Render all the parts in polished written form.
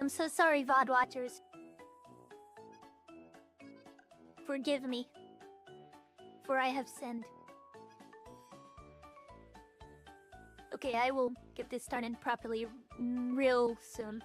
I'm so sorry, VOD watchers. Forgive me, for I have sinned. Okay, I will get this started properly real soon.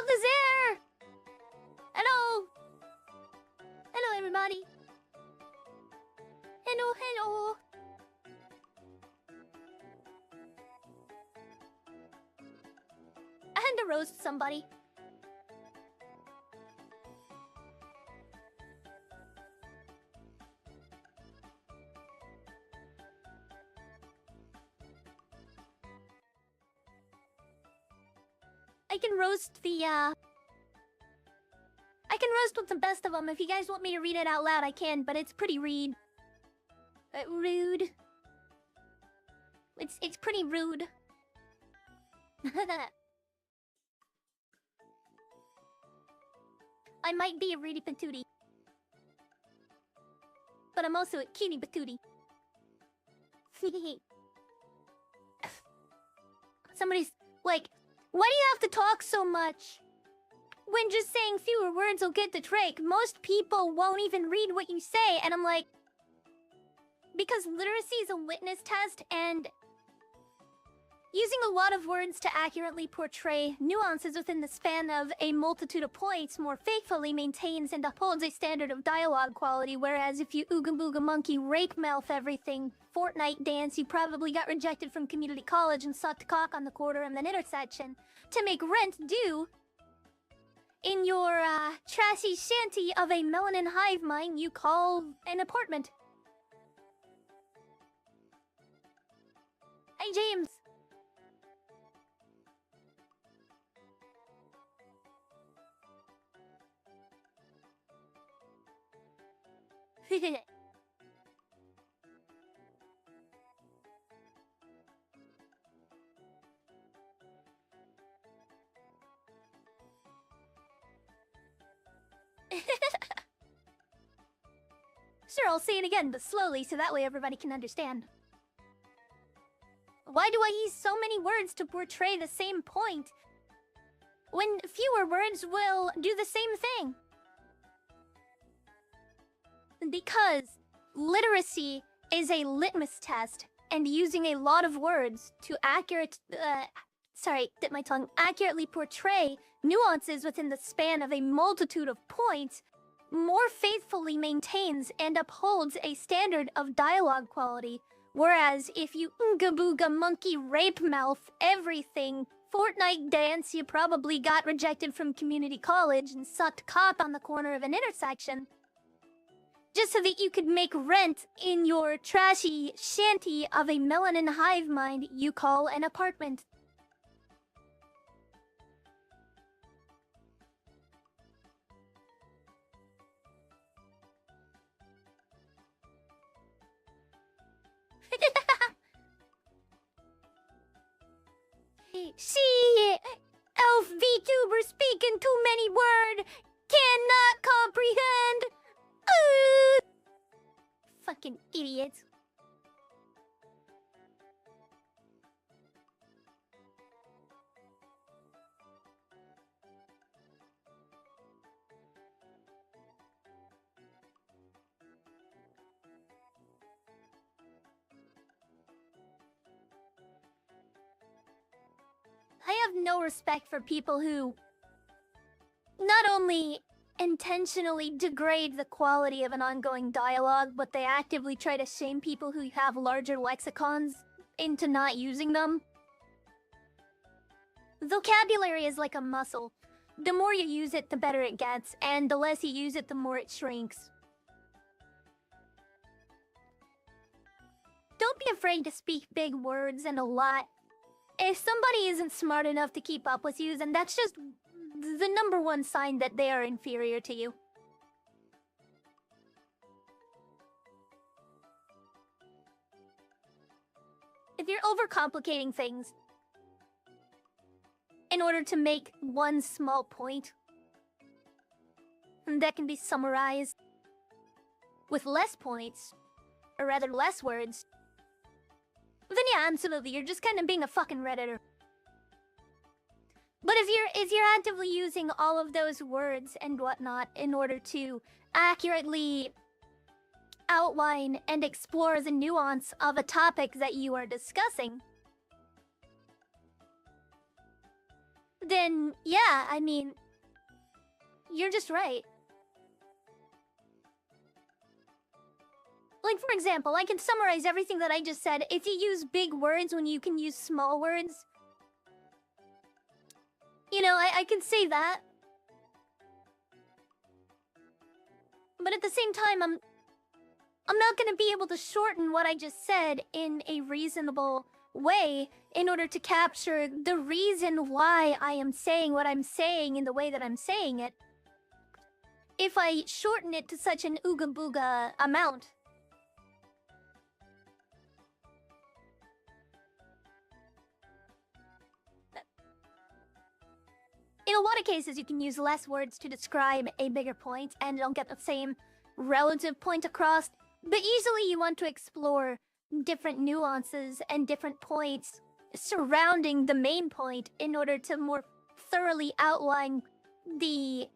Baldur! Hello! Hello, everybody. Hello, hello. I had to roast somebody. I can roast with the best of them. If you guys want me to read it out loud, I can, but it's pretty rude. Rude. It's pretty rude. I might be a rudy patootie, but I'm also a cutie patootie. Somebody's like, why do you have to talk so much? When just saying fewer words will get the trick. Most people won't even read what you say. And I'm like, because literacy is a litmus test, and using a lot of words to accurately portray nuances within the span of a multitude of points more faithfully maintains and upholds a standard of dialogue quality, whereas if you ooga booga monkey rape mouth everything Fortnite dance, you probably got rejected from community college and sought to cock on the corner of an intersection to make rent due in your trashy shanty of a melanin hive mind you call an apartment. Hey, James. Sure, I'll say it again, but slowly, so that way everybody can understand. Why do I use so many words to portray the same point when fewer words will do the same thing? Because literacy is a litmus test, and using a lot of words to accurately portray nuances within the span of a multitude of points more faithfully maintains and upholds a standard of dialogue quality. Whereas if you ooga booga monkey rape mouth everything Fortnite dance, you probably got rejected from community college and sought to cop on the corner of an intersection just so that you could make rent in your trashy shanty of a melanin hive mind you call an apartment. See, elf VTuber speaking too many word, cannot comprehend. Fucking idiots. I have no respect for people who not only intentionally degrade the quality of an ongoing dialogue, but they actively try to shame people who have larger lexicons into not using them. Vocabulary is like a muscle. The more you use it, the better it gets, and the less you use it, the more it shrinks. Don't be afraid to speak big words and a lot. If somebody isn't smart enough to keep up with you, then that's just the number one sign that they are inferior to you. If you're overcomplicating things in order to make one small point that can be summarized with less points, or rather less words, then yeah, absolutely, you're just kind of being a fucking Redditor. But if you're actively using all of those words and whatnot in order to accurately outline and explore the nuance of a topic that you are discussing, then yeah, I mean, you're just right. Like, for example, I can summarize everything that I just said. If you use big words when you can use small words, you know, I can say that. But at the same time, I'm not gonna be able to shorten what I just said in a reasonable way in order to capture the reason why I am saying what I'm saying in the way that I'm saying it. If I shorten it to such an ooga booga amount. In a lot of cases, you can use less words to describe a bigger point and you'll get the same relative point across. But usually you want to explore different nuances and different points surrounding the main point in order to more thoroughly outline the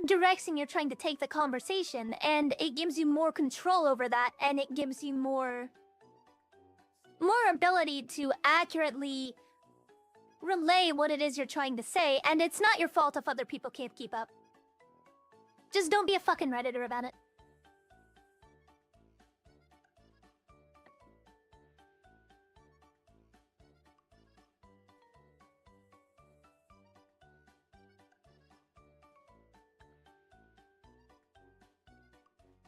direction you're trying to take the conversation. And it gives you more control over that, and it gives you more ability to accurately relay what it is you're trying to say. And it's not your fault if other people can't keep up. Just don't be a fucking Redditor about it.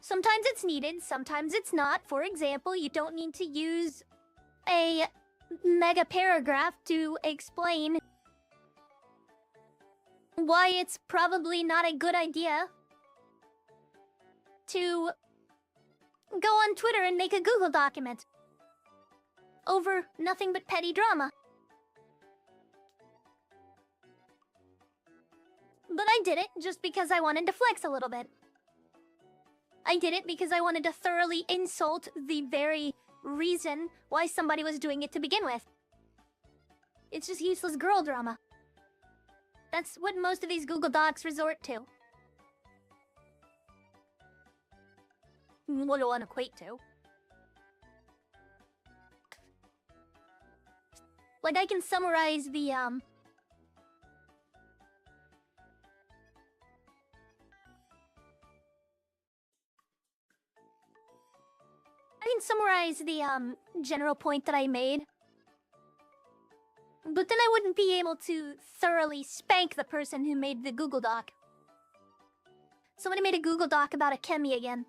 Sometimes it's needed, sometimes it's not. For example, you don't need to use a mega paragraph to explain why it's probably not a good idea to go on Twitter and make a Google document over nothing but petty drama. But I did it just because I wanted to flex a little bit. I did it because I wanted to thoroughly insult the very reason why somebody was doing it to begin with. It's just useless girl drama. That's what most of these Google Docs resort to. What do I equate to? Like, I can summarize the, I can summarize the, general point that I made. But then I wouldn't be able to thoroughly spank the person who made the Google Doc. Somebody made a Google Doc about a Kemi again.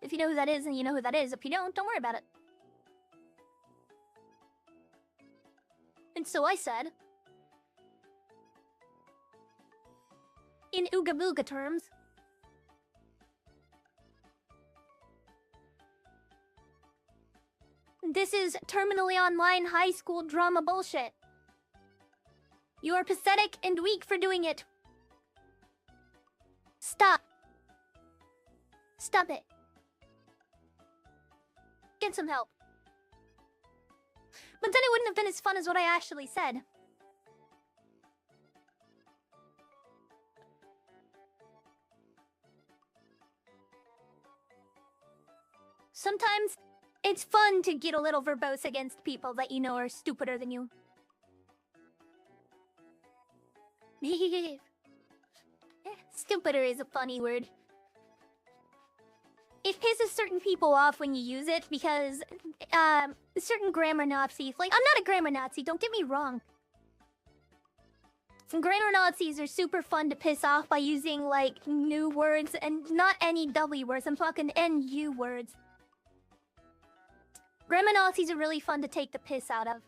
If you know who that is, then you know who that is. If you don't worry about it. And so I said, in Ooga Booga terms, this is terminally online high school drama bullshit. You are pathetic and weak for doing it. Stop. Stop it. Get some help. But then it wouldn't have been as fun as what I actually said. Sometimes it's fun to get a little verbose against people that you know are stupider than you. Stupider is a funny word. It pisses certain people off when you use it because, certain grammar Nazis... Like, I'm not a grammar Nazi, don't get me wrong. Some grammar Nazis are super fun to piss off by using, like, new words and not any W words. I'm talking NU words. Grammar Nazis are really fun to take the piss out of.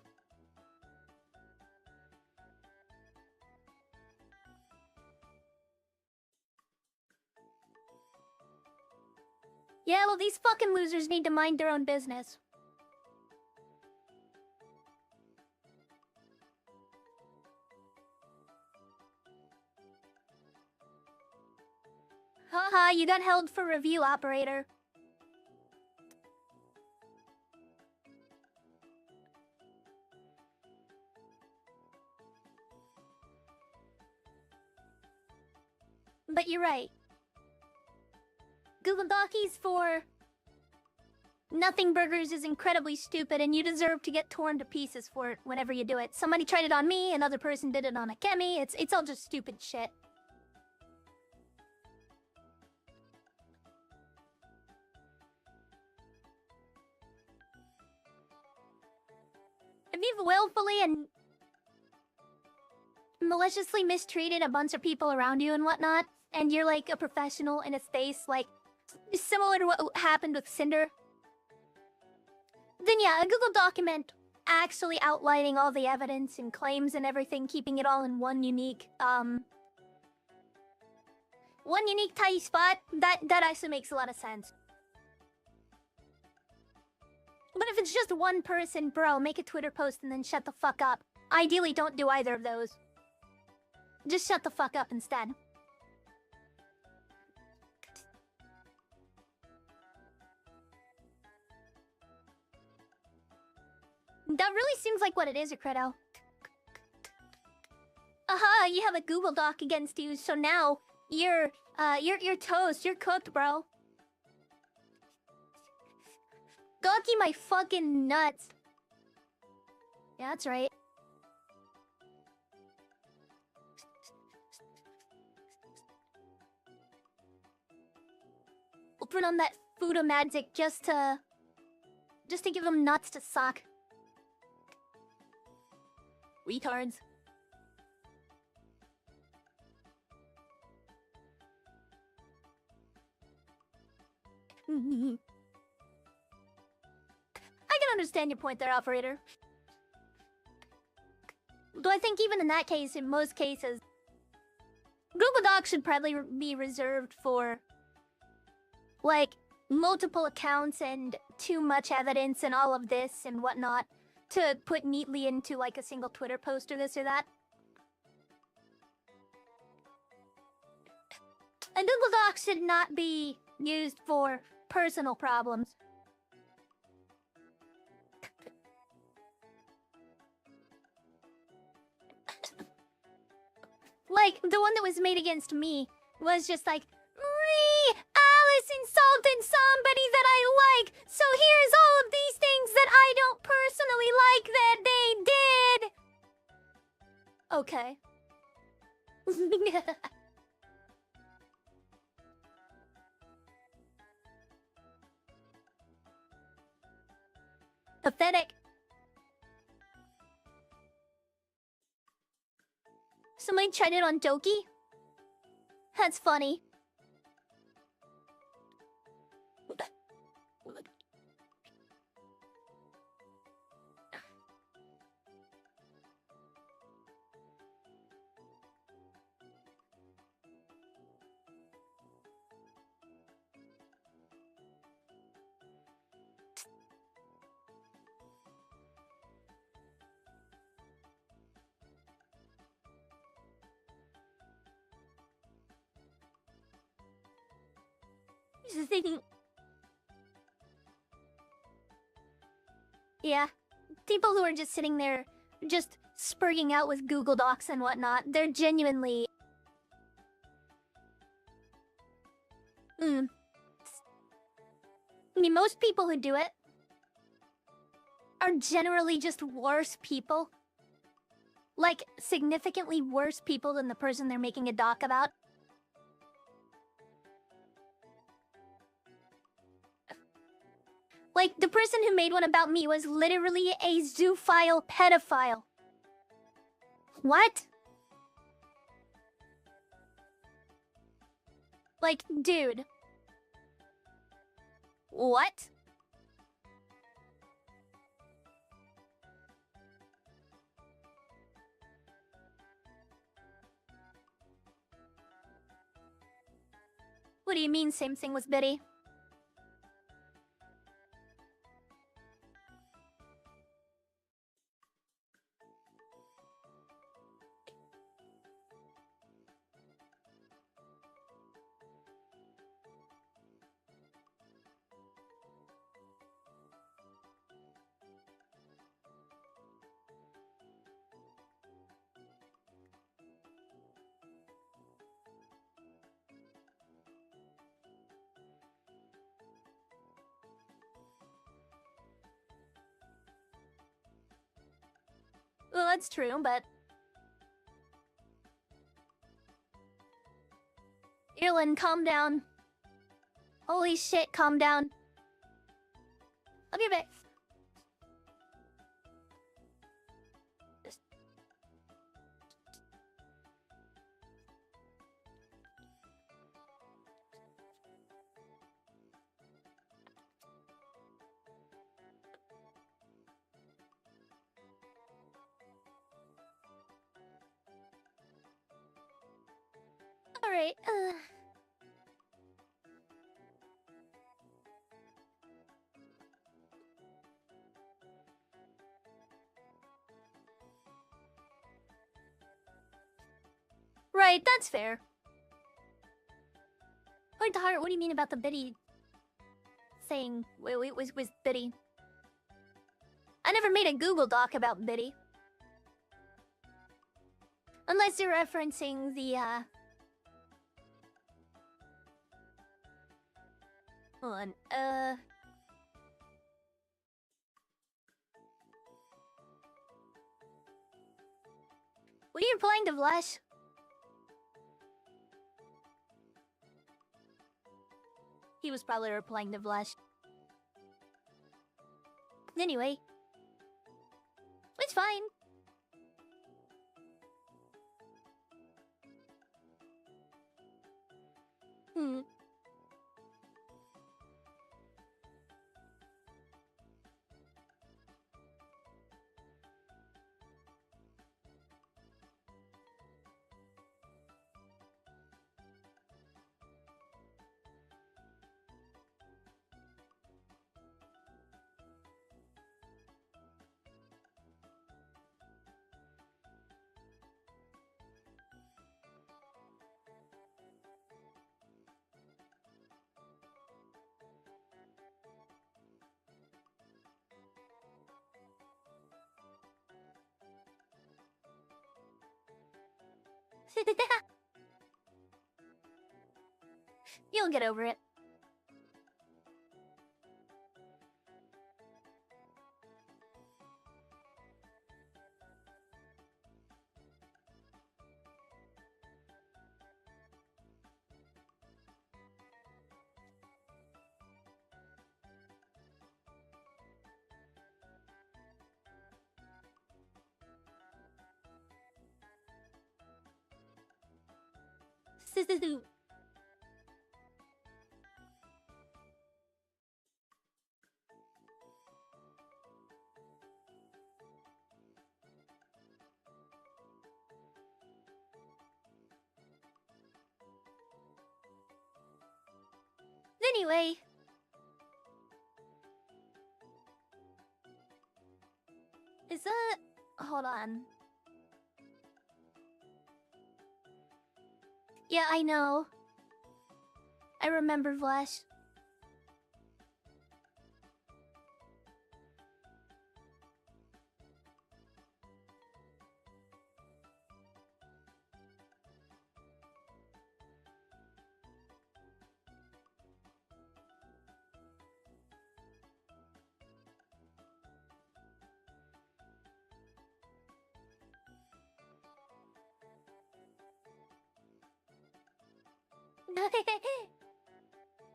Yeah, well, these fucking losers need to mind their own business. Haha, you got held for review, operator. But you're right. Google Dockies for Nothing burgers is incredibly stupid, and you deserve to get torn to pieces for it whenever you do it. Somebody tried it on me, another person did it on Akemi. It's all just stupid shit. If you've willfully and maliciously mistreated a bunch of people around you and whatnot, and you're like a professional in a space like similar to what happened with Cinder, then yeah, a Google document actually outlining all the evidence and claims and everything, keeping it all in one unique tidy spot, that actually makes a lot of sense. But if it's just one person, bro, make a Twitter post and then shut the fuck up. Ideally, don't do either of those. Just shut the fuck up instead. That really seems like what it is, Credo. Aha, you have a Google Doc against you, so now you're toast. You're cooked, bro. Gawky my fucking nuts. Yeah, that's right. We'll put on that Fudo magic just to give them nuts to suck. Retards. I can understand your point there, operator. Though I think even in that case, in most cases, Google Docs should probably be reserved for, like, multiple accounts and too much evidence and all of this and whatnot to put neatly into, like, a single Twitter post or this or that. And Google Docs should not be used for personal problems. Like, the one that was made against me was just like, Alice insulted somebody that I like, so here's all of these things that I don't personally like that they did. Okay. Pathetic. Somebody tried it on Doki? That's funny. Just thinking... Yeah. People who are just sitting there, just spurting out with Google Docs and whatnot, they're genuinely... I mean, most people who do it are generally just worse people. Like, significantly worse people than the person they're making a doc about. Like, the person who made one about me was literally a zoophile pedophile. What? Like, dude. What? What do you mean same thing with Biddy? it's true, but... Irlin, calm down. Holy shit, calm down. I'll be back. Alright, Right, that's fair. Point to heart, what do you mean about the biddy saying was biddy? I never made a Google Doc about biddy. Unless you're referencing the, Hold on, Were you replying to Vlash? He was probably replying to Vlash. Anyway. It's fine. You'll get over it. Anyway. Is that... Hold on. Yeah, I know. I remember Vlash.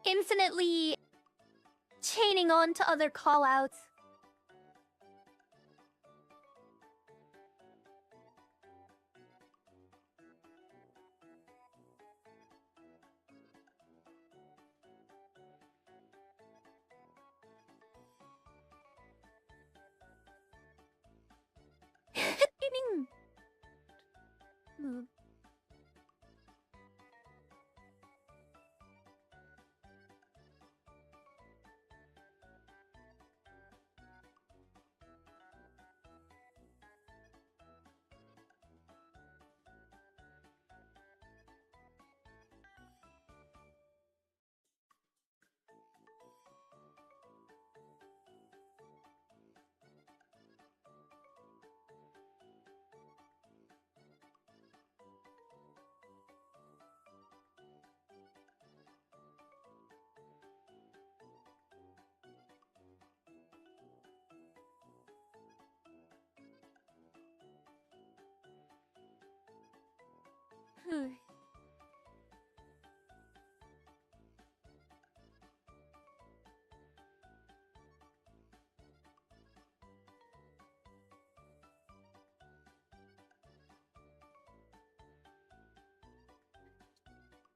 Infinitely chaining on to other callouts.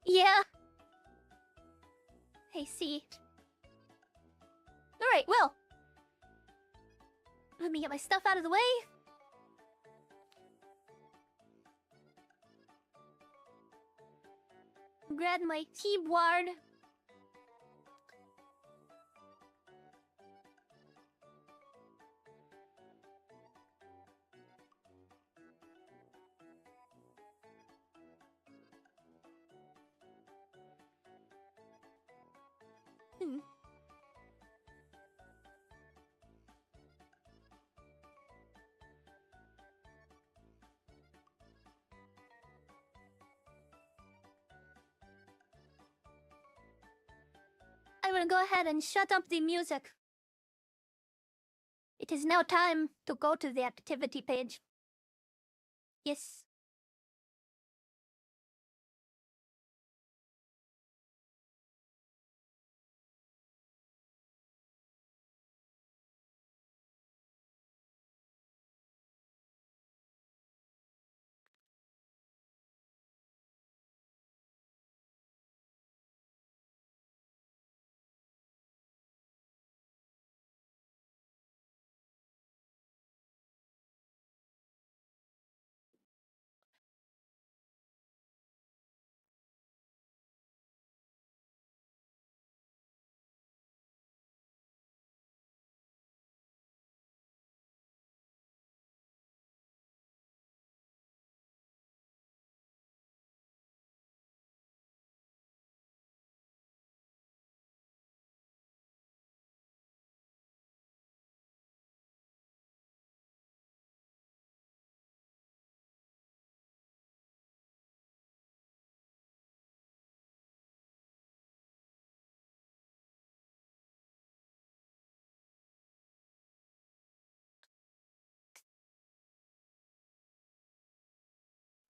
Yeah. I see. Alright, well. Let me get my stuff out of the way. Grab my keyboard. I will go ahead and shut up the music. It is now time to go to the activity page. Yes.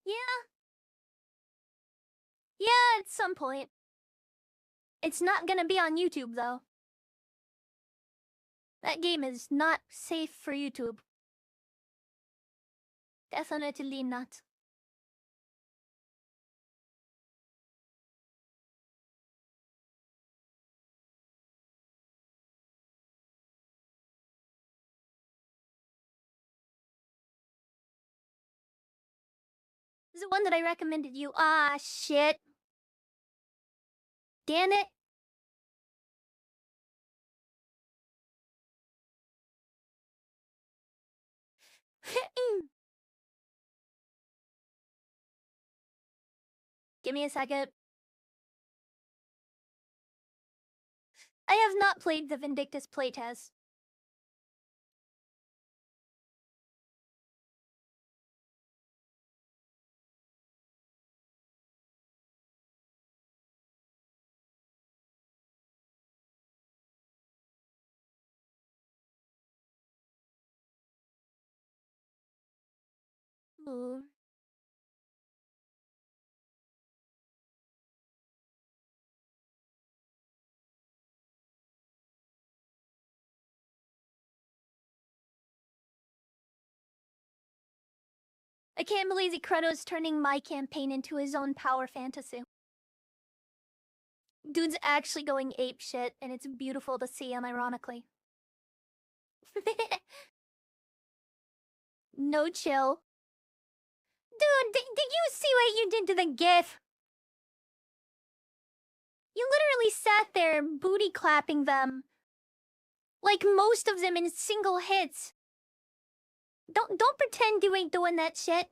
Yeah. Yeah, at some point. It's not gonna be on YouTube, though. That game is not safe for YouTube. Definitely not. This is the one that I recommended you. Ah, shit. Damn it. Give me a second. I have not played the Vindictus playtest. Ooh. I can't believe the Kratos turning my campaign into his own power fantasy. Dude's actually going ape shit, and it's beautiful to see him, ironically. No chill. Dude, did you see what you did to the GIF? You literally sat there booty clapping them. Like most of them in single hits. Don't pretend you ain't doing that shit.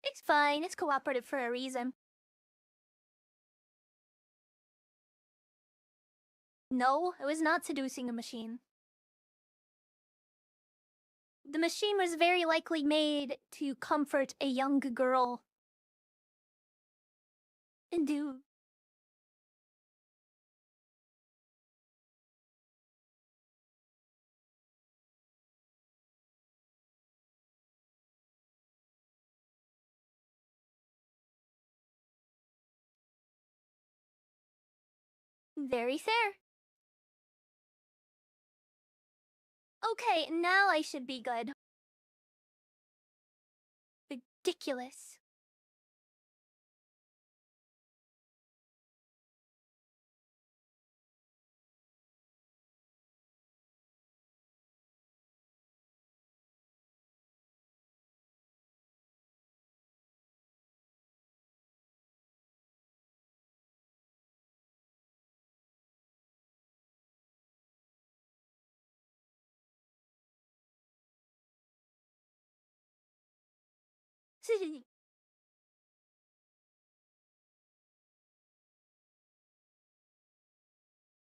It's fine, it's cooperative for a reason. No, I was not seducing a machine. The machine was very likely made to comfort a young girl. Dude. Very fair. Okay, now I should be good. Ridiculous.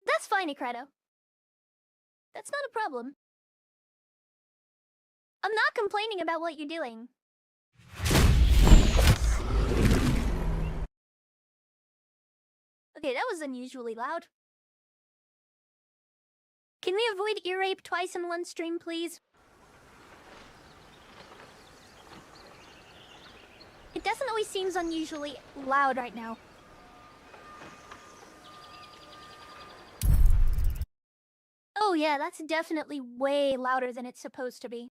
That's fine, Ikredo. That's not a problem. I'm not complaining about what you're doing. Okay, that was unusually loud. Can we avoid ear rape twice in one stream, please? It definitely seems unusually loud right now. Oh yeah, that's definitely way louder than it's supposed to be.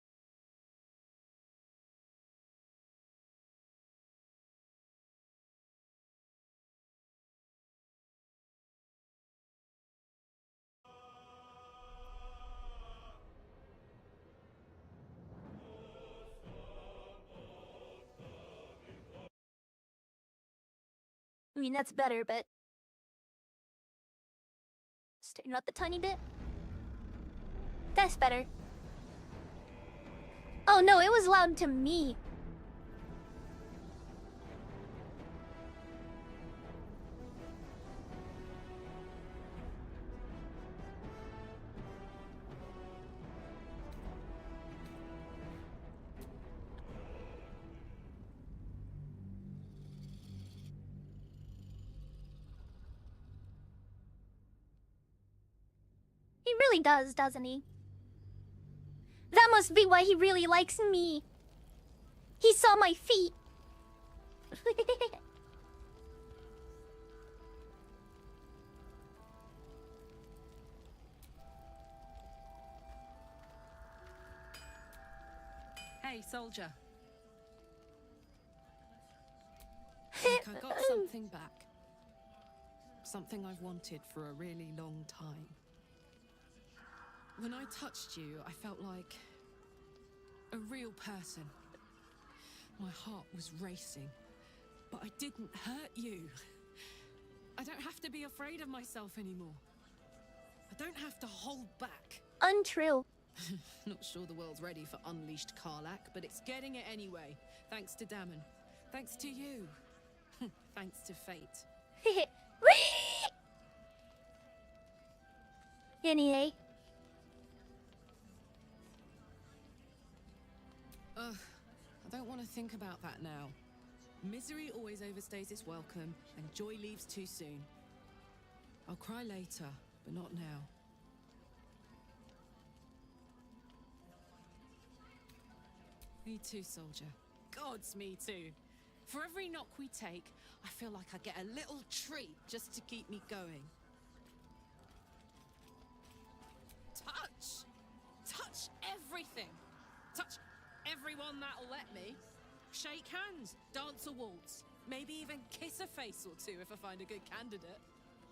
I mean, that's better, but... Straighten up the tiny bit. That's better. Oh no, it was loud to me. He really does, doesn't he? That must be why he really likes me. He saw my feet. Hey, soldier. Look, I got something back. Something I've wanted for a really long time. When I touched you, I felt like a real person. My heart was racing, but I didn't hurt you. I don't have to be afraid of myself anymore. I don't have to hold back. Untrue. Not sure the world's ready for unleashed Karlach, but it's getting it anyway. Thanks to TEAMAN. Thanks to you. Thanks to fate. Anyway. Ugh, I don't want to think about that now. Misery always overstays its welcome, and joy leaves too soon. I'll cry later, but not now. Me too, soldier. Gods, me too. For every knock we take, I feel like I get a little treat just to keep me going. Touch! Touch everything! Touch everyone that'll let me. Shake hands, dance a waltz, maybe even kiss a face or two if I find a good candidate.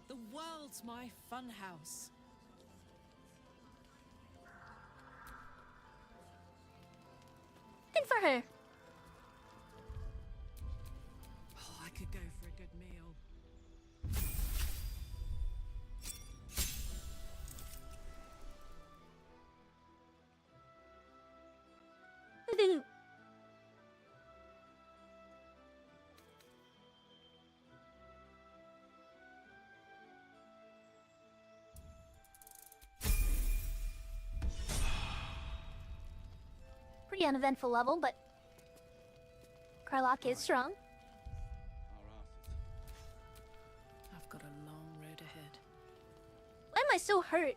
The world's my funhouse. And for her. Oh, I could go for a good meal. Pretty uneventful level, but Karlach is strong. I've got a long road ahead. Why am I so hurt?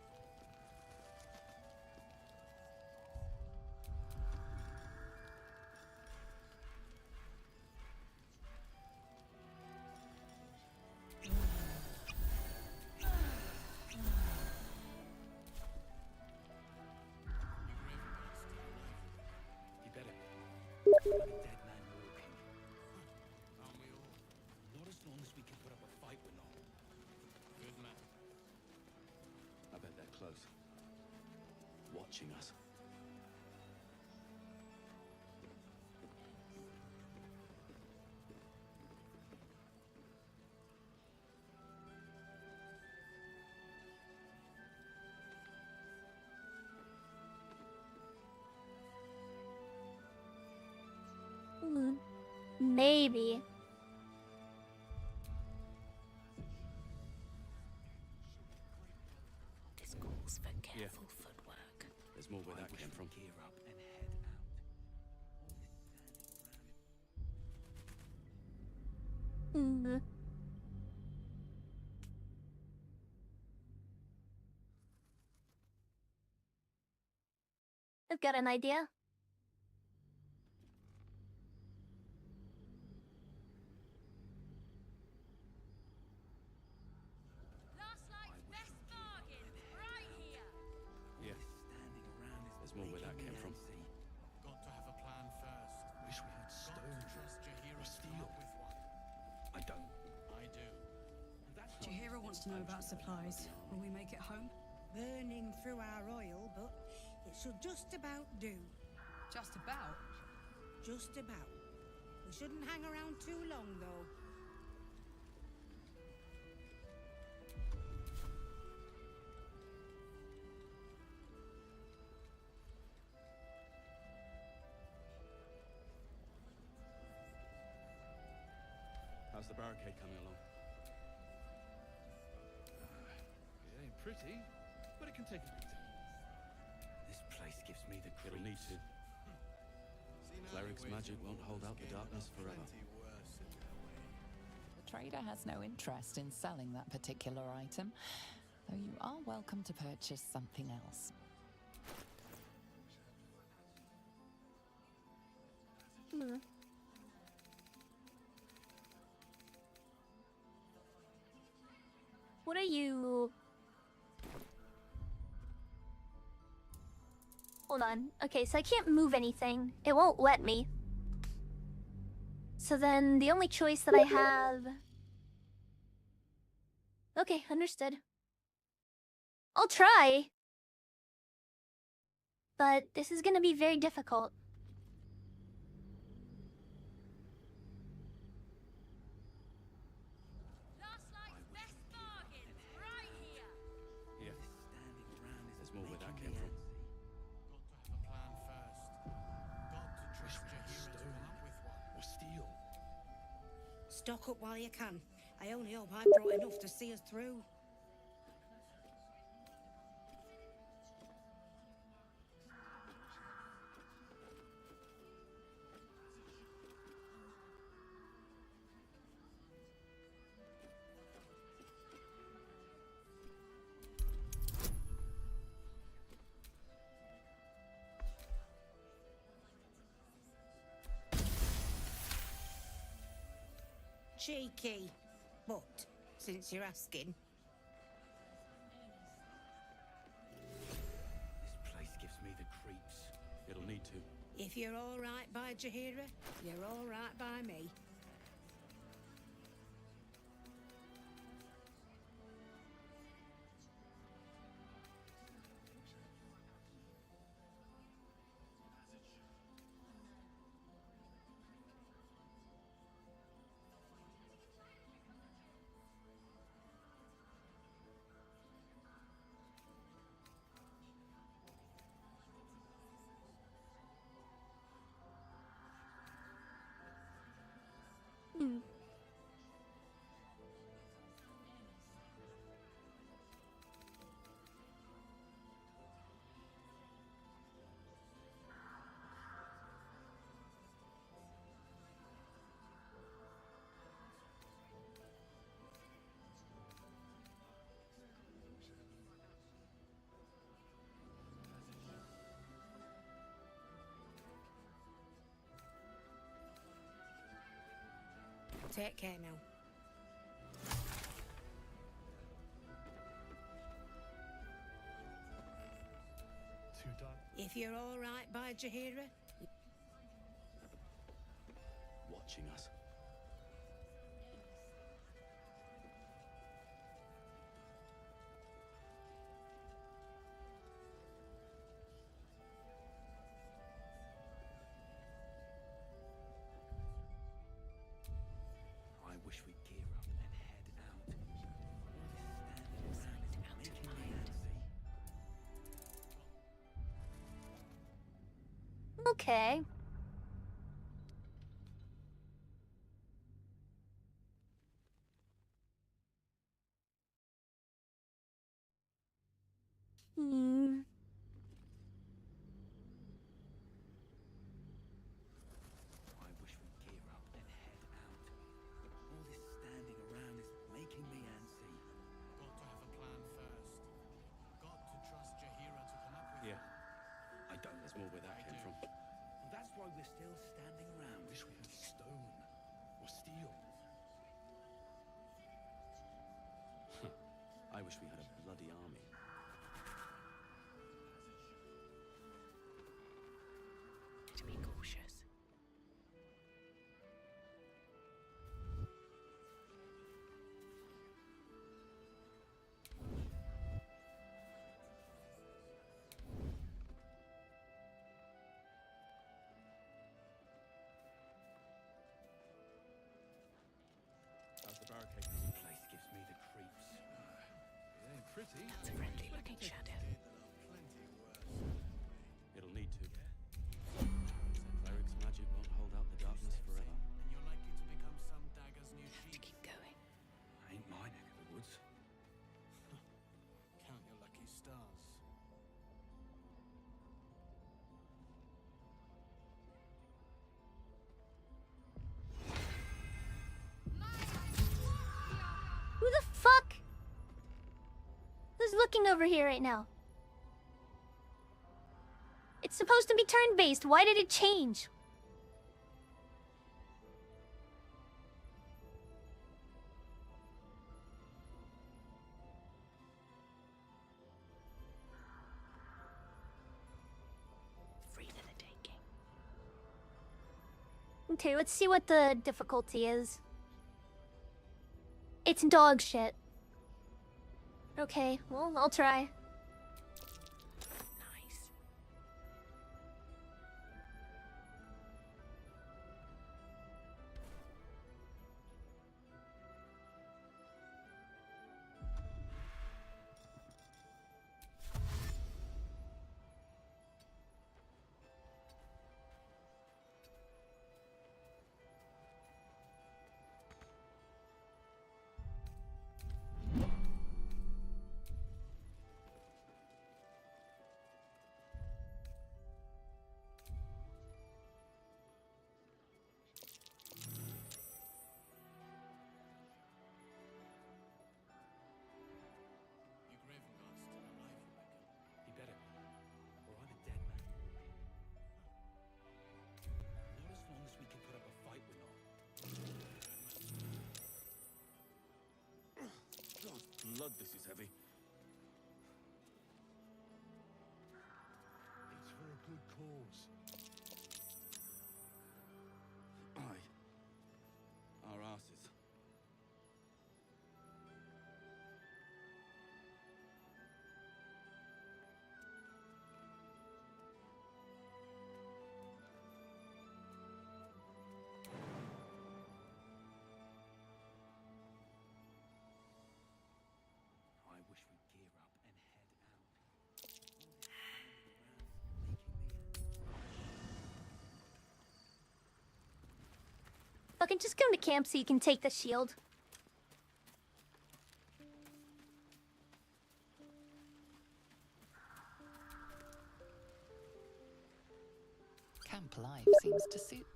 we can put up a fight with them. Good man. I bet they're close. Watching us. Maybe. This calls for careful footwork. There's more where that came from. Gear up and head out. Hmm. I've got an idea. There's more where that came from. Got to have a plan first. Wish we had stone. Got to trust Jahira to come up with one. I don't. I do. Jahira wants to know about supplies. Will we make it home? Burning through our oil, but it should just about do. Just about. Just about. We shouldn't hang around too long, though. How's the barricade coming along? It ain't pretty, but it can take a beating. This place gives me the creeps. It'll need to. Cleric's magic won't hold out the darkness forever. The trader has no interest in selling that particular item, though you are welcome to purchase something else. Hmm. What are you... Hold on. Okay, so I can't move anything. It won't let me. So then the only choice that I have... Okay, understood. I'll try. But this is gonna be very difficult. There's more where that came from. Got to have a plan first. Got to trust Jahira to come up with one. Or steel. Stock up while you can. I only hope I brought enough to see us through. Cheeky. But, since you're asking, This place gives me the creeps. It'll need to. if you're all right by Jahira, you're all right by me. Hmm. Take care now. Too dark. If you're all right by Jahira, Watching us. Okay. Hmm. I wish we'd gear up and head out. All this standing around is making me antsy. Got to have a plan first. Got to trust Jahira to come up with Yeah. I don't. There's more where that came from. Well, that's why we're still standing around. Wish we had stone or steel. I wish we had a bloody army. To be cautious. How's the barricade? This place gives me the creeps. It ain't pretty. That's a friendly looking shadow. Plenty worse. It'll need to. Cleric's magic won't hold out the darkness forever. And you're likely to become some dagger's new To chief. keep going. Ain't my neck of the woods. Count your lucky stars. Who the fuck? Who's looking over here right now? It's supposed to be turn-based. Why did it change? Free for the taking. Okay, let's see what the difficulty is. It's dog shit. Okay, well, I'll try. Nice. You Gravengard's still alive, you reckon? He better be. Or I'm a dead man. Not as long as we can put up a fight, we're not. God, blood, this is heavy. It's for a good cause. Aye. Our asses. I wish we'd gear up and head out. Fucking just come to camp so you can take the shield. Camp life seems to suit.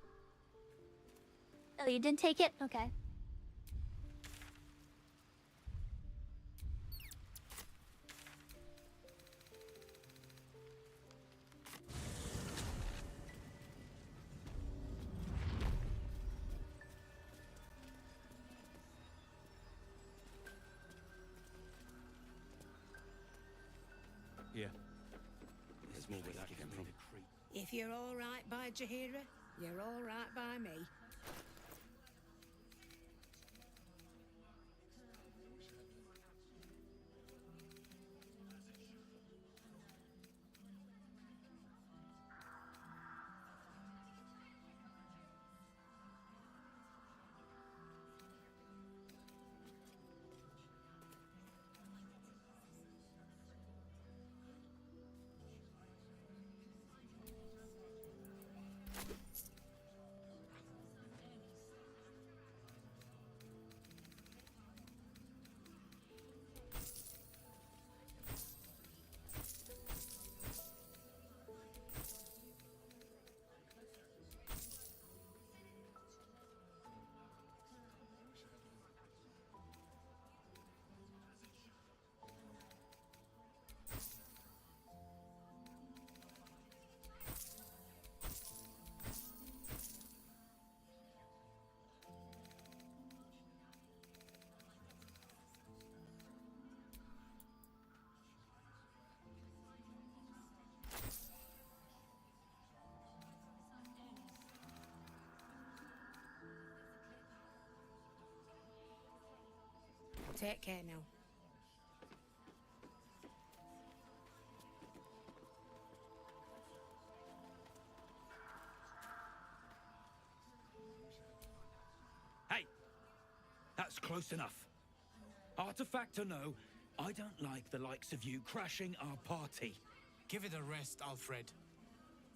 Oh, you didn't take it? Okay. Yeah. There's more where that came from. If you're all right by Jahira, you're all right by me. Take care now. Hey! That's close enough. Artifact or no, I don't like the likes of you crashing our party. Give it a rest, Alfred.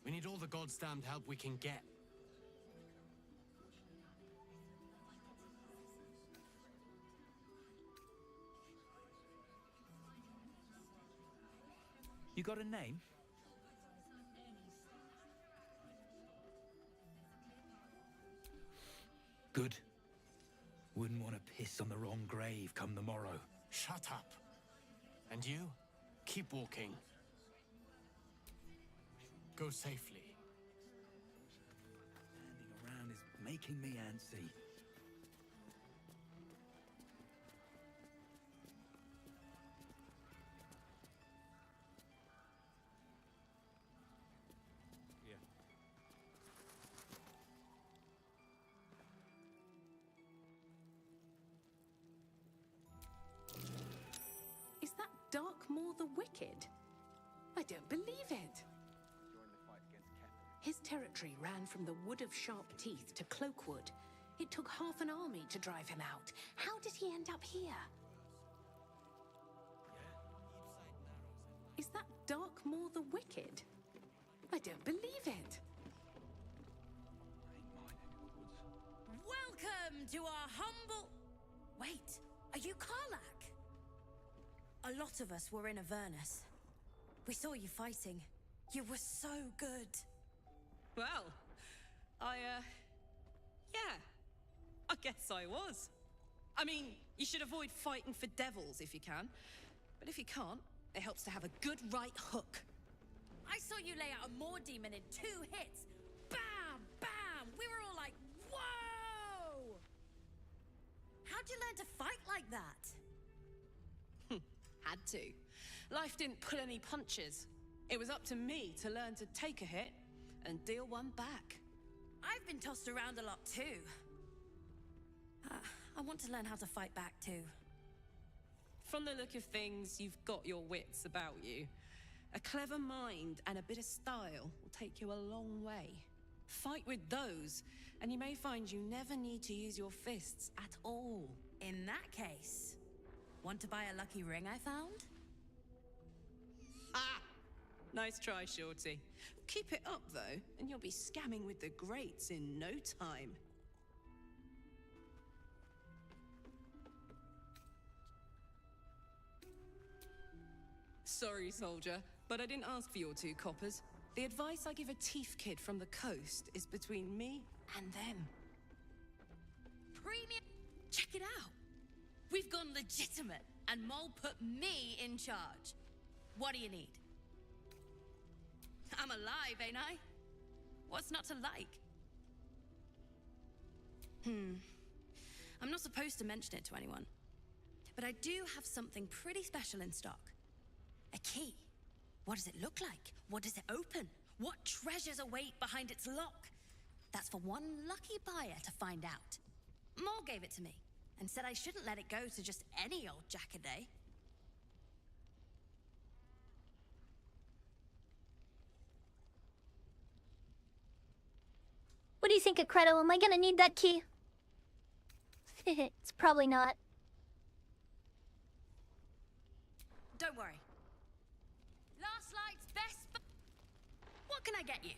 We need all the goddamned help we can get. You got a name? Good. Wouldn't want to piss on the wrong grave come the morrow. Shut up. And you? Keep walking. Go safely. Standing around is making me antsy. Is that Darkmoor the Wicked? I don't believe it. His territory ran from the Wood of Sharp Teeth to Cloakwood. It took half an army to drive him out. How did he end up here? Is that Darkmoor the Wicked? I don't believe it. Welcome to our humble... Wait, are you Karlach? A lot of us were in Avernus. We saw you fighting. You were so good. Well, yeah. I guess I was. I mean, you should avoid fighting for devils if you can. But if you can't, it helps to have a good right hook. I saw you lay out a Moor demon in 2 hits. Bam! Bam! We were all like, whoa! How'd you learn to fight like that? Had to. Life didn't pull any punches. It was up to me to learn to take a hit and deal one back. I've been tossed around a lot too. I want to learn how to fight back too. From the look of things, you've got your wits about you. A clever mind and a bit of style will take you a long way. Fight with those, and you may find you never need to use your fists at all. In that case, want to buy a lucky ring I found? Ah! Nice try, Shorty. Keep it up, though, and you'll be scamming with the greats in no time. Sorry, soldier, but I didn't ask for your 2 coppers. The advice I give a thief kid from the coast is between me and them. Premium! Check it out! We've gone legitimate, and Mole put me in charge. What do you need? I'm alive, ain't I? What's not to like? I'm not supposed to mention it to anyone. But I do have something pretty special in stock. A key. What does it look like? What does it open? What treasures await behind its lock? That's for one lucky buyer to find out. Mole gave it to me, and said I shouldn't let it go to just any old jackaday. What do you think, Acredo? Am I gonna need that key? It's probably not. Don't worry. Last light's best. What can I get you?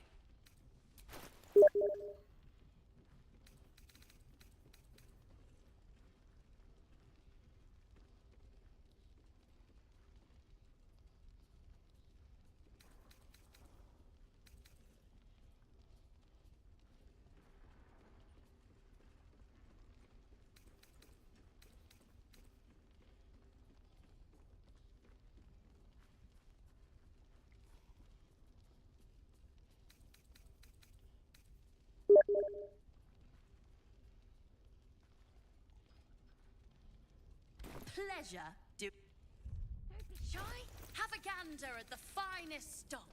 Pleasure. Don't be shy. Have a gander at the finest stock.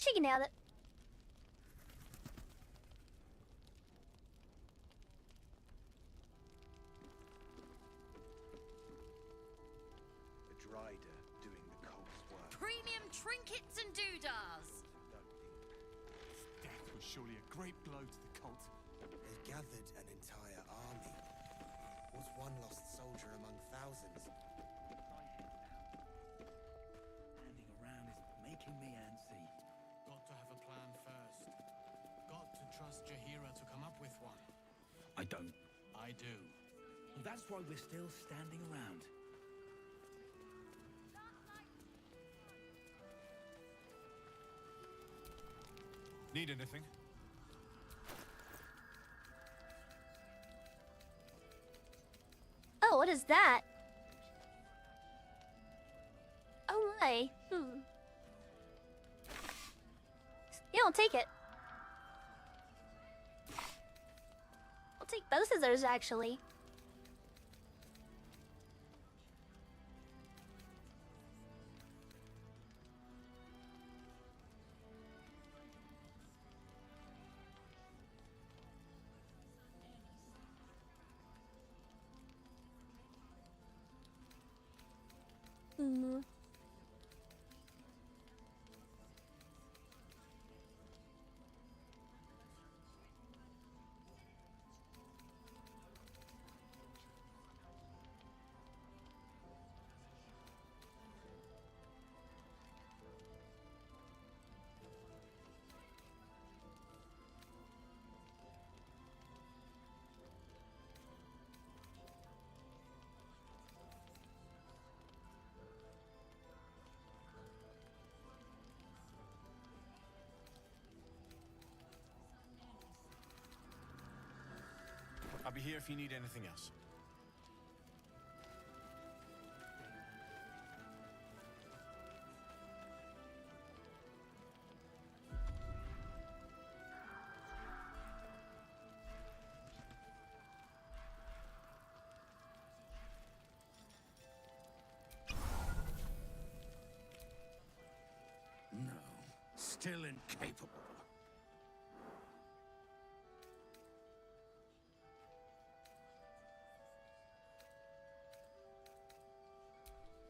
She can have it. The Drider doing the cult's work. Premium trinkets and doodahs. Death was surely a great blow to the cult. They gathered an entire army. Was one lost soldier among thousands? Standing around is making me antsy. Got to have a plan first. Got to trust Jahira to come up with one. I don't. I do. That's why we're still standing around. Need anything? Oh, what is that? Oh my. Yeah, I'll take it. I'll take both of those, actually. I'll be here if you need anything else. No, still incapable.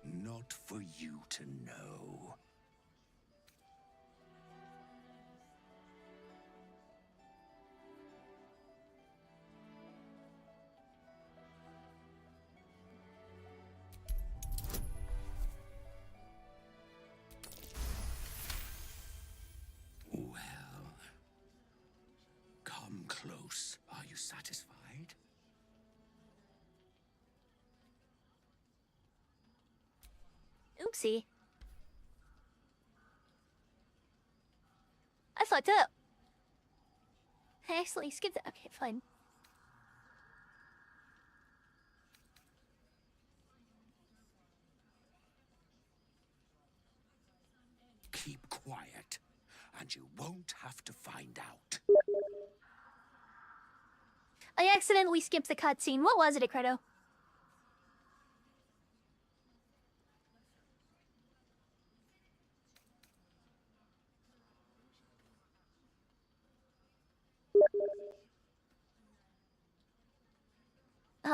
Not for you to know. Well, come close. Are you satisfied? Oopsie. I fucked up. I actually skipped it. Okay, fine. Keep quiet, and you won't have to find out. I accidentally skipped the cutscene. What was it, Credo?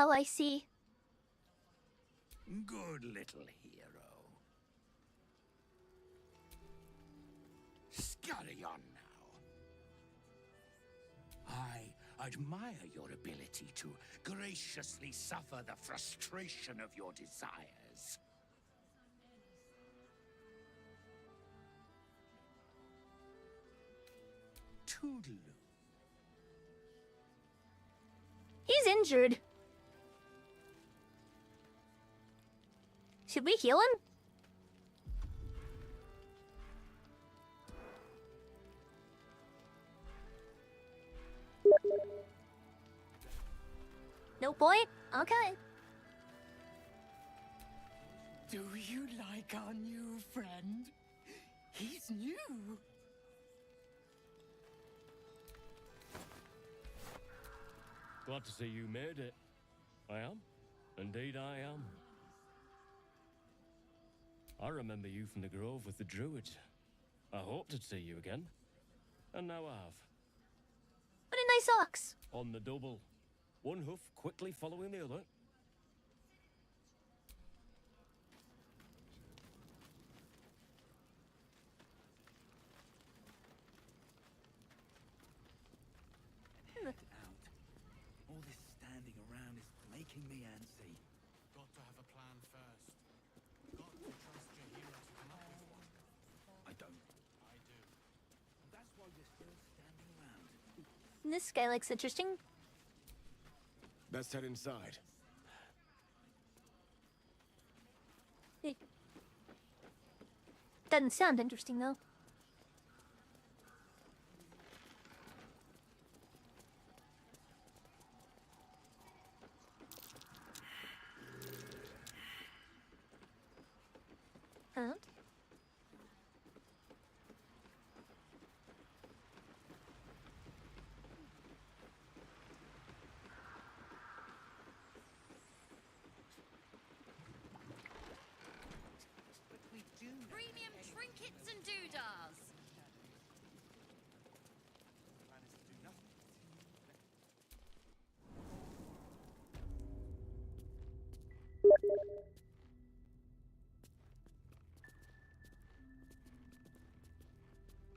Oh, I see. Good little hero. Scurry on now. I admire your ability to graciously suffer the frustration of your desires. Toodaloo. He's injured. Should we heal him? No point? Okay. Do you like our new friend? He's new. Glad to see you made it. I am. Indeed I am. I remember you from the grove with the druids. I hoped to see you again, and now I have. What a nice ox. On the double. One hoof quickly following the other. Out. All this standing around is making me antsy. Got to have a plan first. Got to trust your hero to come up with one. I don't. I do. And that's why we're still standing around. This guy looks interesting. Best head inside. It doesn't sound interesting though. Huh? Premium trinkets and doodahs.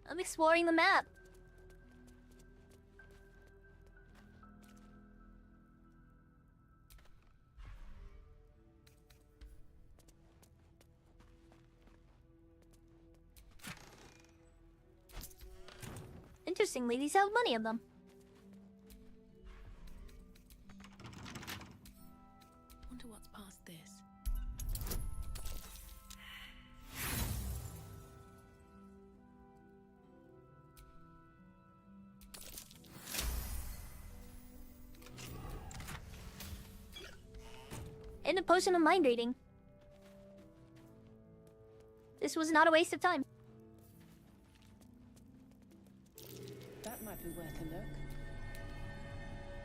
I'm exploring the map. Interestingly, these have many of them. Wonder what's past this. And a potion of mind reading. This was not a waste of time. That might be worth a look.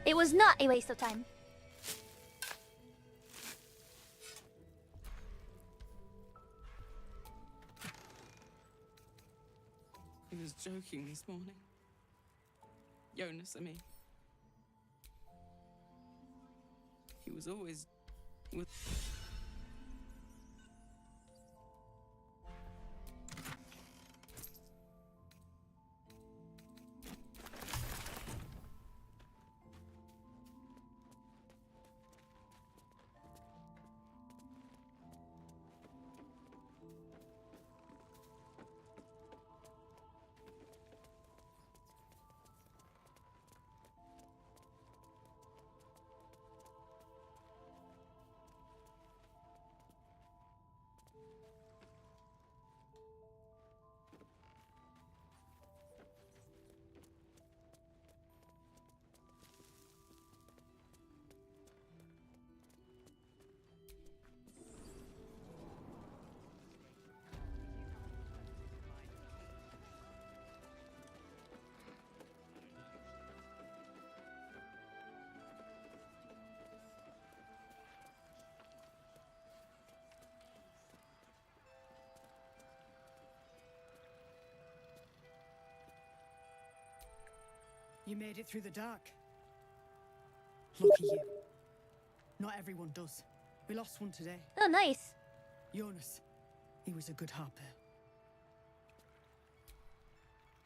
It was not a waste of time. He was joking this morning. Jonas, I mean. He was always... He was... You made it through the dark. Lucky you. Not everyone does. We lost one today. Oh, nice. Jonas. He was a good harper.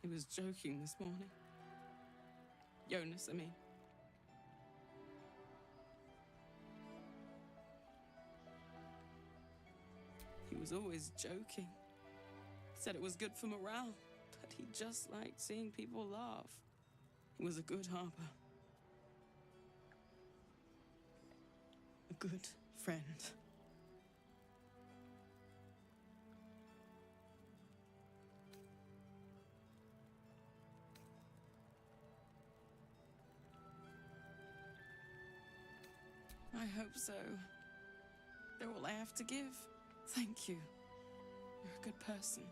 He was joking this morning. Jonas, I mean. He was always joking. Said it was good for morale, but he just liked seeing people laugh. He was a good harper. A good friend. I hope so. They're all I have to give. Thank you. You're a good person.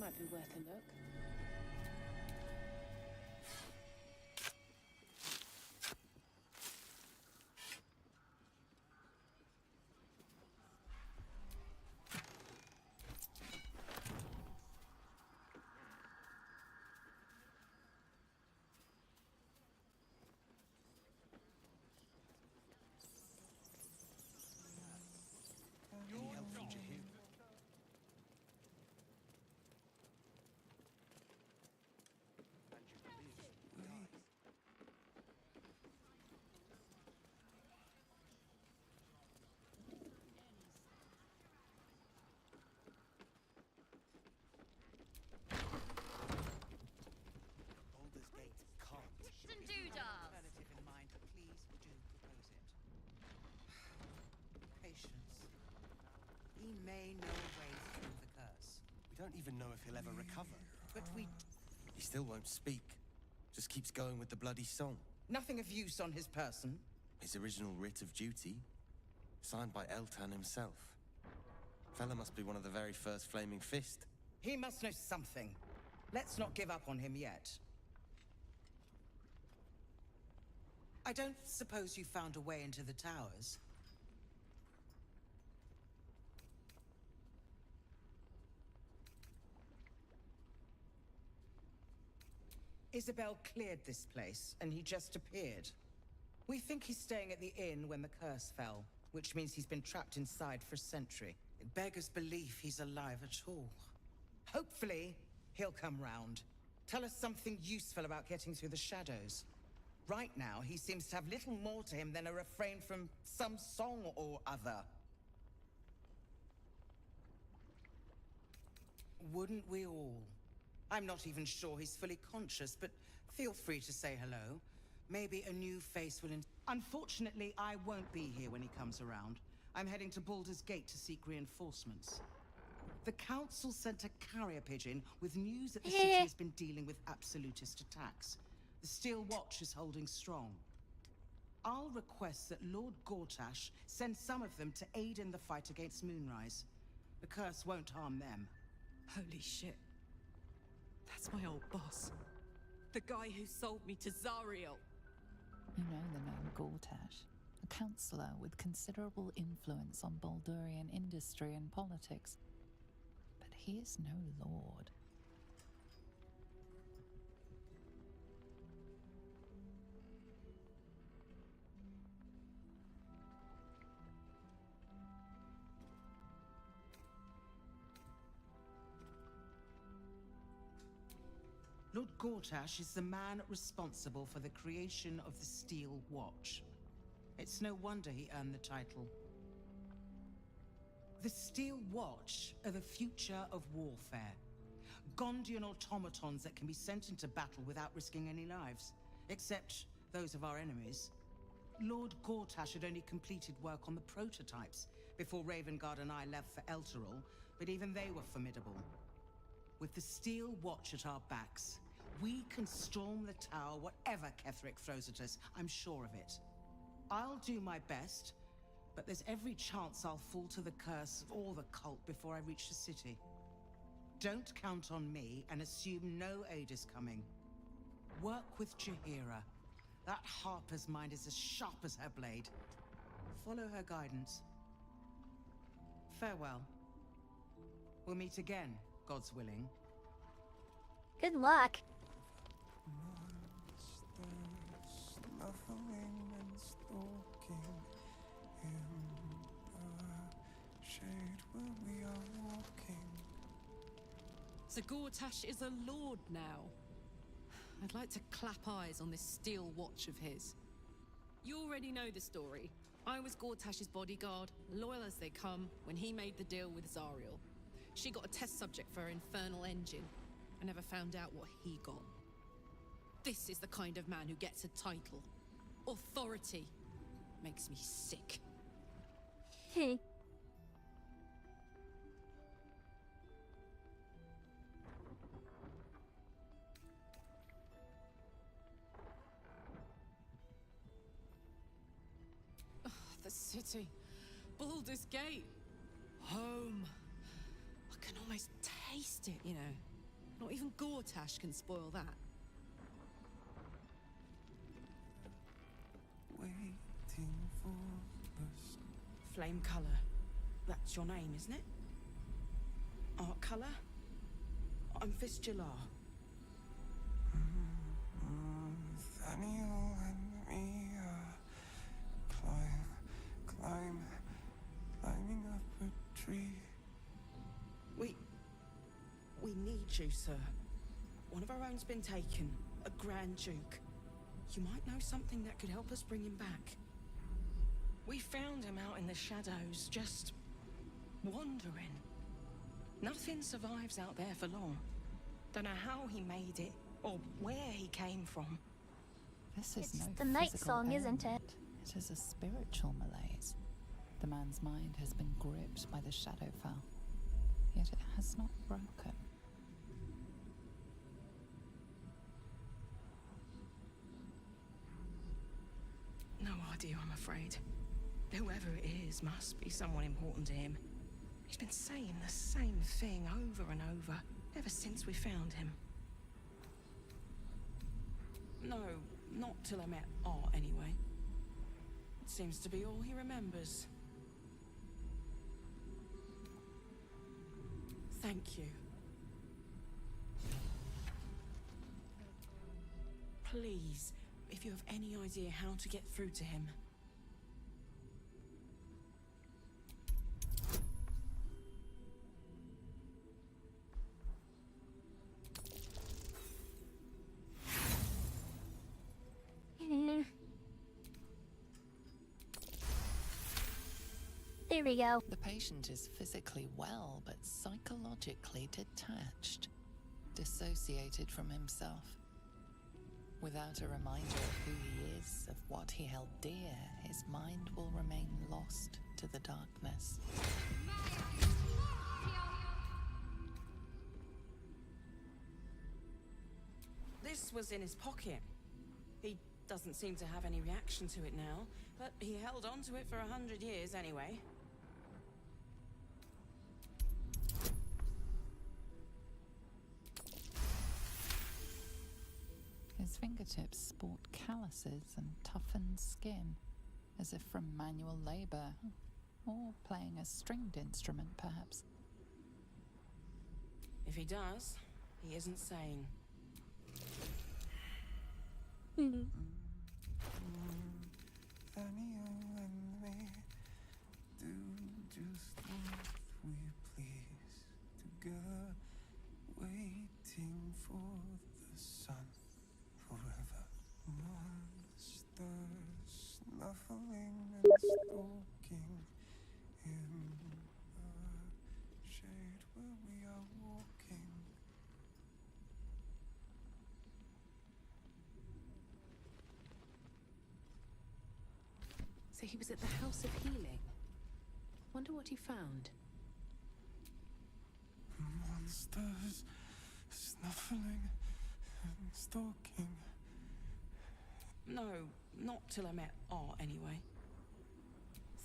might be worth a look. Any help from Jahir? Baldur's Gate can't. And doodah. Alternative in mind, please do propose it. Patience. He may know a way through the curse. We don't even know if he'll ever recover. But we... He still won't speak. Just keeps going with the bloody song. Nothing of use on his person. His original writ of duty, signed by Eltan himself. Fella must be one of the very first Flaming Fist. He must know something. Let's not give up on him yet. I don't suppose you found a way into the towers? Isabel cleared this place, and he just appeared. We think he's staying at the inn when the curse fell, which means he's been trapped inside for a century. It beggars belief he's alive at all. Hopefully, he'll come round. Tell us something useful about getting through the shadows. Right now, he seems to have little more to him than a refrain from some song or other. Wouldn't we all? I'm not even sure he's fully conscious, but feel free to say hello. Maybe a new face will... Unfortunately, I won't be here when he comes around. I'm heading to Baldur's Gate to seek reinforcements. The Council sent a carrier pigeon with news that the city has been dealing with absolutist attacks. The Steel Watch is holding strong. I'll request that Lord Gortash send some of them to aid in the fight against Moonrise. The curse won't harm them. Holy shit. That's my old boss. The guy who sold me to Zariel. You know the name Gortash, a councillor with considerable influence on Baldurian industry and politics. But he is no lord. Lord Gortash is the man responsible for the creation of the Steel Watch. It's no wonder he earned the title. The Steel Watch are the future of warfare. Gondian automatons that can be sent into battle without risking any lives, except those of our enemies. Lord Gortash had only completed work on the prototypes before Ravengard and I left for Elturel, but even they were formidable. With the Steel Watch at our backs, we can storm the tower whatever Ketheric throws at us. I'm sure of it. I'll do my best, but there's every chance I'll fall to the curse or the cult before I reach the city. Don't count on me and assume no aid is coming. Work with Jahira. That Harper's mind is as sharp as her blade. Follow her guidance. Farewell. We'll meet again, God's willing. Good luck. So Gortash is a lord now. I'd like to clap eyes on this Steel Watch of his. You already know the story. I was Gortash's bodyguard, loyal as they come, when he made the deal with Zariel. She got a test subject for her infernal engine. I never found out what he got. This is the kind of man who gets a title. Authority. Makes me sick. The city. Baldur's Gate. Home. I can almost taste it, you know. Not even Gortash can spoil that. Waiting for us. Flame color. That's your name, isn't it? Art color? I'm Fistula. Nathaniel and me climbing up a tree. We need you, sir. One of our own's been taken, a Grand Duke. You might know something that could help us bring him back. We found him out in the shadows, just wandering. Nothing survives out there for long. Don't know how he made it, or where he came from. This is It's no the night physical song, isn't ailment. It is a spiritual malaise. The man's mind has been gripped by the Shadowfell, yet it has not broken. No idea, I'm afraid. Whoever it is must be someone important to him. He's been saying the same thing over and over, ever since we found him. No, not till I met Art, anyway. It seems to be all he remembers. Thank you. Please, if you have any idea how to get through to him. There we go. The patient is physically well, but psychologically detached, dissociated from himself. Without a reminder of who he is, of what he held dear, his mind will remain lost to the darkness. This was in his pocket. He doesn't seem to have any reaction to it now, but he held on to it for 100 years anyway. His fingertips sport calluses and toughened skin, as if from manual labor, or playing a stringed instrument, perhaps. If he does, he isn't sane. Nathaniel and me do just what we please, together, waiting for the sun. Forever, monsters snuffling and stalking in the shade where we are walking. So he was at the House of Healing. Wonder what he found. Monsters snuffling and stalking. No, not till I met Art anyway.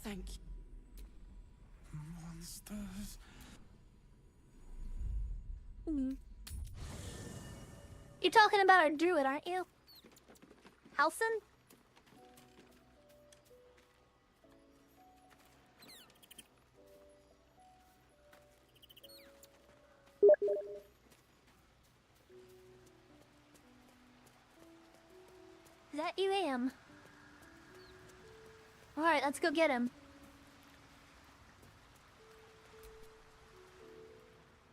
Thank you. Monsters. You're talking about our druid, aren't you? Halson? Is that you, Am? Alright, let's go get him.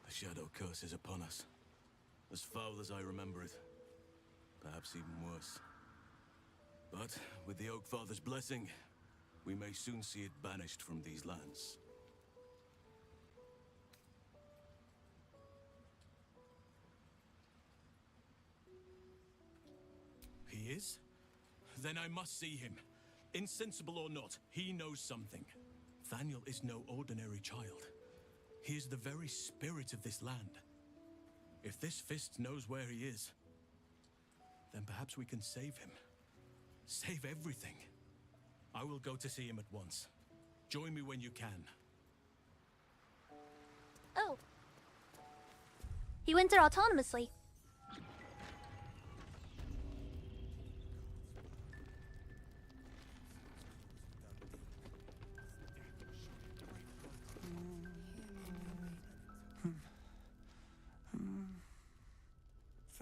The shadow curse is upon us. As foul as I remember it. Perhaps even worse. But with the Oak Father's blessing, we may soon see it banished from these lands. He is? Then I must see him. Insensible or not, he knows something. Thaniel is no ordinary child. He is the very spirit of this land. If this fist knows where he is, then perhaps we can save him. Save everything. I will go to see him at once. Join me when you can. Oh. He went there autonomously.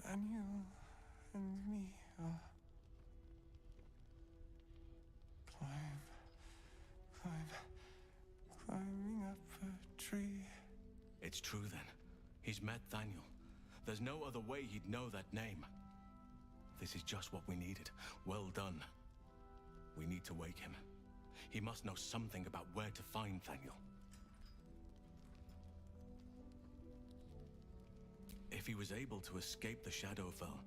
Daniel and me are climbing up a tree. It's true then. He's met Daniel. There's no other way he'd know that name. This is just what we needed. Well done. We need to wake him. He must know something about where to find Daniel. If he was able to escape the Shadowfell,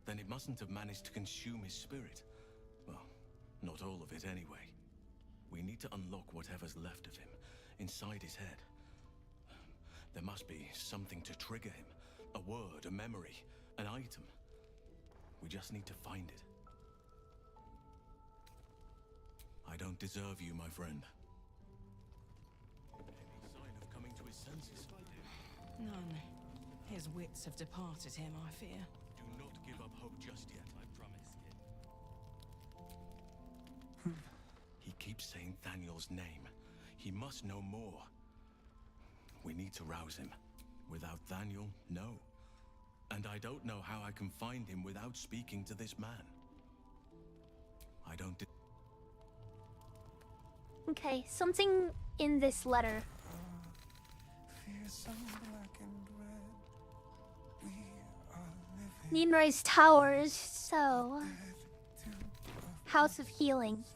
then it mustn't have managed to consume his spirit. Well, not all of it anyway. We need to unlock whatever's left of him, inside his head. There must be something to trigger him. A word, a memory, an item. We just need to find it. I don't deserve you, my friend. Any sign of coming to his senses? None. His wits have departed him, I fear. Do not give up hope just yet, I promise. He keeps saying Daniel's name. He must know more. We need to rouse him. Without Daniel, no. And I don't know how I can find him without speaking to this man. I don't... Okay, something in this letter. Fearsome black and red. We are living. Nimrai's Towers, so... House of Healing.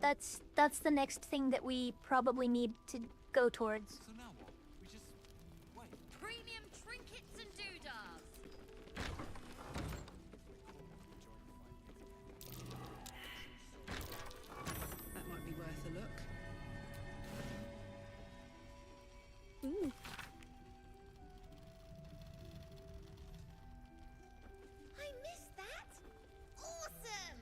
That's the next thing that we probably need to go towards. So now what? We just wait. Premium trinkets and doodahs. That might be worth a look. Ooh. I missed that. Awesome.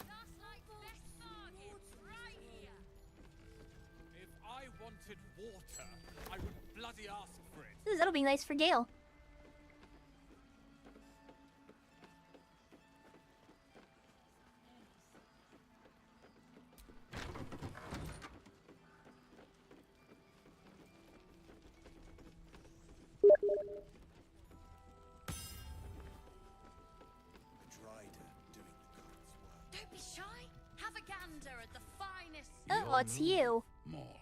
That's like best bargains right here. If I wanted water, I would bloody ask for it. Ooh, that'll be nice for Gale. Don't be shy. Have a gander at the finest. Oh, it's you. More.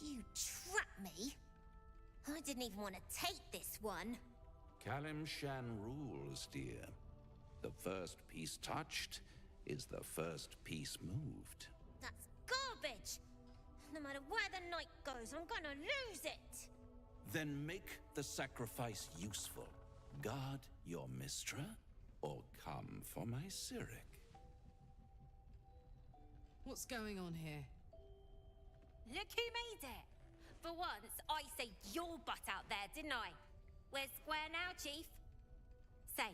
You trapped me? I didn't even want to take this one. Kalimshan rules, dear. The first piece touched is the first piece moved. That's garbage. No matter where the night goes, I'm gonna lose it. Then make the sacrifice useful. Guard your Mistra, or come for my Cyric. What's going on here? Look who made it. For once, I saved your butt out there, didn't I? We're square now, Chief. Say,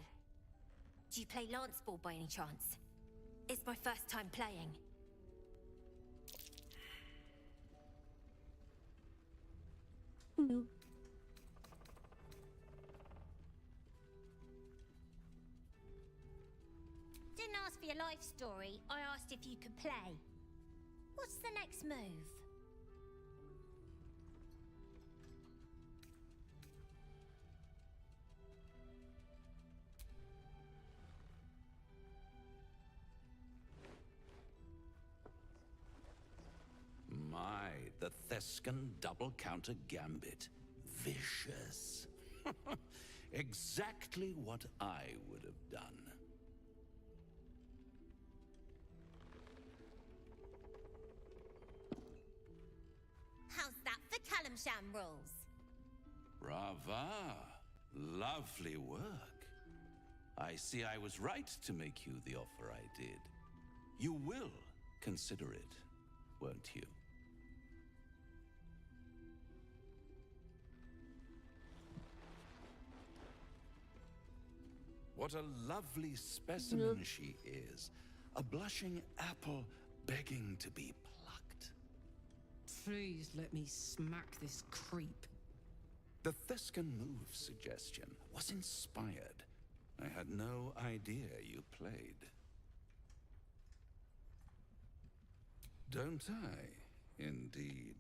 do you play lance ball by any chance? It's my first time playing. Didn't ask for your life story, I asked if you could play. What's the next move? My, the Thescan double counter gambit. Vicious. Exactly what I would have done. How's that for Kalimshan rules? Brava. Lovely work. I see I was right to make you the offer I did. You will consider it, won't you? What a lovely specimen she is. A blushing apple begging to be plucked. Please let me smack this creep. The Thescan move suggestion was inspired. I had no idea you played. Don't I? Indeed.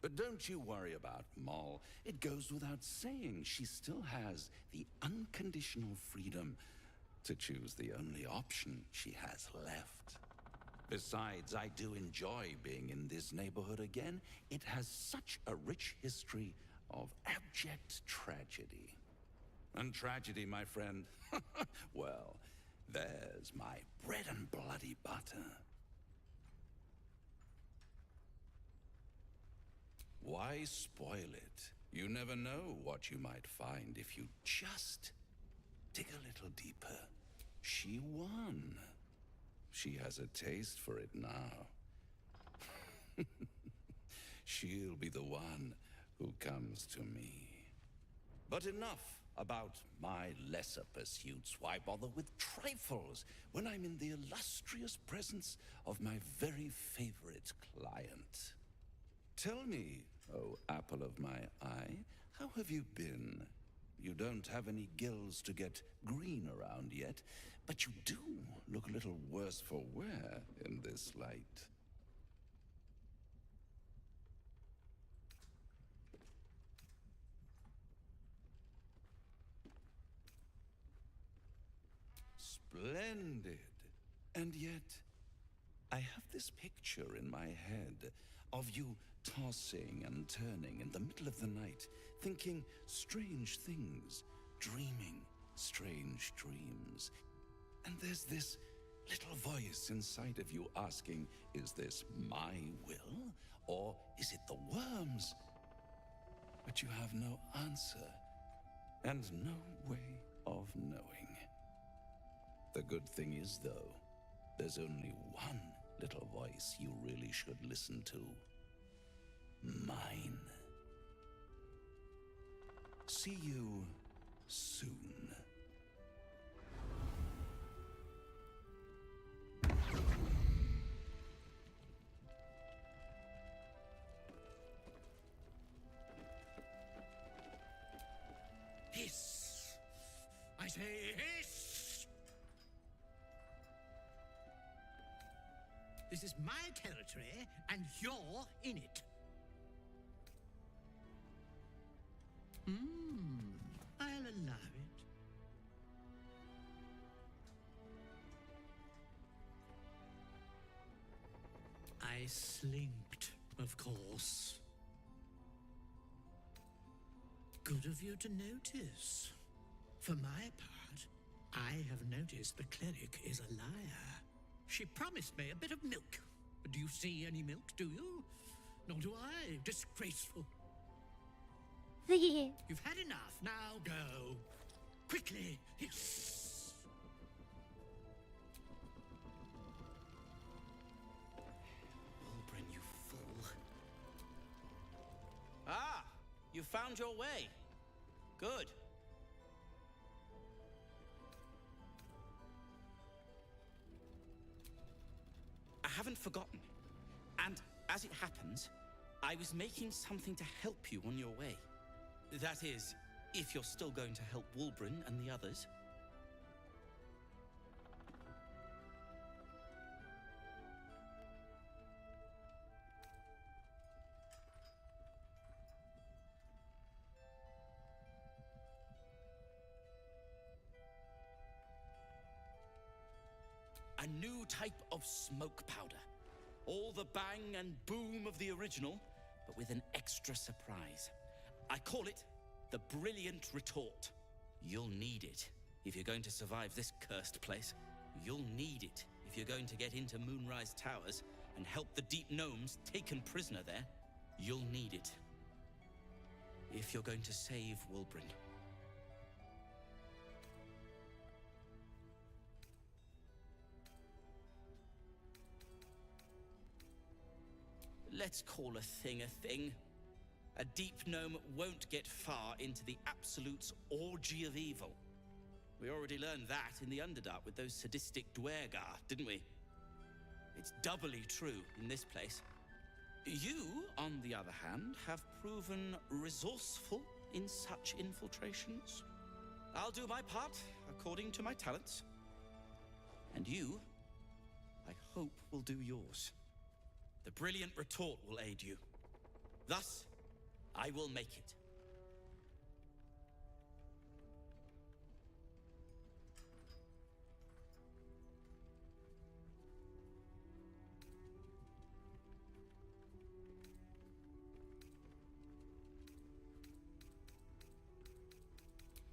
But don't you worry about Moll. It goes without saying she still has the unconditional freedom to choose the only option she has left. Besides, I do enjoy being in this neighborhood again. It has such a rich history of abject tragedy. And tragedy, my friend, well, there's my bread and bloody butter. Why spoil it? You never know what you might find if you just dig a little deeper. She won. She has a taste for it now. She'll be the one who comes to me. But enough about my lesser pursuits. Why bother with trifles when I'm in the illustrious presence of my very favorite client? Tell me, oh apple of my eye, how have you been? You don't have any gills to get green around yet, but you do look a little worse for wear in this light. Splendid. And yet, I have this picture in my head of you tossing and turning in the middle of the night, thinking strange things, dreaming strange dreams. And there's this little voice inside of you asking, is this my will, or is it the worms? But you have no answer, and no way of knowing. The good thing is, though, there's only one little voice you really should listen to. Mine. See you soon. Hiss! I say hiss! This is my territory, and you're in it. I'll allow it. I slinked, of course. Good of you to notice. For my part, I have noticed the cleric is a liar. She promised me a bit of milk. Do you see any milk, do you? Nor do I. Disgraceful. You've had enough. Now go. Quickly. Hiss. Wolbrin, you fool. Ah! You found your way. Good. I haven't forgotten. And as it happens, I was making something to help you on your way. That is, if you're still going to help Wolbrin and the others. A new type of smoke powder. All the bang and boom of the original, but with an extra surprise. I call it the Brilliant Retort. You'll need it if you're going to survive this cursed place. You'll need it if you're going to get into Moonrise Towers and help the Deep Gnomes taken prisoner there. You'll need it if you're going to save Wolbrin. Let's call a thing a thing. A deep gnome won't get far into the Absolute's orgy of evil. We already learned that in the Underdark with those sadistic dwergar, didn't we? It's doubly true in this place. You, on the other hand, have proven resourceful in such infiltrations. I'll do my part according to my talents. And you, I hope, will do yours. The brilliant retort will aid you. Thus, I will make it.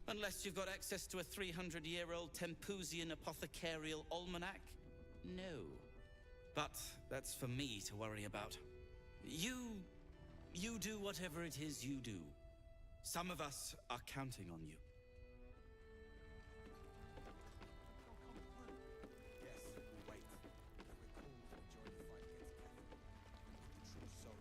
Unless you've got access to a 300-year-old Tempusian apothecarial almanac? No. But that's for me to worry about. You do whatever it is you do. Some of us are counting on you. Yes, we'll wait. And recall the majority fight against Catherine. The true soul.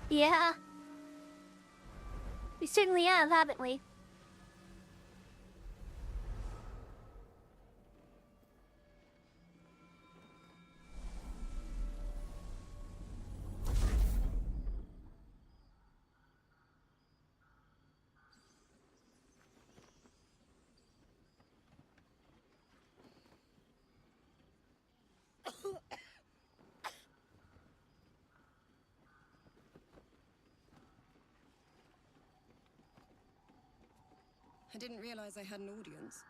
Yeah. We certainly have, haven't we? I didn't realize I had an audience.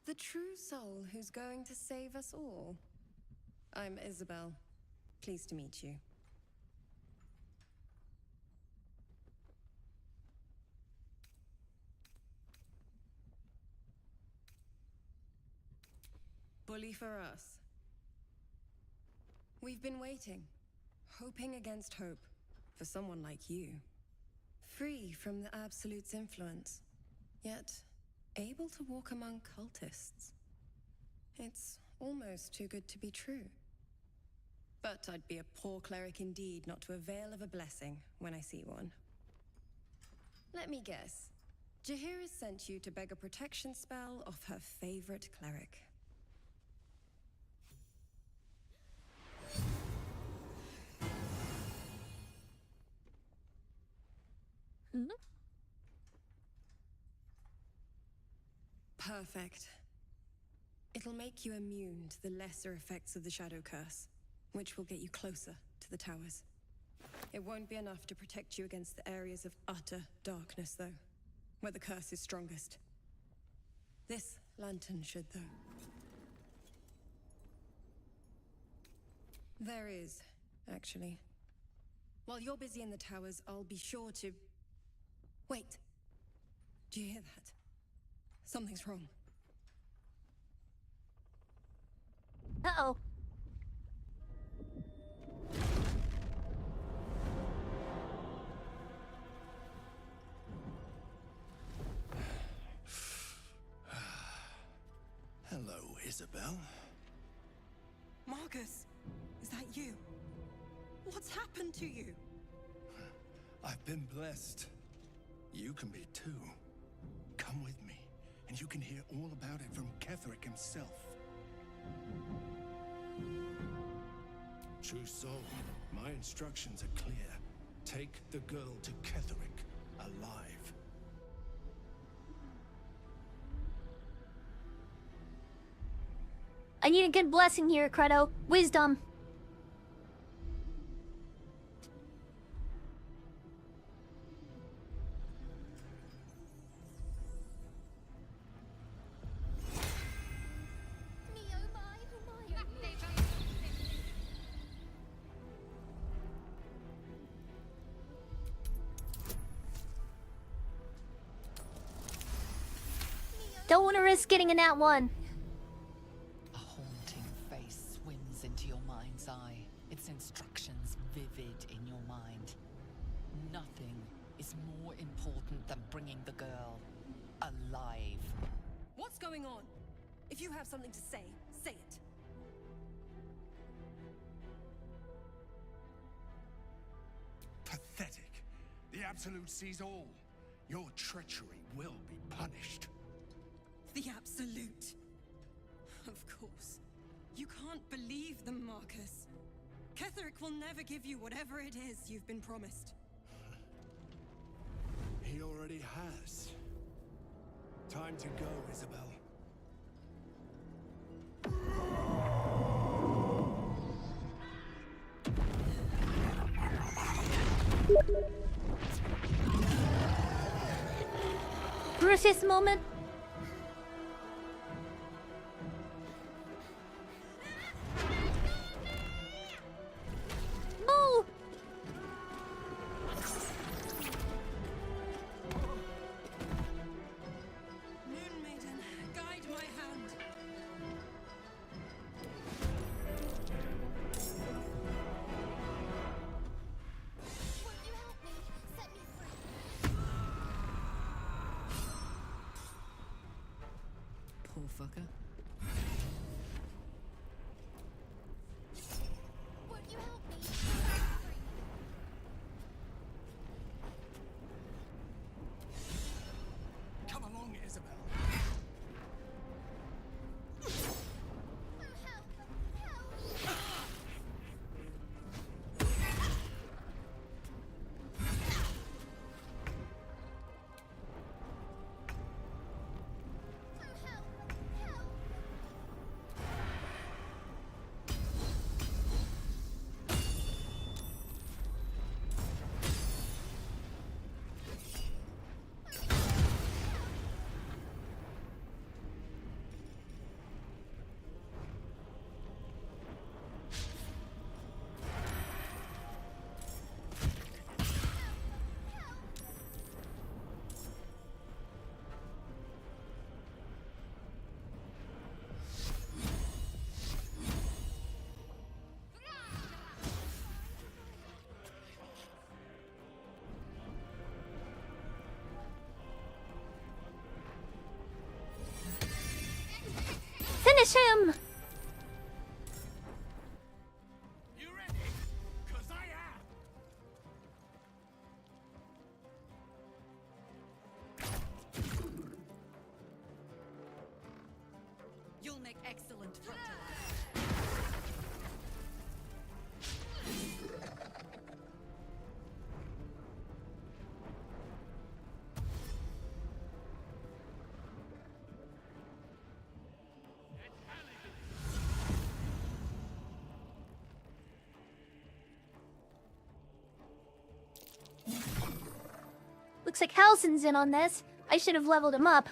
The true soul who's going to save us all. I'm Isabel. Pleased to meet you. Bully for us. We've been waiting, hoping against hope, for someone like you. Free from the Absolute's influence, yet able to walk among cultists. It's almost too good to be true. But I'd be a poor cleric indeed not to avail of a blessing when I see one. Let me guess. Jaheira's sent you to beg a protection spell off her favorite cleric. Perfect. It'll make you immune to the lesser effects of the Shadow Curse, which will get you closer to the towers. It won't be enough to protect you against the areas of utter darkness, though, where the curse is strongest. This lantern should, though. There is, actually. While you're busy in the towers, I'll be sure to... Wait. Do you hear that? Something's wrong. Uh-oh. Hello, Isabel. Marcus, is that you? What's happened to you? I've been blessed. You can be too. Come with me, and you can hear all about it from Ketherick himself. True soul, my instructions are clear. Take the girl to Ketherick, alive. I need a good blessing here, Credo. Wisdom. Don't want to risk getting a nat 1. A haunting face swims into your mind's eye, its instructions vivid in your mind. Nothing is more important than bringing the girl alive. What's going on? If you have something to say, say it. Pathetic. The Absolute sees all. Your treachery will be punished. The Absolute. Of course. You can't believe them, Marcus. Ketherick will never give you whatever it is you've been promised. He already has. Time to go, Isabel. Bruce's moment. Oh! Moon Maiden, guide my hand. Won't you help me? Set me free. Poor fucker. Won't you help me? Set me free. Come along, Isabel. Finish him! You ready? 'Cause I am. You'll make excellent fertilizer. Looks like Halsin's in on this. I should have leveled him up.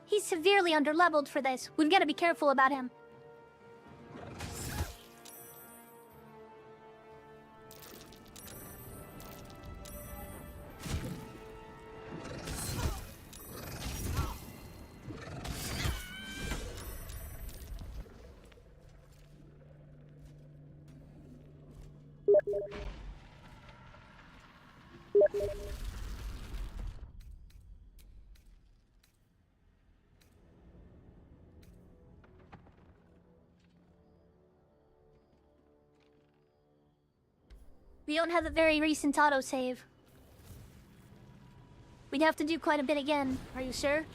He's severely underleveled for this. We've got to be careful about him. We don't have a very recent autosave. We'd have to do quite a bit again. Are you sure?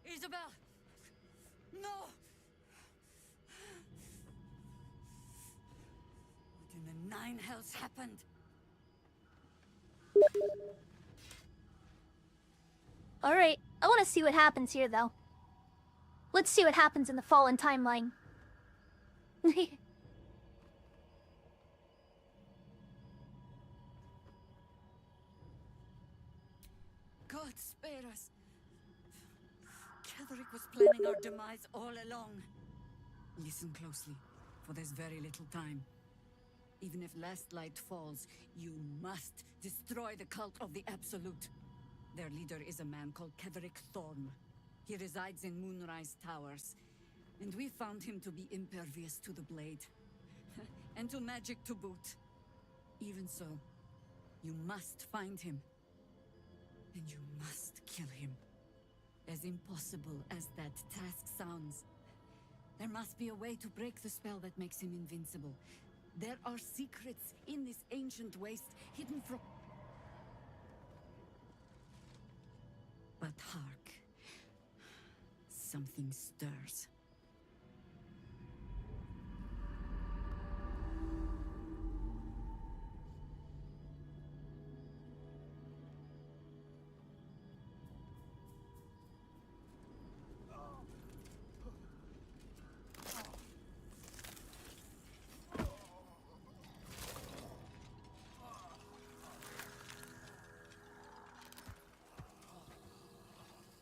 Isabel! No! What in the nine hells happened? Alright, I want to see what happens here, though. Let's see what happens in the Fallen timeline. God spare us. Ketherick was planning our demise all along. Listen closely, for there's very little time. Even if last light falls, you must destroy the cult of the Absolute. Their leader is a man called Ketherick Thorn. He resides in Moonrise Towers, and we found him to be impervious to the blade. And to magic to boot. Even so, you must find him. And you must kill him. As impossible as that task sounds, there must be a way to break the spell that makes him invincible. There are secrets in this ancient waste hidden from... But hark. Something stirs.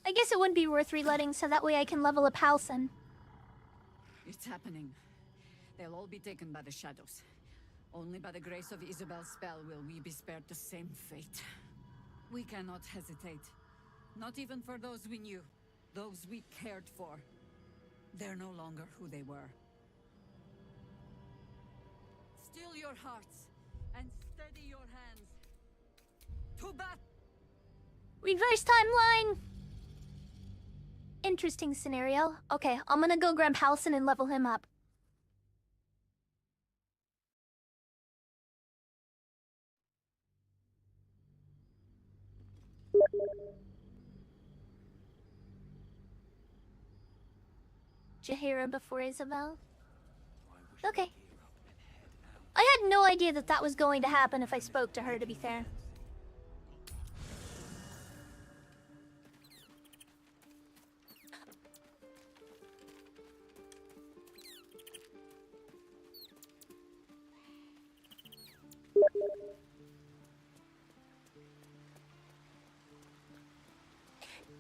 I guess it would be worth reletting so that way I can level up Halson. It's happening. They'll all be taken by the shadows. Only by the grace of Isabel's spell will we be spared the same fate. We cannot hesitate. Not even for those we knew. Those we cared for. They're no longer who they were. Still your hearts and steady your hands. To bat! Reverse timeline! Interesting scenario. Okay, I'm gonna go grab Halson and level him up. Jaheira before Isabel? Okay. I had no idea that that was going to happen if I spoke to her, to be fair.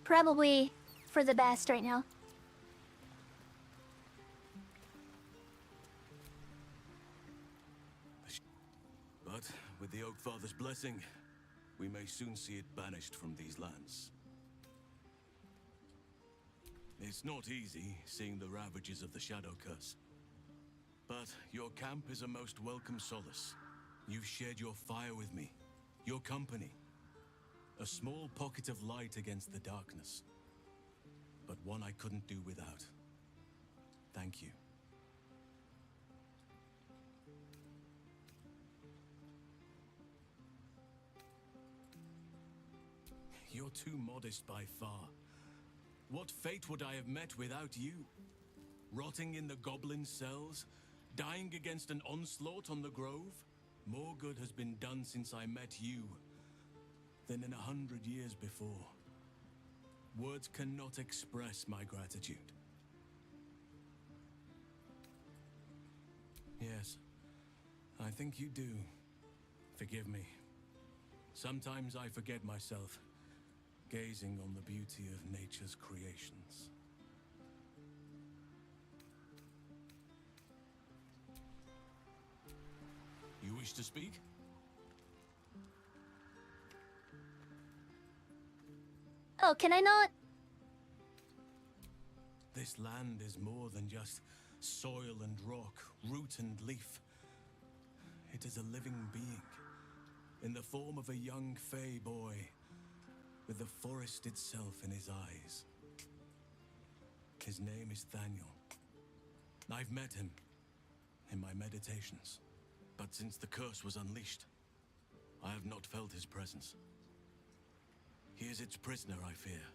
Probably for the best right now. But with the Oak Father's blessing, we may soon see it banished from these lands. It's not easy seeing the ravages of the Shadow Curse. But your camp is a most welcome solace. You've shared your fire with me, your company. A small pocket of light against the darkness. But one I couldn't do without. Thank you. You're too modest by far. What fate would I have met without you? Rotting in the goblin cells? Dying against an onslaught on the grove? More good has been done since I met you than in 100 years before. Words cannot express my gratitude. Yes, I think you do. Forgive me. Sometimes I forget myself, gazing on the beauty of nature's creations. You wish to speak? Oh, can I not? This land is more than just soil and rock, root and leaf. It is a living being, in the form of a young fey boy, with the forest itself in his eyes. His name is Thaniel. I've met him in my meditations, but since the curse was unleashed, I have not felt his presence. He is its prisoner, I fear.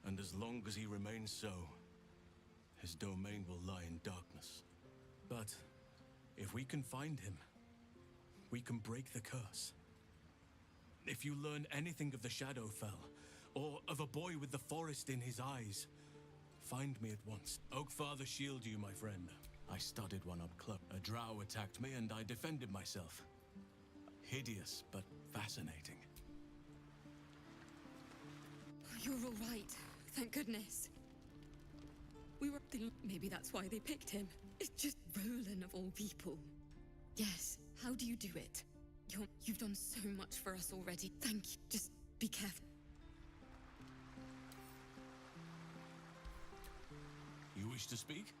And as long as he remains so, his domain will lie in darkness. But if we can find him, we can break the curse. If you learn anything of the Shadowfell, or of a boy with the forest in his eyes, find me at once. Oakfather shield you, my friend. I studied one up close. A drow attacked me and I defended myself. Hideous, but fascinating. You're all right. Thank goodness. We were... Maybe that's why they picked him. It's just Roland of all people. Yes, how do you do it? You've done so much for us already. Thank you. Just be careful. You wish to speak?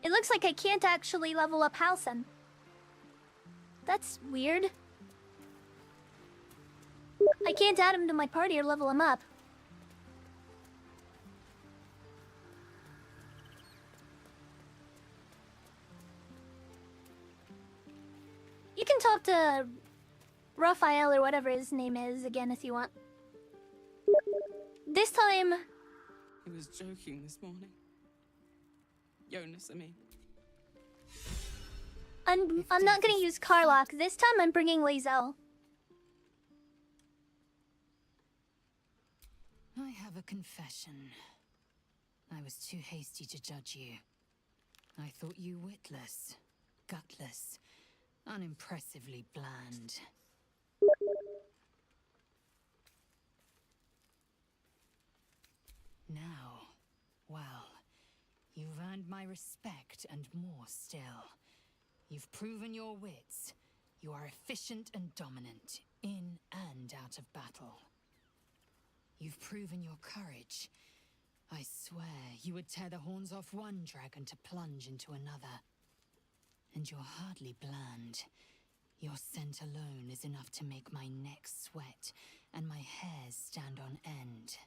It looks like I can't actually level up Halcyon. That's weird. I can't add him to my party or level him up. You can talk to Raphael or whatever his name is again if you want. This time... He was joking this morning. Jonas, I mean. I'm not gonna use Carlock. This time I'm bringing Lae'zel. I have a confession. I was too hasty to judge you. I thought you witless, gutless, unimpressively bland. Now, well, you've earned my respect and more still. You've proven your wits. You are efficient and dominant, in and out of battle. You've proven your courage. I swear you would tear the horns off one dragon to plunge into another. And you're hardly bland. Your scent alone is enough to make my neck sweat and my hairs stand on end.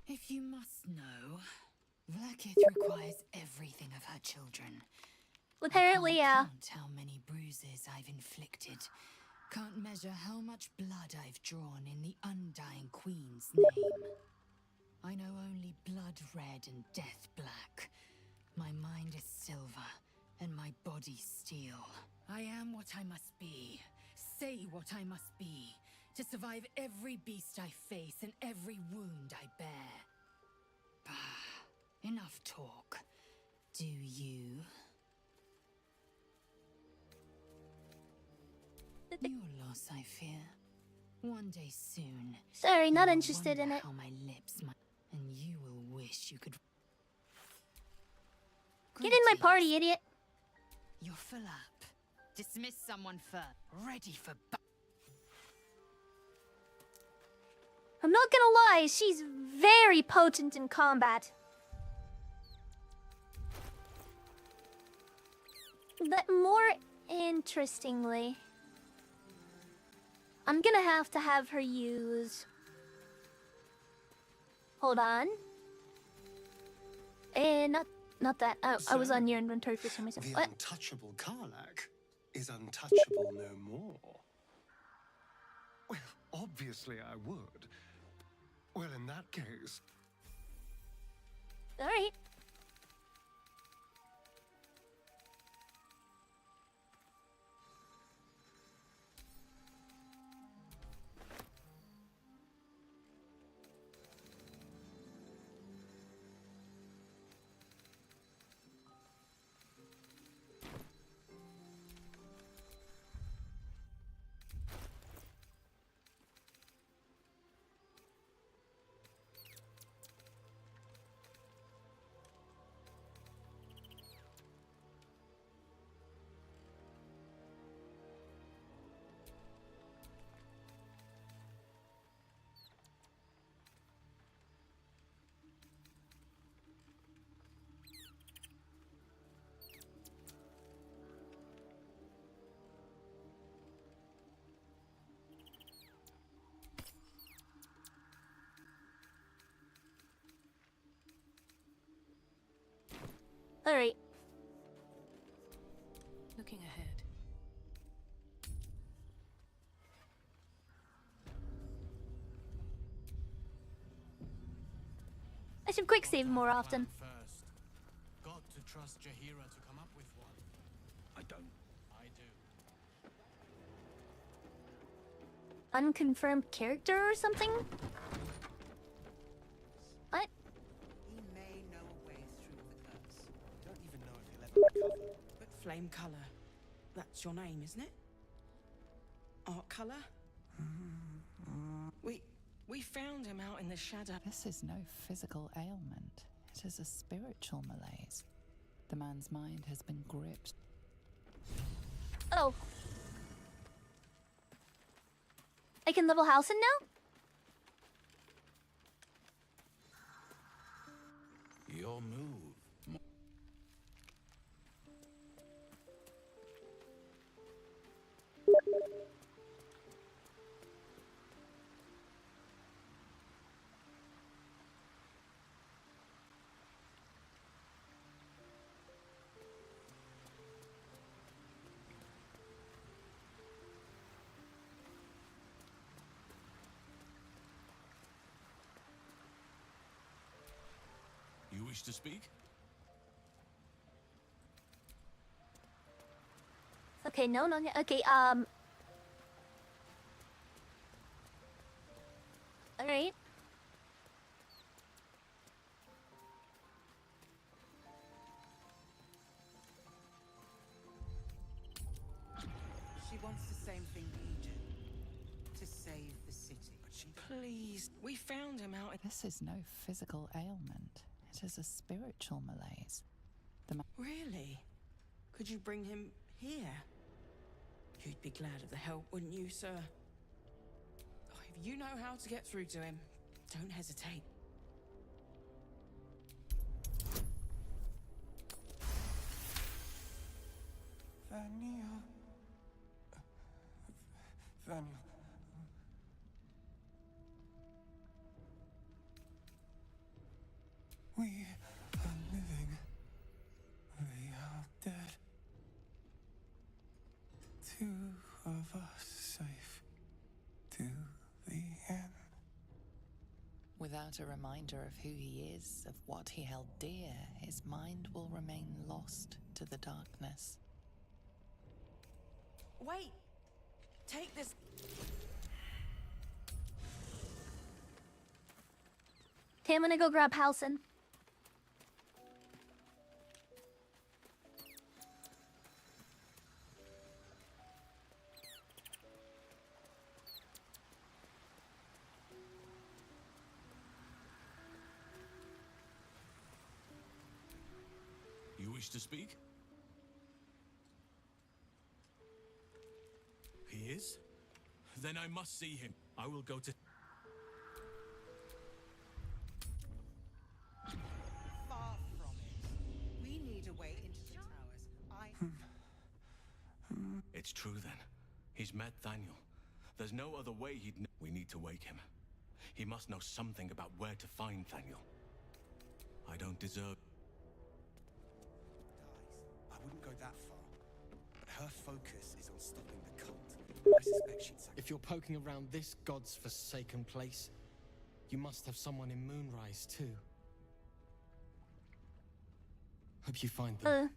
If you must know, Vlaakith requires everything of her children. Apparently, yeah. Can't count how many bruises I've inflicted. Can't measure how much blood I've drawn in the undying Queen's name. I know only blood red and death black. My mind is silver, and my body steel. I am what I must be. Say what I must be. To survive every beast I face and every wound I bear. Bah, enough talk. Do you? Your loss, I fear. One day soon. Sorry, not interested in it. How my lips might, and you will wish you could. Get in my party, idiot. You're full up. Dismiss someone first. Ready for. I'm not gonna lie, she's very potent in combat. But more interestingly, I'm gonna have to have her use... Hold on. Not that. I was on your inventory for some reason. The What? untouchable Karlach is untouchable no more. Well, obviously I would. Well, in that case... Alright. Alright. Looking ahead. I should quick save more often. First, got to trust Jaheira to come up with one. I don't. I do. Unconfirmed character or something? What? He may know a way through the curse. Don't even know if he'll ever recover. But flame color, that That's your name, isn't it? Art color? We found him out in the shadow. This is no physical ailment. It is a spiritual malaise. The man's mind has been gripped. Oh. I can level Halsin now? Your move. You wish to speak? Okay, no. Okay, alright. She wants the same thing we do. To save the city. But she... Please, we found him out in... This is no physical ailment. It is a spiritual malaise. Really? Could you bring him here? You'd be glad of the help, wouldn't you, sir? Oh, if you know how to get through to him, don't hesitate. Vaniel. Vaniel. We are living. We are dead. Two of us safe to the end. Without a reminder of who he is, of what he held dear, his mind will remain lost to the darkness. Wait! Take this... Okay, I'm gonna go grab Halsin. You wish to speak? He is? Then I must see him. I will go to... Far from it. We need a way into the towers. It's true then. He's met Daniel. There's no other way he'd know. We need to wake him. He must know something about where to find Daniel. I don't deserve... I wouldn't go that far. But her focus is on stopping the cult. I suspect she'd If you're poking around this god's forsaken place, you must have someone in Moonrise too. Hope you find them.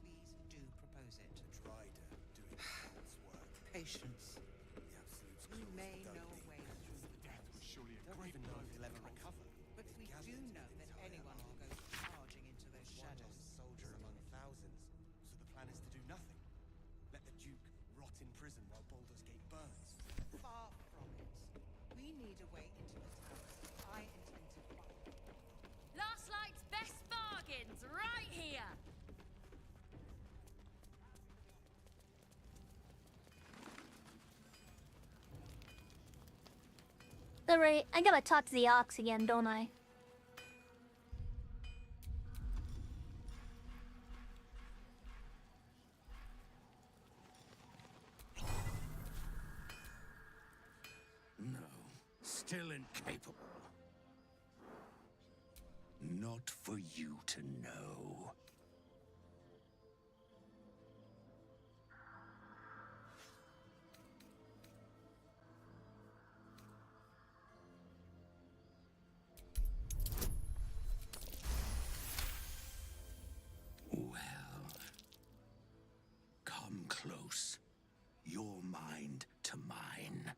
Please do propose it. Drider doing God's work. Patience. The absolute We may know a way through the depths. Surely don't even know if he'll ever recover. But we do know that anyone can go charging into those shadows. Soldier among thousands. So the plan is to do nothing. Let the Duke rot in prison while Baldur's Gate burns. Far from it. We need a way into the towers. I intend to find. Last Light's best bargains right here. Alright, I gotta talk to the ox again, don't I? No, still incapable. Not for you to know. Well, come close. Your mind to mine.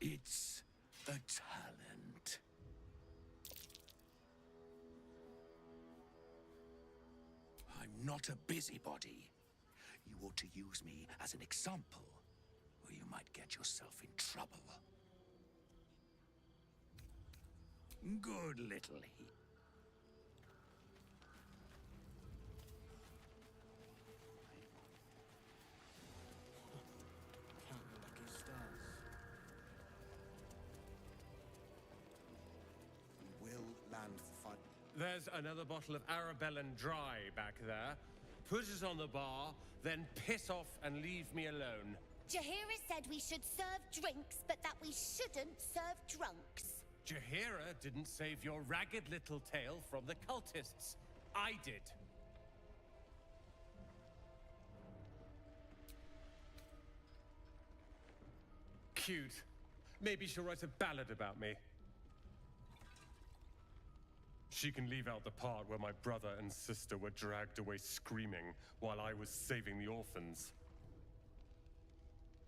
It's a talent. I'm not a busybody. You ought to use me as an example, or you might get yourself in trouble. Good little he. Count your lucky stars. We will land for fun. There's another bottle of Arabellan Dry back there. Put it on the bar, then piss off and leave me alone. Jahira said we should serve drinks, but that we shouldn't serve drunks. Jahira didn't save your ragged little tail from the cultists. I did. Cute. Maybe she'll write a ballad about me. She can leave out the part where my brother and sister were dragged away screaming while I was saving the orphans.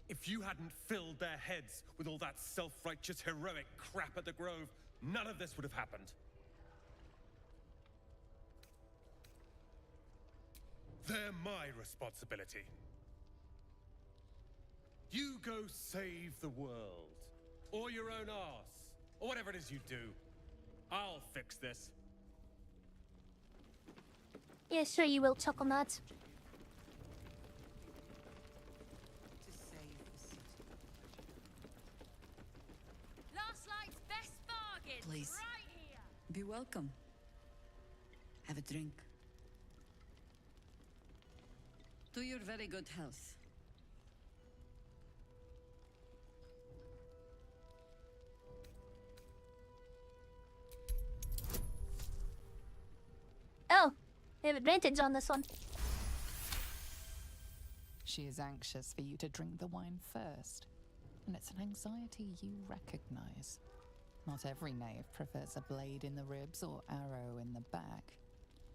If you hadn't filled their heads with all that self-righteous heroic crap at the Grove, none of this would have happened. They're my responsibility. You go save the world, or your own arse, or whatever it is you do. I'll fix this. Yeah, sure you will, Chuckle Nuts. Last night's best bargain. Please. Right here. Be welcome. Have a drink. To your very good health. Oh, we have advantage on this one. She is anxious for you to drink the wine first, and it's an anxiety you recognize. Not every knave prefers a blade in the ribs or arrow in the back.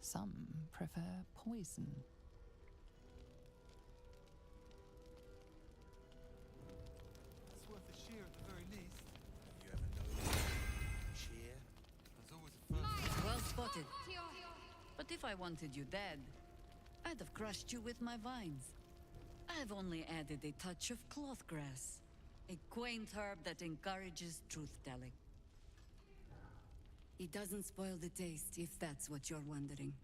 Some prefer poison. It's worth a shear at the very least. Have you ever known cheer? There's always a first. Well spotted. But if I wanted you dead, I'd have crushed you with my vines. I've only added a touch of cloth grass, a quaint herb that encourages truth-telling. It doesn't spoil the taste, if that's what you're wondering.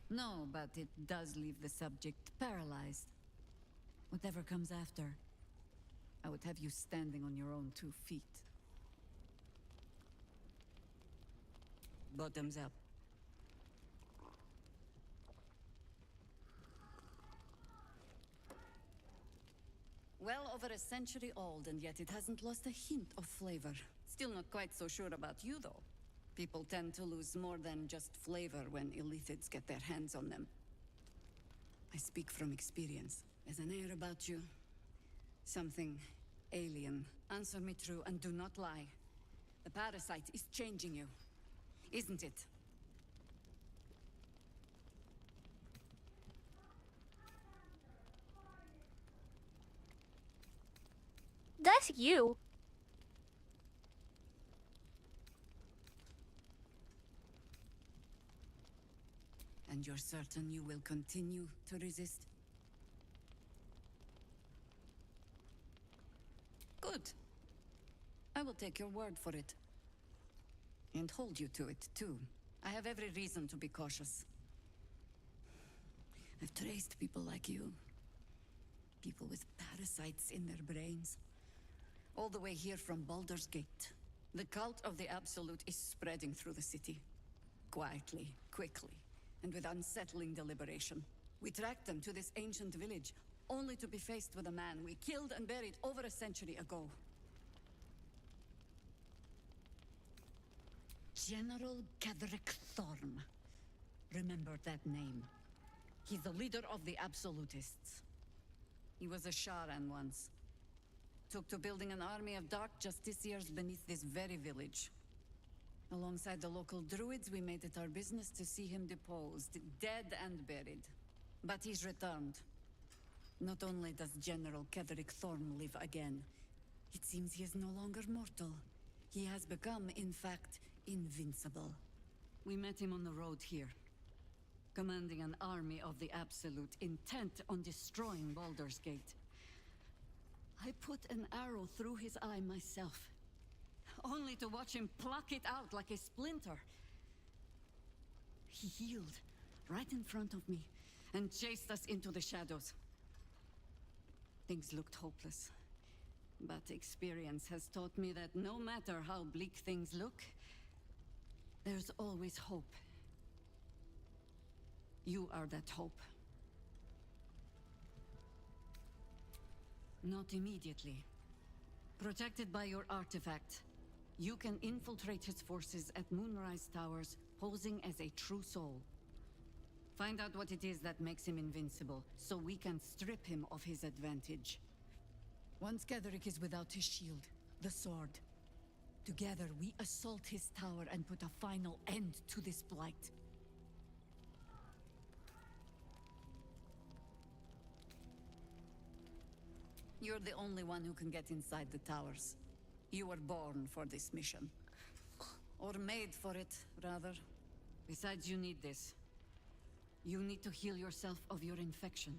No, but it does leave the subject paralyzed. Whatever comes after, I would have you standing on your own 2 feet. Bottoms up. Well over a century old, and yet it hasn't lost a hint of flavor. Still not quite so sure about you, though. People tend to lose more than just flavor when illithids get their hands on them. I speak from experience. There's an air about you. Something alien. Answer me true and do not lie. The parasite is changing you, isn't it? That's you. And you're certain you will continue to resist? Good. I will take your word for it. And hold you to it, too. I have every reason to be cautious. I've traced people like you. People with parasites in their brains. All the way here from Baldur's Gate. The cult of the Absolute is spreading through the city. Quietly, quickly, and with unsettling deliberation. We tracked them to this ancient village, only to be faced with a man we killed and buried over a century ago. General Ketherick Thorm. Remember that name. He's the leader of the Absolutists. He was a Sharan once. Took to building an army of dark justiciars beneath this very village. Alongside the local druids, we made it our business to see him deposed, dead and buried. But he's returned. Not only does General Ketherick Thorn live again, it seems he is no longer mortal. He has become, in fact, invincible. We met him on the road here, commanding an army of the Absolute, intent on destroying Baldur's Gate. I put an arrow through his eye myself, only to watch him pluck it out like a splinter. He healed right in front of me and chased us into the shadows. Things looked hopeless, but experience has taught me that no matter how bleak things look, there's always hope. You are that hope. Not immediately. Protected by your artifact, you can infiltrate his forces at Moonrise Towers, posing as a true soul. Find out what it is that makes him invincible, so we can strip him of his advantage. Once Ketherick is without his shield, the sword, together we assault his tower and put a final end to this blight. You're the only one who can get inside the towers. You were born for this mission. Or made for it, rather. Besides, you need this. You need to heal yourself of your infection.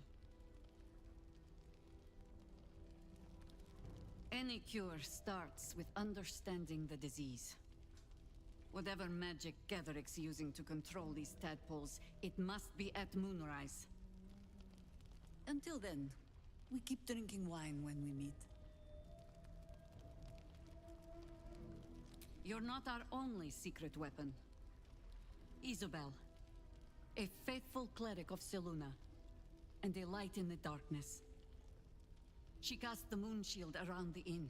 Any cure starts with understanding the disease. Whatever magic Ketherick's using to control these tadpoles, it must be at Moonrise. Until then, we keep drinking wine when we meet. You're not our only secret weapon. Isobel, a faithful cleric of Selûne, and a light in the darkness. She cast the moon shield around the inn.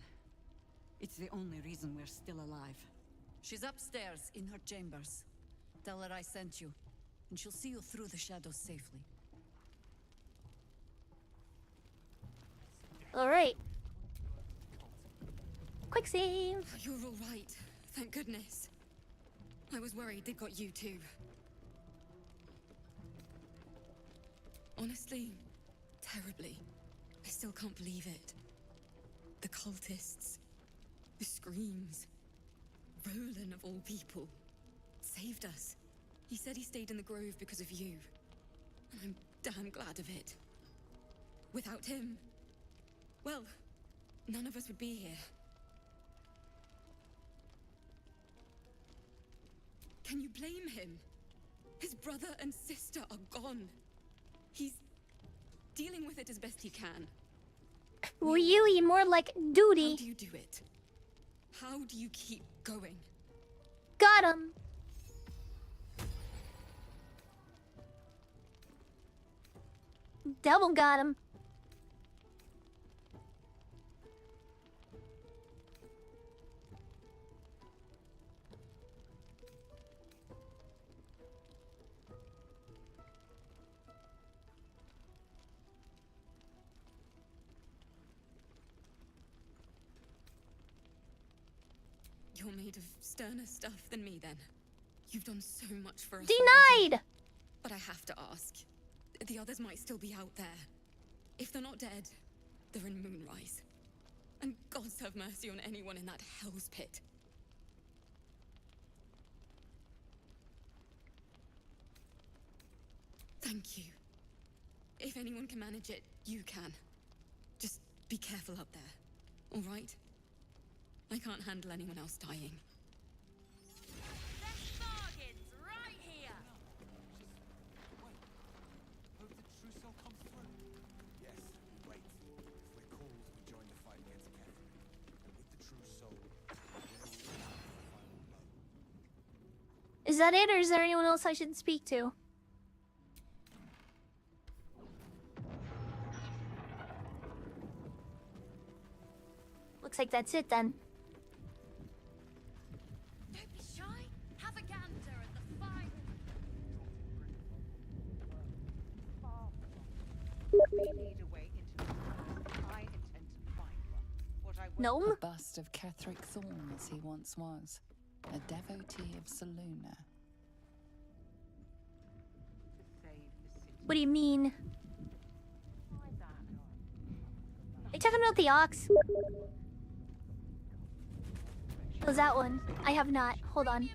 It's the only reason we're still alive. She's upstairs in her chambers. Tell her I sent you, and she'll see you through the shadows safely. Alright. Quick save. You're all right. Thank goodness. I was worried they got you too. Honestly, terribly. I still can't believe it. The cultists, the screams. Roland, of all people, saved us. He said he stayed in the grove because of you. And I'm damn glad of it. Without him, well, none of us would be here. Can you blame him? His brother and sister are gone. He's dealing with it as best he can. Really, more like duty. How do you do it? How do you keep going? Got him. Double got him. You're made of sterner stuff than me, then. You've done so much for us. Denied! Already. But I have to ask. The others might still be out there. If they're not dead, they're in Moonrise. And gods have mercy on anyone in that hell's pit. Thank you. If anyone can manage it, you can. Just be careful up there, all right? I can't handle anyone else dying. There's bargains right here! Hope the true soul comes through. Yes, wait. If we're called, we join the fight against Ketherick. And with the true soul, we'll the final blow. Is that it, or is there anyone else I should speak to? Looks like that's it then. Don't be shy. Have a gander at the final. We lead a way into I intend to find one. What I will A bust of Ketherick Thorn as he once was, a devotee of Selûne. to save the city. What do you mean? Are you talking about the ox? Was that one? I have not. Hold on.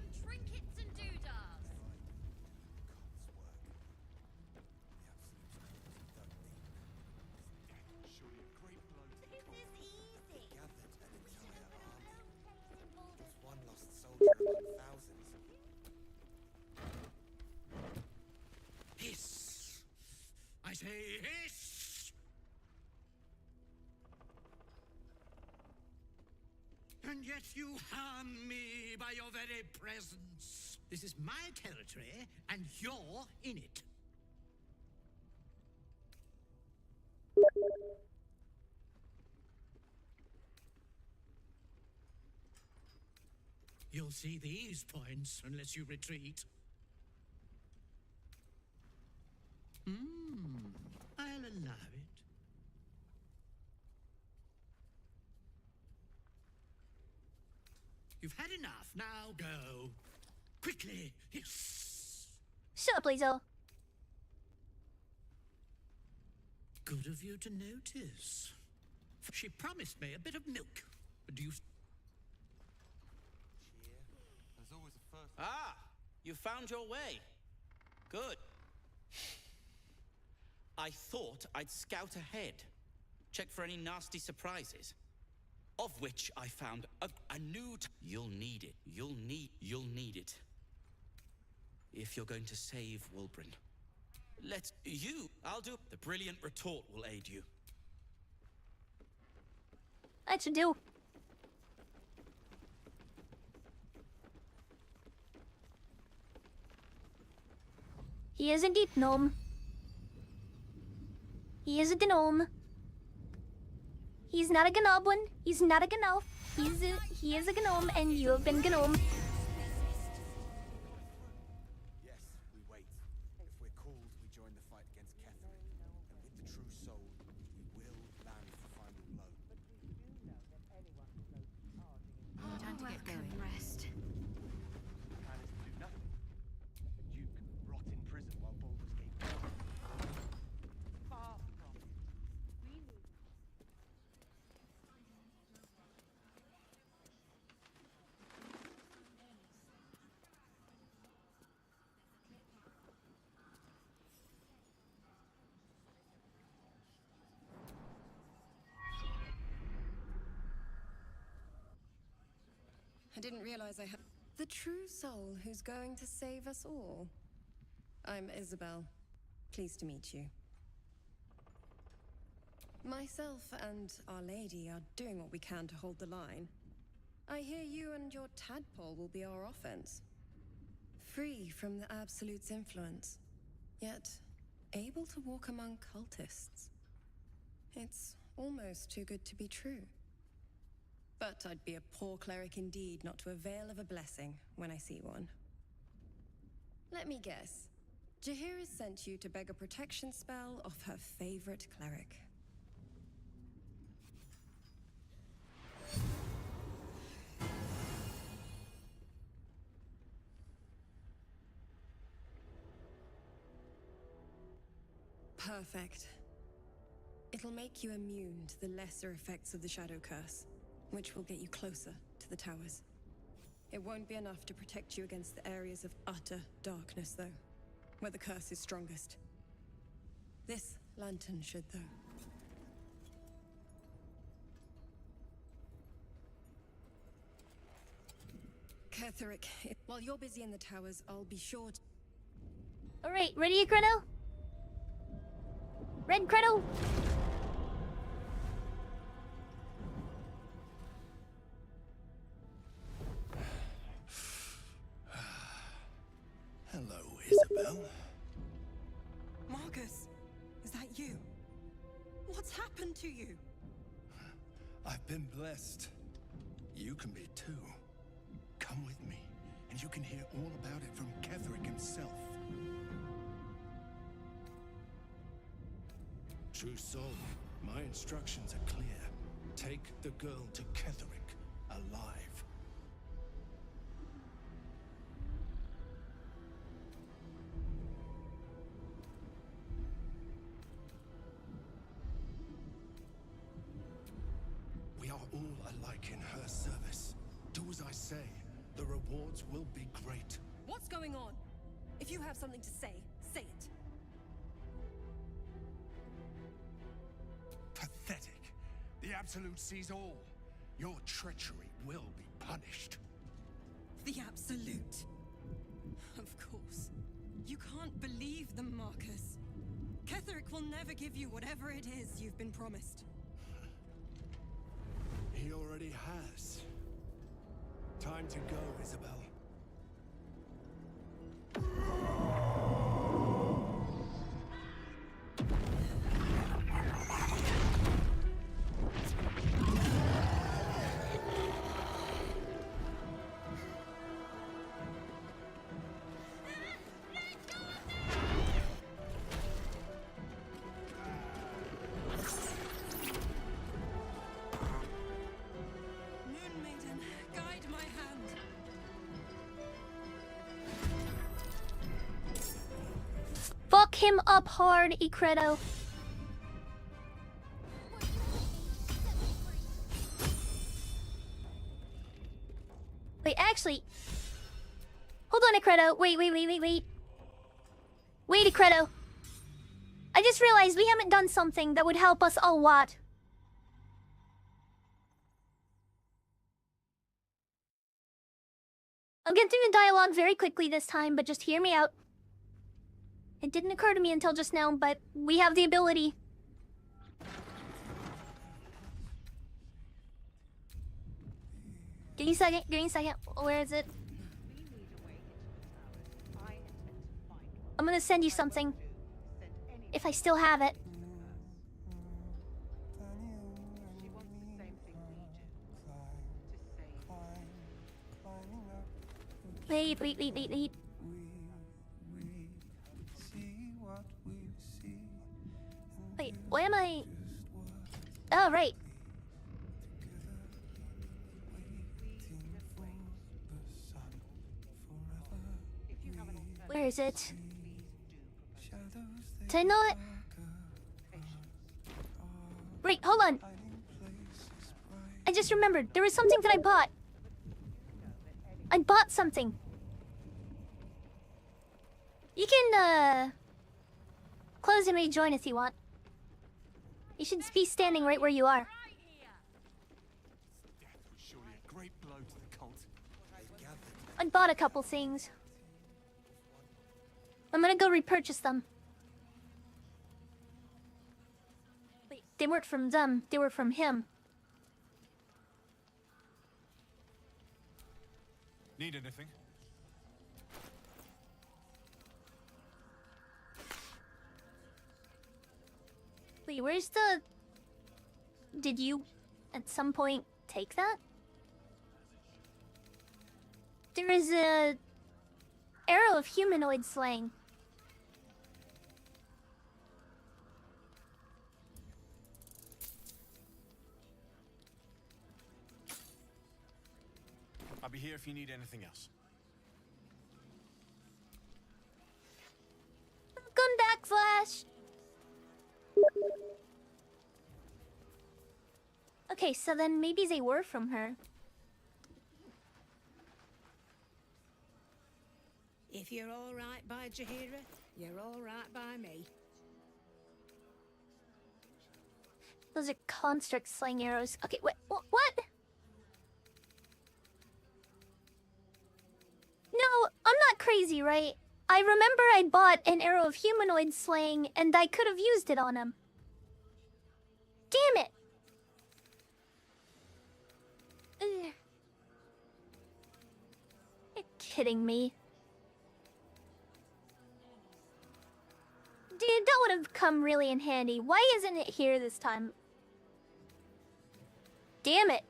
One lost soldier among thousands. Hiss! I say hiss! And yet you harm me by your very presence. This is my territory, and you're in it. You'll see these points unless you retreat. I'll allow it. You've had enough. Now go. Quickly. Yes. Shut up, Lizzo. Good of you to notice. She promised me a bit of milk. Do you... There's always a first. Ah, you found your way. Good. I thought I'd scout ahead, check for any nasty surprises, of which I found a new. You'll need it. You'll need it. If you're going to save Wulbren, I'll do. The brilliant retort will aid you. I should do. He is indeed gnome. He is a gnome. He's not a gnoblin. He's not a gnolf. He is a gnome, and you have been gnome. Yes, we wait. If we're called, we join the fight against Ketheric. And with the true soul, we will land the final blow. Time to get going. Rest. The plan is to do nothing. Let the Duke rot in prison while Baldur's Gate burns. Far from it. We need I didn't realize I had the true soul who's going to save us all. I'm Isabel. Pleased to meet you. Myself and Our Lady are doing what we can to hold the line. I hear you and your tadpole will be our offense. Free from the Absolute's influence, yet able to walk among cultists. It's almost too good to be true. But I'd be a poor cleric indeed not to avail of a blessing when I see one. Let me guess. Jaheira's sent you to beg a protection spell off her favorite cleric. Perfect. It'll make you immune to the lesser effects of the Shadow Curse, which will get you closer to the towers. It won't be enough to protect you against the areas of utter darkness, though, where the curse is strongest. This lantern should, though. Ketheric, while you're busy in the towers, I'll be sure to... Alright, ready, Credo? Red Credo? Hello, Isabel. Marcus, is that you? What's happened to you? I've been blessed. You can be too. Come with me, and you can hear all about it from Ketheric himself. True soul, my instructions are clear. Take the girl to Ketheric, alive. are all alike in her service. Do as I say. The rewards will be great. What's going on? If you have something to say, say it. Pathetic. The Absolute sees all. Your treachery will be punished. The Absolute. Of course. You can't believe them, Marcus. Ketherick will never give you whatever it is you've been promised. He already has. Time to go, Isabel. Fuck him up hard, Icredo. Wait, actually... Hold on, Icredo. Wait. Wait, Icredo. I just realized we haven't done something that would help us a lot. I'll get through the dialogue very quickly this time, but just hear me out. It didn't occur to me until just now, but we have the ability. Give me a second. Where is it? I'm gonna send you something. If I still have it. Wait. Wait, why am I... Oh, right. Where is it? Did I not... Wait, hold on. I just remembered. There was something that I bought. I bought something. You can, close and rejoin if you want. You should be standing right where you are. I bought a couple things. I'm gonna go repurchase them. Wait, they weren't from them. They were from him. Need anything? Wait, where's the... Did you, at some point, take that? There is a... Arrow of humanoid slaying. I'll be here if you need anything else. Welcome back, Flash! Okay, so then maybe they were from her. If you're all right by Jaheira, you're all right by me. Those are construct slaying arrows. Okay, wait, what? No, I'm not crazy, right? I remember I bought an arrow of humanoid slaying, and I could have used it on him. Damn it! Ugh. You're kidding me. Dude, that would have come really in handy. Why isn't it here this time? Damn it.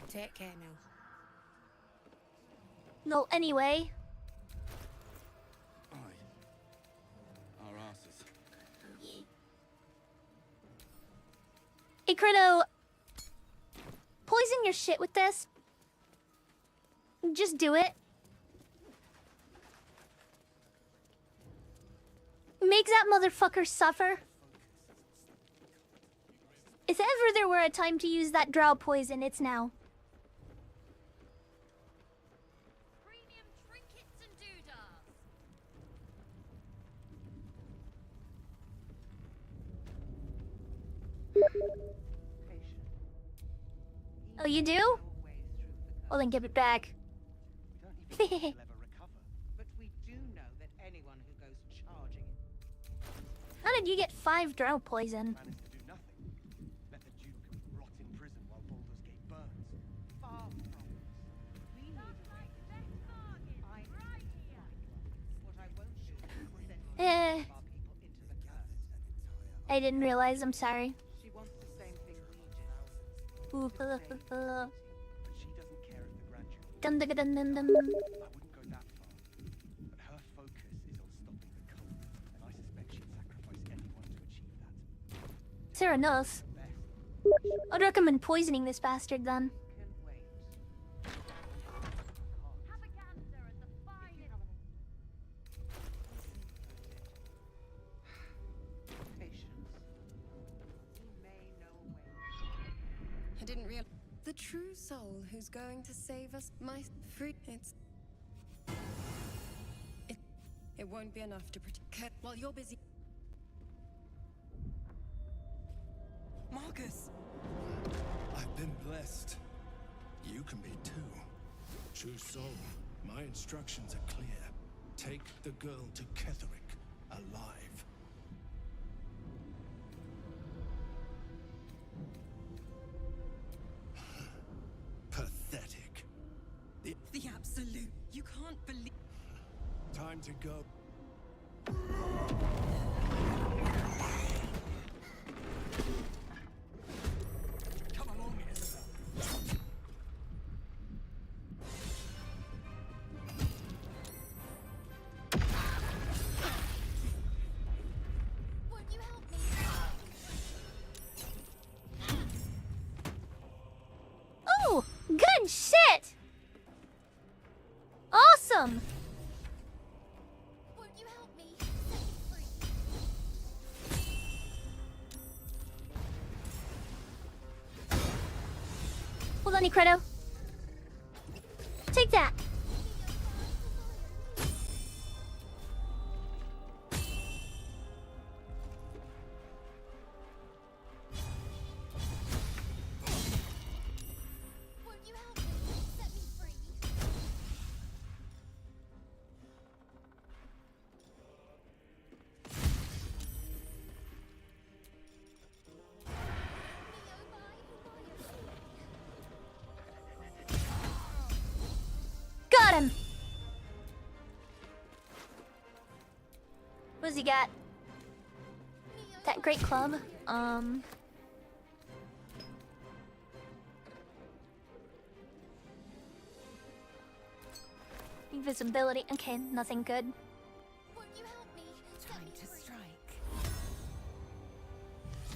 Take care now. No, anyway. Our asses. Hey, Crito. Poison your shit with this. Just do it. Makes that motherfucker suffer. If ever there were a time to use that drow poison, it's now. Premium trinkets and doodahs. Oh, you do? Well, then give it back. But we do know that anyone who goes charging How did you get 5 drow poison? managed to do nothing. Let the Duke rot in prison while Baldur's Gate burns. far from us. We need a way. I right here. What I won't do is send Eh. our people into the curse. I didn't realize, I'm sorry. She wants the same thing we do. Ooh, But she doesn't care if the Grand Duke. Dun dun dun dun dun. I wouldn't go that far. But her focus is on stopping the cult, and I suspect she'd sacrifice anyone to achieve that. Fair enough. I'd recommend poisoning this bastard then. I didn't realize the true soul who's going to save us. My free. It won't be enough to protect. While you're busy. Marcus. I've been blessed. You can be too. True soul, my instructions are clear. Take the girl to Ketherick alive. Pathetic. The absolute. You can't believe. Time to go. Come along, Isabel. Won't you help me? Oh, good shit! Awesome! Won't you help me? Set me free. Hold on, Credo. Take that. Won't you help me? Set me free. Got him! What's he got? That great club. Invisibility. Okay, nothing good. Won't you help me? Time to strike.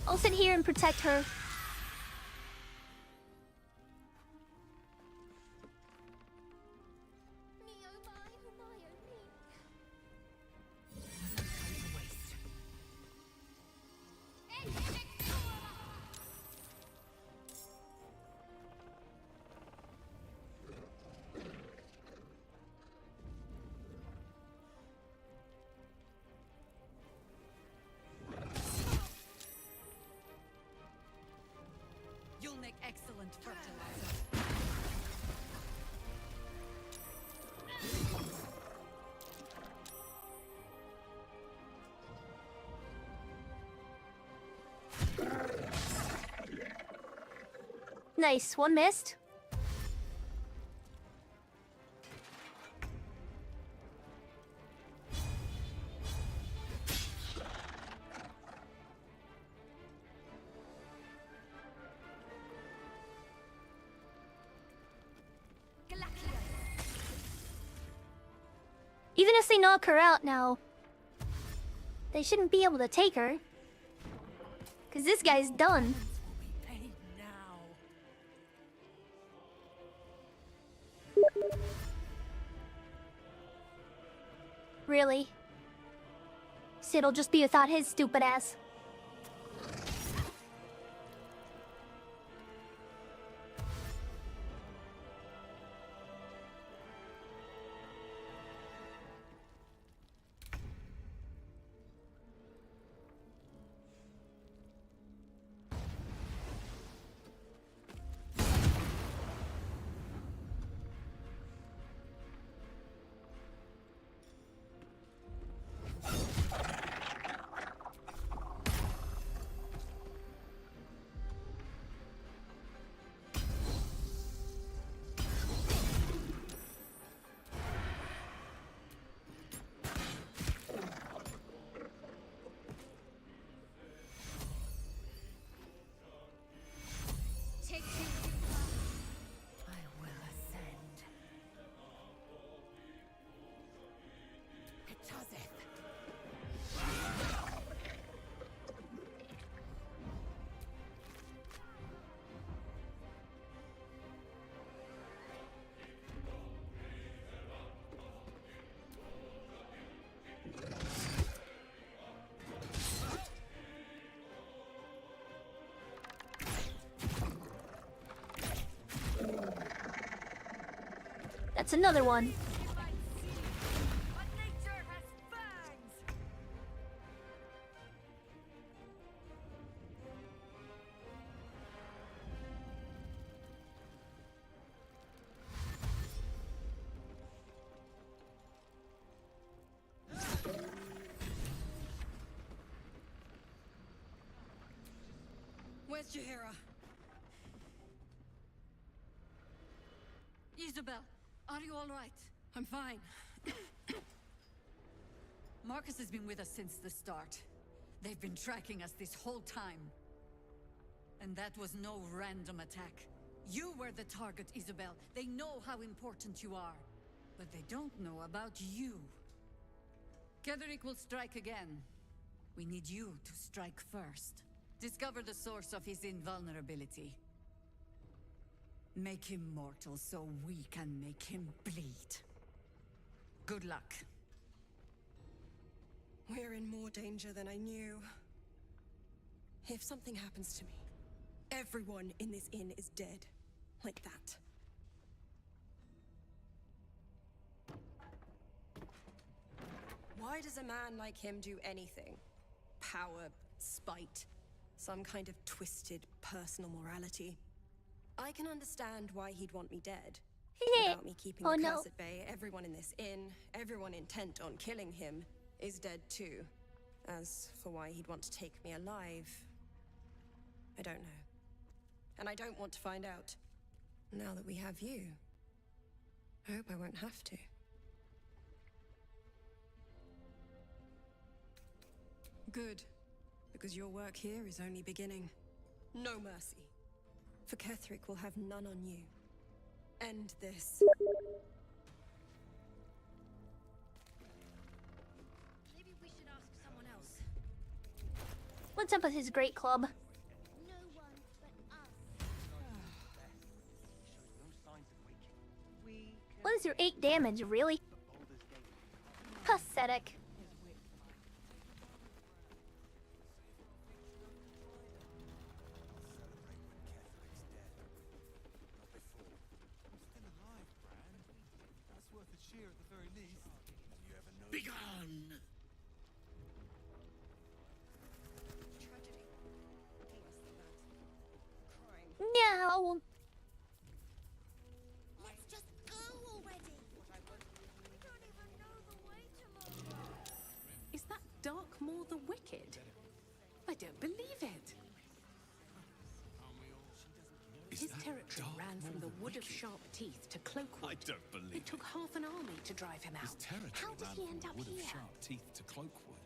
I'll sit here and protect her. You'll make excellent fertilizer. Nice, one missed. Even if they knock her out now, they shouldn't be able to take her. Cause this guy's done. Really? Sid'll just be without his stupid ass. That's another one. Where's Jaheira? Isabel, are you all right? I'm fine. Marcus has been with us since the start. They've been tracking us this whole time. And that was no random attack. You were the target, Isabel. They know how important you are. But they don't know about you. Ketherick will strike again. We need you to strike first. Discover the source of his invulnerability. Make him mortal so we can make him bleed. Good luck. We're in more danger than I knew. If something happens to me, everyone in this inn is dead. Like that. Why does a man like him do anything? Power, spite, some kind of twisted personal morality. I can understand why he'd want me dead. Without me keeping the curse at bay, everyone in this inn, everyone intent on killing him, is dead too. As for why he'd want to take me alive, I don't know. And I don't want to find out. Now that we have you, I hope I won't have to. Good, because your work here is only beginning. No mercy. For Ketherick will have none on you. End this. Maybe we should ask someone else. What's up with his great club? No one but us. What is your 8 damage, really? Pathetic. Begone! No. Let's just go already. We don't even know the way to Mordor. Is that Darkmoor the Wicked? I don't believe it. His territory ran from the Wood of Sharp Teeth to Cloakwood. I don't believe It took half an army to drive him out. How did he end up Wood here? of Sharp Teeth to Cloakwood.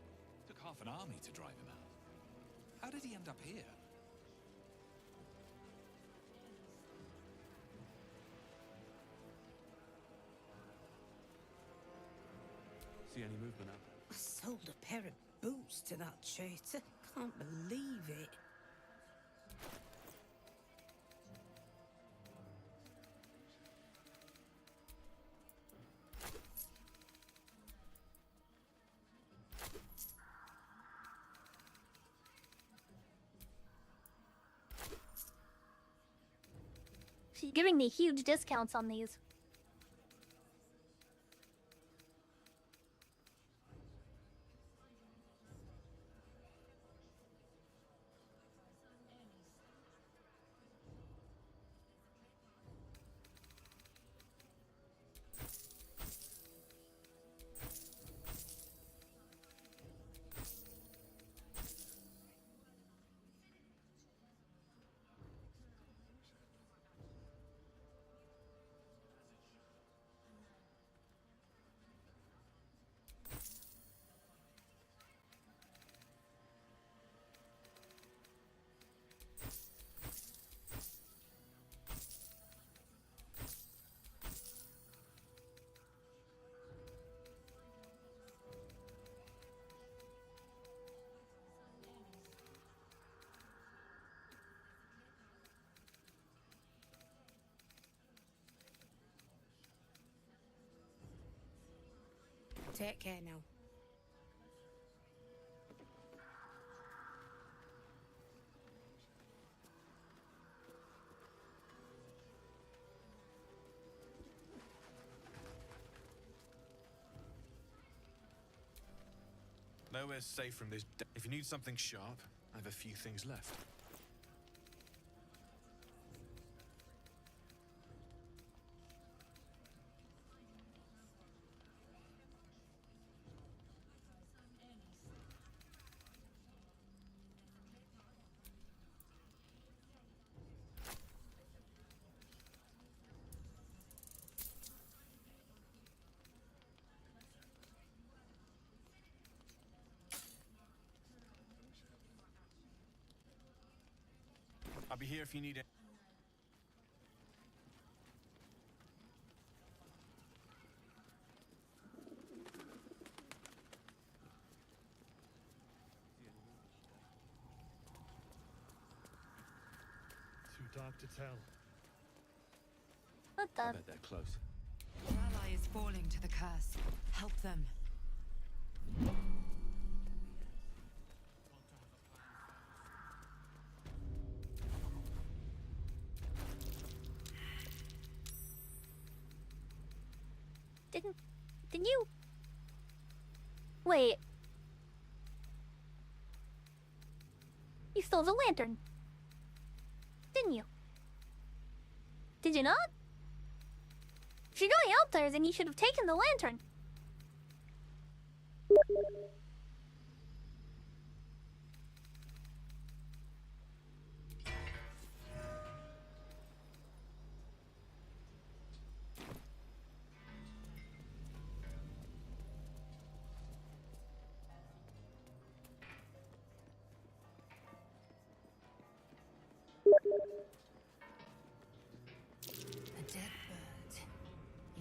Took half an army to drive him out. How did he end up here? See any movement out there? I sold a pair of boots to that traitor. Can't believe it. giving me huge discounts on these. Take care now. Nowhere's safe from this. If you need something sharp, I have a few things left. I'll be here if you need it. Too dark to tell. What the? I bet they're close. Your ally is falling to the curse. Help them. Didn't you? Wait. You stole the lantern. Didn't you? Did you not? If you're going out there, then you should have taken the lantern. A dead bird.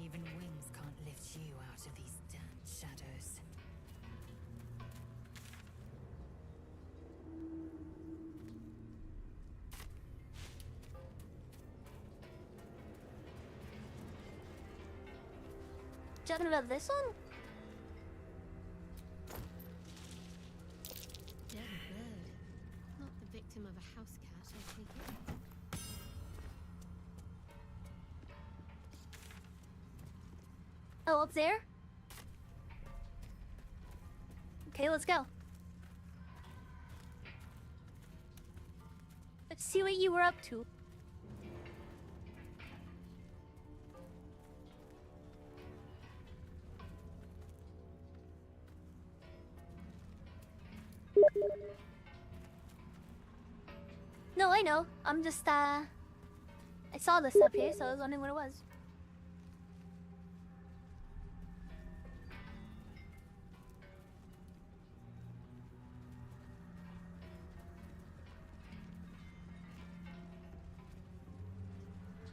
Even wings can't lift you out of these damn shadows. Talking about this one? Dead bird. Not the victim of a house cat, I take it. Oh, up there? Okay, let's go. Let's see what you were up to. No, I know. I'm just, I saw this up here, so I was wondering what it was.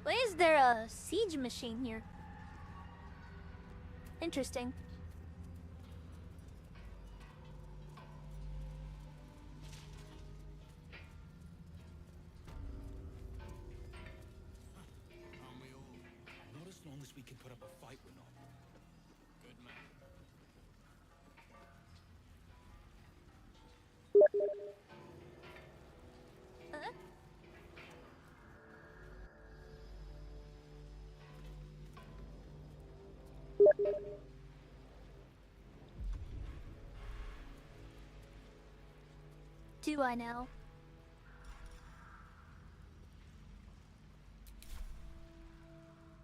Why is there a siege machine here? Interesting. Not as long as we can put up a fight, we're not. Good man. do I now?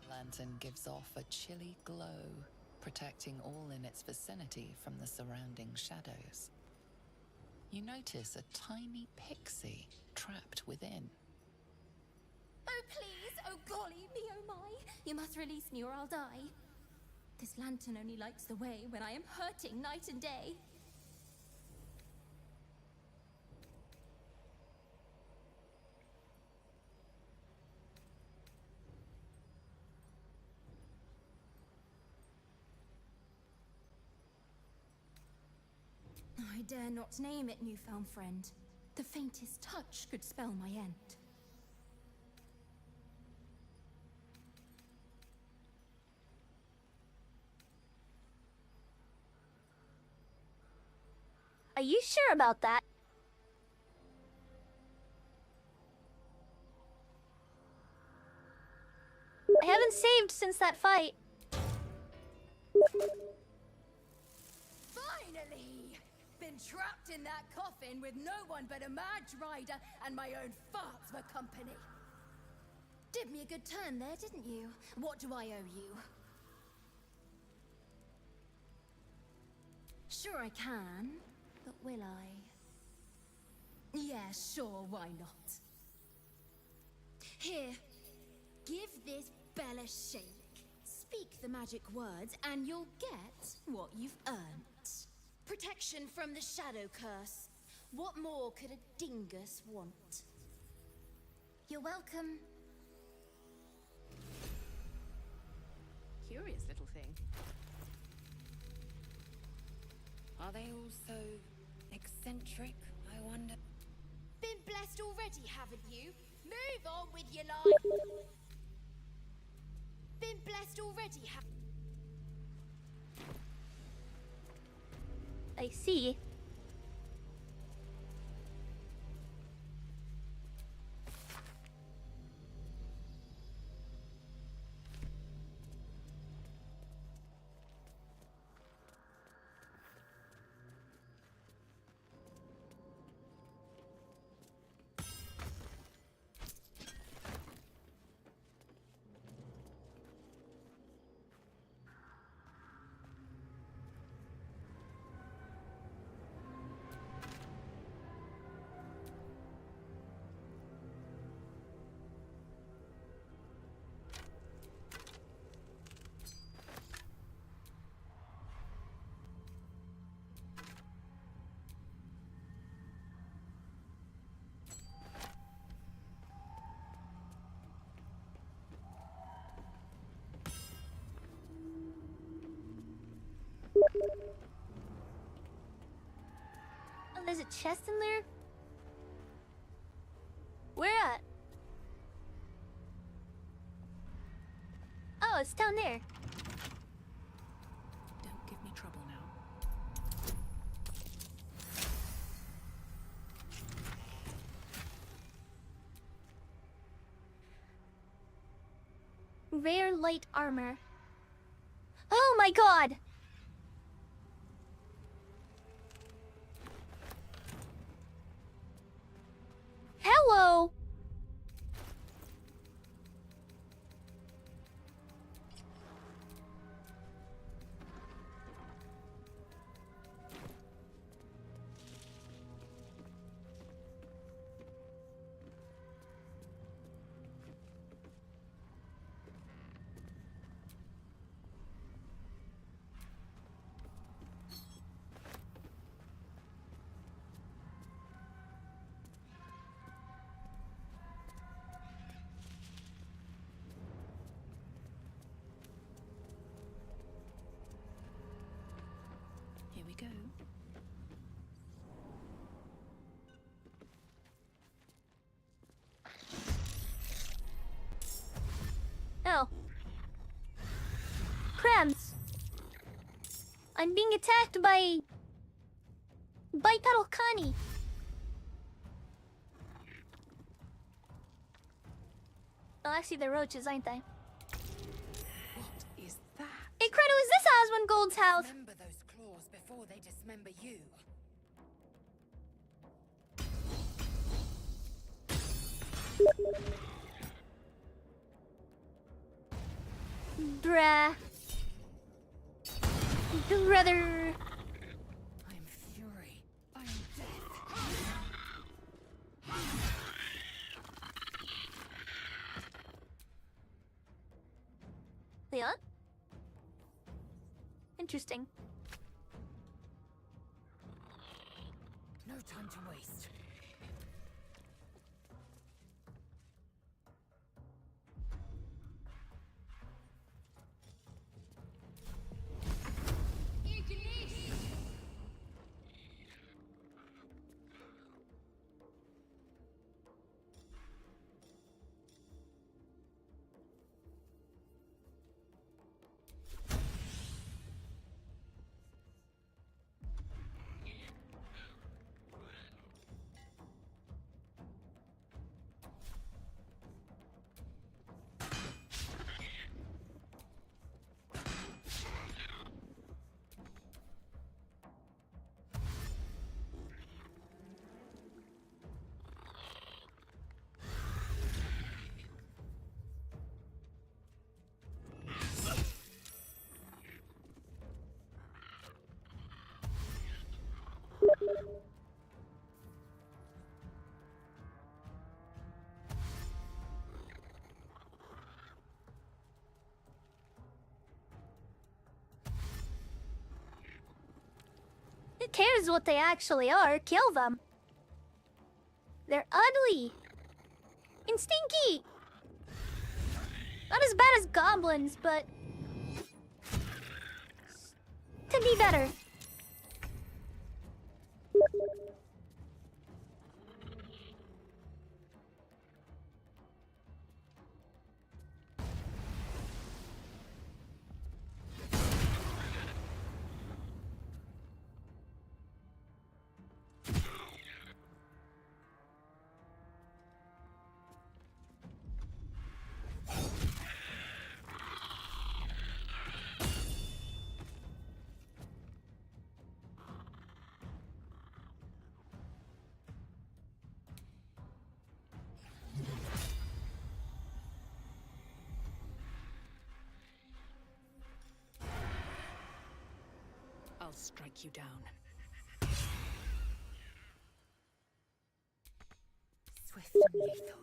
Lantern gives off a chilly glow, protecting all in its vicinity from the surrounding shadows. You notice a tiny pixie trapped within. Oh please, oh golly, me oh my. You must release me or I'll die. This lantern only lights the way when I am hurting night and day. I dare not name it, newfound friend. The faintest touch could spell my end. Are you sure about that? I haven't saved since that fight. Finally! Been trapped in that coffin with no one but a mad rider and my own farts for company. Did me a good turn there, didn't you? What do I owe you? Sure I can, but will I? Yeah, sure, why not? Here, give this bell a shake. Speak the magic words and you'll get what you've earned. Protection from the shadow curse. What more could a dingus want? You're welcome. Curious little thing. Are they all so eccentric, I wonder? Been blessed already, haven't you? Move on with your life. Been blessed already, I see. Oh, there's a chest in there? Where at? Oh, it's down there. Don't give me trouble now. Rare light armor. Oh my god! Hello! Here we go. Oh. Crabs. I'm being attacked by bipedal Connie. Oh, actually, they're roaches, aren't they? What is that? Hey, Credo, is this Osmond Gold's house? Remember those claws before they dismember you. Bruh. Brother. I am fury. I am death. Leon? Interesting. No time to waste. Who cares what they actually are? Kill them. They're ugly. And stinky. Not as bad as goblins, but... could be better. I'll strike you down. Swift and lethal.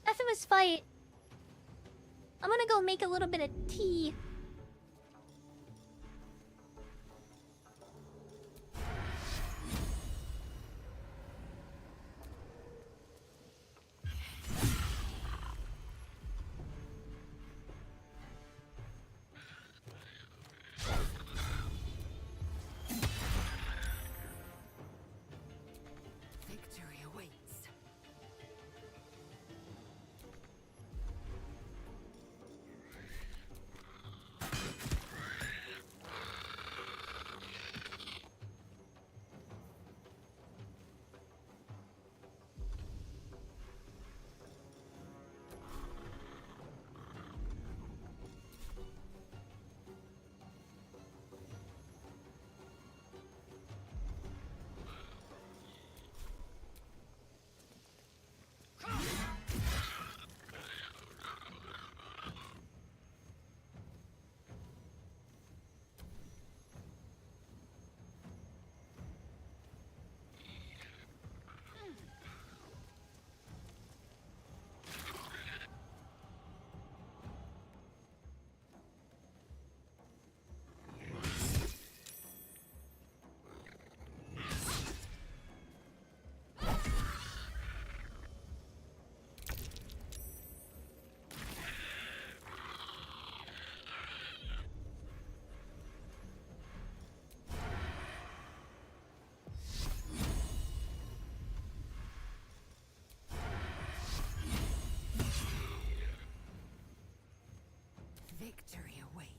After this fight, I'm gonna go make a little bit of tea. Victory awaits. Victory awaits.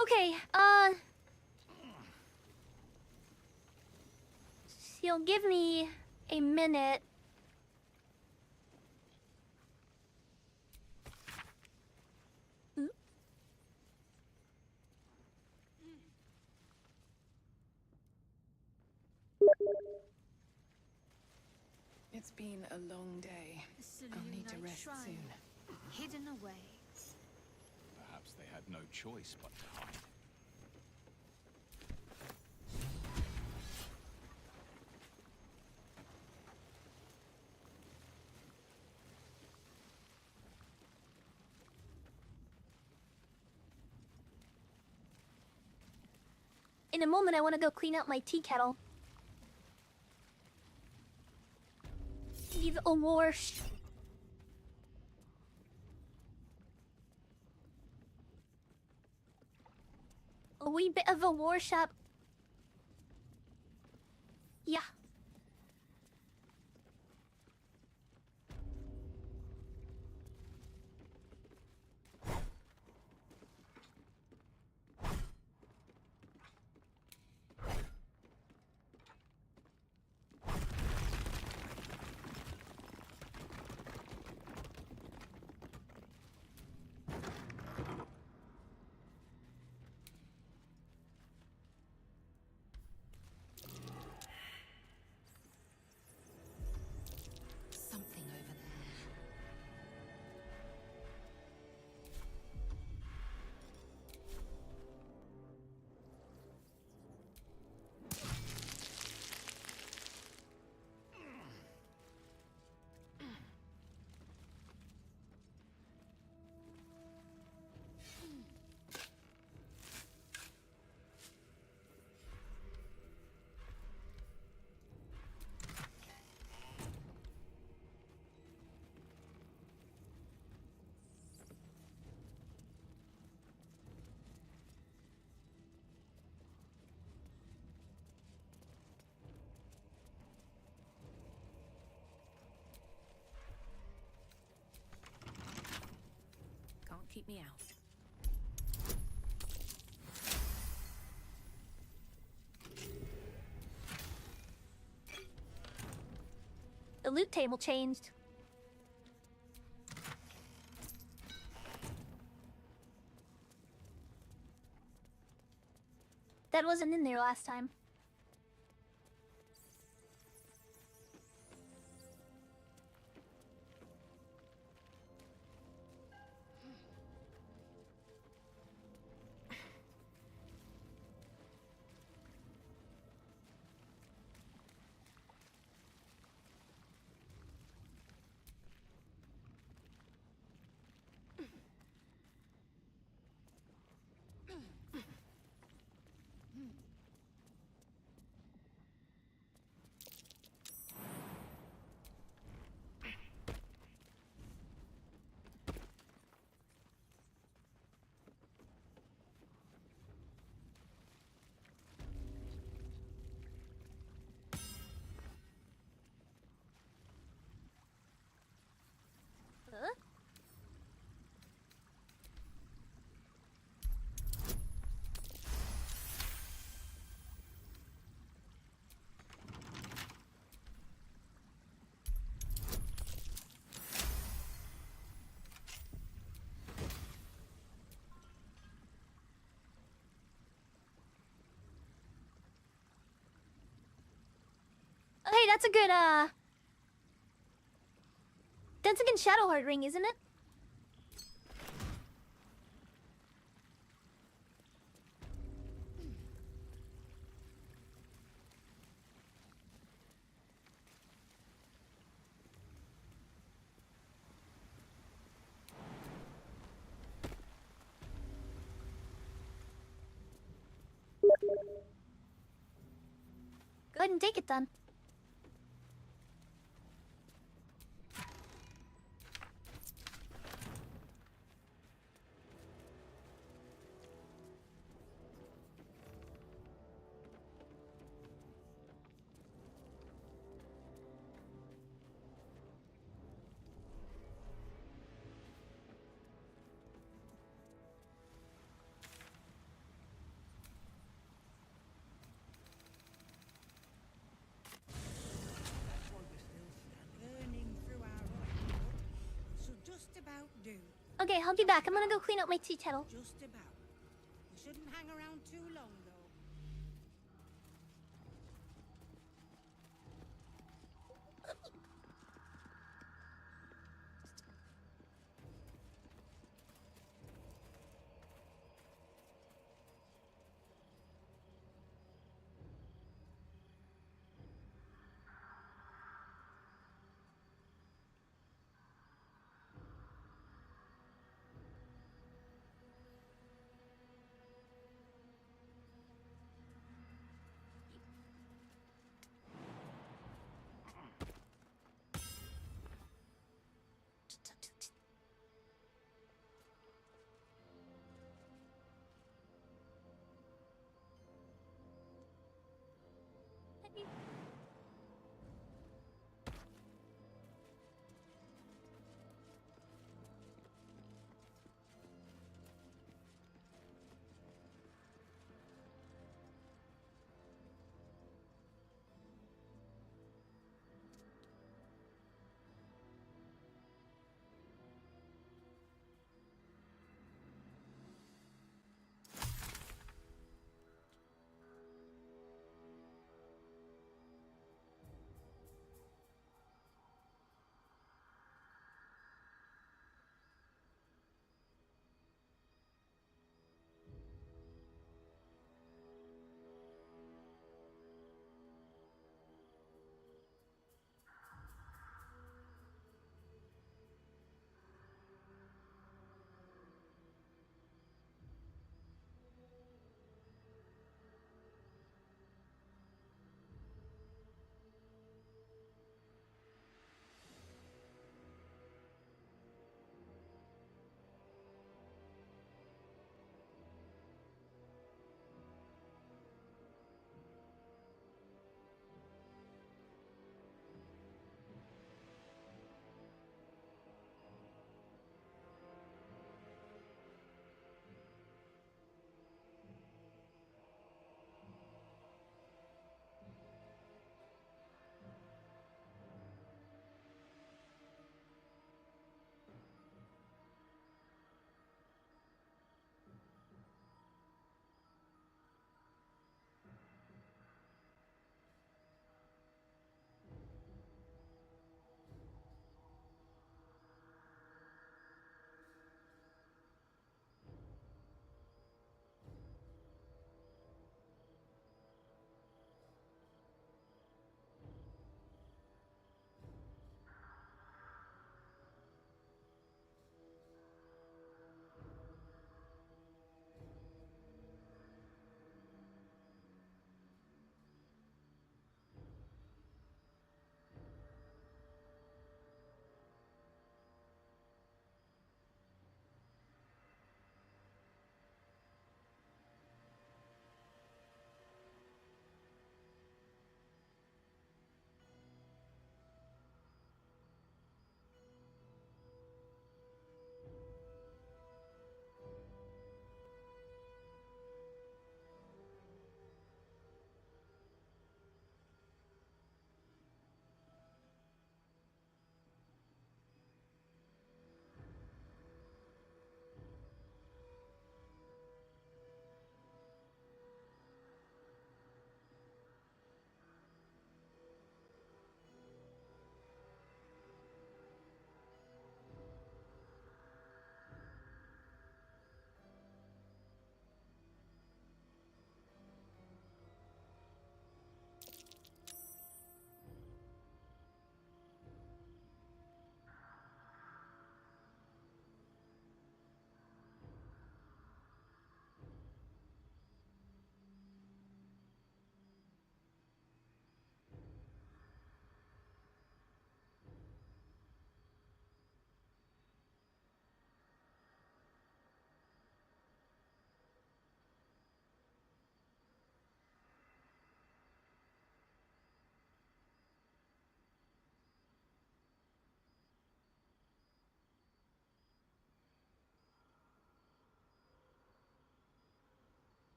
Okay, you'll give me a minute. It's been a long day. I'll need to rest soon. Hidden away. Perhaps they had no choice but to hide. In a moment, I want to go clean out my tea kettle. Give a wash. A wee bit of a worship. Yeah. Something over there. Can't keep me out. The loot table changed. That wasn't in there last time. Huh? Oh, hey, that's a good, that's a good Shadowheart ring, isn't it? and take it then. Burning through our report. So just about do. Okay, I'll be back. I'm gonna go clean up my tea kettle. Just about. We shouldn't hang around too long, though.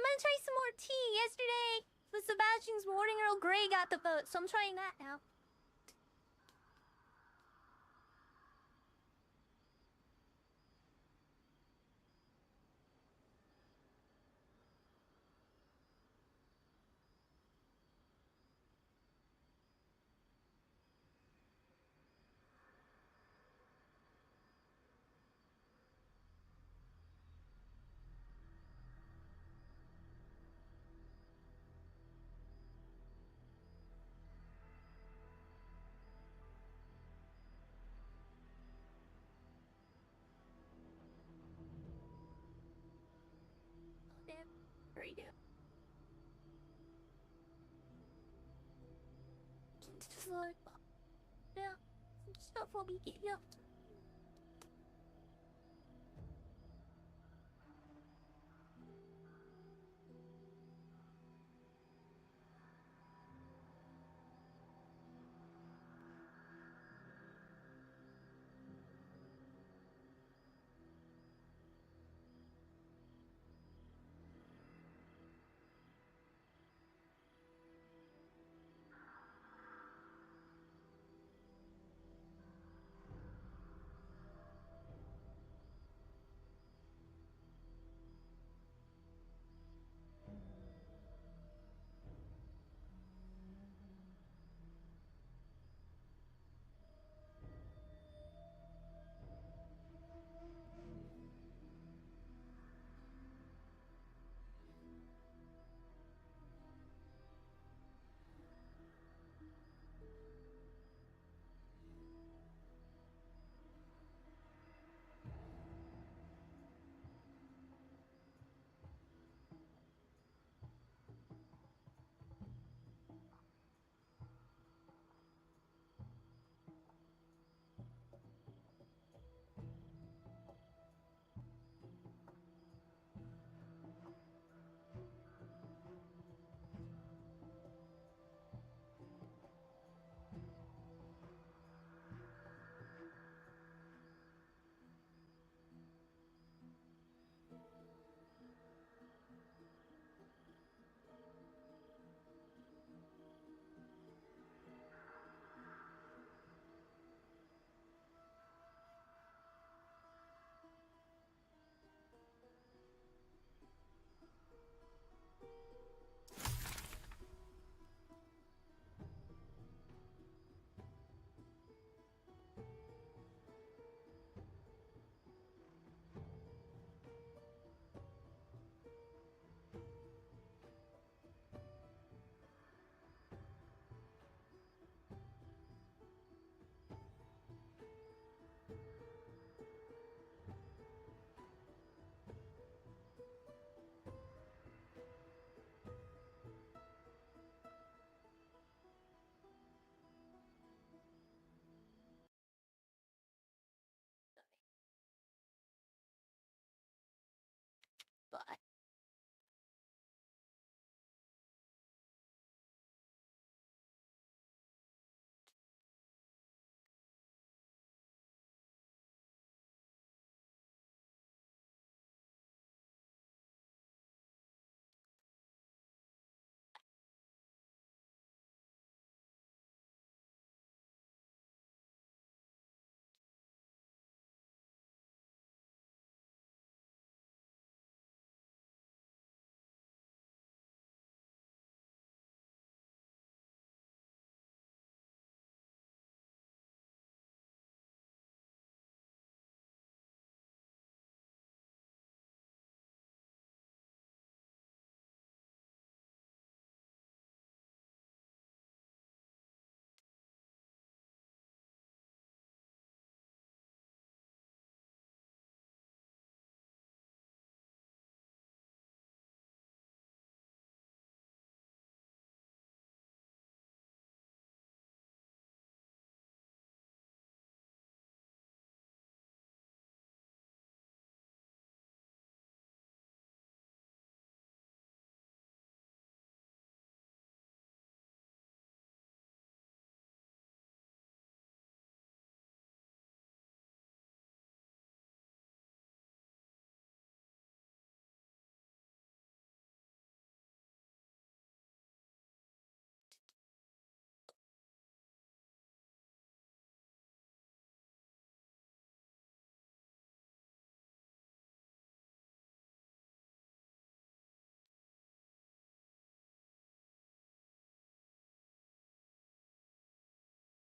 gonna try some more tea. Yesterday, the Sebastian's Morning Earl Grey got the vote, so I'm trying that now. Redo. Just like, yeah, some stuff will be getting up.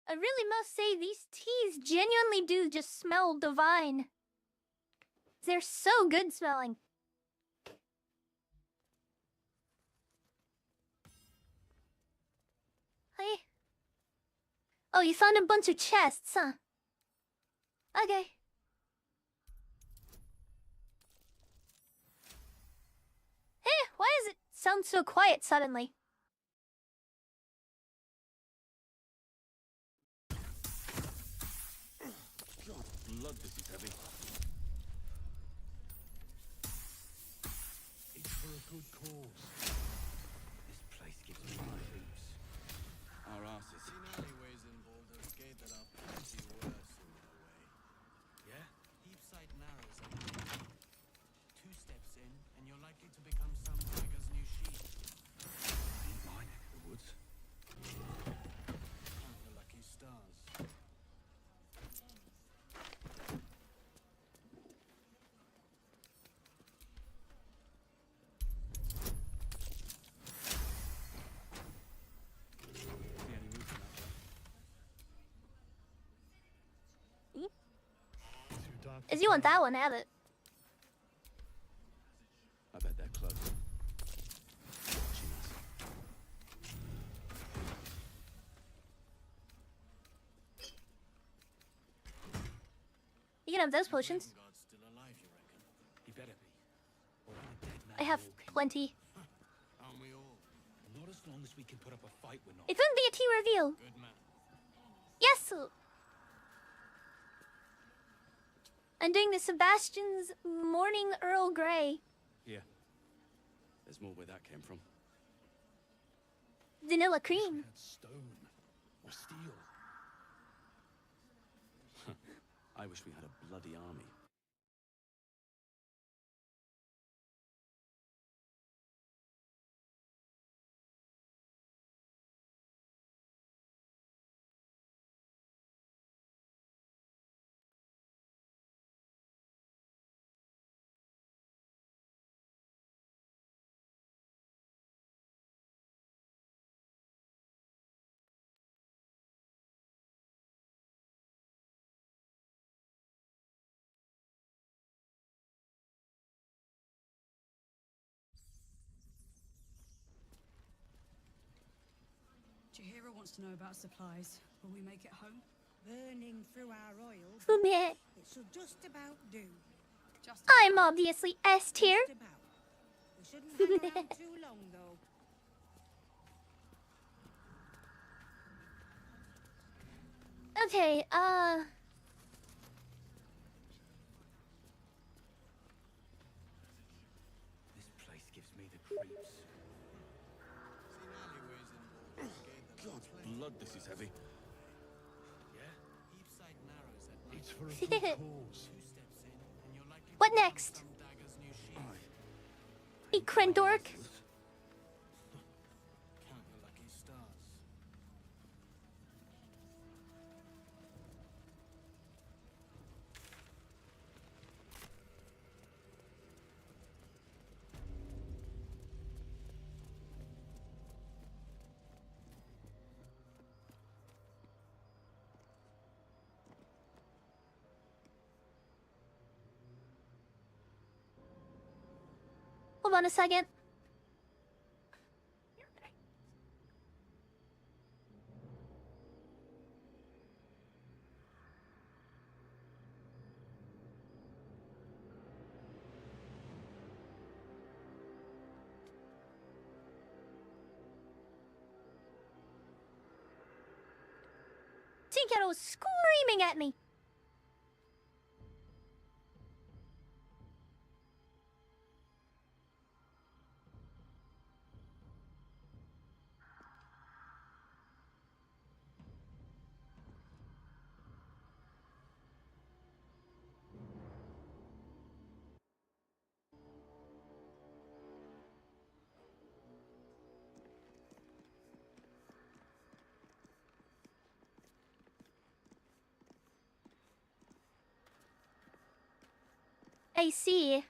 I really must say these teas genuinely do just smell divine. They're so good smelling. Hey. Oh, you found a bunch of chests, huh? Okay. Hey, why does it sound so quiet suddenly? God, blood, this is heavy. It's for a good cause. This place gives me the creeps. Our asses. Seen alleyways in Baldur's Gate that are plenty worse in their way. Yeah? Heapside narrows at the end. 2 steps in, and you're likely to become some tiger's new sheep. Ain't my neck of the woods. Count your lucky stars. See any movement out there? Too dark As you want that one, have it. I bet they're close. Watching us. You can have those potions. God's still alive, you reckon? He better be. Or when a dead man I have walking. plenty. Aren't we all? Not as long as we can put up a fight, we're not. It wouldn't be a tea reveal. Good man. Yes! I'm doing the Sebastian's Morning Earl Grey. Yeah. There's more where that came from. Vanilla cream. Had stone or steel. I wish we had a bloody army. Jahira wants to know about supplies. Will we make it home? Burning through our oil. Meh. It should just about do. Just I'm obviously S tier. Just about. We shouldn't hang around too long, though. Okay, This place gives me the creeps. Seen alleyways in Baldur's Gate that God, are plenty blood, this is heavy. Yeah? Heapside narrows at night. It's for a good cause. 2 steps in, and you're likely What to become next? some dagger's new sheep. hey, Krendork. Count your lucky stars. Hold on a second. Tinkero was screaming at me. I see.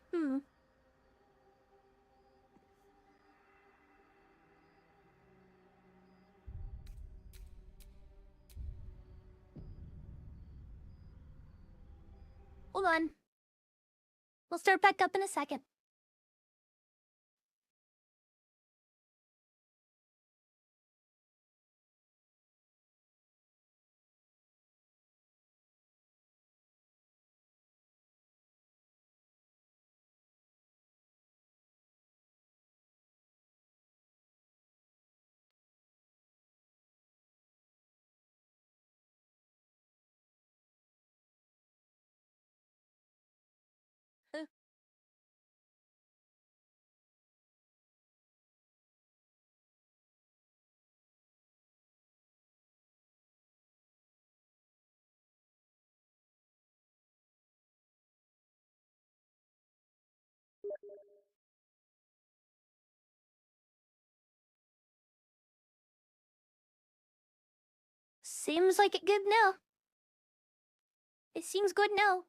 We'll start back up in a second. Seems like it good now. It seems good now.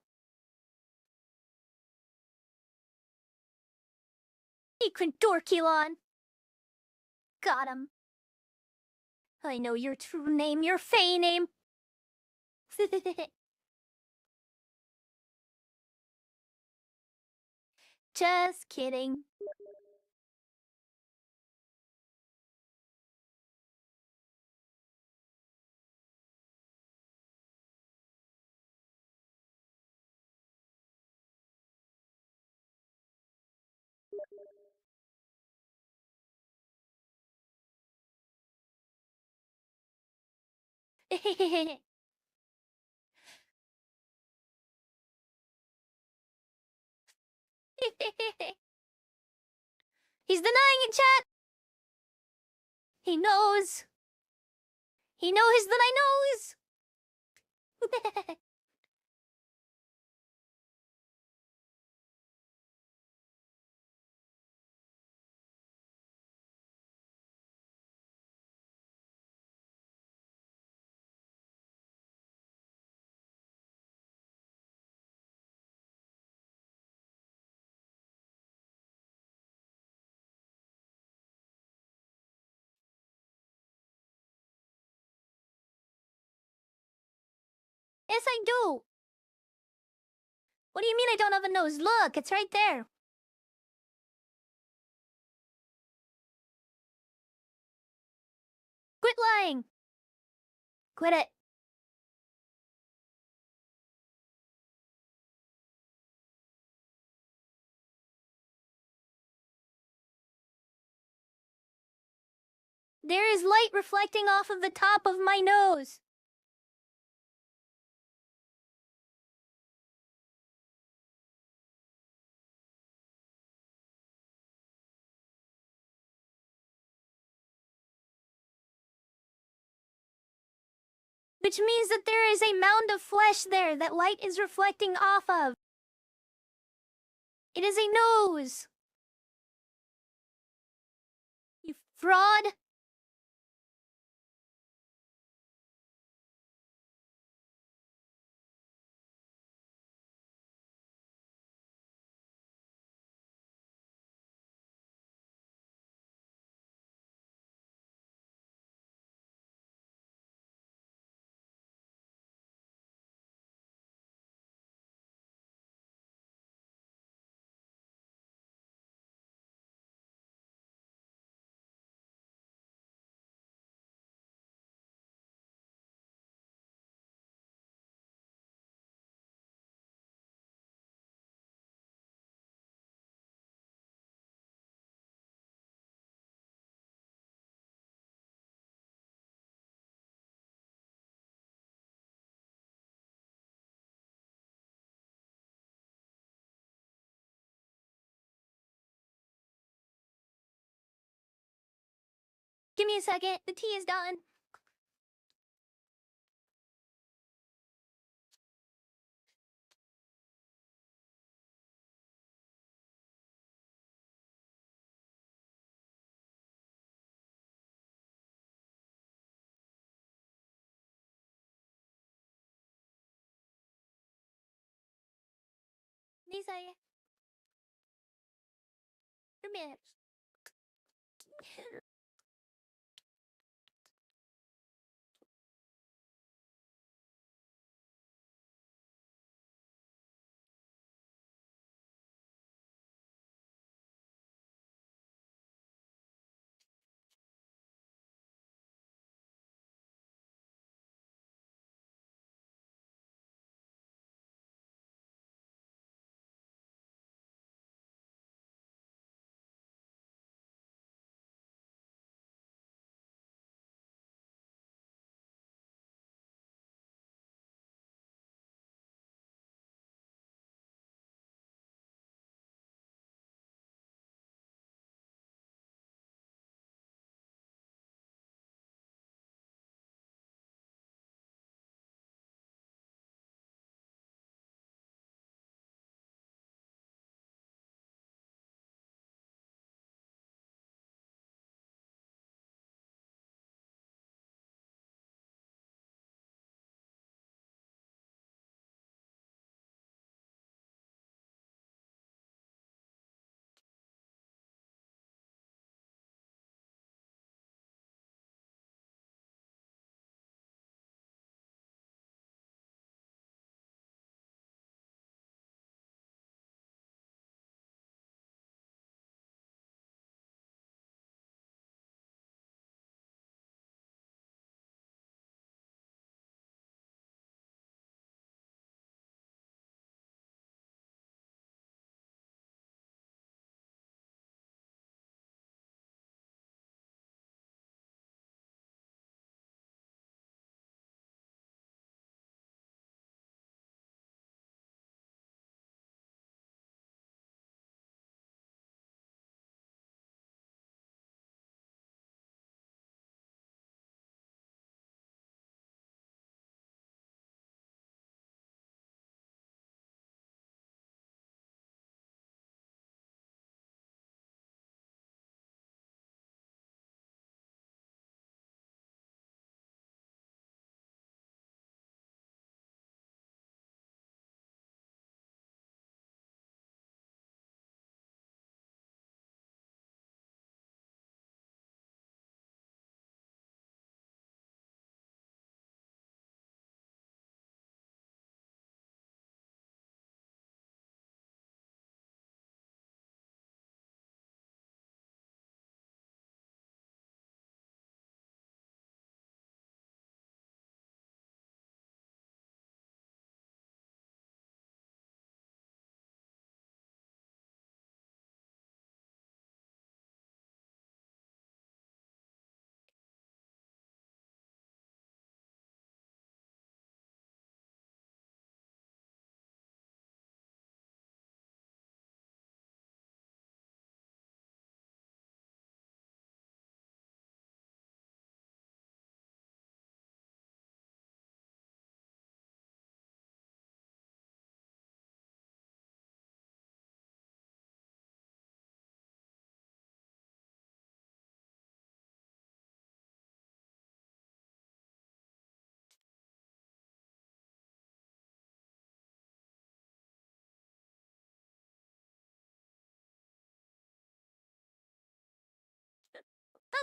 Dorkilon. Got him. I know your true name, your fey name. Just kidding. He's denying it, chat. He knows. He knows that I knows. Yes, I do. What do you mean I don't have a nose? Look, it's right there. Quit lying. Quit it. There is light reflecting off of the top of my nose. Which means that there is a mound of flesh there that light is reflecting off of. It is a nose. You fraud. Give me a second. The tea is done. These are your minutes.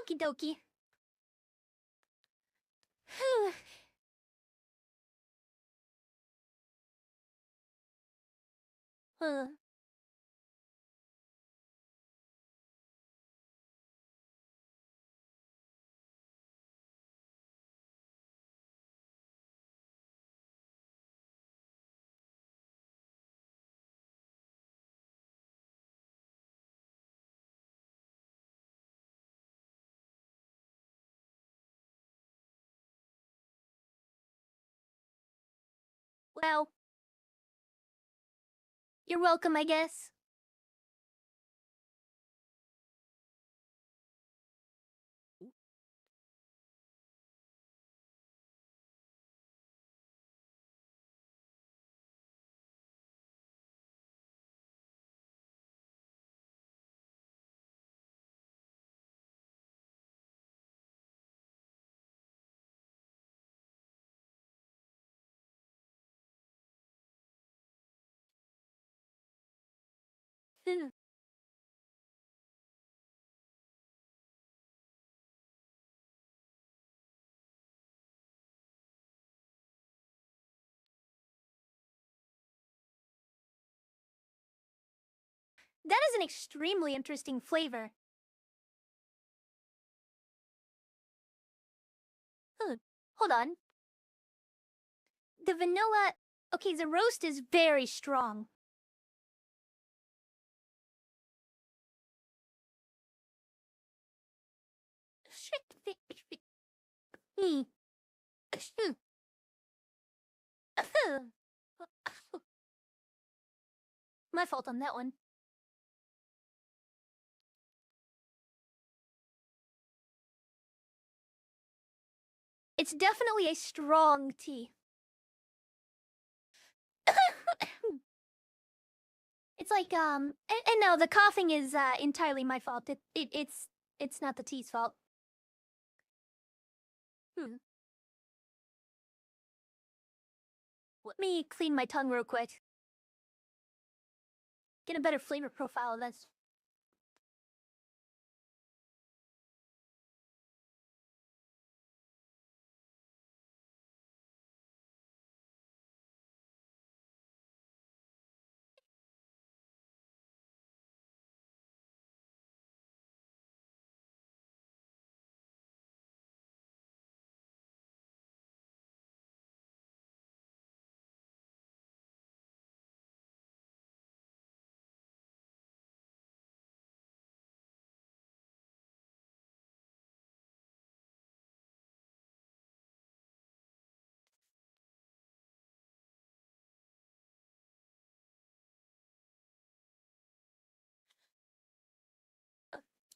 Okie dokie. Whew. Well, you're welcome, I guess. That is an extremely interesting flavor. Hold on. The vanilla... Okay, the roast is very strong. My fault on that one. It's definitely a strong tea. It's like, and no, the coughing is entirely my fault. It's not the tea's fault. Let me clean my tongue real quick. Get a better flavor profile of this.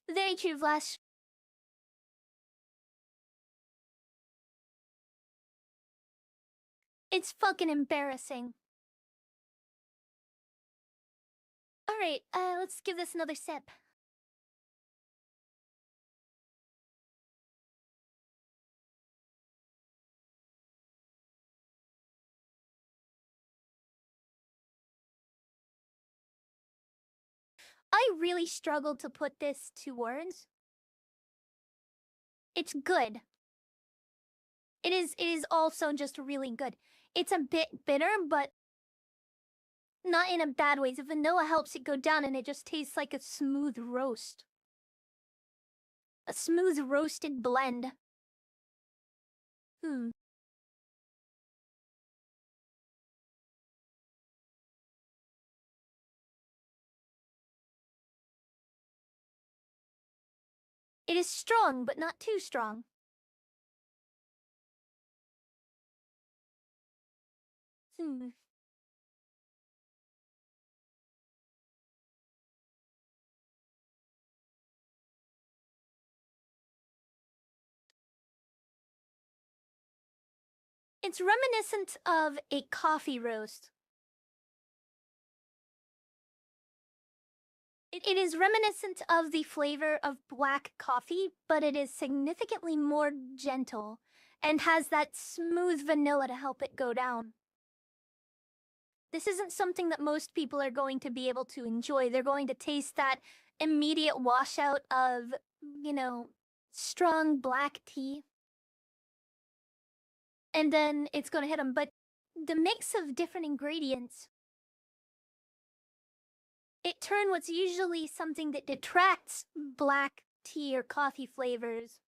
Very true, Vlash. It's fucking embarrassing. Alright, let's give this another sip. I really struggled to put this to words. It's good. It is also just really good. It's a bit bitter, but not in a bad way. The vanilla helps it go down and it just tastes like a smooth roast. A smooth roasted blend. It is strong, but not too strong. It's reminiscent of a coffee roast. It is reminiscent of the flavor of black coffee, but it is significantly more gentle and has that smooth vanilla to help it go down. This isn't something that most people are going to be able to enjoy. They're going to taste that immediate washout of, you know, strong black tea. And then it's gonna hit them. But the mix of different ingredients, it turned what's usually something that detracts black tea or coffee flavors.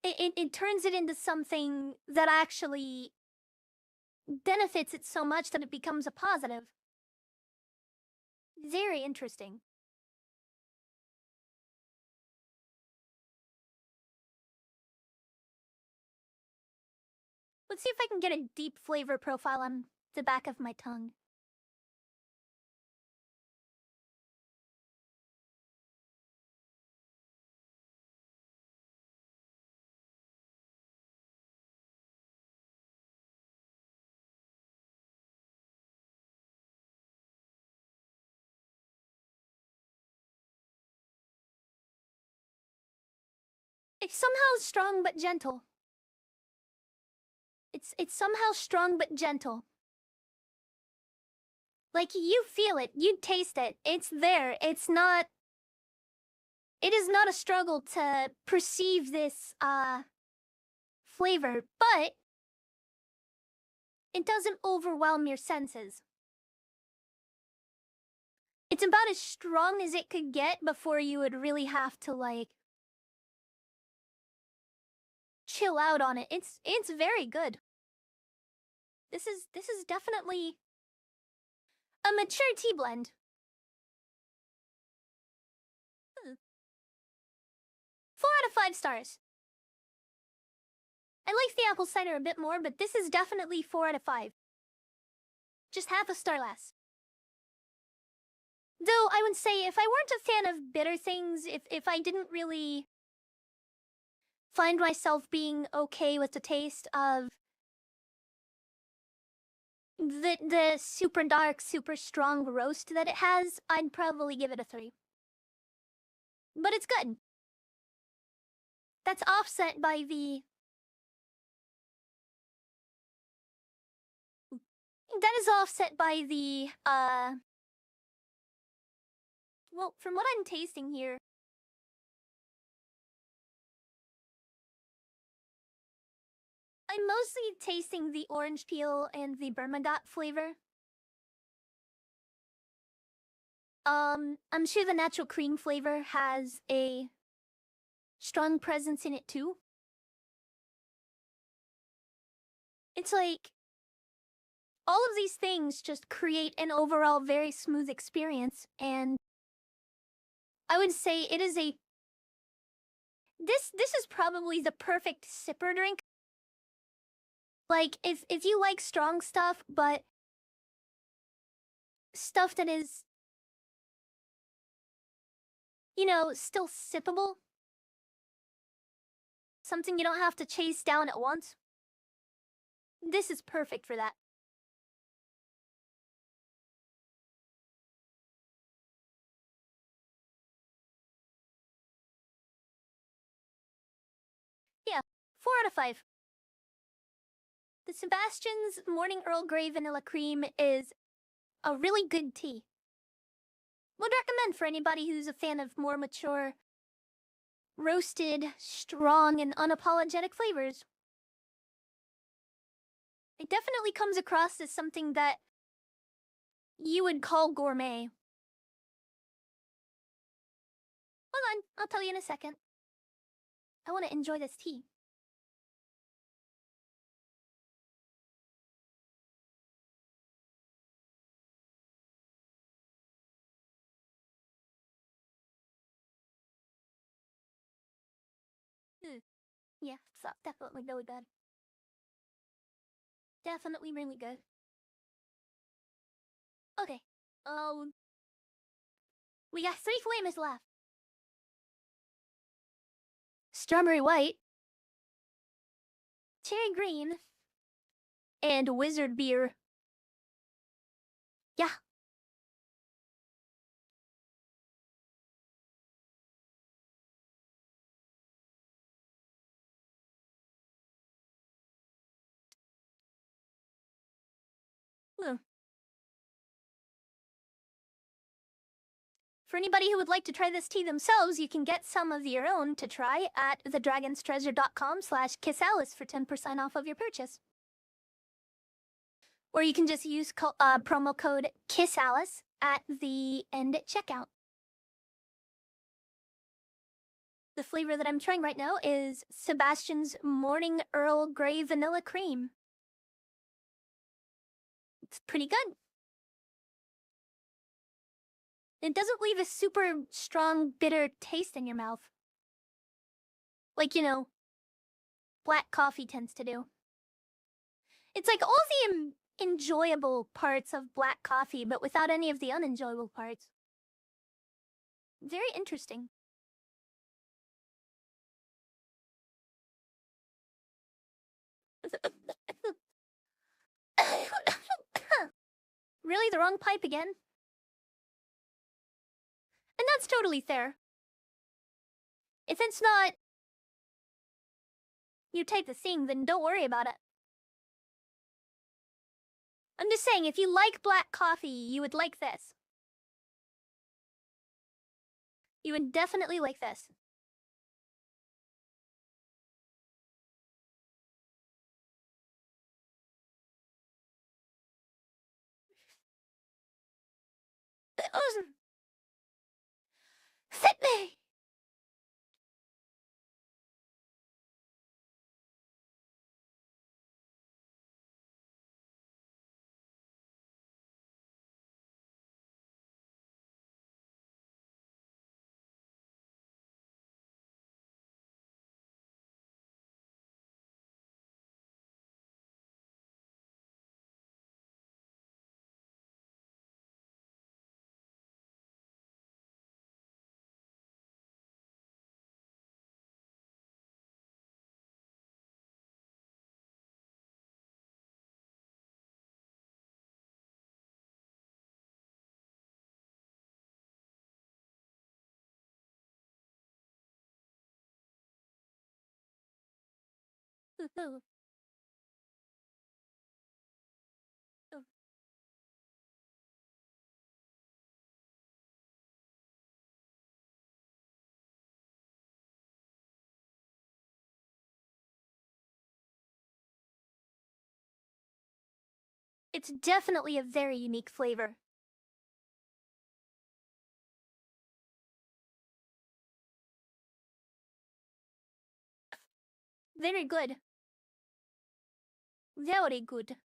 It turns it into something that actually benefits it so much that it becomes a positive. Very interesting. Let's see if I can get a deep flavor profile on the back of my tongue. It's somehow strong but gentle. It's somehow strong but gentle. Like, you feel it, you taste it, it's there, it's not... It is not a struggle to perceive this, flavor, but it doesn't overwhelm your senses. It's about as strong as it could get before you would really have to, like, chill out on it. It's very good. This is definitely a mature tea blend. 4 out of 5 stars. I like the apple cider a bit more, but this is definitely 4 out of 5. Just half a star less. Though I would say if I weren't a fan of bitter things, if I didn't really find myself being okay with the taste of the super dark, super strong roast that it has, I'd probably give it a 3. But it's good. That's offset by the... That is offset by the, well, from what I'm tasting here, I'm mostly tasting the orange peel and the bergamot flavor. I'm sure the natural cream flavor has a strong presence in it too. It's like, all of these things just create an overall very smooth experience, and I would say it is a... This is probably the perfect sipper drink. Like, if you like strong stuff, but stuff that is, you know, still sippable, something you don't have to chase down at once, this is perfect for that. Yeah, 4 out of 5. The Sebastian's Morning Earl Grey Vanilla Cream is a really good tea. Would recommend for anybody who's a fan of more mature, roasted, strong, and unapologetic flavors. It definitely comes across as something that you would call gourmet. Hold on, I'll tell you in a second. I want to enjoy this tea. Yeah, so definitely really good. Definitely really good. Okay, we got 3 flavors left. Strawberry white, cherry green, and wizard beer. Yeah. For anybody who would like to try this tea themselves, you can get some of your own to try at thedragonstreasure.com/kissalice for 10% off of your purchase. Or you can just use promo code KISSALICE at the end at checkout. The flavor that I'm trying right now is Sebastian's Morning Earl Grey Vanilla Cream. It's pretty good. It doesn't leave a super strong, bitter taste in your mouth. Like, you know, black coffee tends to do. It's like all the enjoyable parts of black coffee, but without any of the unenjoyable parts. Very interesting. Really, the wrong pipe again? And that's totally fair. If it's not your type of thing, then don't worry about it. I'm just saying, if you like black coffee, you would like this. You would definitely like this. Fit me! Oh. It's definitely a very unique flavor. Very good. Very good.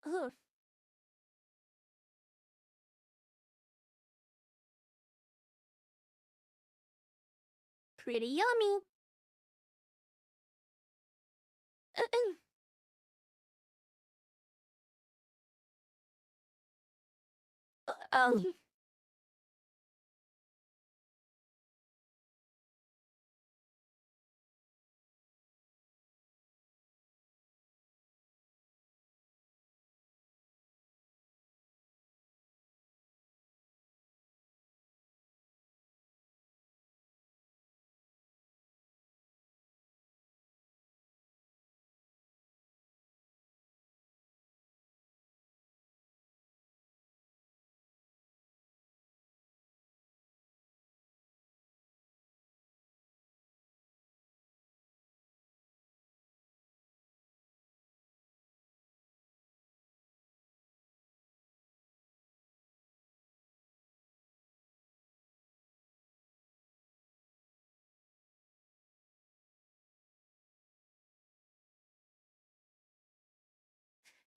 Ugh. Pretty yummy. Um.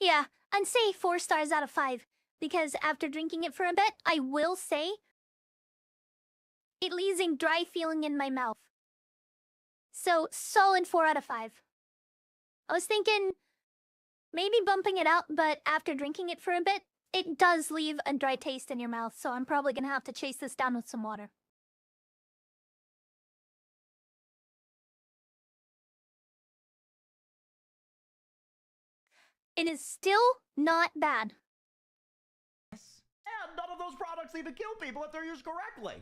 Yeah, I'd say 4 stars out of 5, because after drinking it for a bit, I will say it leaves a dry feeling in my mouth. So, solid 4 out of 5. I was thinking maybe bumping it up, but after drinking it for a bit, it does leave a dry taste in your mouth, so I'm probably gonna have to chase this down with some water. It is still not bad. And none of those products even kill people if they're used correctly.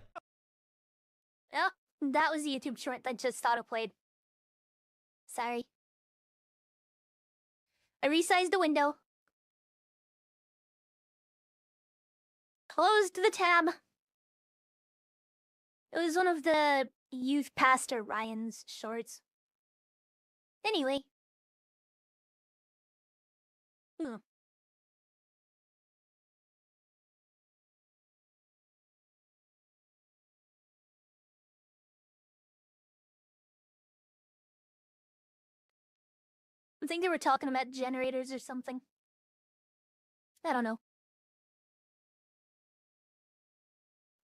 Oh, that was a YouTube short that just auto-played. Sorry. I resized the window. Closed the tab. It was one of the youth pastor Ryan's shorts. Anyway. I think they were talking about generators or something. I don't know.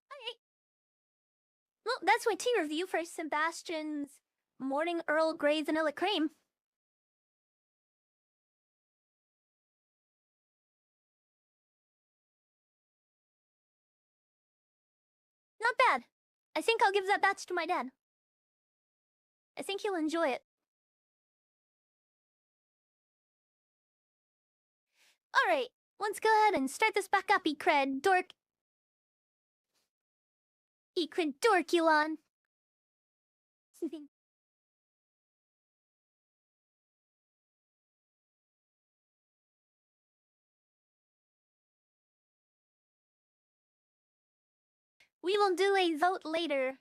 Okay. Well, that's my tea review for Sebastian's Morning Earl Grey Vanilla Cream. Not bad. I think I'll give that batch to my dad. I think he'll enjoy it. Alright, let's go ahead and start this back up, Ecred Dork. Ecred Dorkulon. We will do a vote later.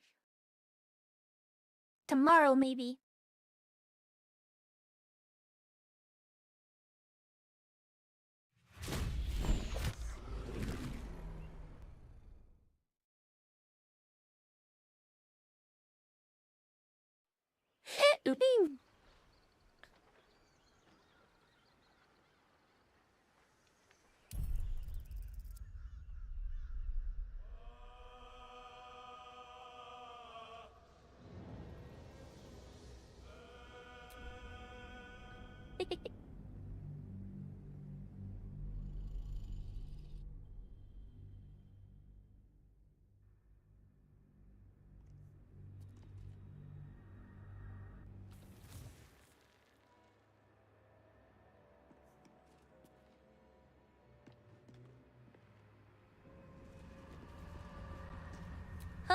Tomorrow, maybe.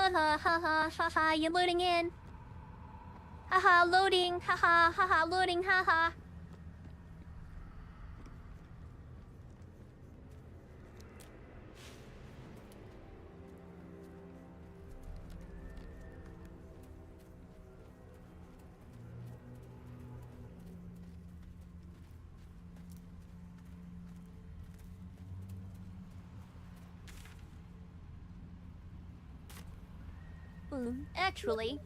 Ha ha ha ha, you're loading in. Haha, loading, haha, haha, loading, haha. Actually.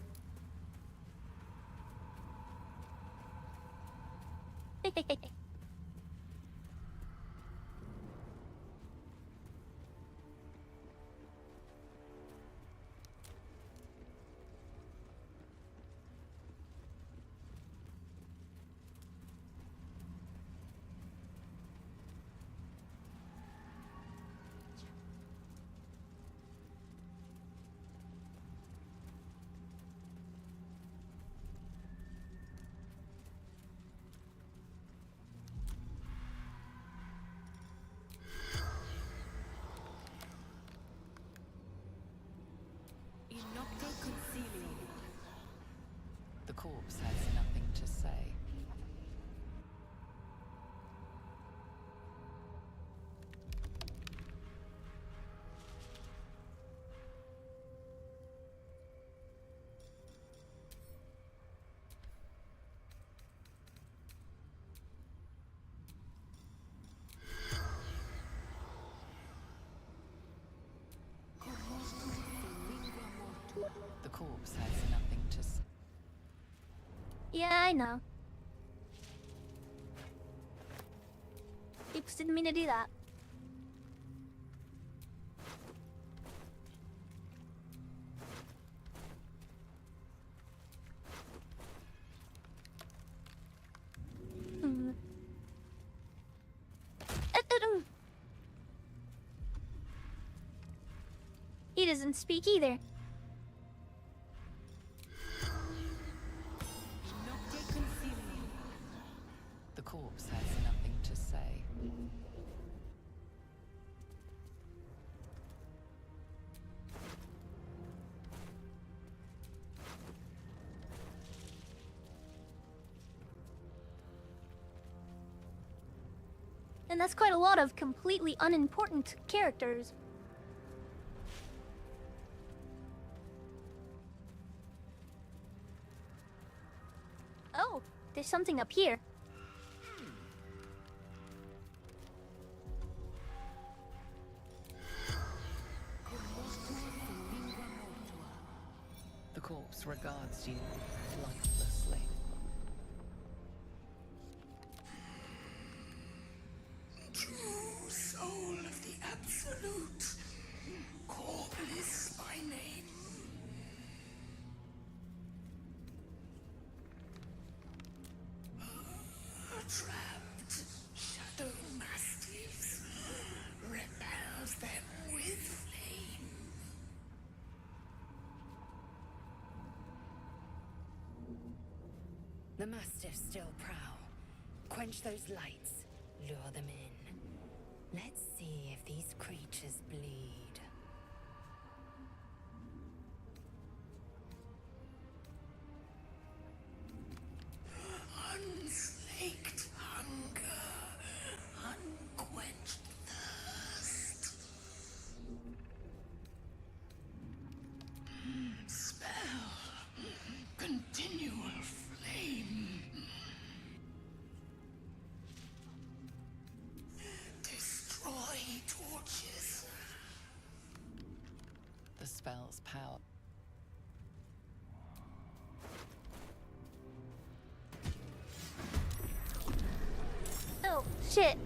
The corpse has nothing to say. The corpse has nothing to say. Yeah, I know. Oops, didn't mean to do that. He doesn't speak either. The corpse has nothing to say. And that's quite a lot of completely unimportant characters. Oh, there's something up here. The corpse regards you lifelessly. True soul of the Absolute, Corbliss by name. Trapped shadow mastiffs, repels them with flame. The mastiffs still prowl. Quench those lights. Lure them in. Let's see if these creatures bleed. Unslaked hunger, unquenched thirst. Spell, continual flame. Destroy torches. The spell's power. Oh, shit.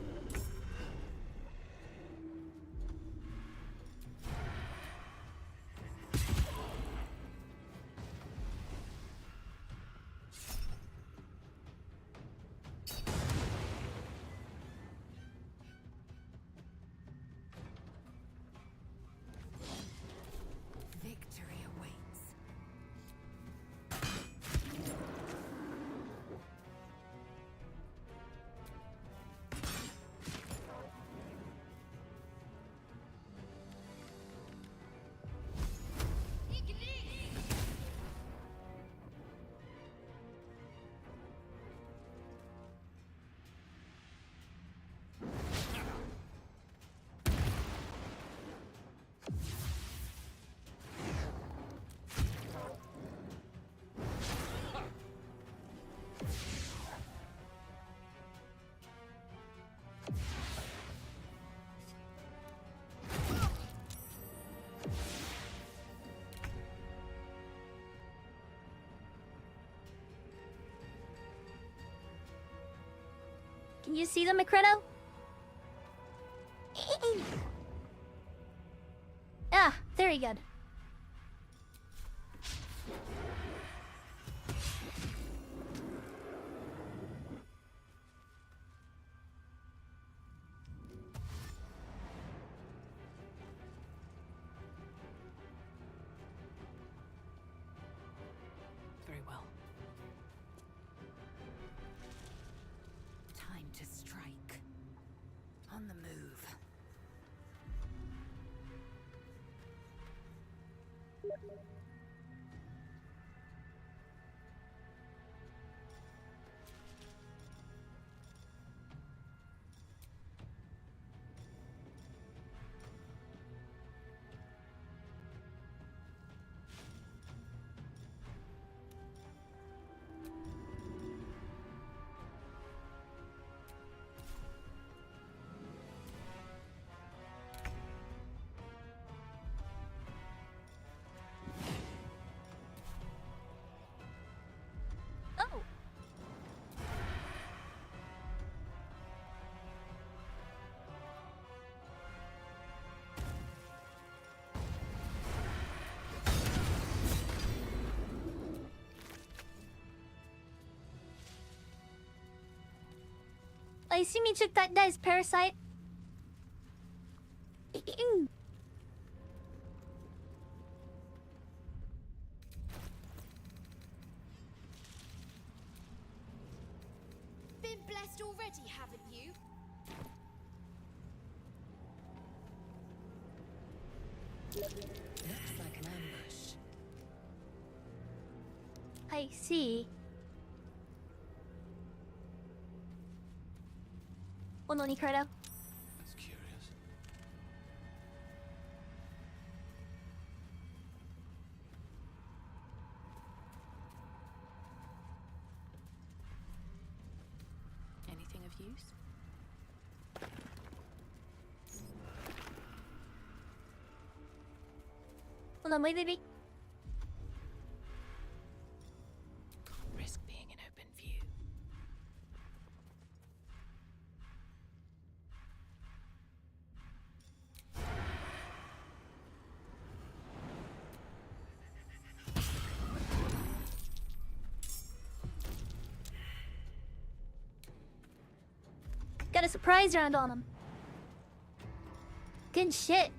Victory awaits. Can you see them, Macredo? Ah, very good. Very well. Time to strike. On the move. Oh. I assume you took that guy's parasite. Been blessed already, haven't you? Looks like an ambush. I see. Well, Ononi Kurdo. That's curious. Anything of use? Hold on, wait, baby. Can't risk being in open view. Got a surprise round on him. Good shit.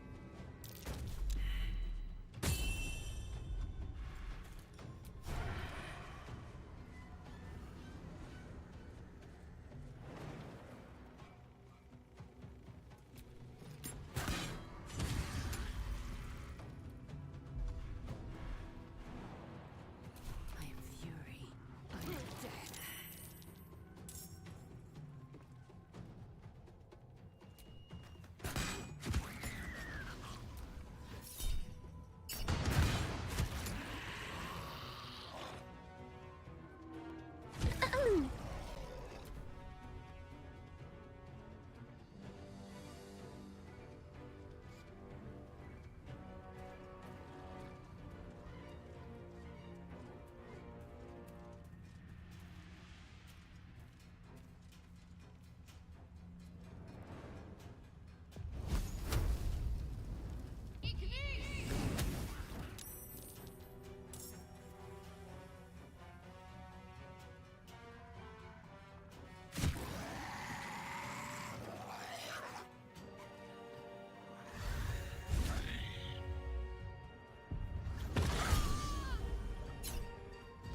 I am fury. I am death.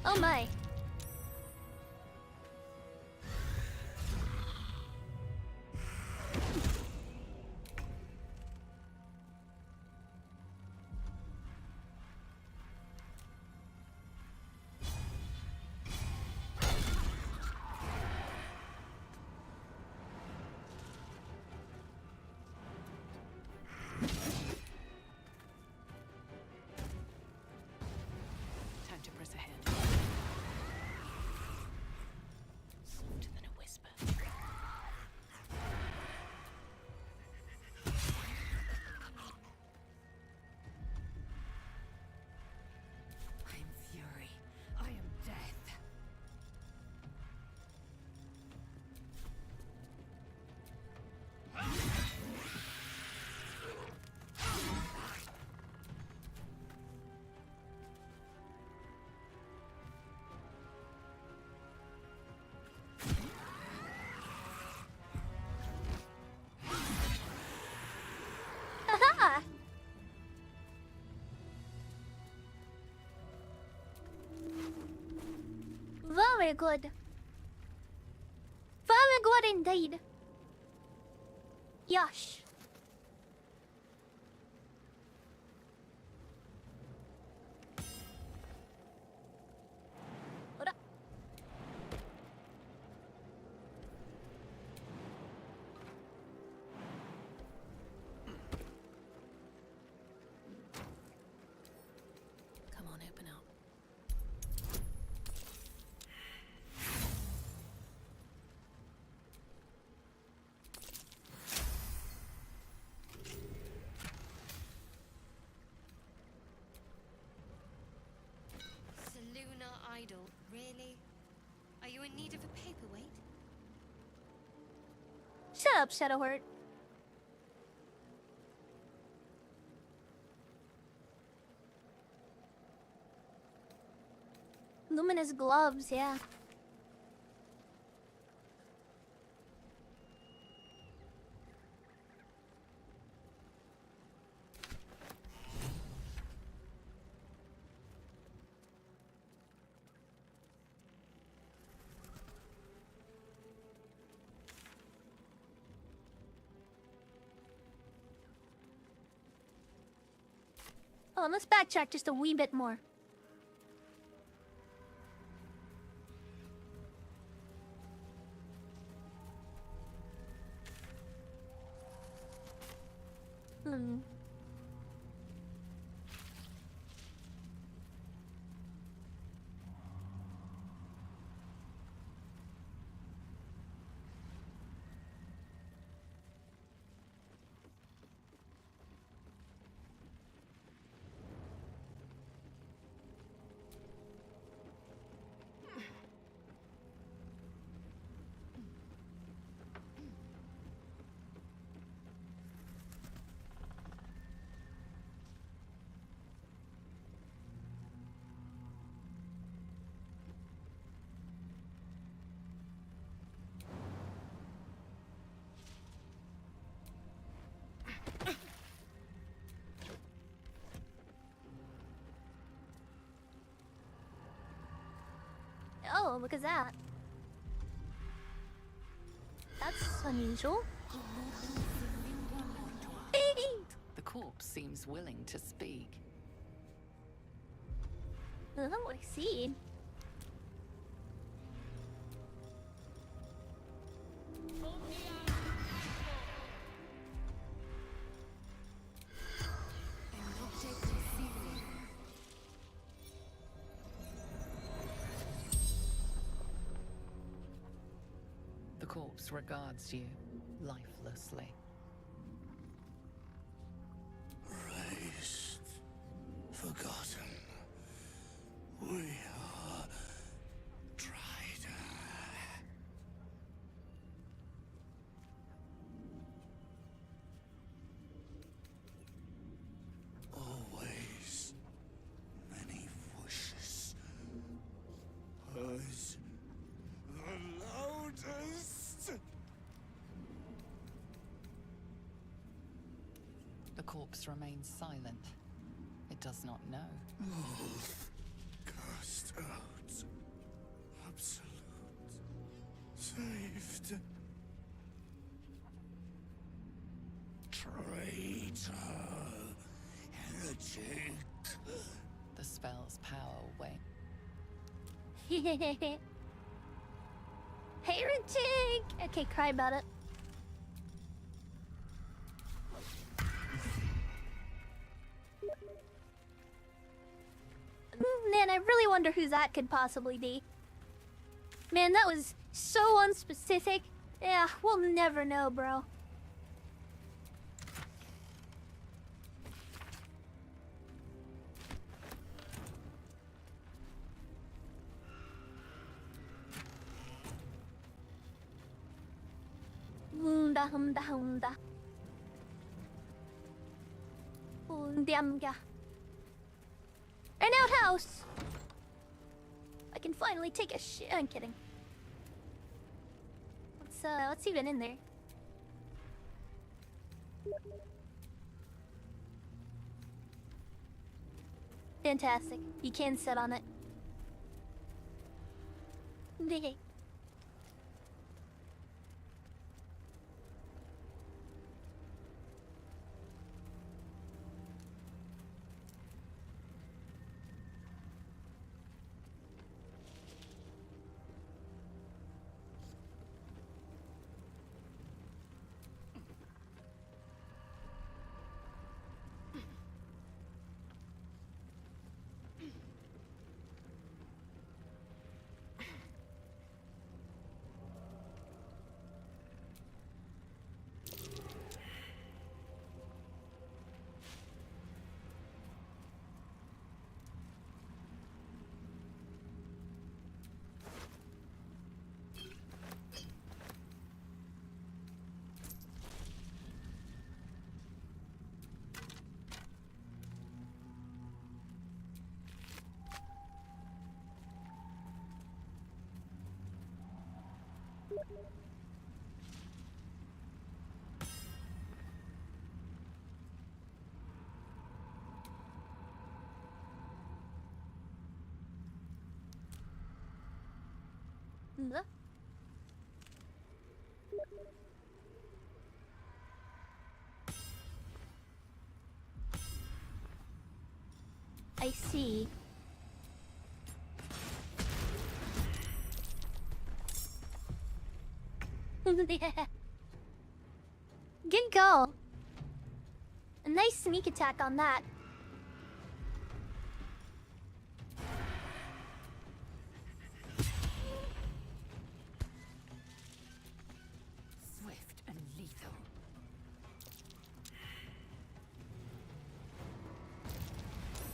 Oh my. Time to press ahead. Softer than a whisper. I am fury. I am death. Haha! Very good. Very good indeed. Yosh. Ora. Come on, open up. Seluna Idol, really? Are you in need of a paperweight? Shut up, Shadowheart. Luminous gloves, yeah. Oh, let's backtrack just a wee bit more. Hmm. Oh, look at that. That's unusual. The corpse seems willing to speak. I don't want to see. The corpse regards you lifelessly. Raised, forgotten. We are tried. Always many wishes. Hers the loudest. The corpse remains silent. It does not know. Cast out. Absolute. Saved. Traitor. Heretic. The spell's power wane. Heretic! Okay, cry about it. Man, I really wonder who that could possibly be. Man, that was so unspecific. Yeah, we'll never know, bro. Hunda hunda hunda. Hundiamga. An outhouse! I can finally take a shit. I'm kidding. Let's see what's in there. Fantastic. You can sit on it. I see. Yeah. Good call. A nice sneak attack on that. Swift and lethal.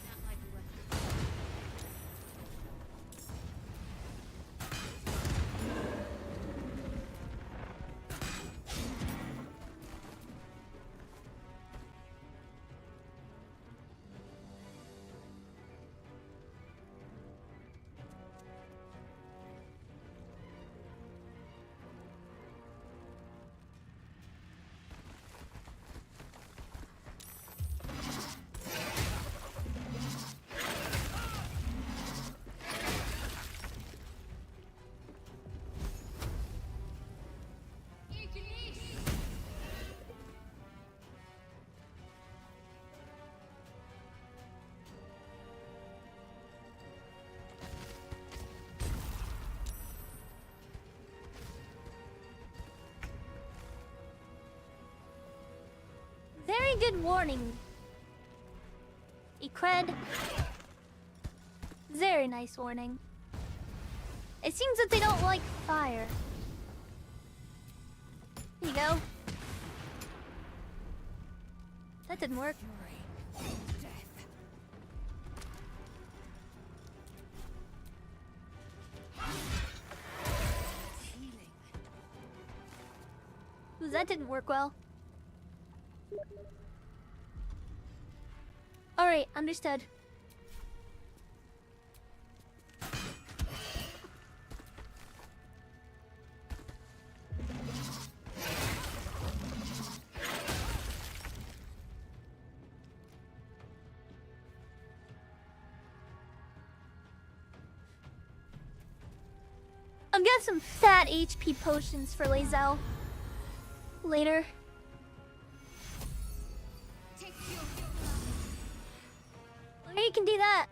That might be worth it. Very good warning. Ecred. Very nice warning. It seems that they don't like fire. Here you go. That didn't work. Ooh, that didn't work well. Alright, understood. I've got some fat HP potions for Lae'zel. Later. Or you can do that.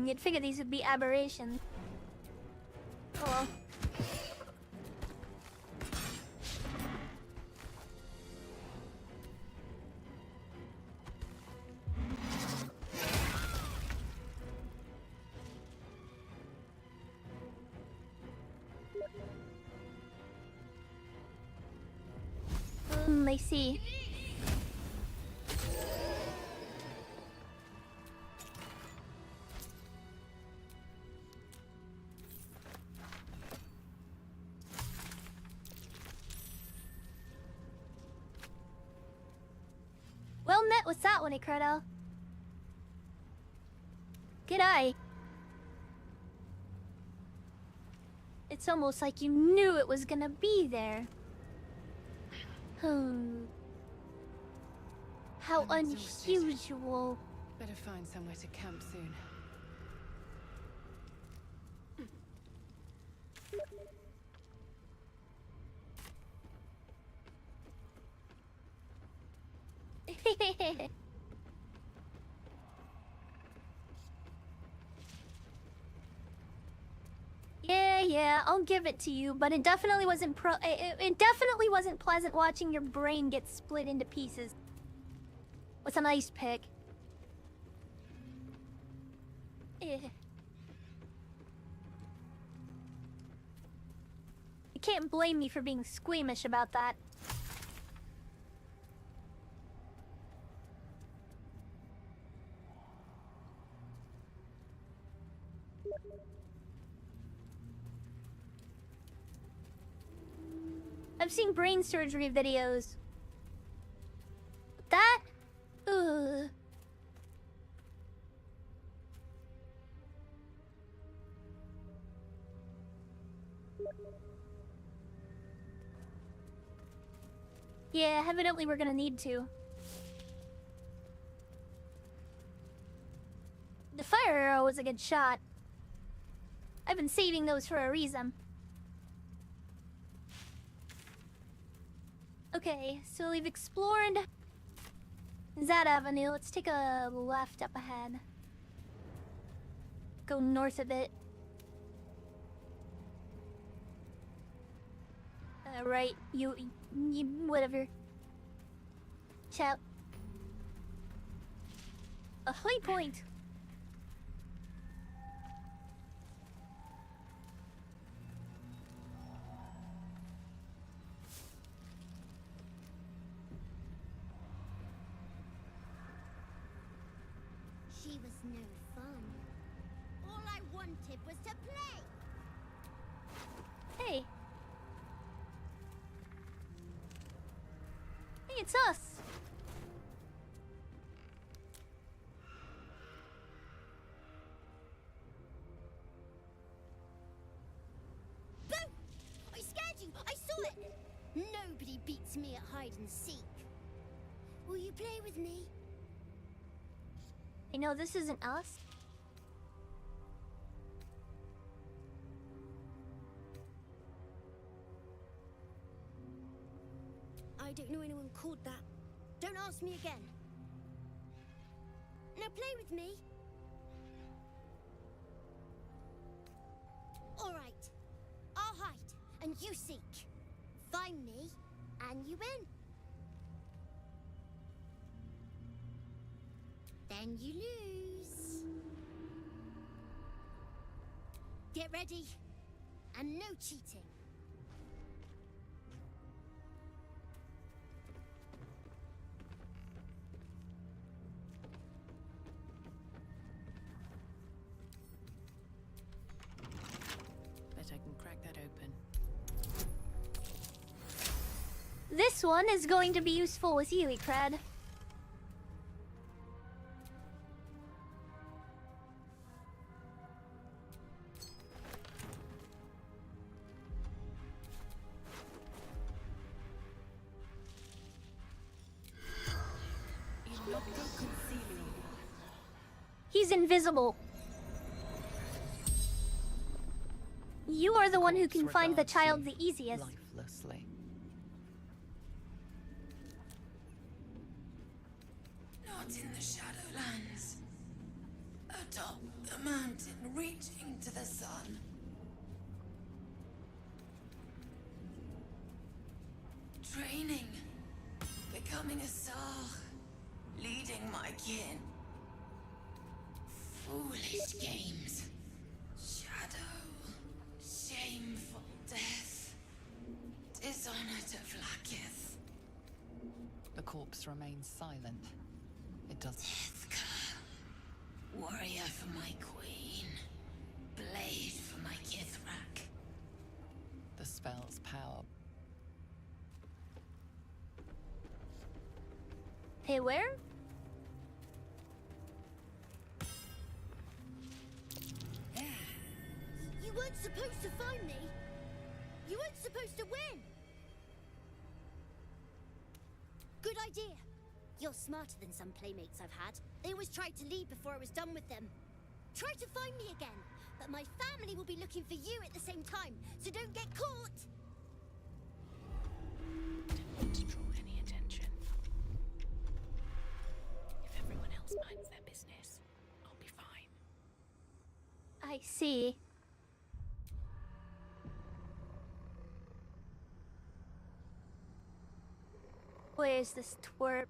You'd figure these would be aberrations. Oh well. I see. Well met with that one, Icredo. G'day. It's almost like you knew it was gonna be there. How unusual. Better find somewhere to camp soon. Yeah, I'll give it to you, but it definitely wasn't it definitely wasn't pleasant watching your brain get split into pieces. What's a nice pick? You can't blame me for being squeamish about that. I've seen brain surgery videos. That? Ugh. Yeah, evidently we're gonna need to. The fire arrow was a good shot. I've been saving those for a reason. Okay, so we've explored that avenue. Let's take a left up ahead. Go north a bit. Right, you whatever. Shout. A high point. She was no fun. All I wanted was to play. Hey. Hey, it's us. Boo! I scared you. I saw it. Nobody beats me at hide and seek. Will you play with me? You know, this isn't us. I don't know anyone called that. Don't ask me again. Now play with me. All right. I'll hide, and you seek. Find me, and you win. Then you lose. Get ready. And no cheating. Bet I can crack that open. This one is going to be useful with you, Ikred. He's invisible. You are the one who can find the child the easiest. Lifelessly. Not in the Shadowlands. Atop the mountain, reaching to the sun. Training. Becoming a Sar. Leading my kin. Foolish games. Shadow. Shameful death. Dishonor to Vlaakith. The corpse remains silent. It does. Ithka. Warrior for my queen. Blade for my Kithrak. The spell's power. Hey, where? You weren't supposed to find me. You weren't supposed to win. Good idea. You're smarter than some playmates I've had. They always tried to leave before I was done with them. Try to find me again, but my family will be looking for you at the same time, so don't get caught. Didn't want to draw any attention. If everyone else minds their business, I'll be fine. I see. Where's this twerp?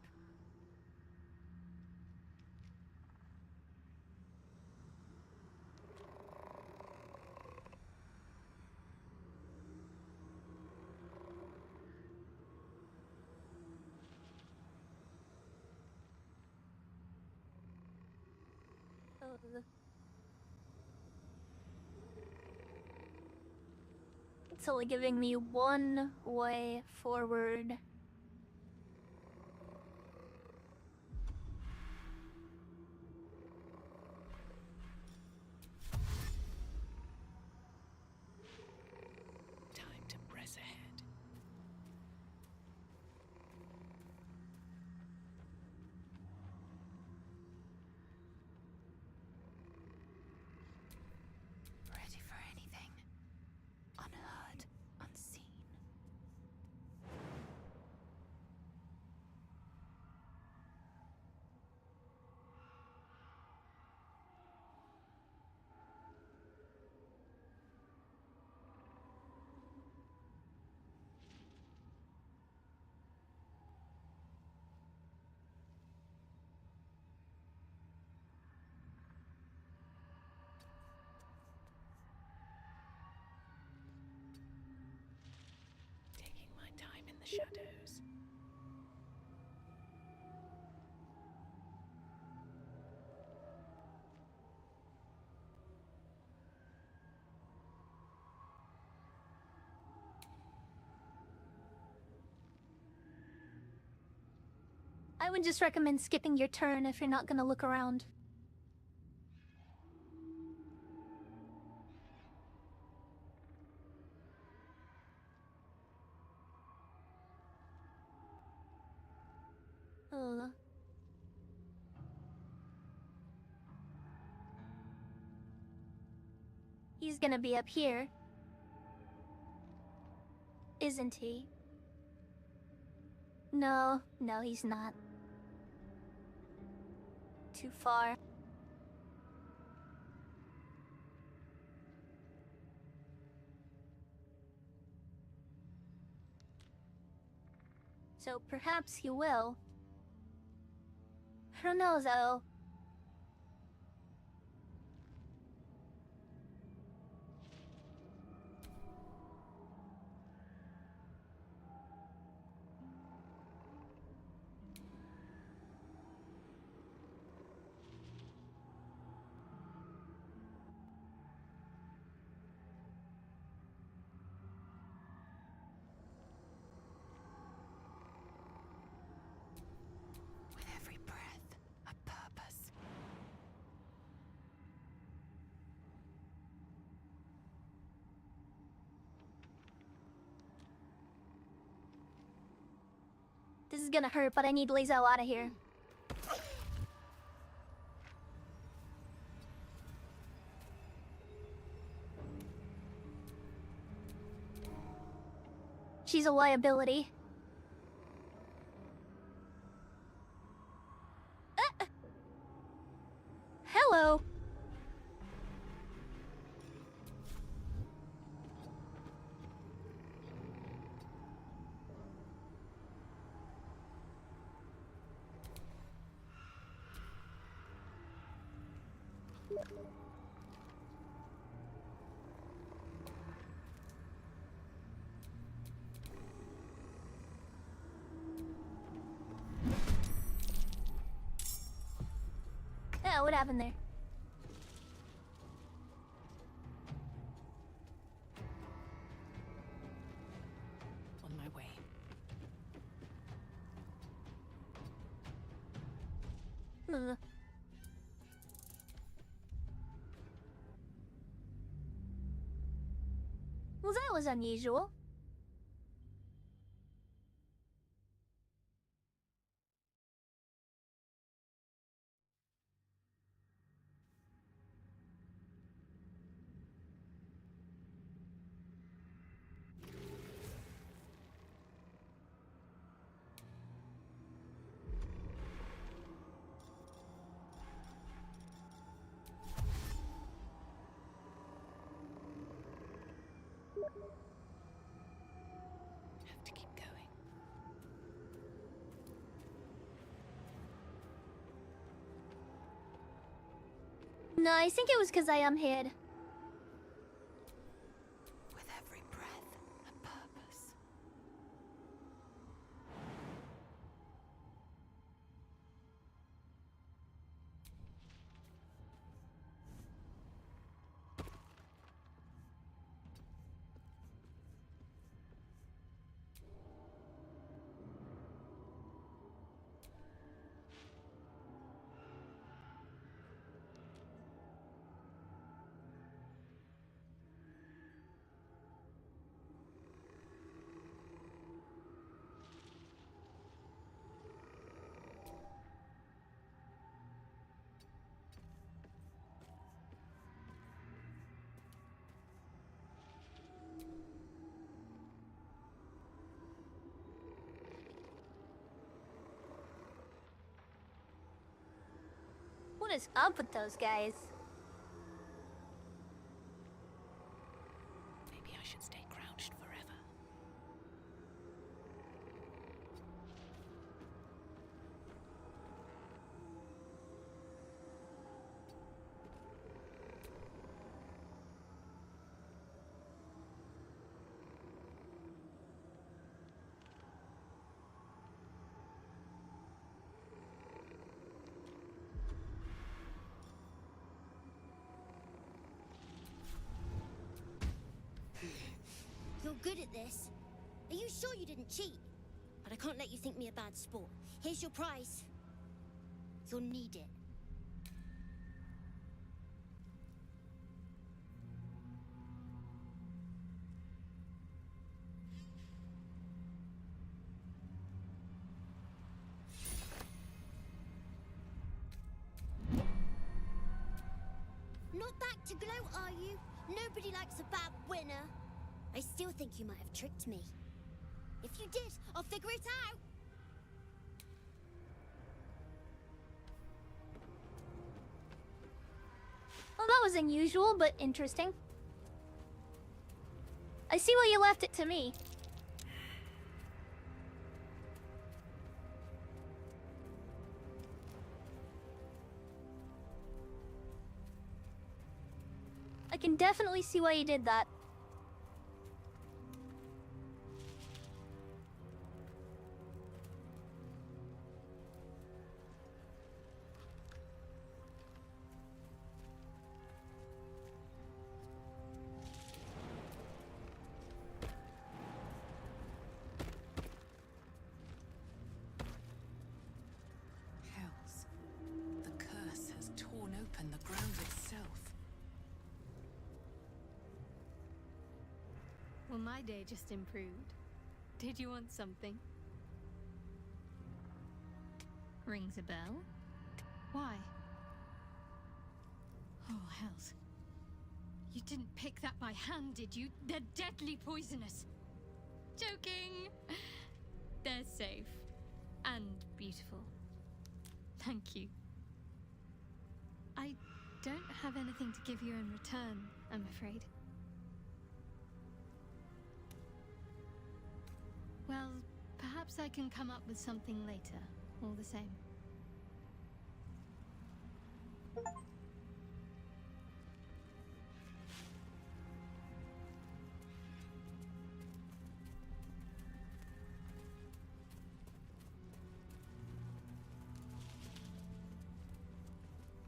It's only giving me one way forward. Time to press ahead. I would just recommend skipping your turn if you're not gonna look around. He's gonna be up here. Isn't he? No, he's not. Too far. So perhaps he will. I don't know though. With every breath, a purpose. This is gonna hurt, but I need Lizzo out of here. She's a liability. Hello. Yeah, what happened there? On my way. Well, that was unusual. Have to keep going. No, I think it was because I am hid. With every breath, a purpose. What is up with those guys? Maybe I should stay crouched forever. You're good at this. Are you sure you didn't cheat? but I can't let you think me a bad sport. Here's your prize. You'll need it. Not back to gloat, are you? Nobody likes a bad winner. I still think you might have tricked me. If you did, I'll figure it out. Well, that was unusual, but interesting. I see why you left it to me. I can definitely see why you did that. Hells. The curse has torn open the ground itself. Well, my day just improved. Did you want something? Rings a bell? Why? Oh, hells. You didn't pick that by hand, did you? They're deadly poisonous. Joking! They're safe. And beautiful. Thank you. I don't have anything to give you in return, I'm afraid. Well, perhaps I can come up with something later, all the same.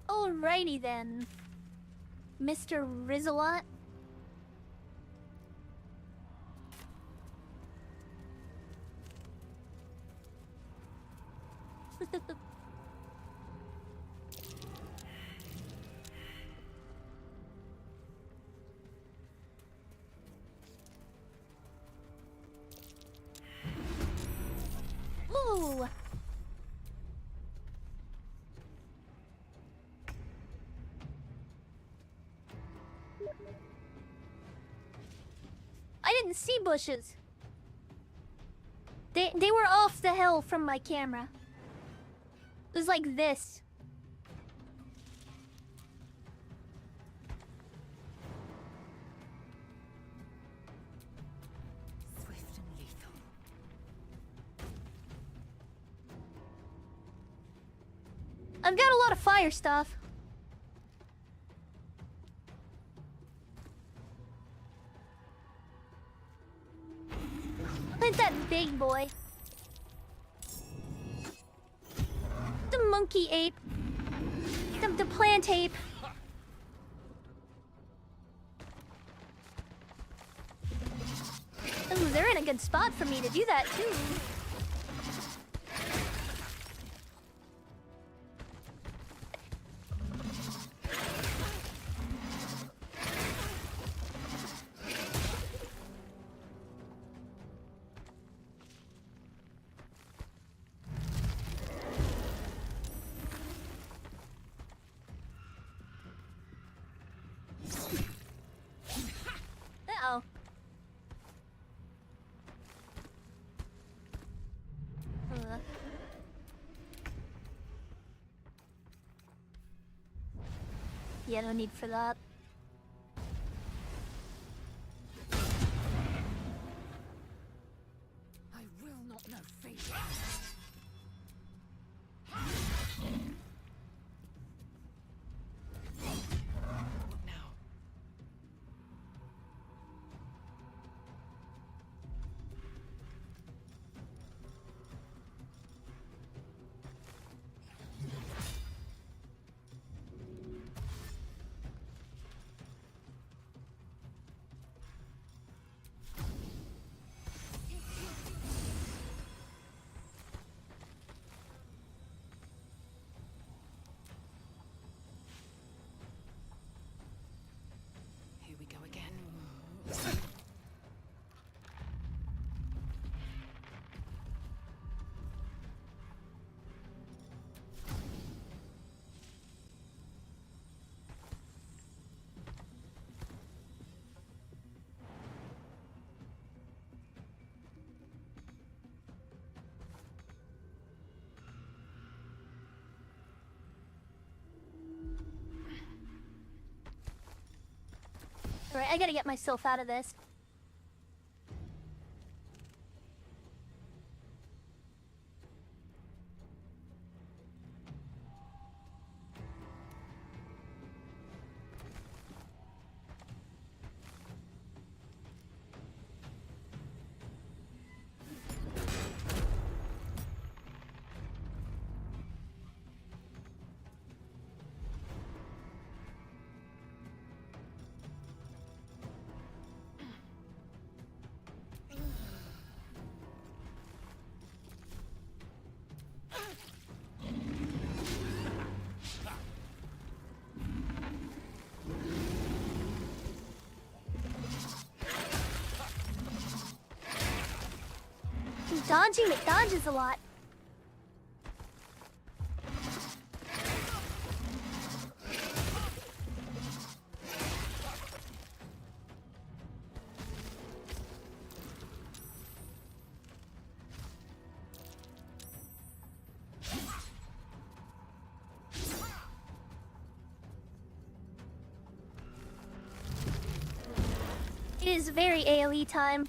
Alrighty then, Mr. Rizalot. Ooh. I didn't see bushes. They were off the hill from my camera. It was like this. Swift and lethal. I've got a lot of fire stuff. Look at that big boy. The monkey ape. The plant ape. Ooh, they're in a good spot for me to do that too. Uh-oh. Yeah, no need for that. I will not know fate. What now? Alright, I gotta get myself out of this. Dodging McDodges a lot. It is very AoE time.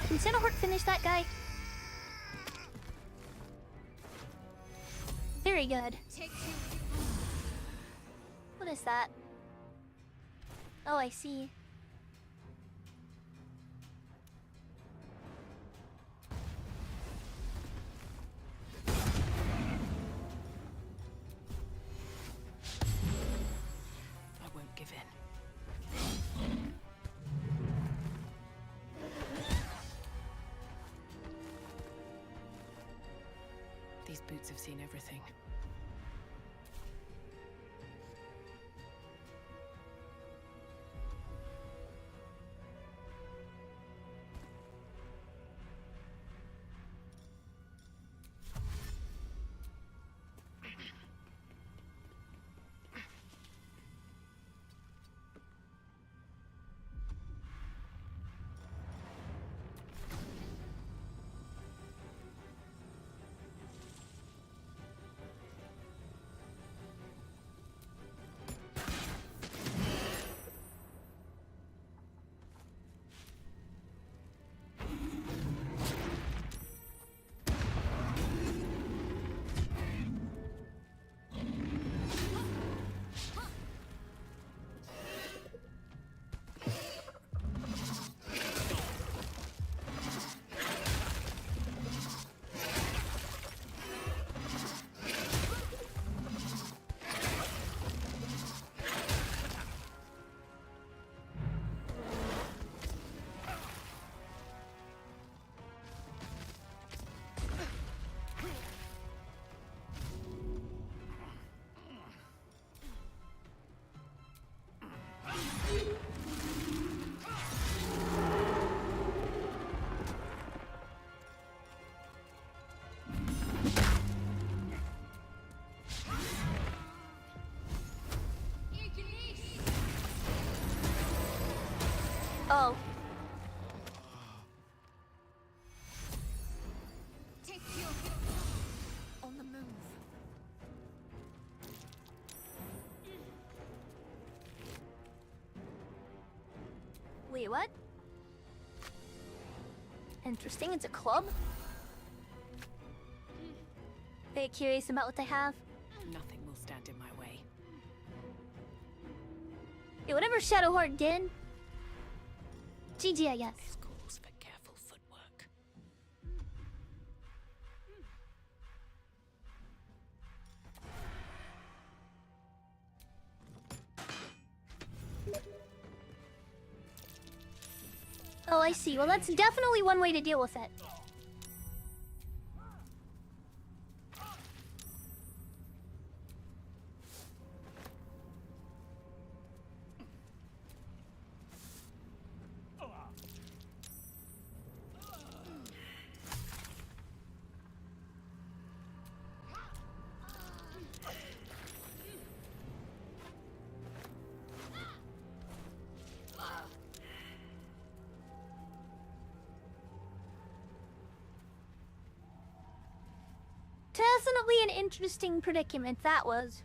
Can Xenohort finish that guy? Very good. What is that? Oh, I see. I won't give in. These boots have seen everything. Oh. On the move. Wait, what? Interesting, it's a club? Very curious about what they have. Nothing will stand in my way. Yeah, whatever Shadowheart did. GG, I guess. This calls for careful footwork. Oh, I see. Well, that's definitely one way to deal with it. Definitely an interesting predicament, that was.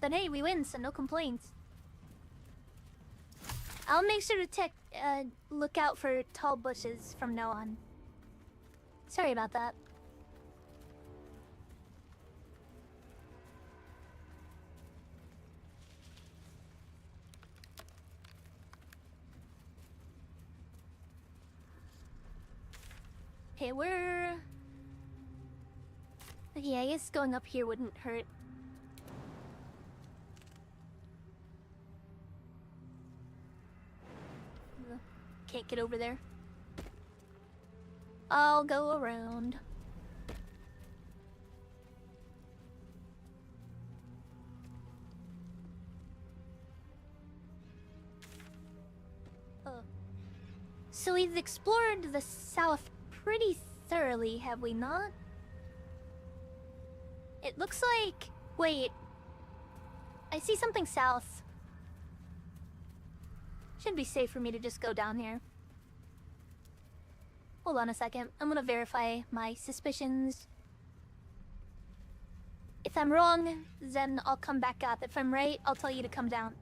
But hey, we win, so no complaints. I'll make sure to look out for tall bushes from now on. Sorry about that. Okay, we're... Okay, I guess going up here wouldn't hurt. Can't get over there. I'll go around. So we've explored the south pretty thoroughly, have we not? It looks like... Wait. I see something south. Should be safe for me to just go down here. Hold on a second. I'm gonna verify my suspicions. If I'm wrong, then I'll come back up. If I'm right, I'll tell you to come down.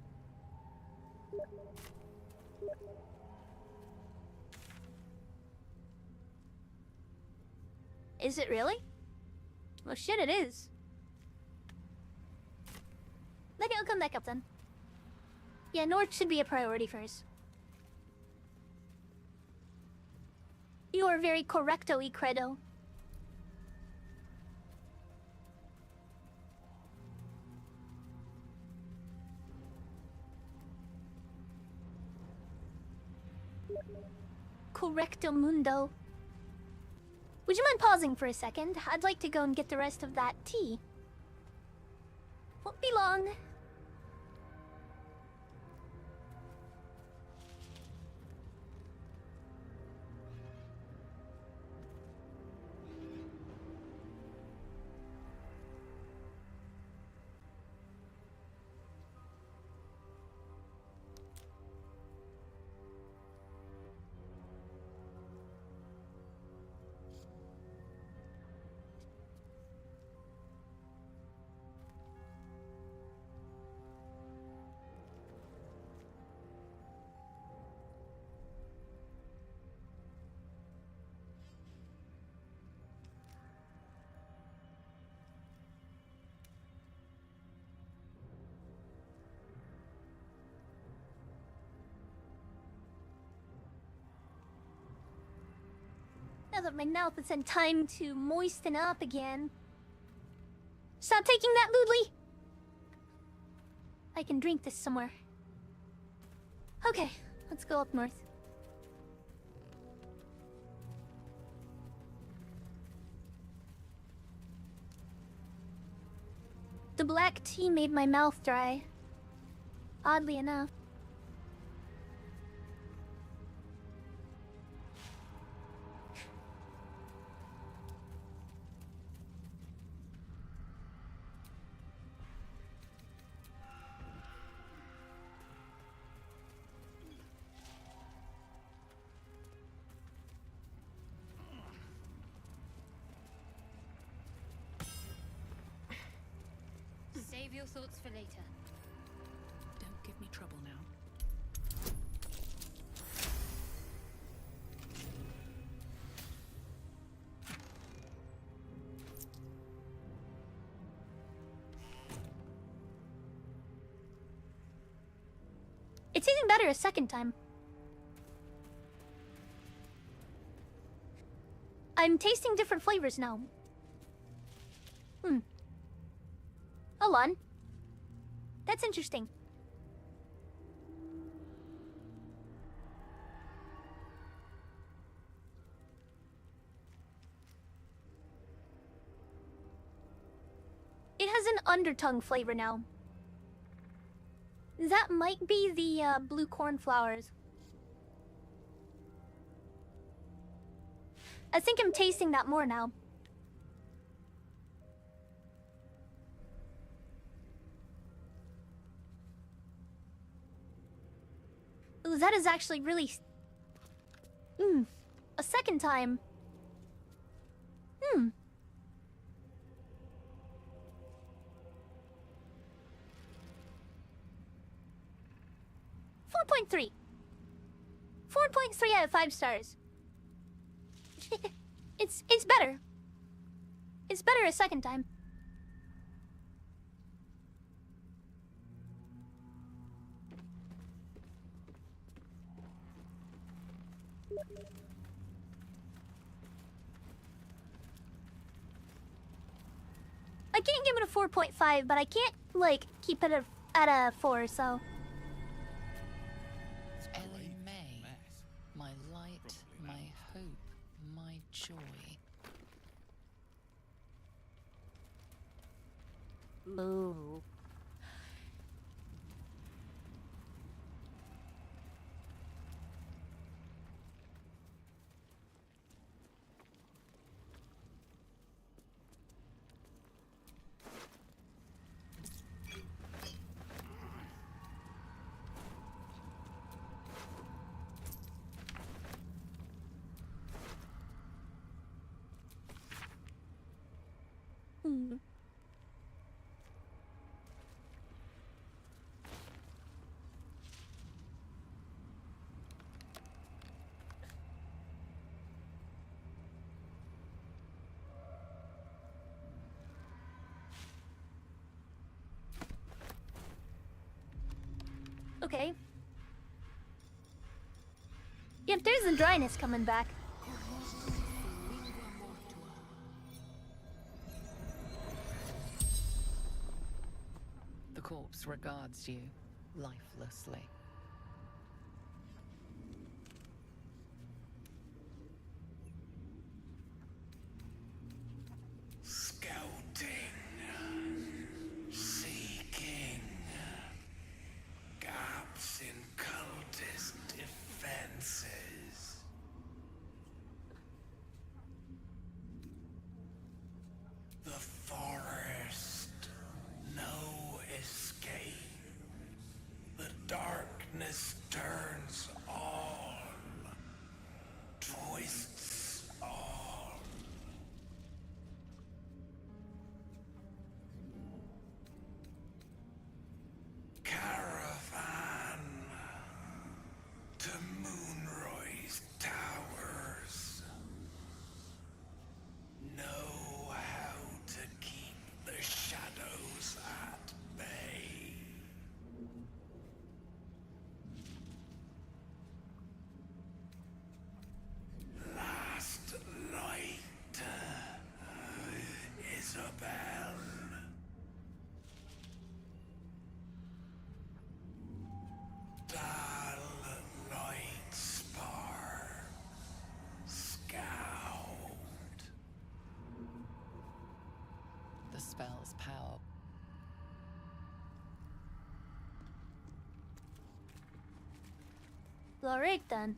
Is it really? Well, shit, it is. Okay, I'll come back up then. Yeah, north should be a priority first. You are very correcto, y credo. Correcto mundo. Would you mind pausing for a second? I'd like to go and get the rest of that tea. Won't be long. Now that my mouth has had time to moisten up again. Stop taking that, Ludley! I can drink this somewhere. Okay, let's go up north. The black tea made my mouth dry. Oddly enough. Save your thoughts for later. Don't give me trouble now. It's even better a second time. I'm tasting different flavors now. Hold on. That's interesting. It has an undertongue flavor now. That might be the blue cornflowers. I think I'm tasting that more now. Ooh, that is actually really... second time. 4.3. 4.3 out of 5 stars. It's better. It's better a second time. I can't give it a 4.5, but I can't, like, keep it at a 4, so... Ellie May, my light, my hope, my joy. Moo. Okay. Yep, there's the dryness coming back. The corpse regards you lifelessly. Scouting, seeking, gaps in cultist defenses. The forest, no escape. The darkness turns all, twists all. Caravan to Moonroy's towers. Know how to keep the shadows at bay. Last light, Isabel. Dull light spar, scout. The spell's power. Alright then.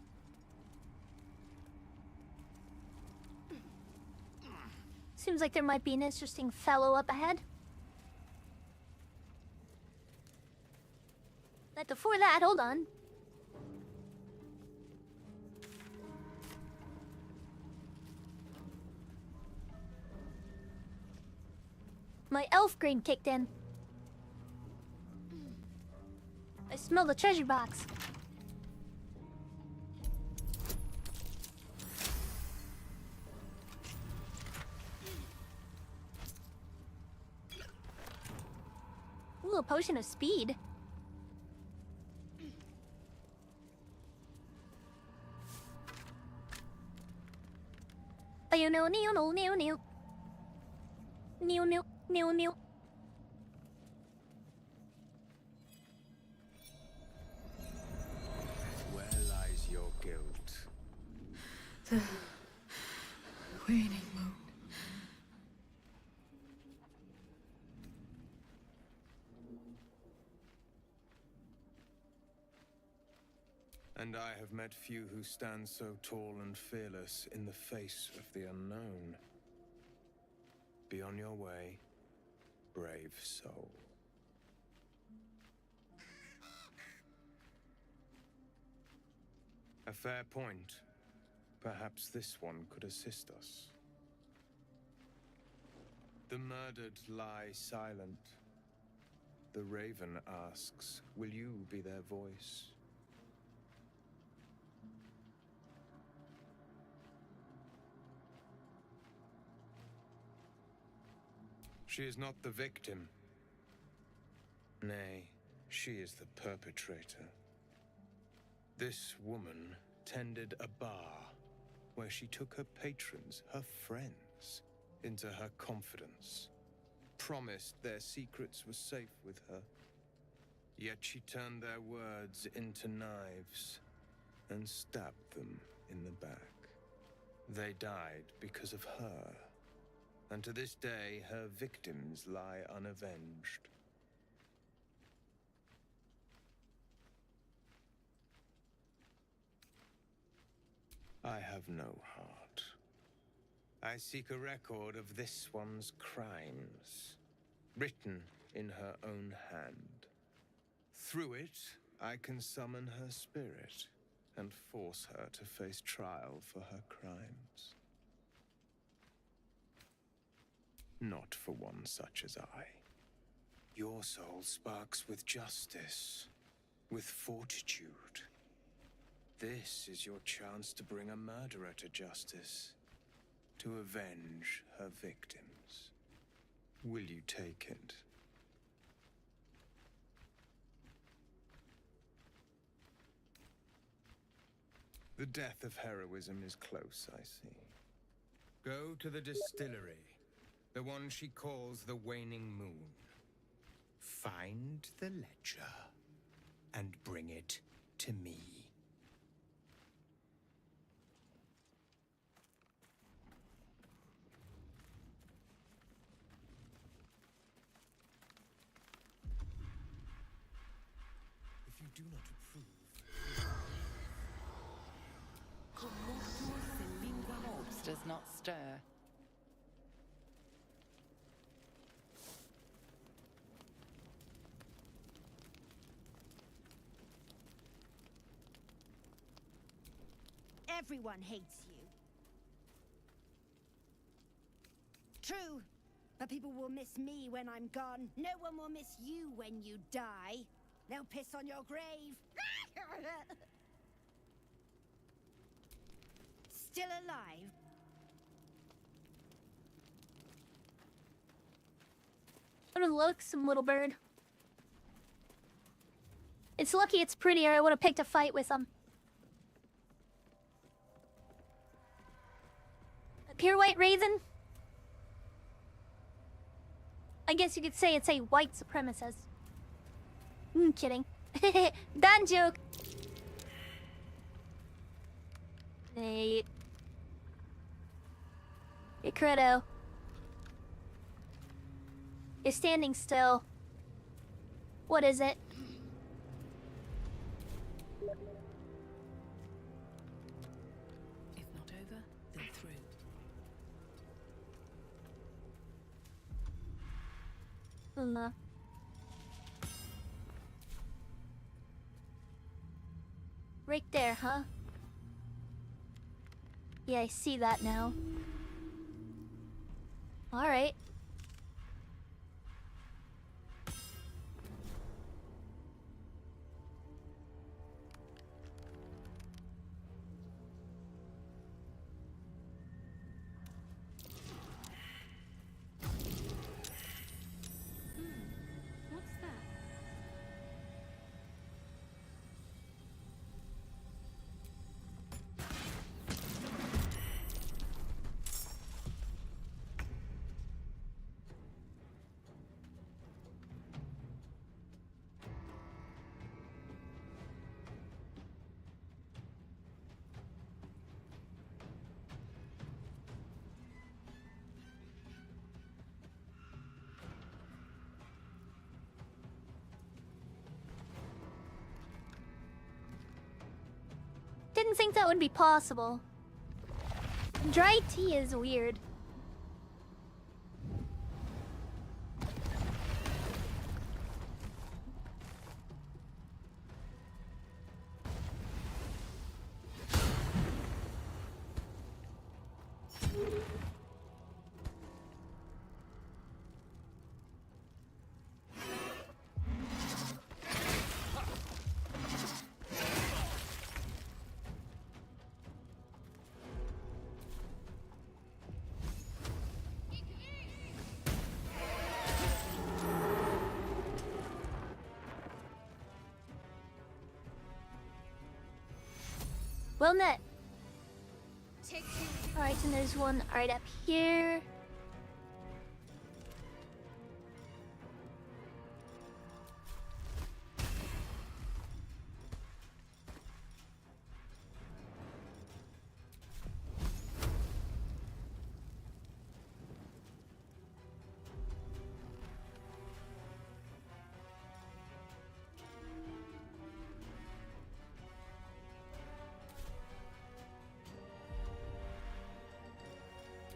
Seems like there might be an interesting fellow up ahead. But before that, hold on. My elf brain kicked in. I smell the treasure box. Ooh, a potion of speed. You know, new. Where lies your guilt? The waning moon. And I have met few who stand so tall and fearless in the face of the unknown. Be on your way, brave soul. A fair point. Perhaps this one could assist us. The murdered lie silent. The raven asks, will you be their voice? She is not the victim. Nay, she is the perpetrator. This woman tended a bar where she took her patrons, her friends, into her confidence, promised their secrets were safe with her. Yet she turned their words into knives and stabbed them in the back. They died because of her, and to this day her victims lie unavenged. I have no heart. I seek a record of this one's crimes, written in her own hand. Through it, I can summon her spirit and force her to face trial for her crimes. Not for one such as I. Your soul sparks with justice, with fortitude. This is your chance to bring a murderer to justice, to avenge her victims. Will you take it? The death of heroism is close, I see. Go to the distillery, the one she calls the Waning Moon. Find the ledger and bring it to me. If you do not approve, Corpse does not stir. Everyone hates you. True, but people will miss me when I'm gone. No one will miss you when you die. They'll piss on your grave. Still alive? What a loathsome little bird. It's lucky it's prettier. I would have picked a fight with him. A pure white raisin? I guess you could say it's a white supremacist. Kidding. Done joke. Hey. Hey, Credo. You're standing still. What is it? If not over, then through. Right there, huh? Yeah, I see that now. Alright. What's that? Didn't think that would be possible. Dry tea is weird. Well met. Alright, and there's one right up here.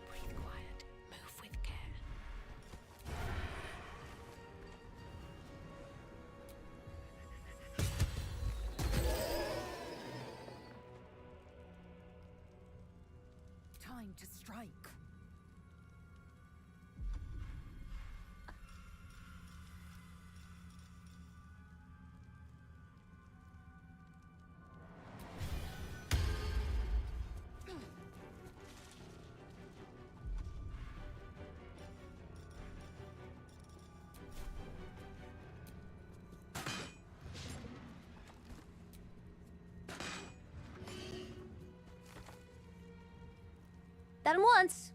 Breathe quiet. Move with care. Time to strike. Done once.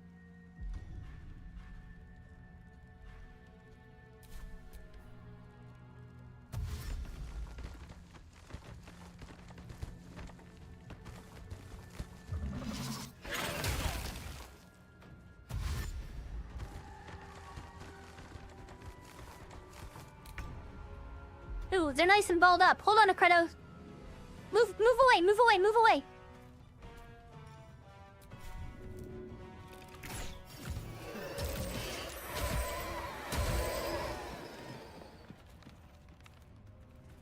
Ooh, they're nice and balled up. Hold on, Akredo. Move away, move away, move away.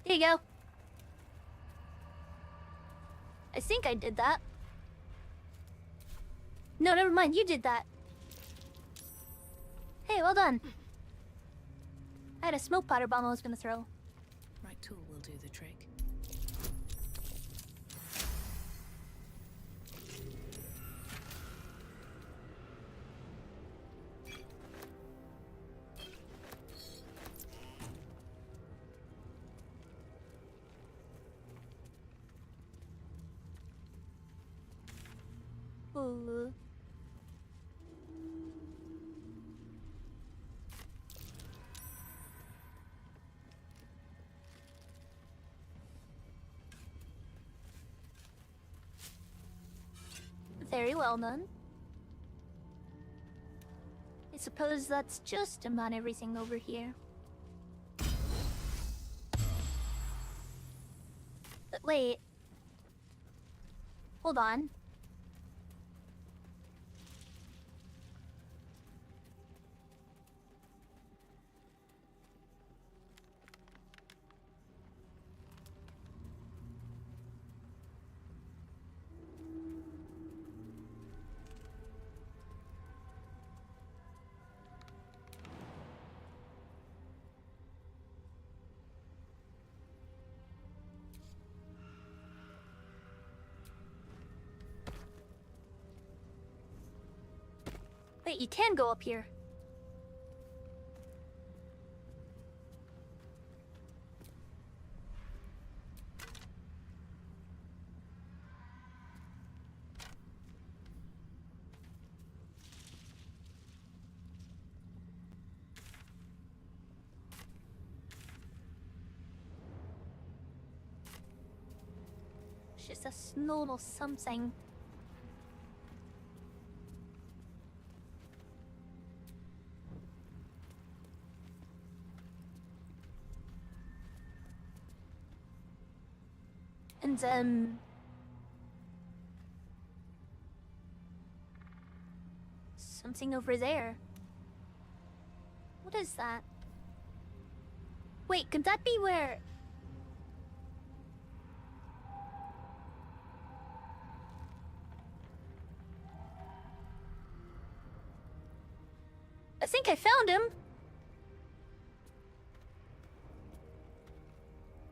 There you go. I think I did that. No, never mind. You did that. Hey, well done. I had a smoke powder bomb I was gonna throw. Right tool will do the trick. Ooh. Very well done. I suppose that's just about everything over here. But wait. Hold on. Wait, you can go up here. It's just a little something. And something over there. What is that? Wait, could that be where... I think I found him.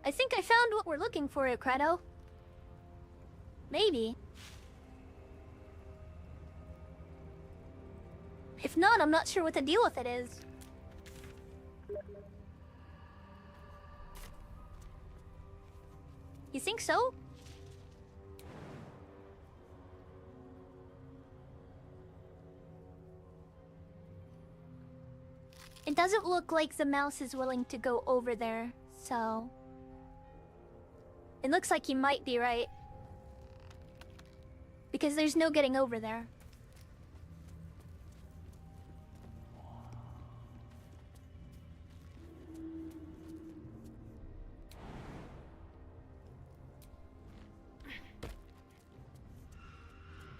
I think I found what we're looking for, Credo. Maybe. If not, I'm not sure what the deal with it is. You think so? It doesn't look like the mouse is willing to go over there, so... It looks like he might be right. Because there's no getting over there.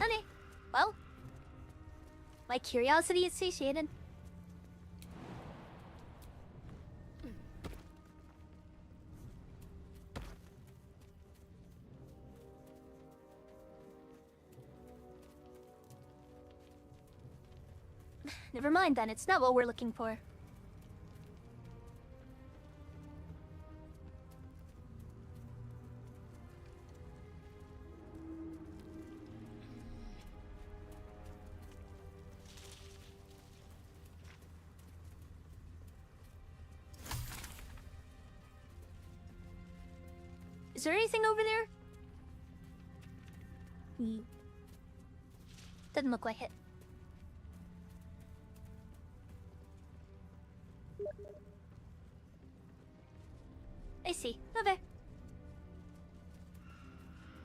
Okay, well... My curiosity is satiated. Never mind then, it's not what we're looking for. Is there anything over there? Doesn't look like it. I see. Okay.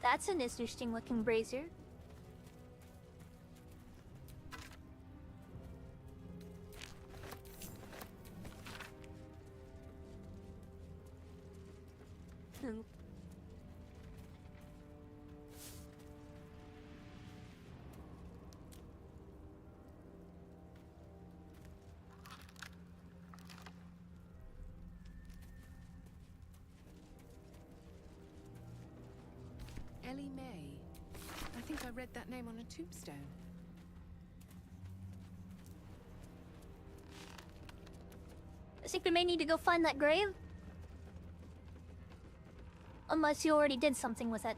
That's an interesting looking brazier. Ellie May. I think I read that name on a tombstone. I think we may need to go find that grave. Unless you already did something with it.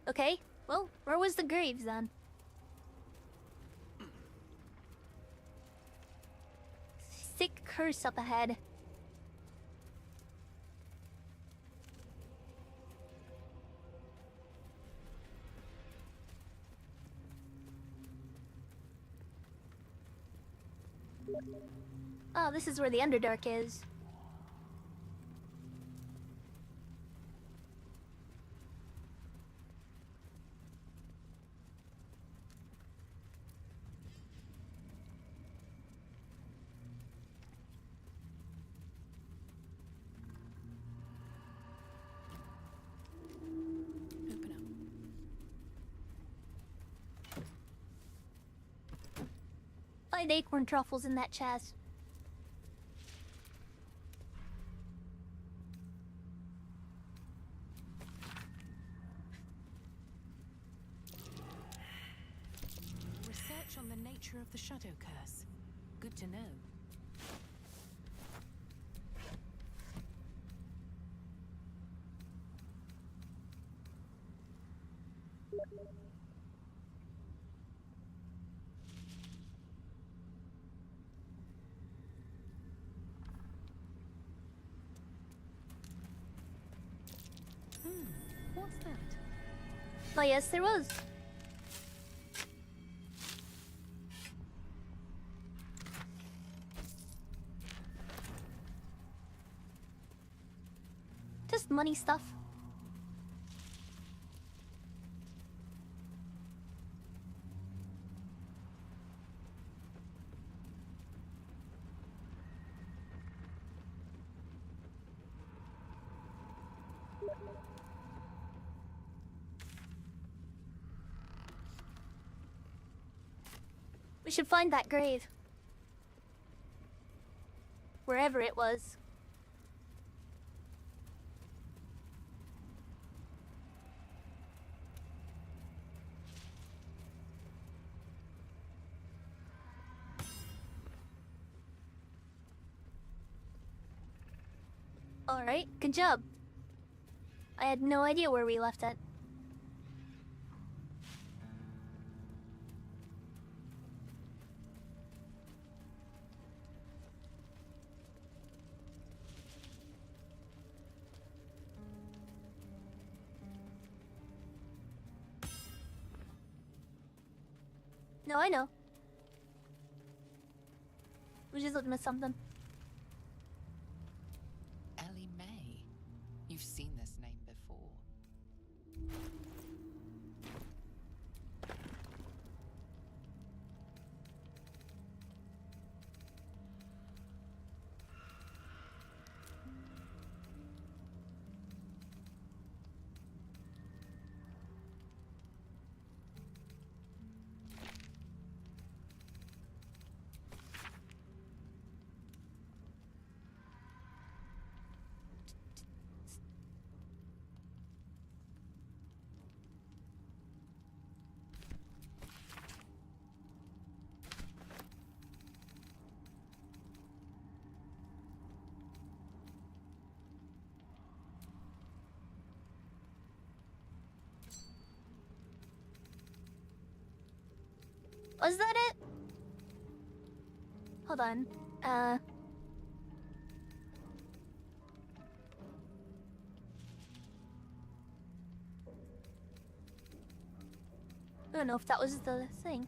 Okay, well, where was the grave then? Thick curse up ahead. Oh, this is where the Underdark is. Open up. 5 acorn truffles in that chest. Research on the nature of the shadow curse. Good to know. What's that? Oh yes, there was. Just money stuff. We should find that grave. Wherever it was. Alright, good job. I had no idea where we left it. No, I know. We just looking at something. Ellie May. You've seen this name before. Was that it? Hold on. I don't know if that was the thing.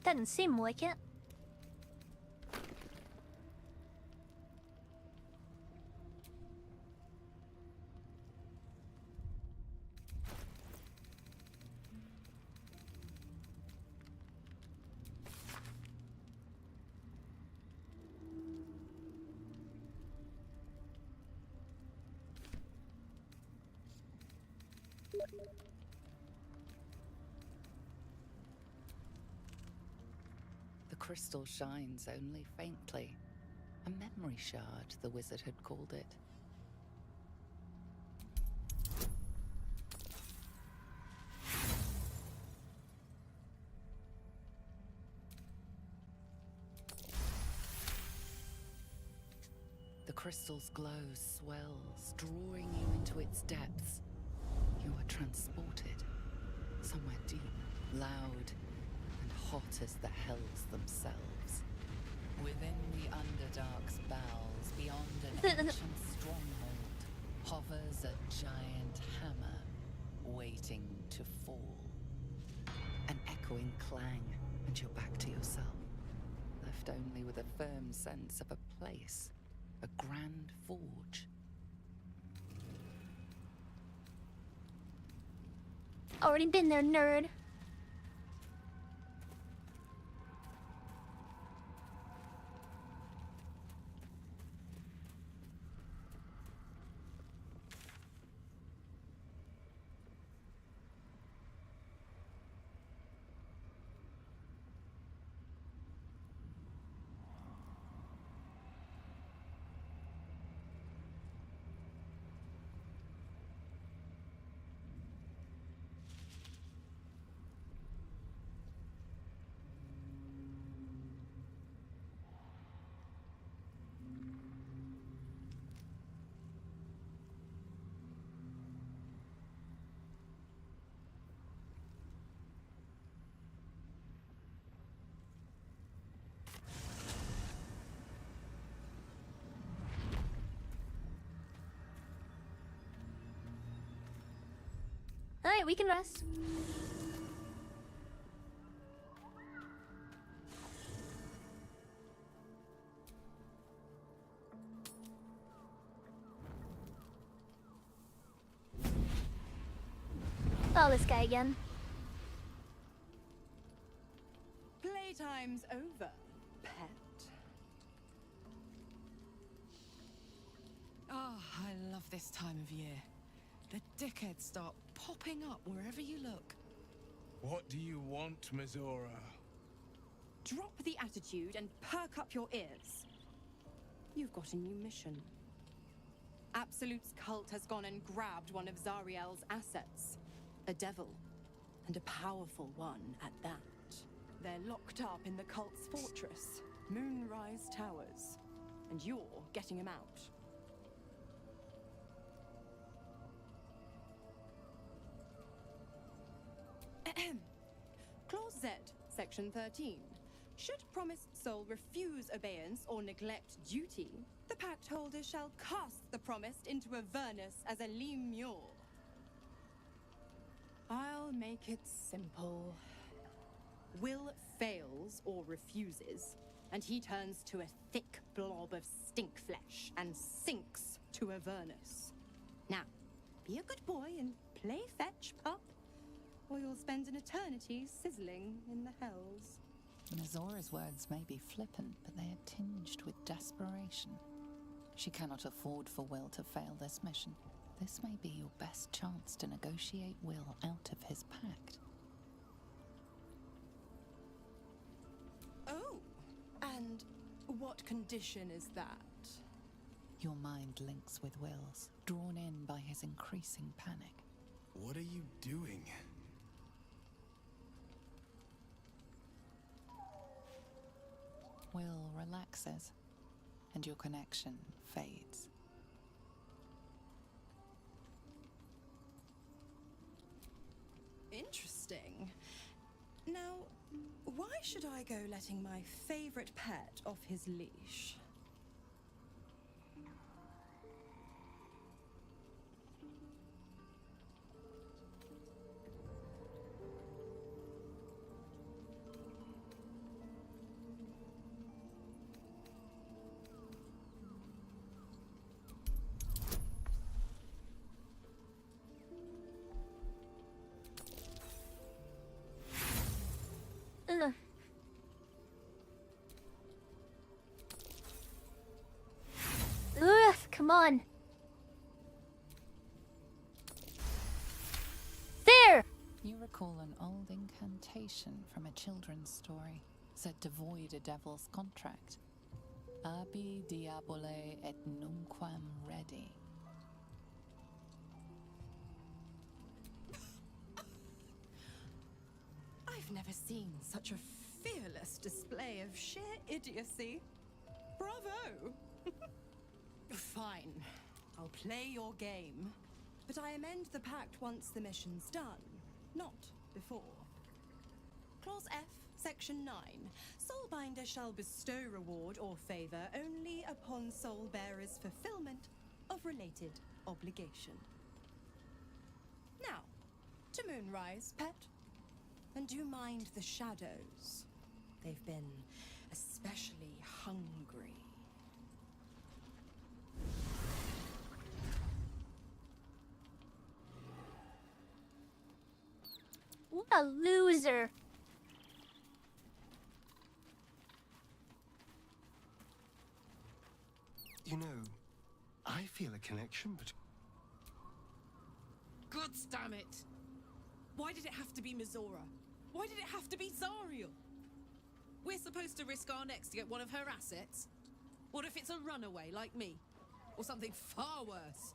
Doesn't seem like it. The crystal shines only faintly. A memory shard, the wizard had called it. The crystal's glow swells, drawing you into its depths. You are transported somewhere deep, loud, and hot as the hells themselves. Within the Underdark's bowels, beyond an ancient stronghold, hovers a giant hammer, waiting to fall. An echoing clang, and you're back to yourself, left only with a firm sense of a place, a grand forge. Already been there, nerd. Alright, we can rest. Oh, this guy again. Playtime's over, pet. Oh, I love this time of year. The dickheads start popping up wherever you look. What do you want, Mizora? drop the attitude and perk up your ears. You've got a new mission. Absolute's cult has gone and grabbed one of Zariel's assets. A devil, and a powerful one at that. They're locked up in the cult's fortress, Moonrise Towers, and you're getting him out. Clause Z, Section 13. Should promised soul refuse obeyance or neglect duty, the pact holder shall cast the promised into Avernus as a lemure. I'll make it simple. Will fails or refuses, and he turns to a thick blob of stink flesh and sinks to Avernus. Now, be a good boy and play fetch, pup, or you'll spend an eternity sizzling in the hells. Mizora's words may be flippant, but they are tinged with desperation. She cannot afford for Will to fail this mission. This may be your best chance to negotiate Will out of his pact. Oh, and what condition is that? Your mind links with Will's, drawn in by his increasing panic. What are you doing? Will relaxes, and your connection fades. Interesting. Now, why should I go letting my favorite pet off his leash? Ugh. Ugh, come on. There! You recall an old incantation from a children's story, said to void a devil's contract. Abi diabole et nunquam redi. I've never seen such a fearless display of sheer idiocy. Bravo! Fine, I'll play your game. But I amend the pact once the mission's done, not before. Clause F, Section 9. Soulbinder shall bestow reward or favor only upon soul-bearer's fulfillment of related obligation. Now, to Moonrise, pet. And do mind the shadows. They've been especially hungry. What a loser. You know, I feel a connection between... God damn it! Why did it have to be Mizora? Why did it have to be Zariel? We're supposed to risk our necks to get one of her assets? What if it's a runaway like me? Or something far worse?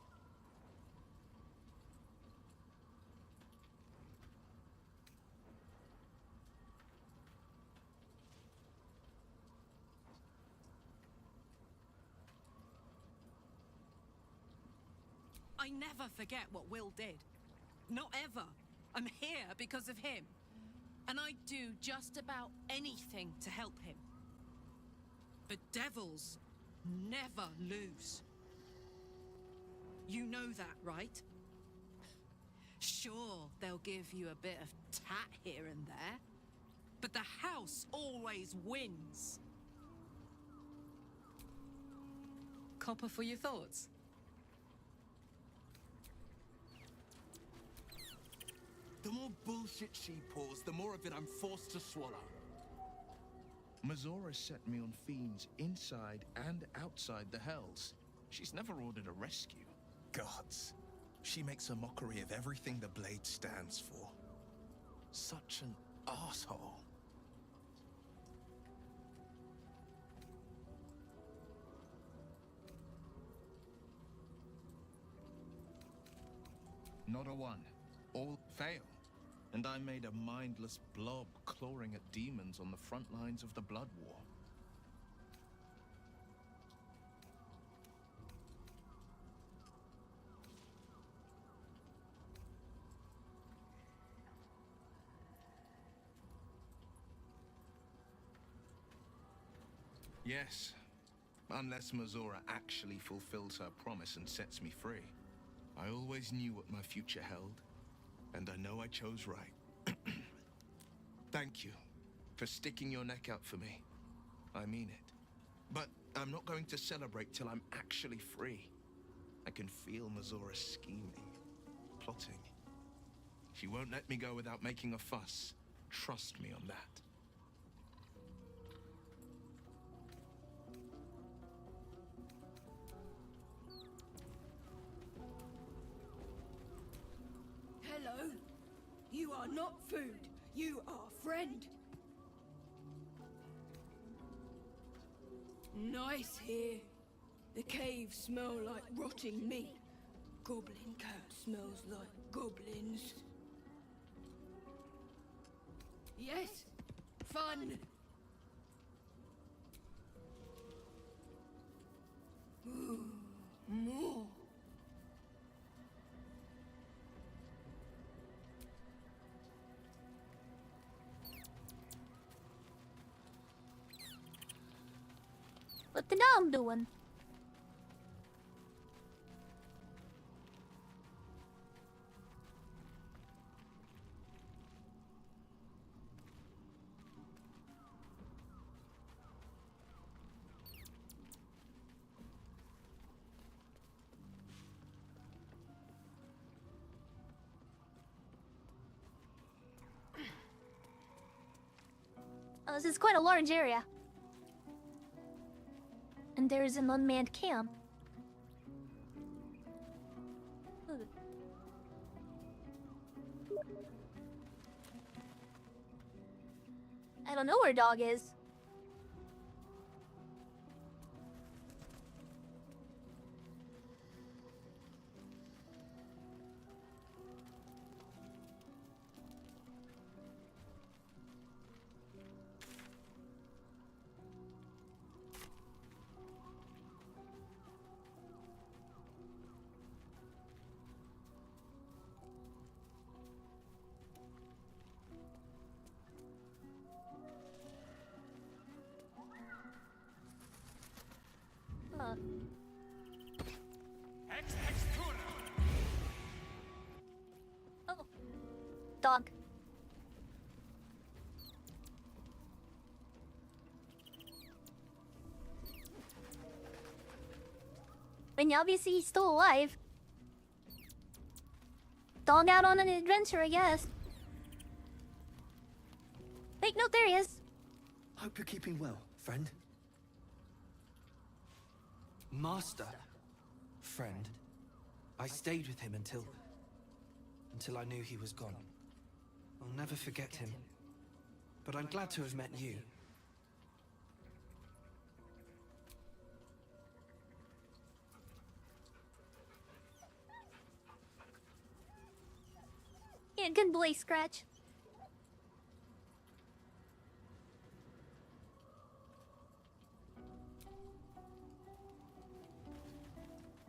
I never forget what Will did. Not ever. I'm here because of him. And I'd do just about anything to help him. But devils never lose. You know that, right? Sure, they'll give you a bit of tat here and there. But the house always wins. Copper for your thoughts? The more bullshit she pours, the more of it I'm forced to swallow. Mizora set me on fiends inside and outside the hells. She's never ordered a rescue. Gods. She makes a mockery of everything the blade stands for. Such an asshole. Not a one. All fail. And I made a mindless blob clawing at demons on the front lines of the Blood War. Yes, unless Mazora actually fulfills her promise and sets me free. I always knew what my future held, and I know I chose right. Thank you for sticking your neck out for me. I mean it. But I'm not going to celebrate till I'm actually free. I can feel Mazora scheming, plotting. She won't let me go without making a fuss. Trust me on that. Hello? You are not food. You are friend. Nice here. The caves smell like rotting meat. Goblin cat smells like goblins. Yes, fun. Ooh, more. What the dog doing? Oh, this is quite a large area. And there is an unmanned camp. Ooh. I don't know where dog is. Oh. Dog. I mean, obviously he's still alive. Dog out on an adventure, I guess. Wait, no, there he is. Hope you're keeping well, friend. Master. Friend. I stayed with him until I knew he was gone. I'll never forget him. But I'm glad to have met you. Yeah, good boy, Scratch.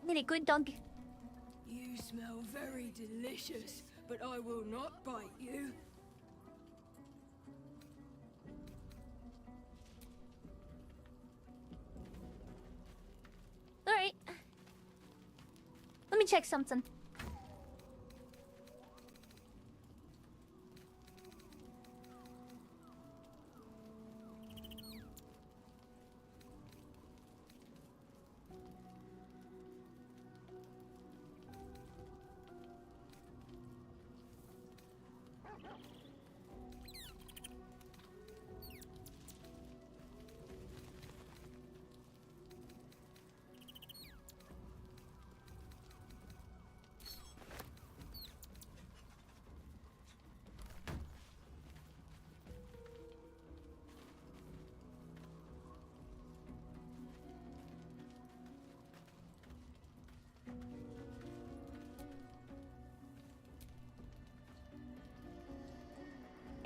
Really good dog. You smell very delicious, but I will not bite you. Alright. Let me check something.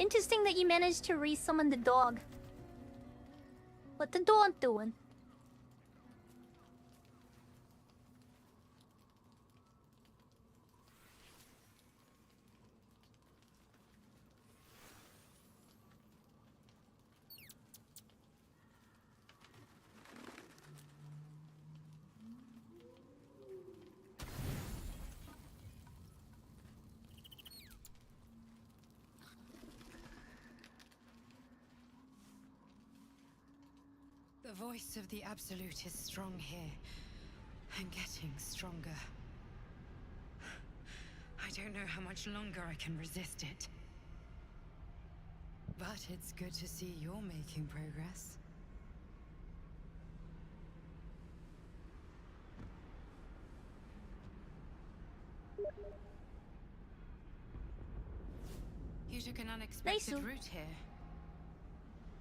Interesting that you managed to re-summon the dog. What the dog doing? The voice of the Absolute is strong here, and getting stronger. I don't know how much longer I can resist it. But it's good to see you're making progress. You took an unexpected route here.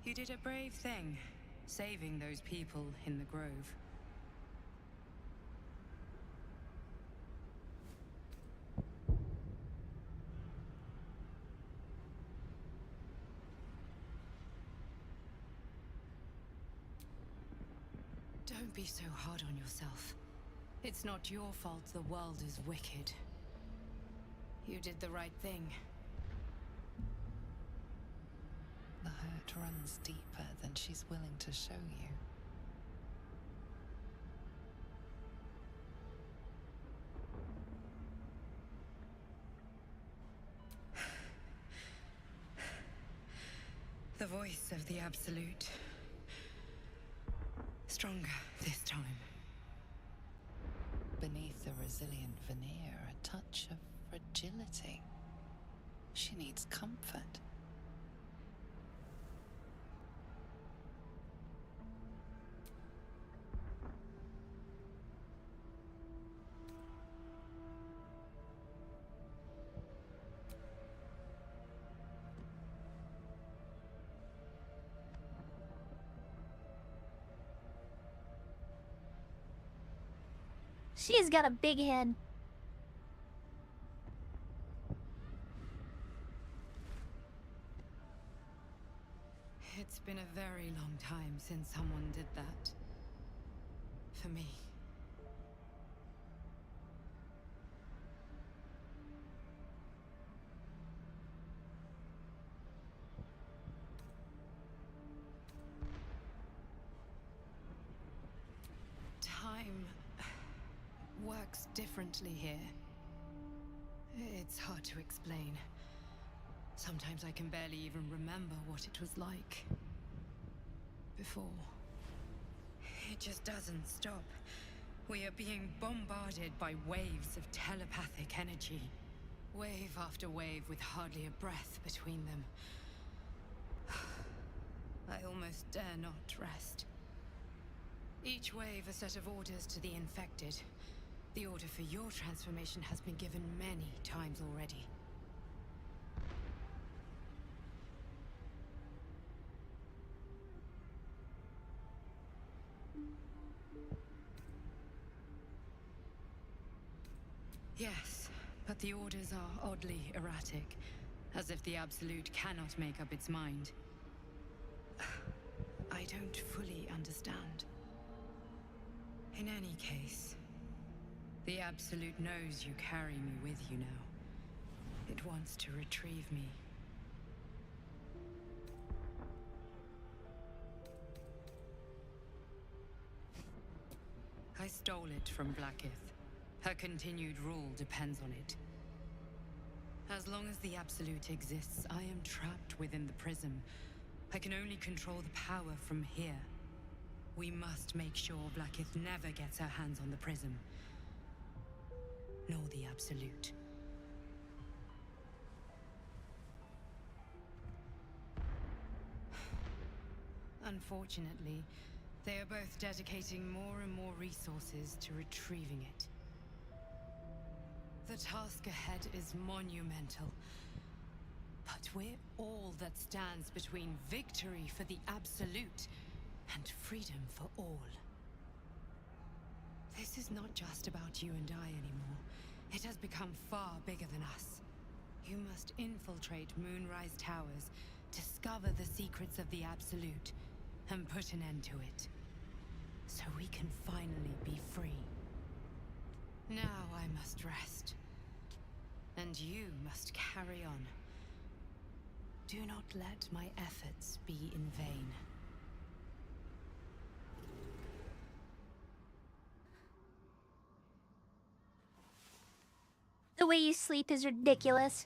You did a brave thing. Saving those people in the grove. Don't be so hard on yourself. It's not your fault the world is wicked. You did the right thing. The hurt runs deeper than she's willing to show you. The voice of the Absolute. Stronger this time. Beneath the resilient veneer, a touch of fragility. She needs comfort. She's got a big head. It's been a very long time since someone did that. For me. Time works differently here. It's hard to explain. Sometimes I can barely even remember what it was like before. It just doesn't stop. We are being bombarded by waves of telepathic energy. Wave after wave with hardly a breath between them. I almost dare not rest. Each wave a set of orders to the infected. The order for your transformation has been given many times already. Yes, but the orders are oddly erratic, as if the Absolute cannot make up its mind. I don't fully understand. In any case, the Absolute knows you carry me with you now. It wants to retrieve me. I stole it from Blackith. Her continued rule depends on it. As long as the Absolute exists, I am trapped within the prism. I can only control the power from here. We must make sure Blackith never gets her hands on the prism. Nor the Absolute. Unfortunately, they are both dedicating more and more resources to retrieving it. The task ahead is monumental. But we're all that stands between victory for the Absolute and freedom for all. This is not just about you and I anymore. It has become far bigger than us. You must infiltrate Moonrise Towers, discover the secrets of the Absolute, and put an end to it. So we can finally be free. Now I must rest. And you must carry on. Do not let my efforts be in vain. The way you sleep is ridiculous.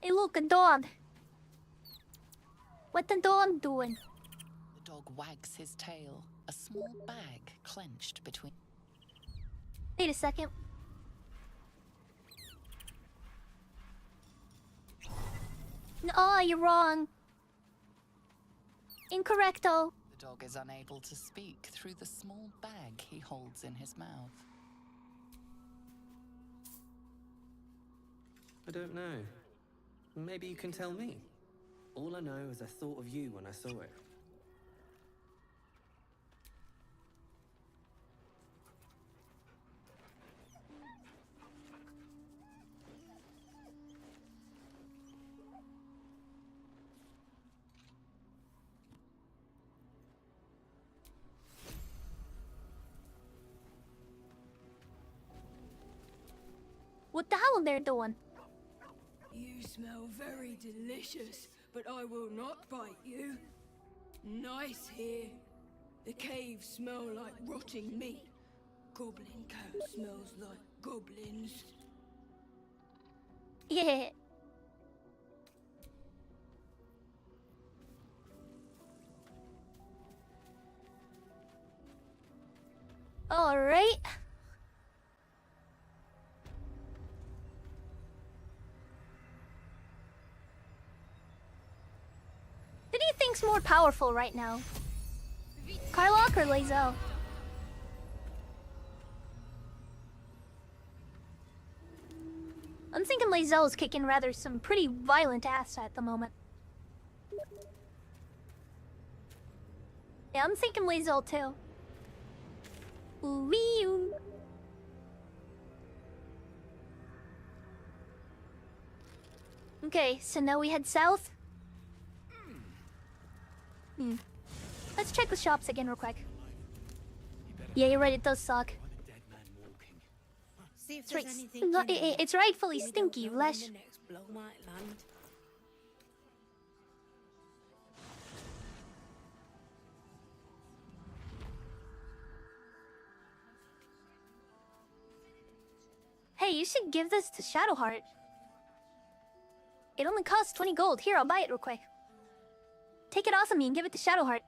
Hey, look, a dog. What the dog doing? The dog wags his tail, a small bag clenched between. Wait a second. No, you're wrong. Incorrecto. The dog is unable to speak through the small bag he holds in his mouth. I don't know. Maybe you can tell me. All I know is I thought of you when I saw it. What the hell are they doing? You smell very delicious, but I will not bite you. Nice here. The caves smell like rotting meat. Goblin coat smells like goblins. Yeah. All right. Who do you think's more powerful right now? Karlach or Lae'zel? I'm thinking Lae'zel's kicking rather some pretty violent ass at the moment. Yeah, I'm thinking Lae'zel too. Ooh-wee-oo. Okay, so now we head south. Let's check the shops again real quick. Yeah, you're right, it does suck. See if It's, right, there's anything it's rightfully stinky, Lesh. Hey, you should give this to Shadowheart. It only costs 20 gold. Here, I'll buy it real quick. Take it off of me and give it to Shadowheart.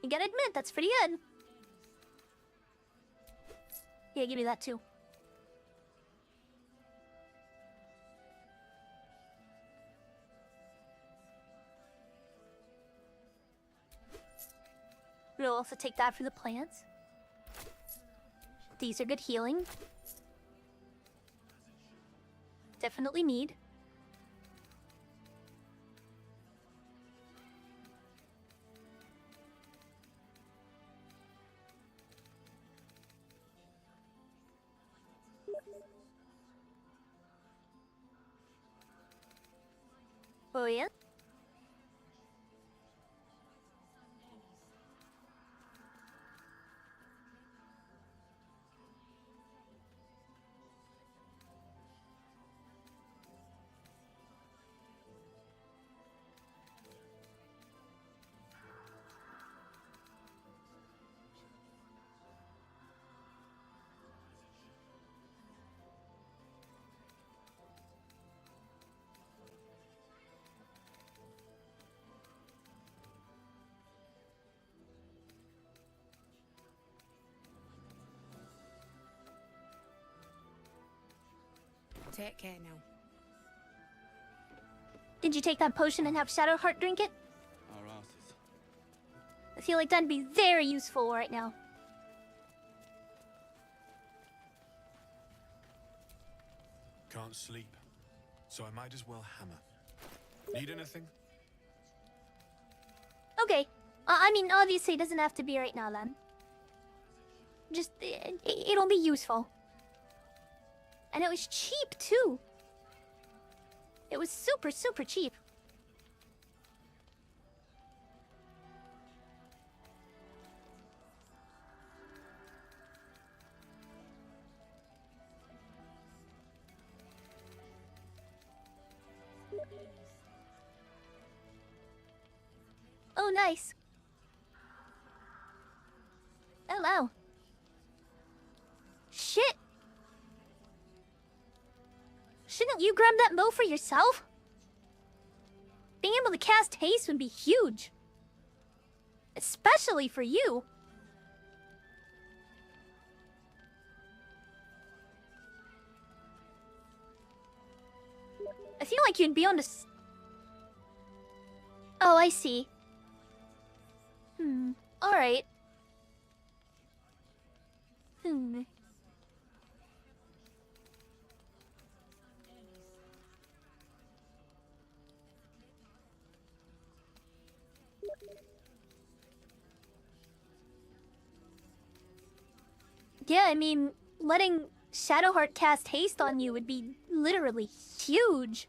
You gotta admit, that's pretty good. Yeah, give me that too. We'll also take that for the plants. These are good healing. Definitely need. Oh yeah? Take care now. Did you take that potion and have Shadowheart drink it? Our asses. I feel like that'd be very useful right now. Can't sleep, so I might as well hammer. Need anything? Okay. I mean, obviously it doesn't have to be right now, then. Just, it'll be useful. And it was cheap, too. It was super, super cheap. Oh, nice. Hello. Shit. Shouldn't you grab that bow for yourself? Being able to cast haste would be huge. Especially for you. I feel like you'd be on to... Oh, I see. Alright. Yeah, I mean, letting Shadowheart cast haste on you would be literally huge.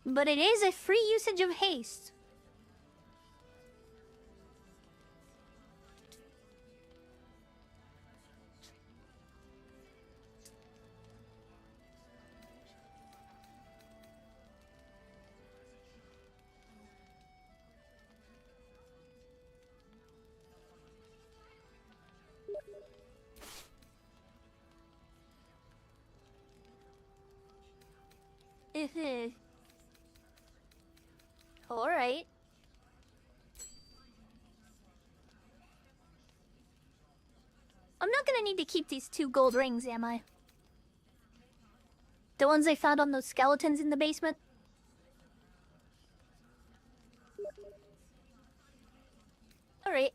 But it is a free usage of haste. Alright. I'm not gonna need to keep these 2 gold rings, am I? The ones I found on those skeletons in the basement? Alright.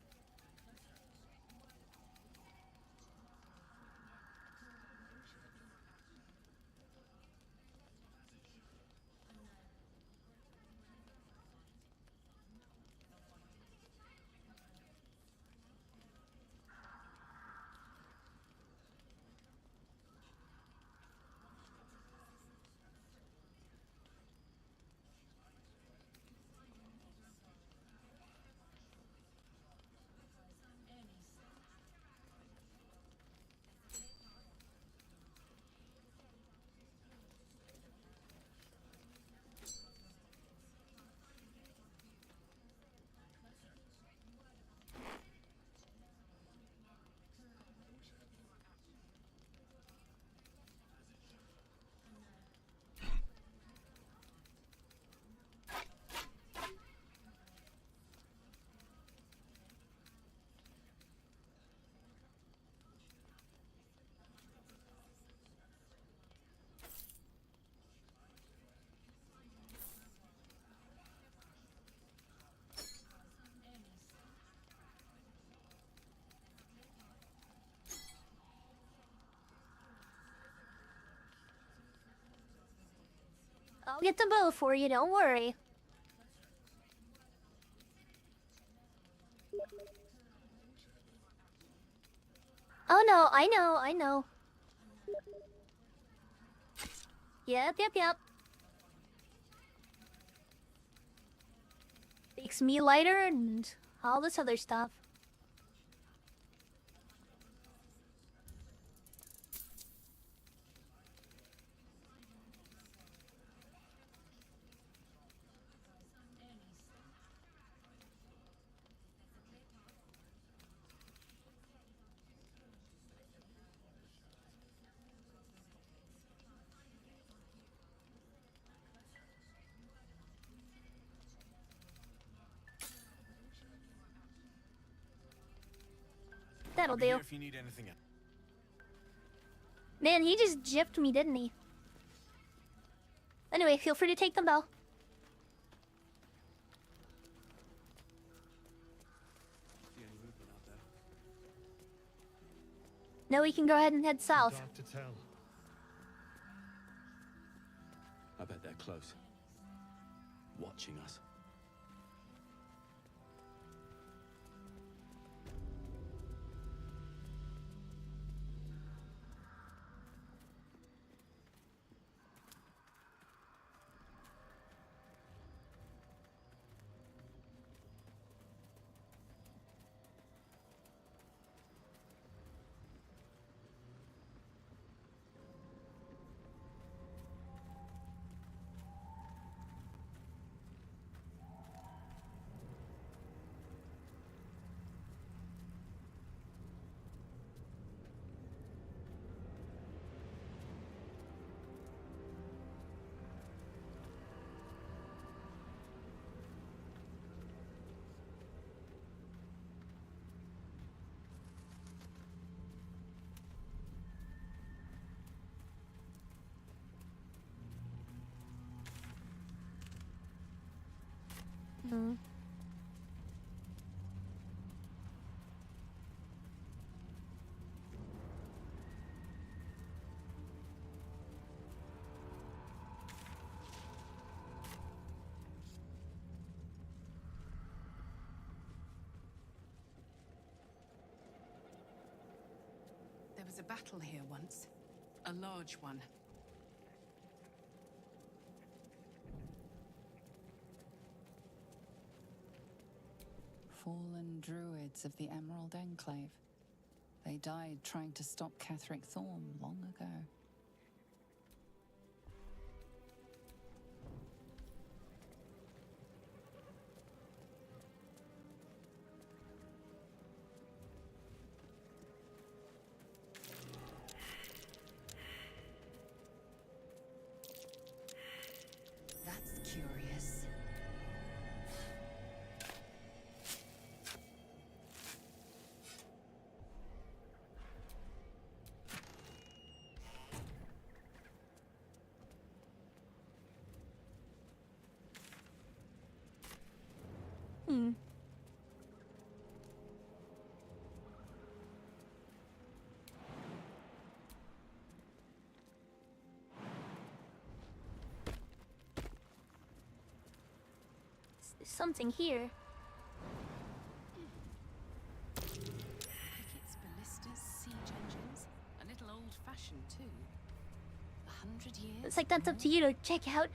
I'll get the bow for you, don't worry. Oh no, I know. Yep. Makes me lighter and all this other stuff. That'll I'll be here do. if you need anything else. Man, he just gypped me, didn't he? Anyway, feel free to take them, though. See any movement out there? No, we can go ahead and head south. Dark to tell. I bet they're close. Watching us. Hmm. There was a battle here once. A large one. Fallen druids of the Emerald Enclave. They died trying to stop Ketheric Thorn long ago. That's curious. Hmm. Something here. Pickets, ballistas, siege engines. A little old-fashioned, too. 100 years? It's like that's up to you to check out.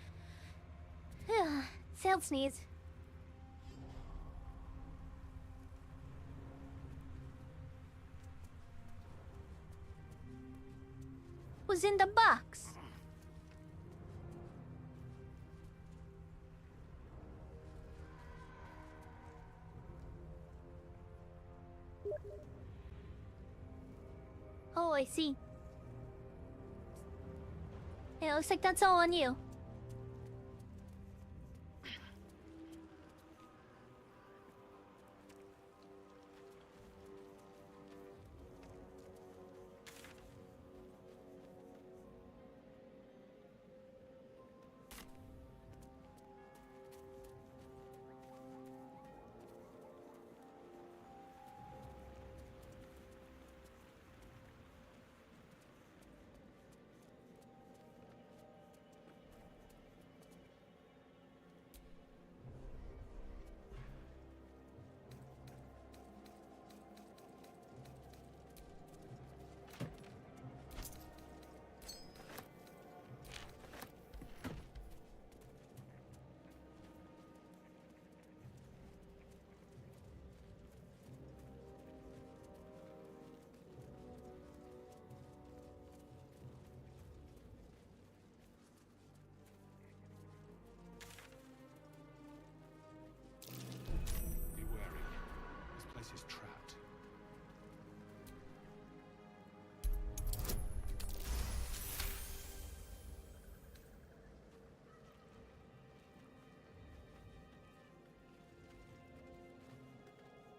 Sailed sneeze. Was in the box. Oh, I see. Yeah, looks like that's all on you. Be wary. This place is trapped.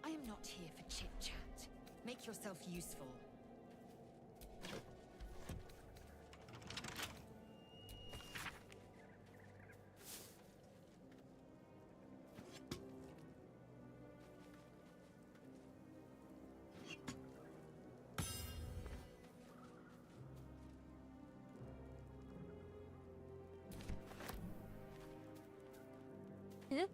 I am not here for chit-chat. Make yourself useful. Huh?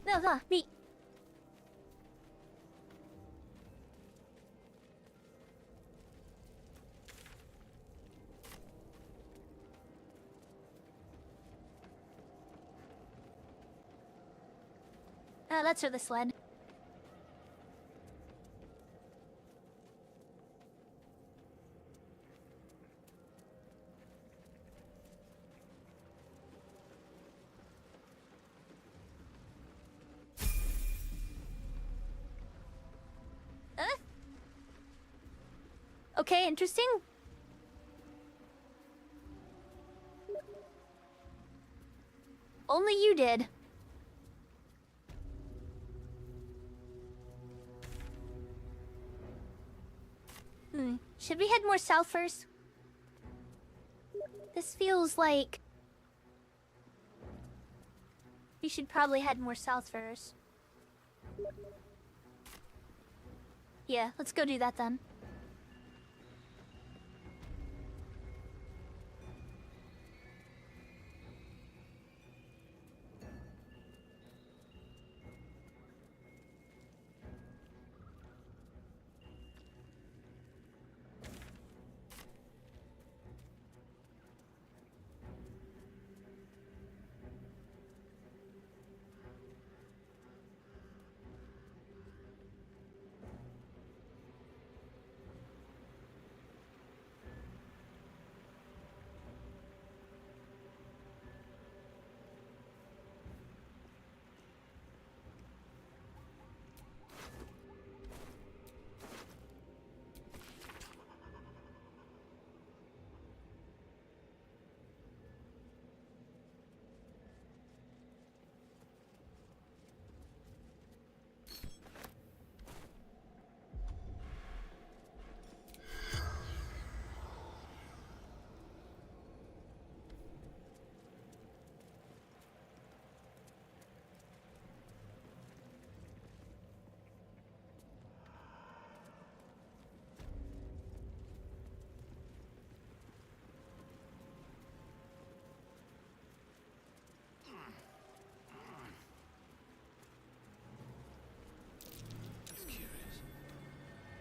No, me. Let's throw the sled. Okay, interesting. Only you did. Should we head more south first? This feels like... we should probably head more south first. Yeah, let's go do that then.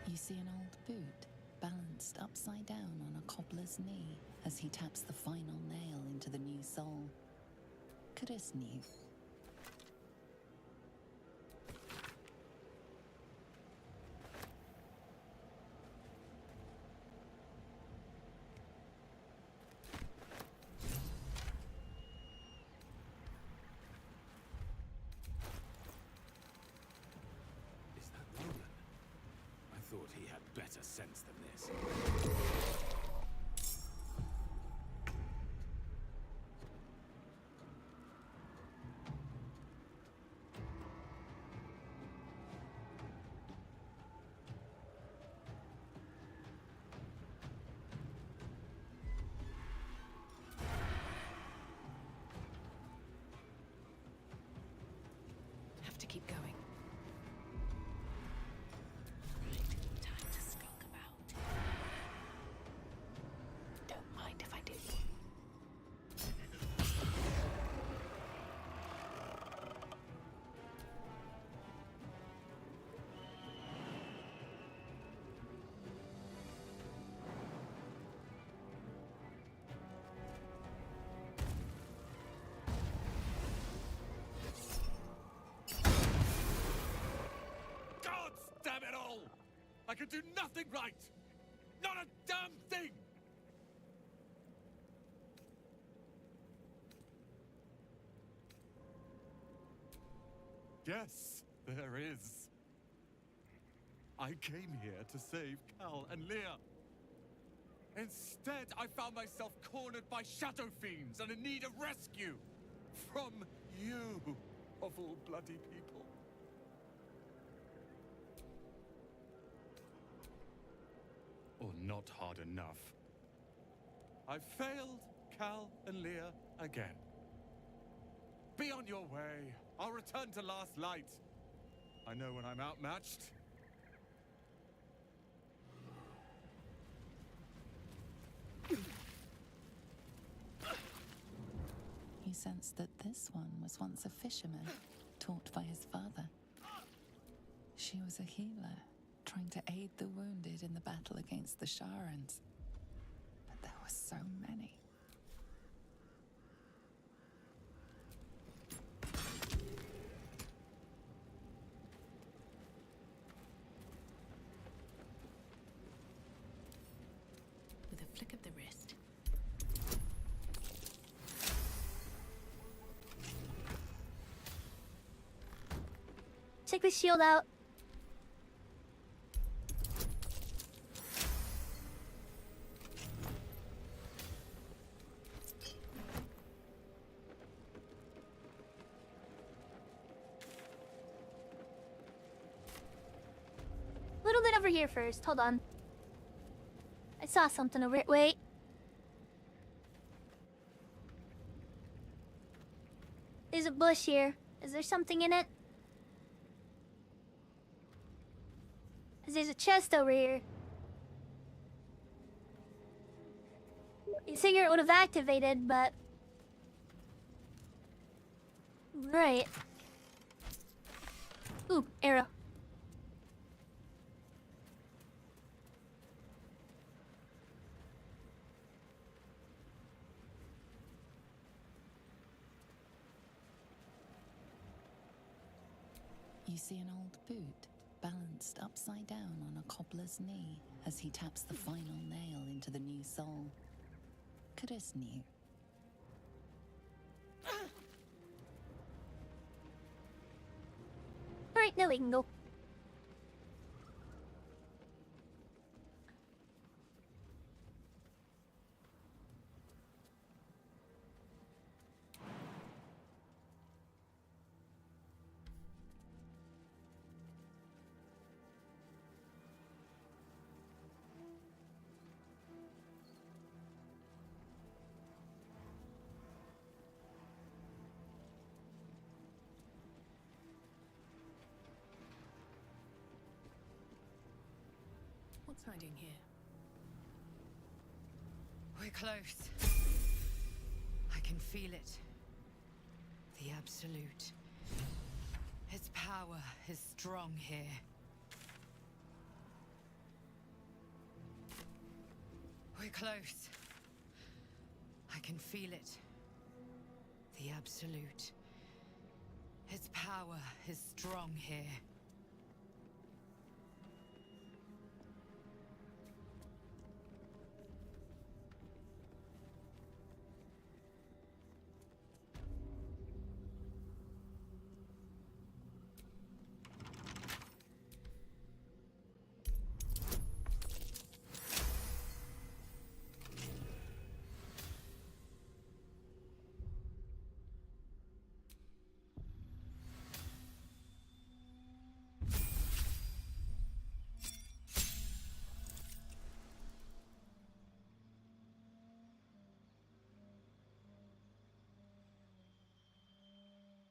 You see an old boot, balanced upside down on a cobbler's knee as he taps the final nail into the new sole. Chris knew. Is that Roland? I thought he had better sense than this. Have to keep going. Time to skulk about. Don't mind if I do. God damn it all! I can do nothing right! Not a damn thing! Yes, there is. I came here to save Cal and Leah. Instead, I found myself cornered by shadow fiends and in need of rescue. From you, of all bloody people. Or not hard enough. I failed Cal and Leah again. Be on your way. I'll return to Last Light. I know when I'm outmatched. He sensed that this one was once a fisherman, taught by his father. She was a healer, trying to aid the wounded in the battle against the Sharans. But there were so many. With a flick of the wrist. Check the shield out. A little bit over here first. Hold on. I saw something over it. Wait. There's a bush here. Is there something in it? There's a chest over here. You figure it would have activated, but... Right. Ooh, arrow. You see an old boot, balanced upside down on a cobbler's knee as he taps the final nail into the new soul. Curtis knew. Alright, now we can go. What's hiding here? We're close. I can feel it. The Absolute. Its power is strong here. We're close. I can feel it. The Absolute. Its power is strong here.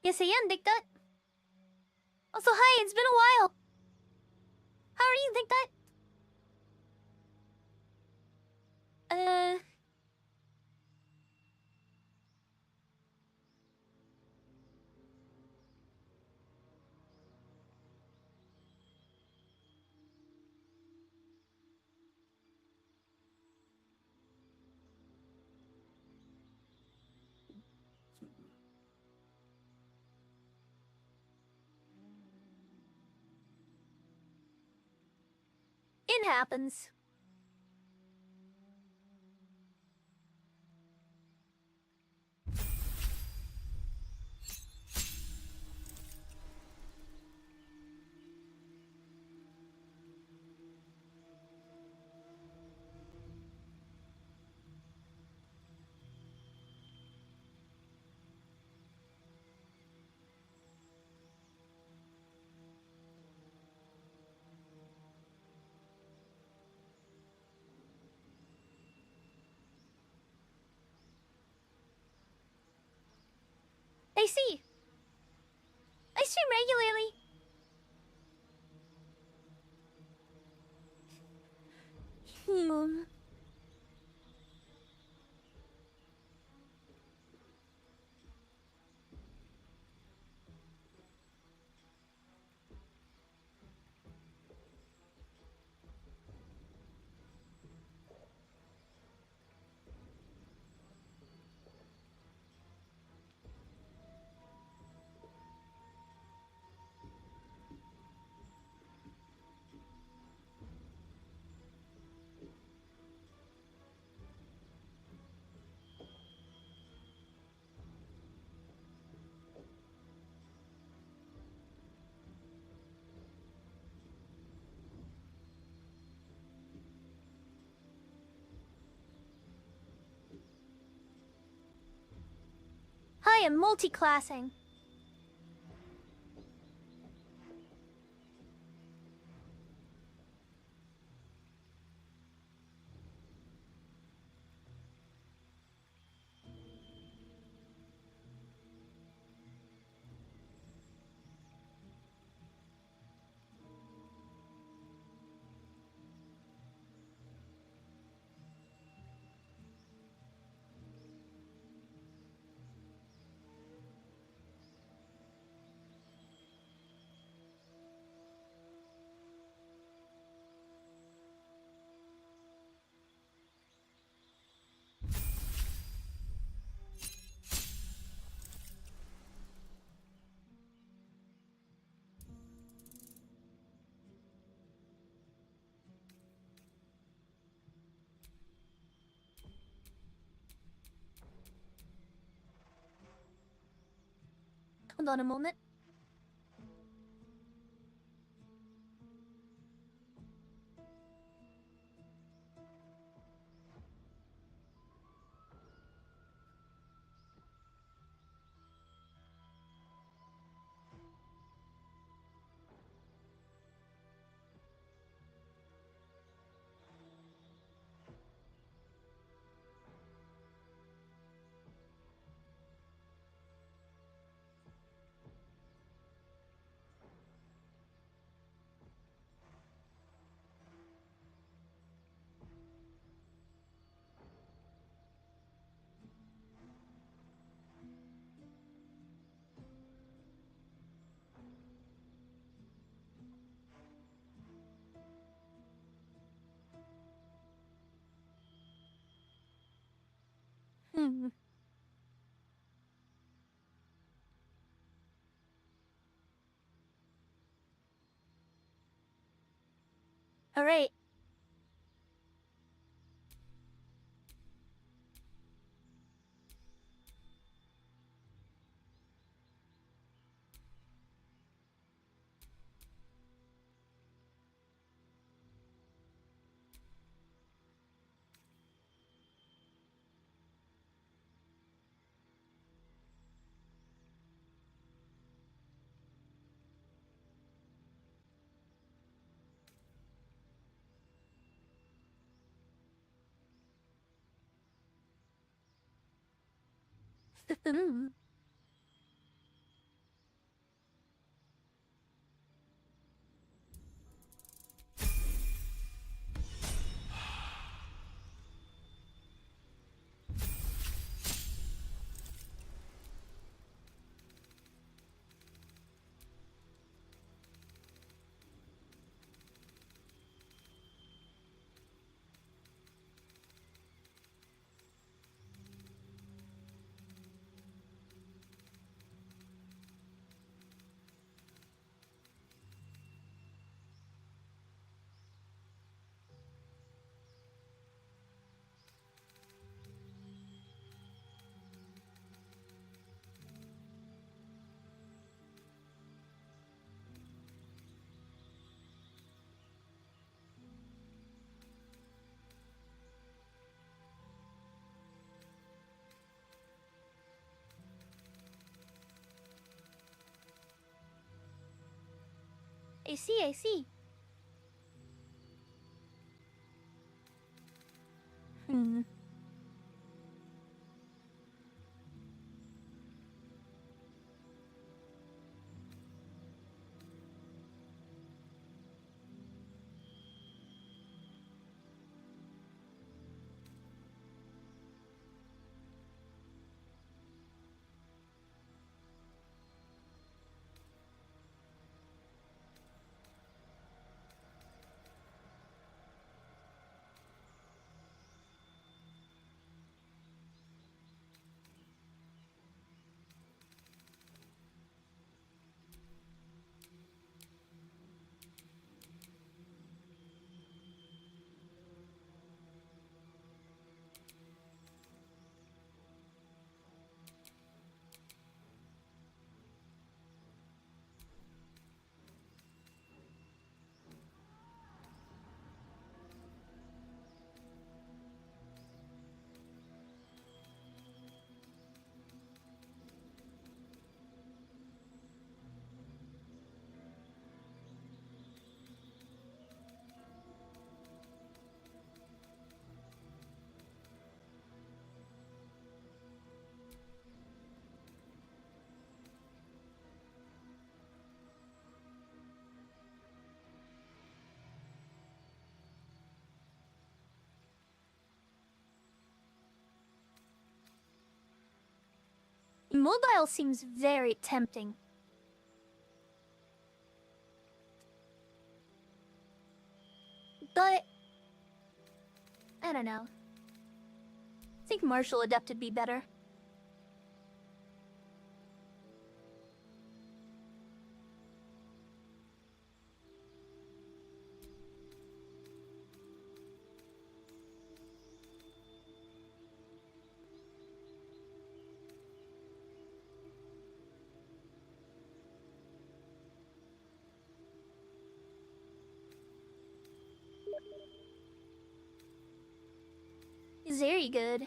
Yes, I am, Dick Dut. Also, hi, it's been a while. How are you, Dick Dut? It happens. I see. I stream regularly. I am multi-classing. Hold on a moment. All right. I see, I see. mobile seems very tempting. But I don't know. I think martial adept would be better. Very good.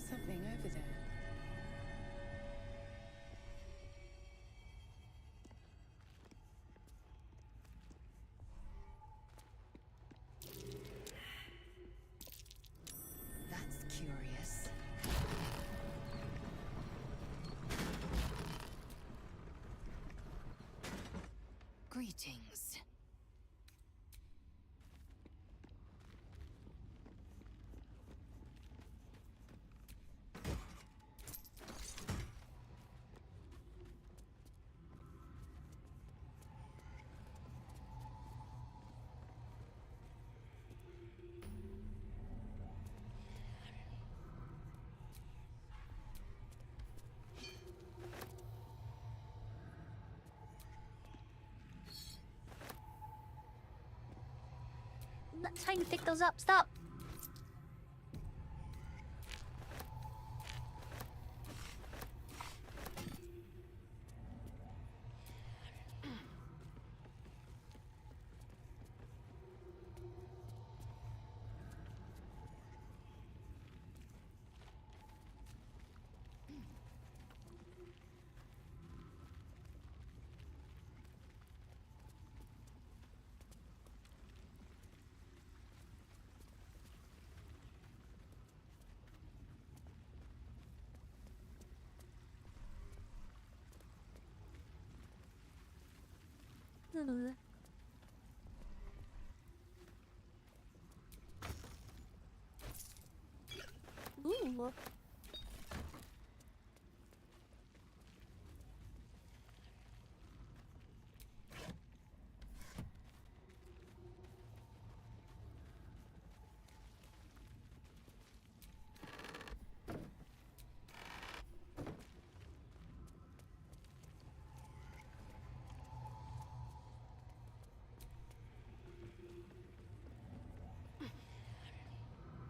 Something over there. That's curious. Greetings. Not trying to pick those up. Stop. Ooh.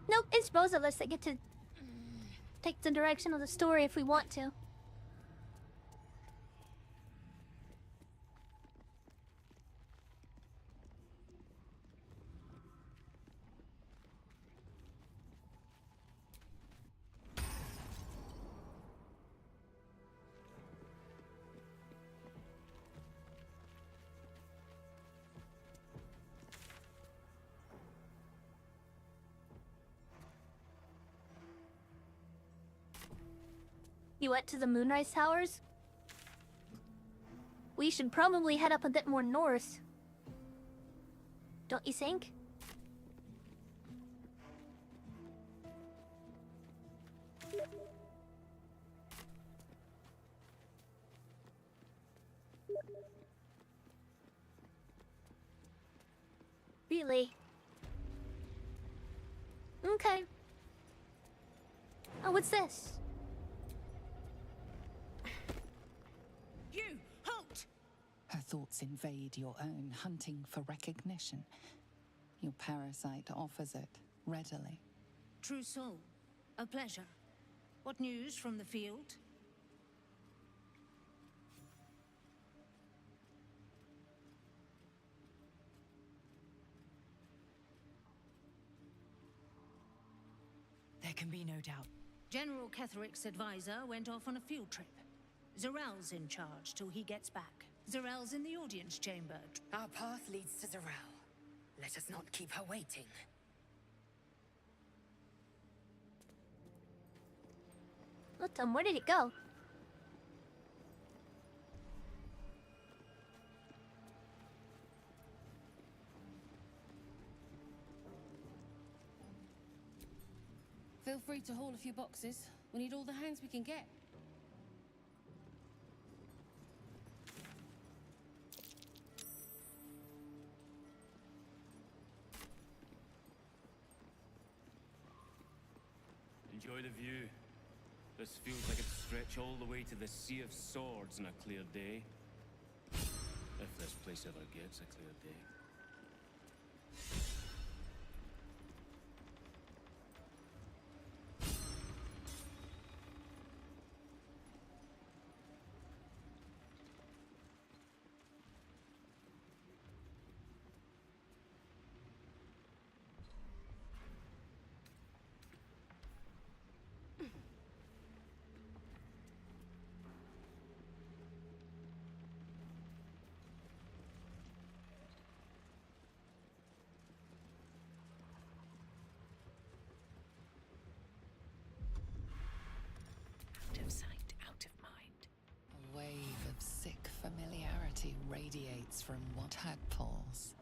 Nope, it's both of us that get to take the direction of the story if we want to. You went to the Moonrise Towers? We should probably head up a bit more north. Don't you think? Really? Okay. Oh, what's this? thoughts invade your own, hunting for recognition. Your parasite offers it readily. True soul. A pleasure. What news from the field? There can be no doubt. General Ketheric's advisor went off on a field trip. Zarel's in charge till he gets back. Zarel's in the audience chamber. Our path leads to Zarel. Let us not keep her waiting. Look, Tom, where did it go? Feel free to haul a few boxes. We need all the hands we can get. Enjoy the view. This feels like it'd stretch all the way to the Sea of Swords on a clear day. If this place ever gets a clear day. Out of sight, out of mind. A wave of sick familiarity radiates from what tadpoles,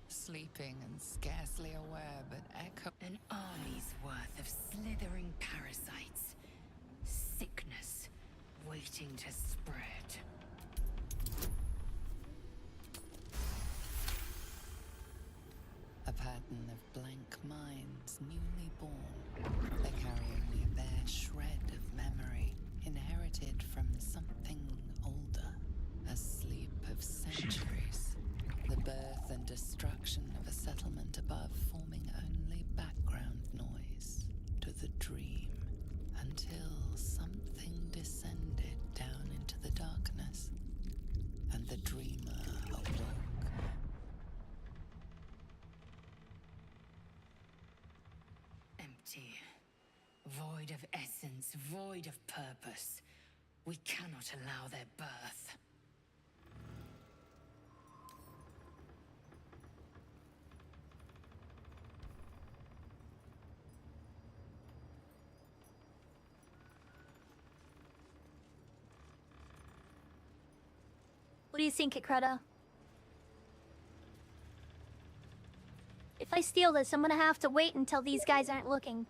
sleeping and scarcely aware, but echo. An army's worth of slithering parasites. Sickness waiting to spread. A pattern of blank minds newly born. They carry only a bare shred of memory, inherited from something older. A sleep of centuries. The birth and destruction of a settlement above forming only background noise to the dream. Until something descended down into the darkness, and the dreamer awoke. Empty. Void of essence, void of purpose. We cannot allow their birth. What do you think, Ikreta? If I steal this, I'm gonna have to wait until these guys aren't looking.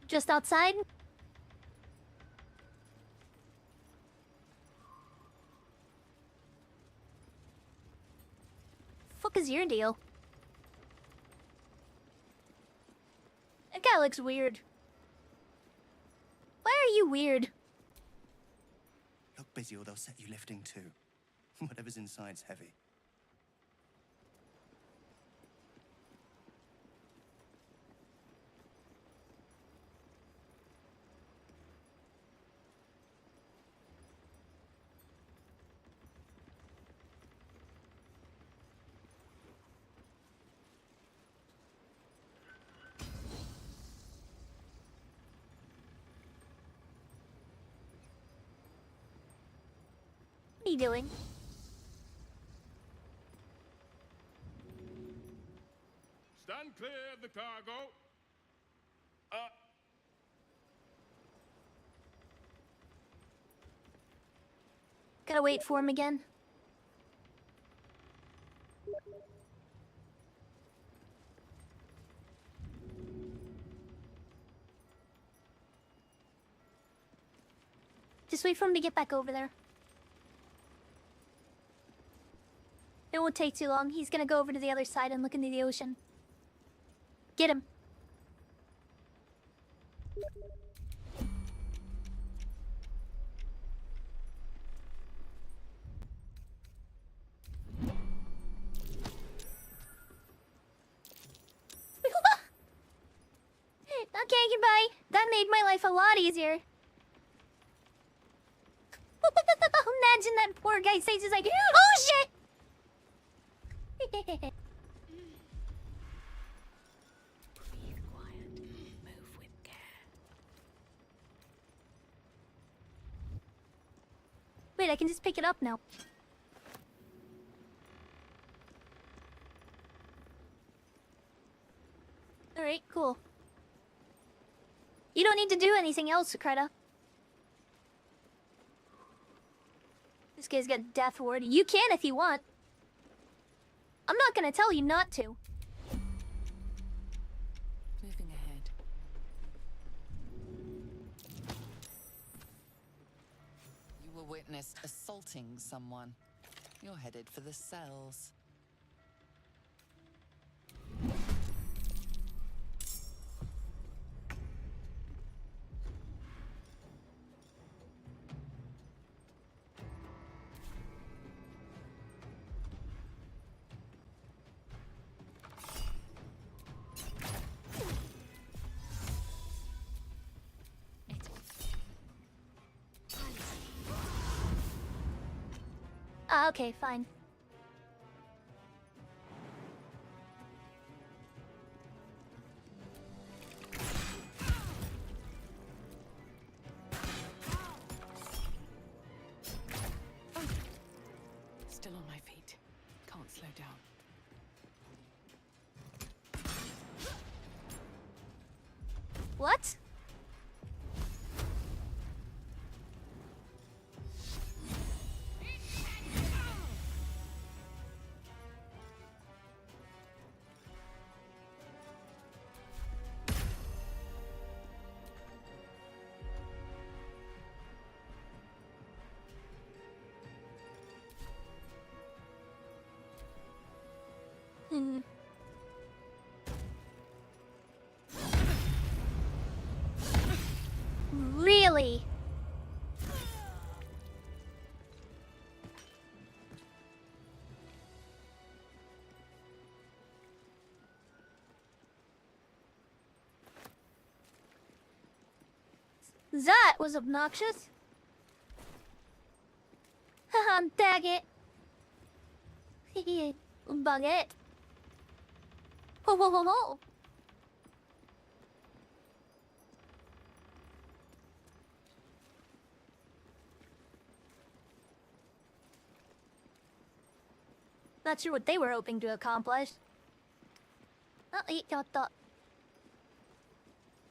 Just outside? Fuck is your deal? That guy looks weird. Why are you weird? Look busy or they'll set you lifting too. Whatever's inside's heavy. What are you doing? Stand clear of the cargo. Gotta wait for him again. Just wait for him to get back over there. It won't take too long. He's gonna go over to the other side and look into the ocean. Get him. Okay, goodbye. That made my life a lot easier. Imagine that poor guy's face is like, oh shit! Breathe quiet. Move with care. Wait, I can just pick it up now. Alright, cool. You don't need to do anything else, Kreta. This guy's got death ward. You can if you want. I'm not gonna tell you not to. Moving ahead. You were witnessed assaulting someone. You're headed for the cells. Ah, okay, fine. Still on my feet. Can't slow down. What? Really? That was obnoxious. Haha, dag it. Bug it. Ho ho ho ho. Not sure what they were hoping to accomplish. Oh,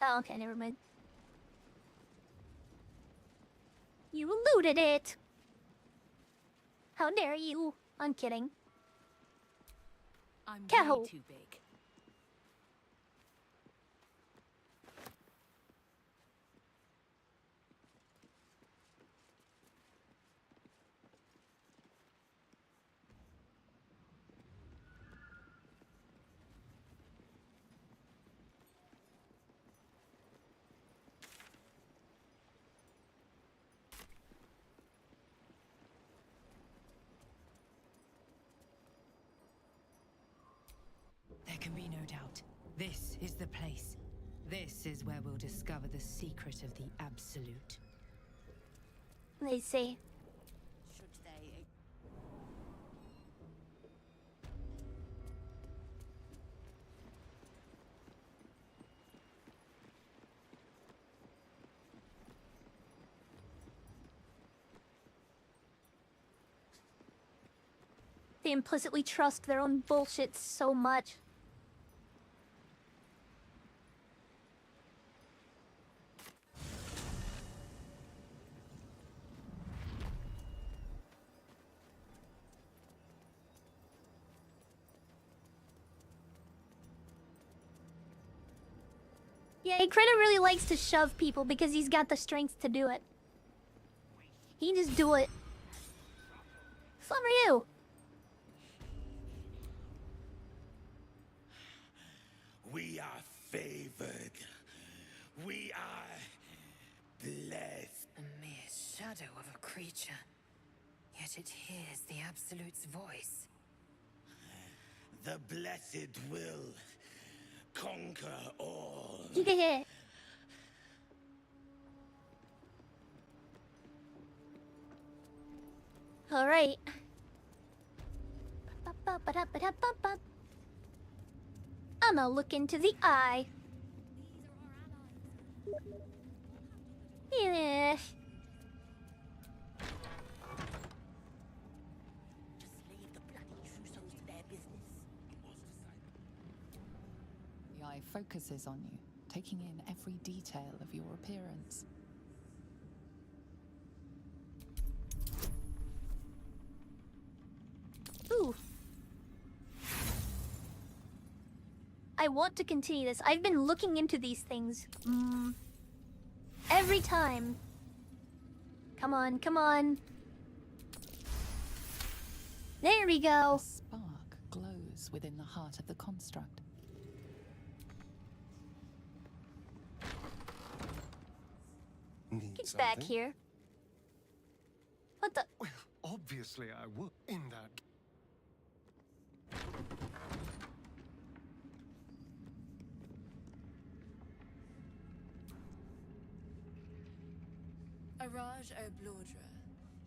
oh, okay, never mind. You looted it! How dare you? I'm kidding. I'm Cow. way too big. There can be no doubt. This is the place. This is where we'll discover the secret of the Absolute. They say. Should they? They implicitly trust their own bullshit so much. Yeah, Krita really likes to shove people because he's got the strength to do it. He just do it. Some for you. We are favored. We are blessed. A mere shadow of a creature. Yet it hears the Absolute's voice. The blessed will conquer all. Yeah. Alright. I'ma look into the eye. Yeah. The eye focuses on you, taking in every detail of your appearance. Ooh. I want to continue this. I've been looking into these things. Every time. Come on, come on. There we go. A spark glows within the heart of the construct. Get back here. What the? Well, obviously I would. In that. Araj O'Blordra,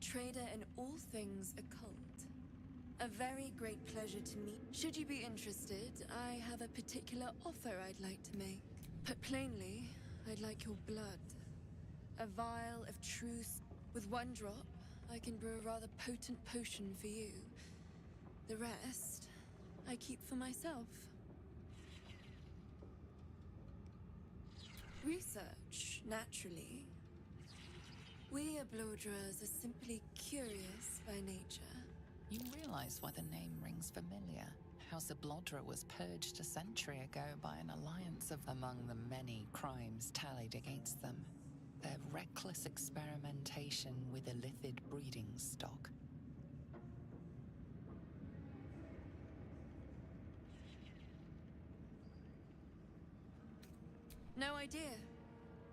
trader in all things occult. A very great pleasure to meet. Should you be interested, I have a particular offer I'd like to make. Put plainly, I'd like your blood. A vial of truth. With one drop, I can brew a rather potent potion for you. The rest, I keep for myself. Research, naturally. We Oblodras are simply curious by nature. You realize why the name rings familiar. House Oblodra was purged a century ago by an alliance of among the many crimes tallied against them. Their reckless experimentation with illithid breeding stock. No idea,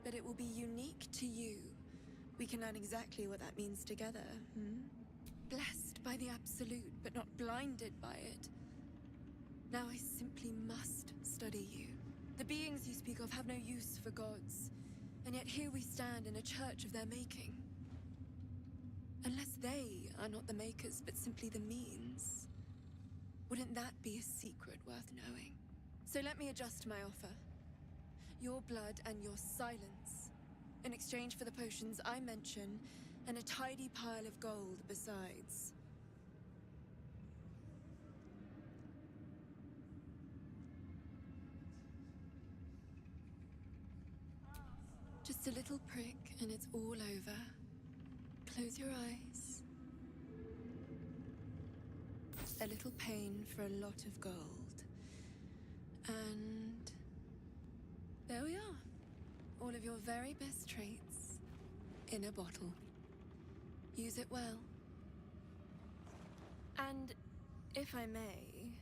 but it will be unique to you. We can learn exactly what that means together, Blessed by the Absolute, but not blinded by it. Now I simply must study you. The beings you speak of have no use for gods, and yet here we stand in a church of their making. Unless they are not the makers, but simply the means, wouldn't that be a secret worth knowing? So let me adjust my offer. Your blood and your silence, in exchange for the potions I mention, and a tidy pile of gold besides. Just a little prick and it's all over. Close your eyes. A little pain for a lot of gold. And there we are. All of your very best traits in a bottle. Use it well. And if I may,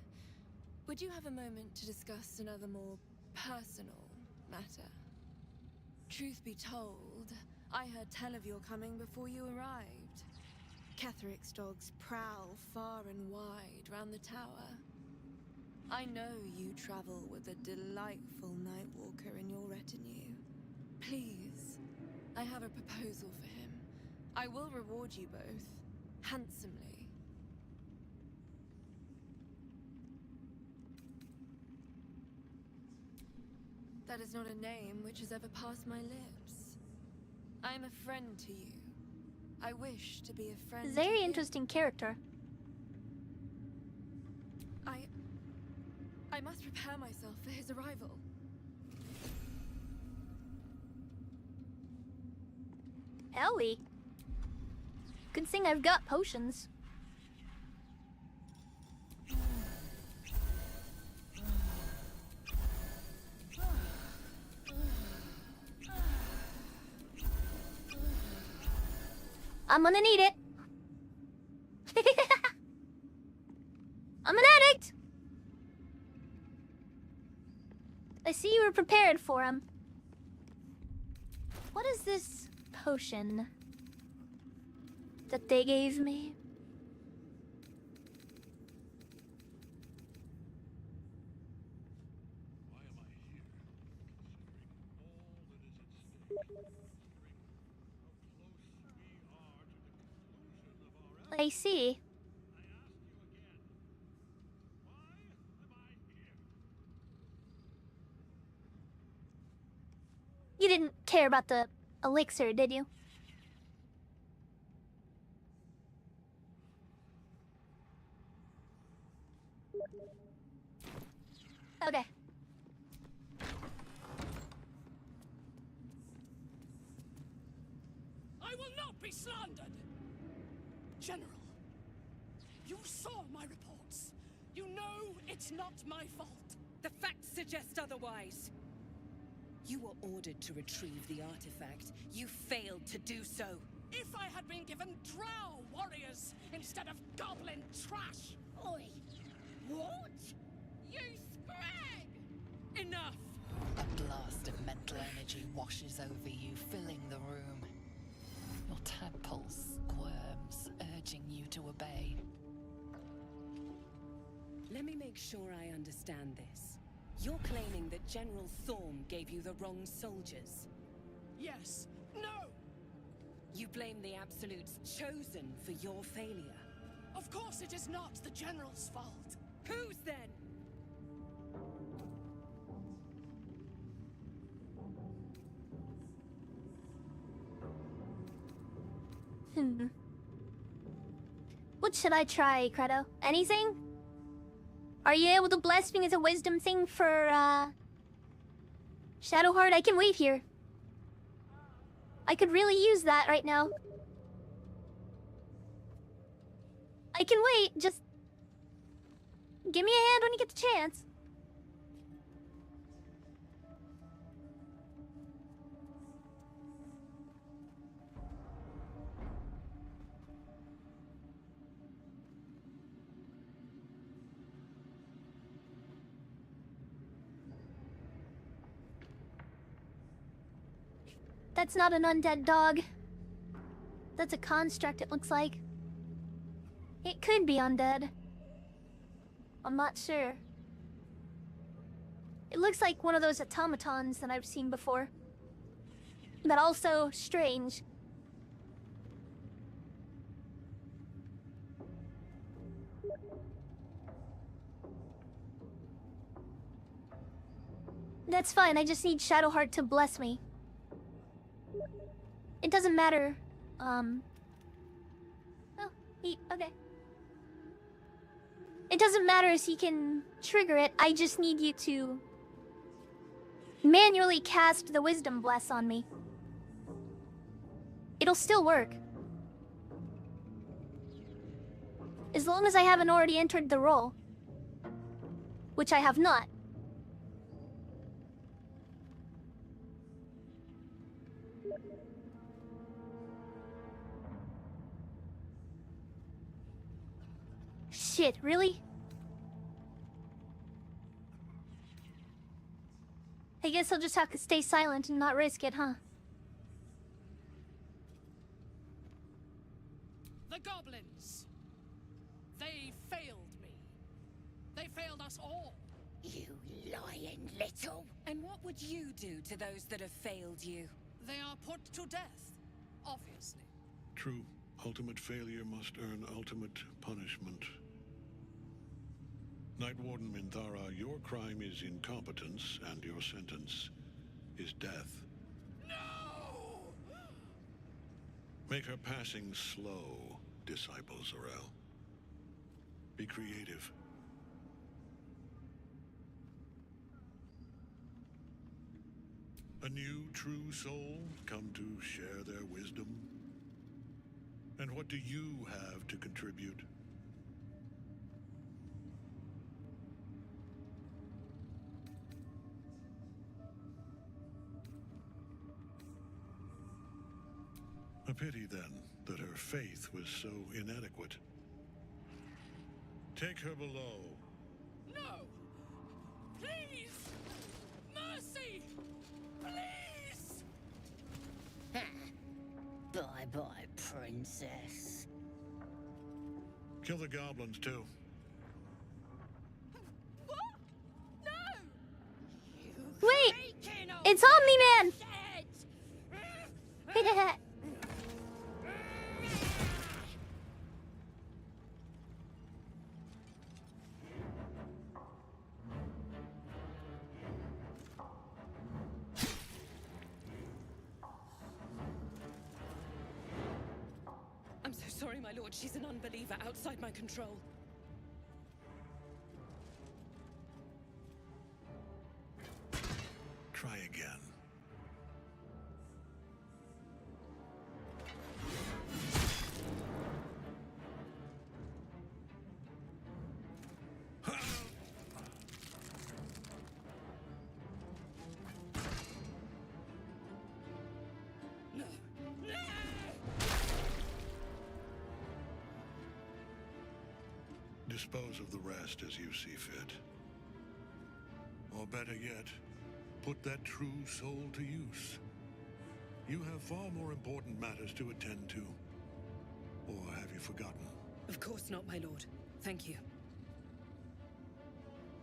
would you have a moment to discuss another more personal matter? Truth be told, I heard tell of your coming before you arrived. Ketheric's dogs prowl far and wide round the tower. I know you travel with a delightful Nightwalker in your retinue. Please, I have a proposal for him. I will reward you both, handsomely. That is not a name which has ever passed my lips. I am a friend to you. I wish to be a friend to Very him. interesting character. I must prepare myself for his arrival. Ellie. Good thing I've got potions. I'm gonna need it. I'm an addict. I see you were prepared for him. What is this potion that they gave me? I see. You didn't care about the elixir, did you? Okay. I will not be slandered! General, you saw my reports. You know it's not my fault. The facts suggest otherwise. You were ordered to retrieve the artifact. You failed to do so. If I had been given drow warriors instead of goblin trash! Oi! What? You scrag! Enough! A blast of mental energy washes over you, filling the room. Your tadpole squirms, urging you to obey. Let me make sure I understand this. You're claiming that General Thorm gave you the wrong soldiers? Yes. No! You blame the Absolute's Chosen for your failure? Of course it is not the General's fault. Whose then? What should I try, Credo? Anything? Are you able to bless me as a wisdom thing for, Shadowheart? I can wait here. I could really use that right now. I can wait, just... give me a hand when you get the chance. That's not an undead dog. That's a construct, it looks like. It could be undead. I'm not sure. It looks like one of those automatons that I've seen before. But also strange. That's fine, I just need Shadowheart to bless me. It doesn't matter, oh, okay. It doesn't matter if he can trigger it, I just need you to manually cast the Wisdom Bless on me. It'll still work. As long as I haven't already entered the role. Which I have not. Shit, really? I guess I'll just have to stay silent and not risk it, huh? The goblins! They failed me. They failed us all. You lying little... And what would you do to those that have failed you? They are put to death, obviously. True. Ultimate failure must earn ultimate punishment. Night Warden Minthara, your crime is incompetence, and your sentence is death. No! Make her passing slow, Disciple Zarel. Be creative. A new true soul come to share their wisdom? And what do you have to contribute? A pity, then, that her faith was so inadequate. Take her below. No! Please! Mercy! Please! Bye-bye, princess. Kill the goblins, too. What? No! Wait! It's Omni-Man! sorry, my lord. She's an unbeliever outside my control. Try again. Dispose of the rest as you see fit. Or better yet, put that true soul to use. You have far more important matters to attend to. Or have you forgotten? Of course not, my lord. Thank you.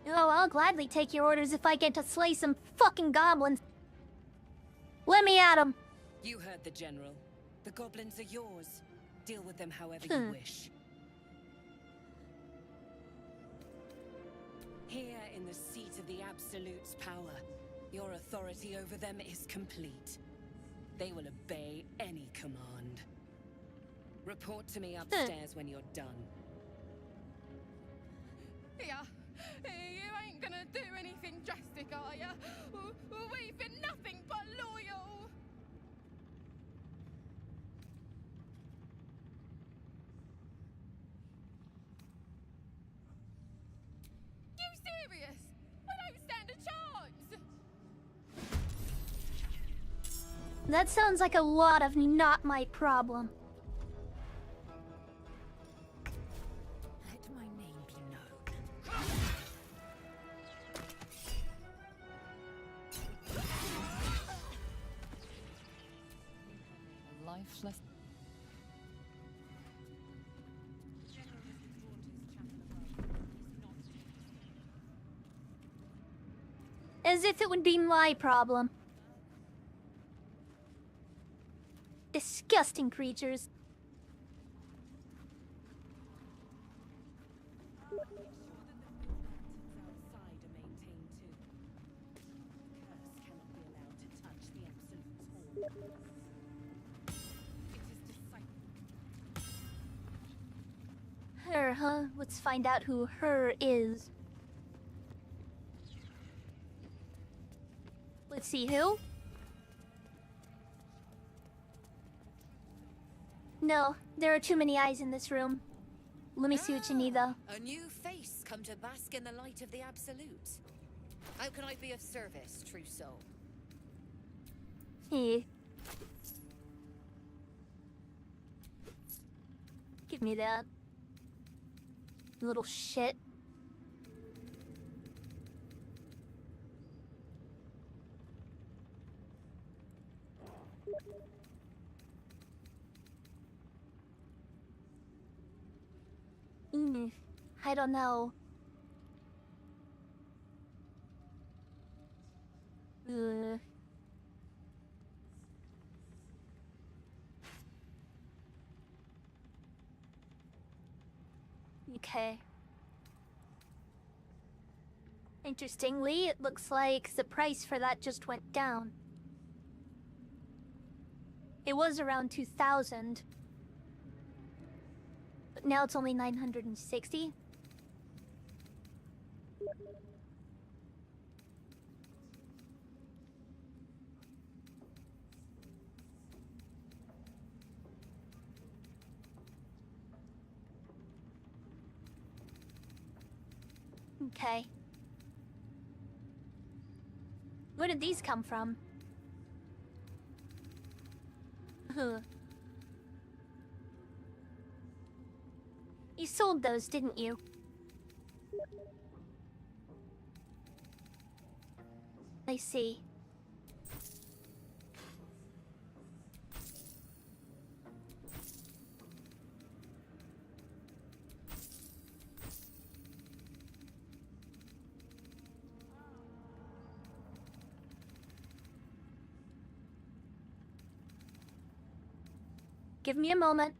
Oh, I'll gladly take your orders if I get to slay some fucking goblins. Let me at 'em. You heard the general. The goblins are yours. Deal with them however you wish. Here in the seat of the Absolute's power, your authority over them is complete. They will obey any command. Report to me upstairs when you're done. Yeah, you ain't gonna do anything drastic, are ya? We've been nothing but loyal. You serious? I don't stand a chance. That sounds like a lot of not my problem. Let my name be known. Lifeless. As if it would be my problem. Disgusting creatures. Her, huh? Let's find out who her is. Let's see who? No, there are too many eyes in this room. Let me see what you need, though. A new face come to bask in the light of the Absolute. How can I be of service, true soul? Hey. Give me that. Little shit. I don't know. Okay. Interestingly, it looks like the price for that just went down. It was around 2,000. But now it's only 960. Okay. Where did these come from? You sold those, didn't you? I see. Give me a moment.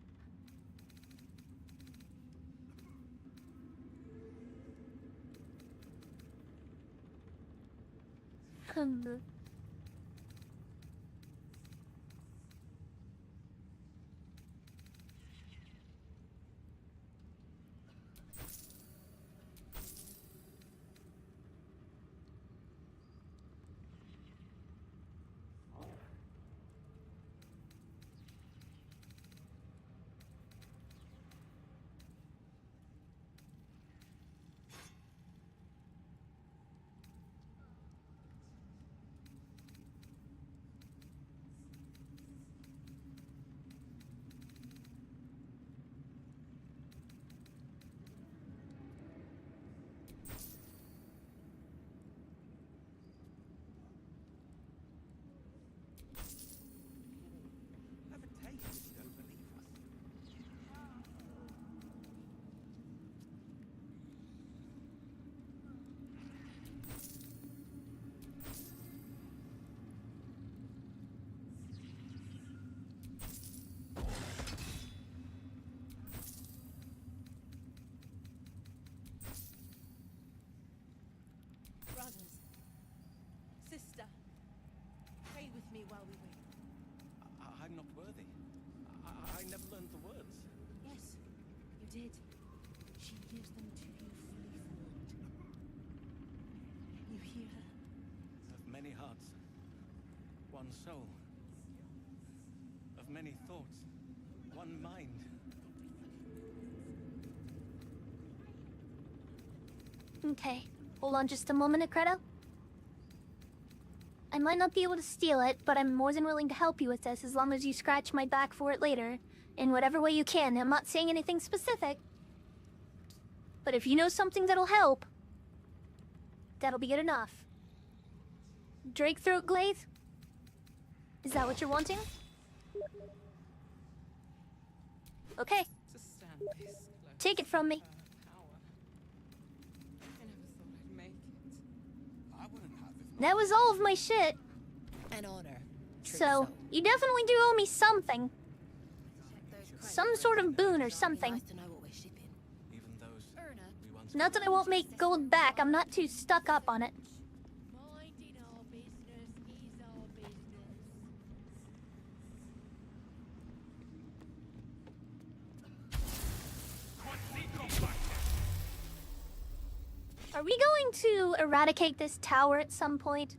many hearts, one soul. Of many thoughts, one mind. Okay, hold on just a moment, Credo. I might not be able to steal it, but I'm more than willing to help you with this as long as you scratch my back for it later. In whatever way you can. I'm not saying anything specific. But if you know something that'll help, that'll be good enough. Drake throat glaive? Is that what you're wanting? Okay. Take it from me. That was all of my shit. An honor. So, you definitely do owe me something. Some sort of boon or something. Not that I won't make gold back, I'm not too stuck up on it. Are we going to eradicate this tower at some point?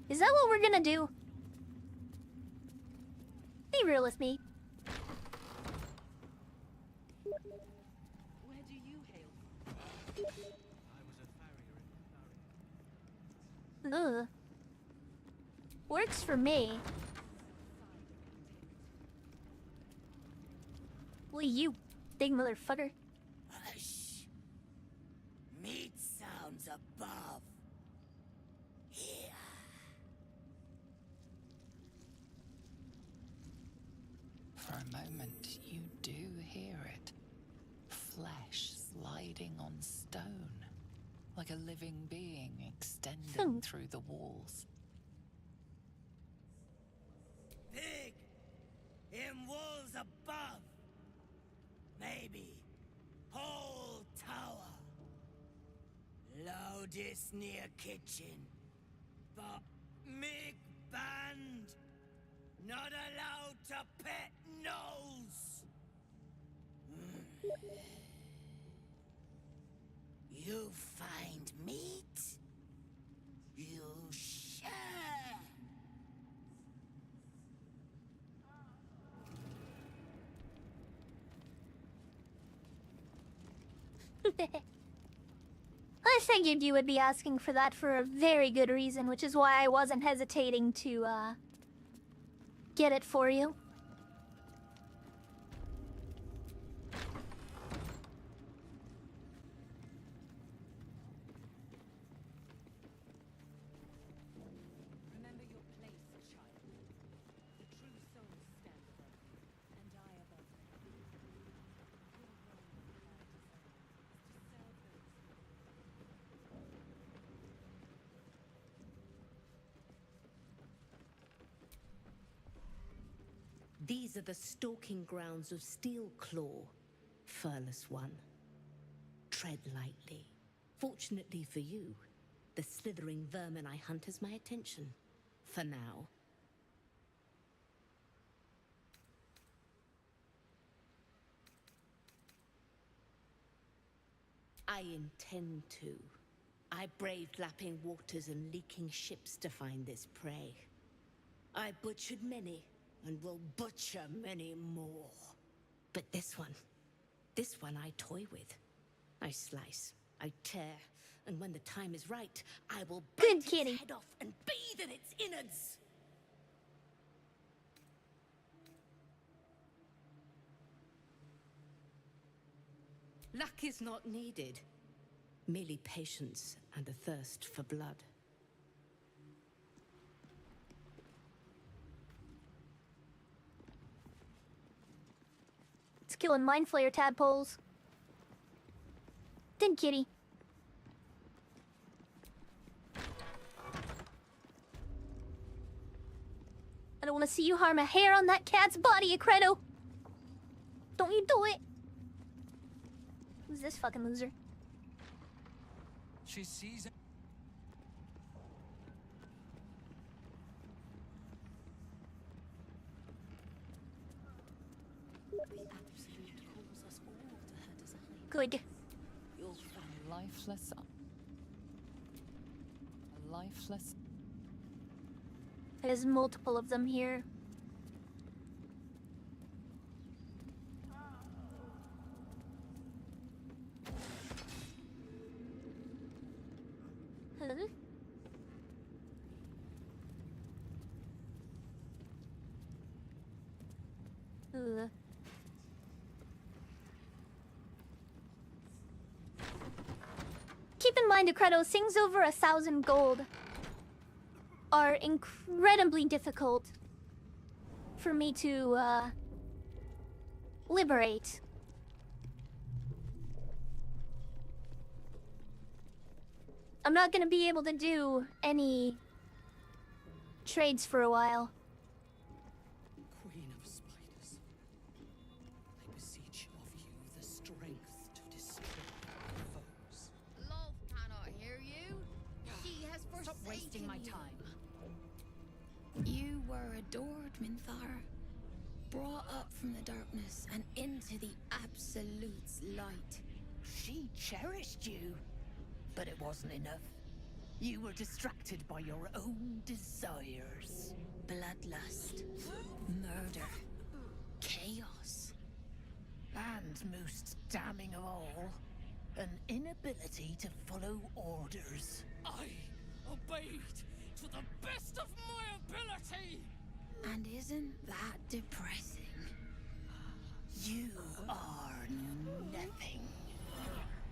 Is that what we're gonna do? Be real with me. Where do you hail from? Ugh. Works for me. Well, you big motherfucker. Hush. Meat sounds above. Here. For a moment, you do hear it. Flesh sliding on stone, like a living being extending through the walls. Pig! In walls above! Maybe whole tower. Loudest near kitchen. But Mig banned. Not allowed to pet nose. You find meat? You share. I figured you would be asking for that for a very good reason, which is why I wasn't hesitating to, get it for you. Remember your place, child. The true souls stand above you, and I above them. Your role in the light is to serve those who These are the stalking grounds of Steelclaw, furless one. Tread lightly. Fortunately for you, the slithering vermin I hunt has my attention. For now. I intend to. I braved lapping waters and leaking ships to find this prey. I butchered many, and will butcher many more. But this one I toy with. I slice, I tear, and when the time is right, I will bite its head off and bathe in its innards. Luck is not needed. Merely patience and a thirst for blood. It's killing Mind Flayer tadpoles. Then kitty. I don't want to see you harm a hair on that cat's body, Credo. Don't you do it. Who's this fucking loser? She sees it. Good. A lifeless, lifeless. There's multiple of them here. Huh? Ugh. Keep in mind, Decreto, things over 1,000 gold are incredibly difficult for me to liberate. I'm not gonna be able to do any trades for a while. Queen of spiders, I beseech of you the strength to destroy our foes. Love cannot hear you. She has forsaken Stop wasting my you. time. You were adored, Minthar. Brought up from the darkness and into the Absolute's light. She cherished you, but it wasn't enough. You were distracted by your own desires. Bloodlust, murder, chaos. And most damning of all, an inability to follow orders. I obeyed to the best of my ability! And isn't that depressing? You are nothing.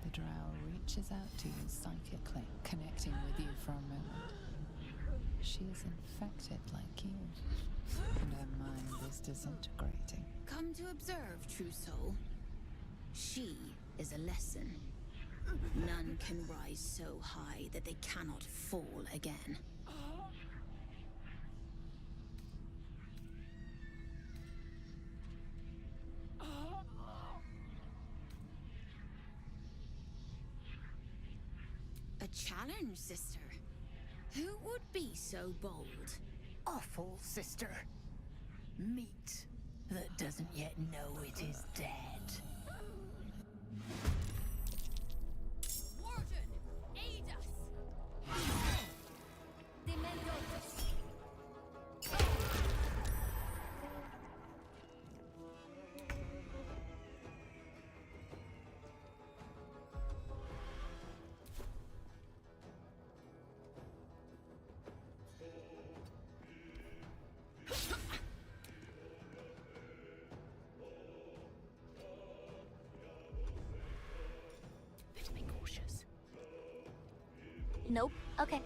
The drow reaches out to you psychically, connecting with you for a moment. She is infected like you, and her mind is disintegrating. Come to observe, true soul. She is a lesson. None can rise so high that they cannot fall again. A challenge, sister. Who would be so bold? Awful, sister. Meat that doesn't yet know it is dead. Warden, aid us! Dementos! Better be cautious. Nope. Okay.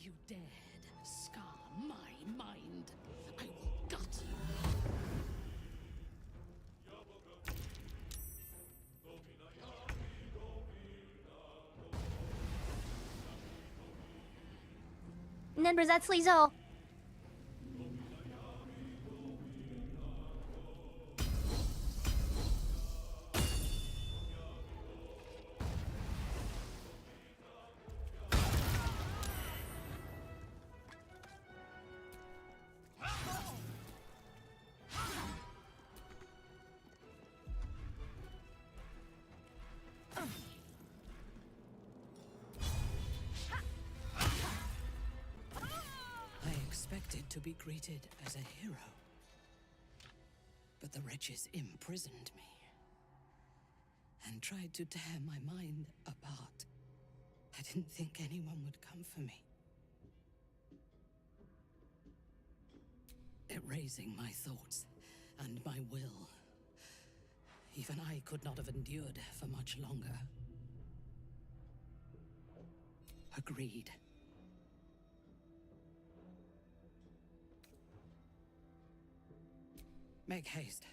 You dared scar my mind. I will gut you. Nebrzatzlizo. I expected to be greeted as a hero. But the wretches imprisoned me and tried to tear my mind apart. I didn't think anyone would come for me. Erasing my thoughts and my will. Even I could not have endured for much longer. Agreed. Make haste.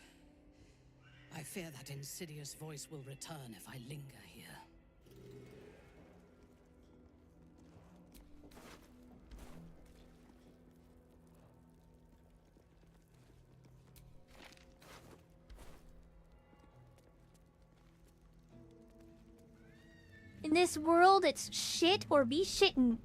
I fear that insidious voice will return if I linger here. In this world, it's shit or be shittin'.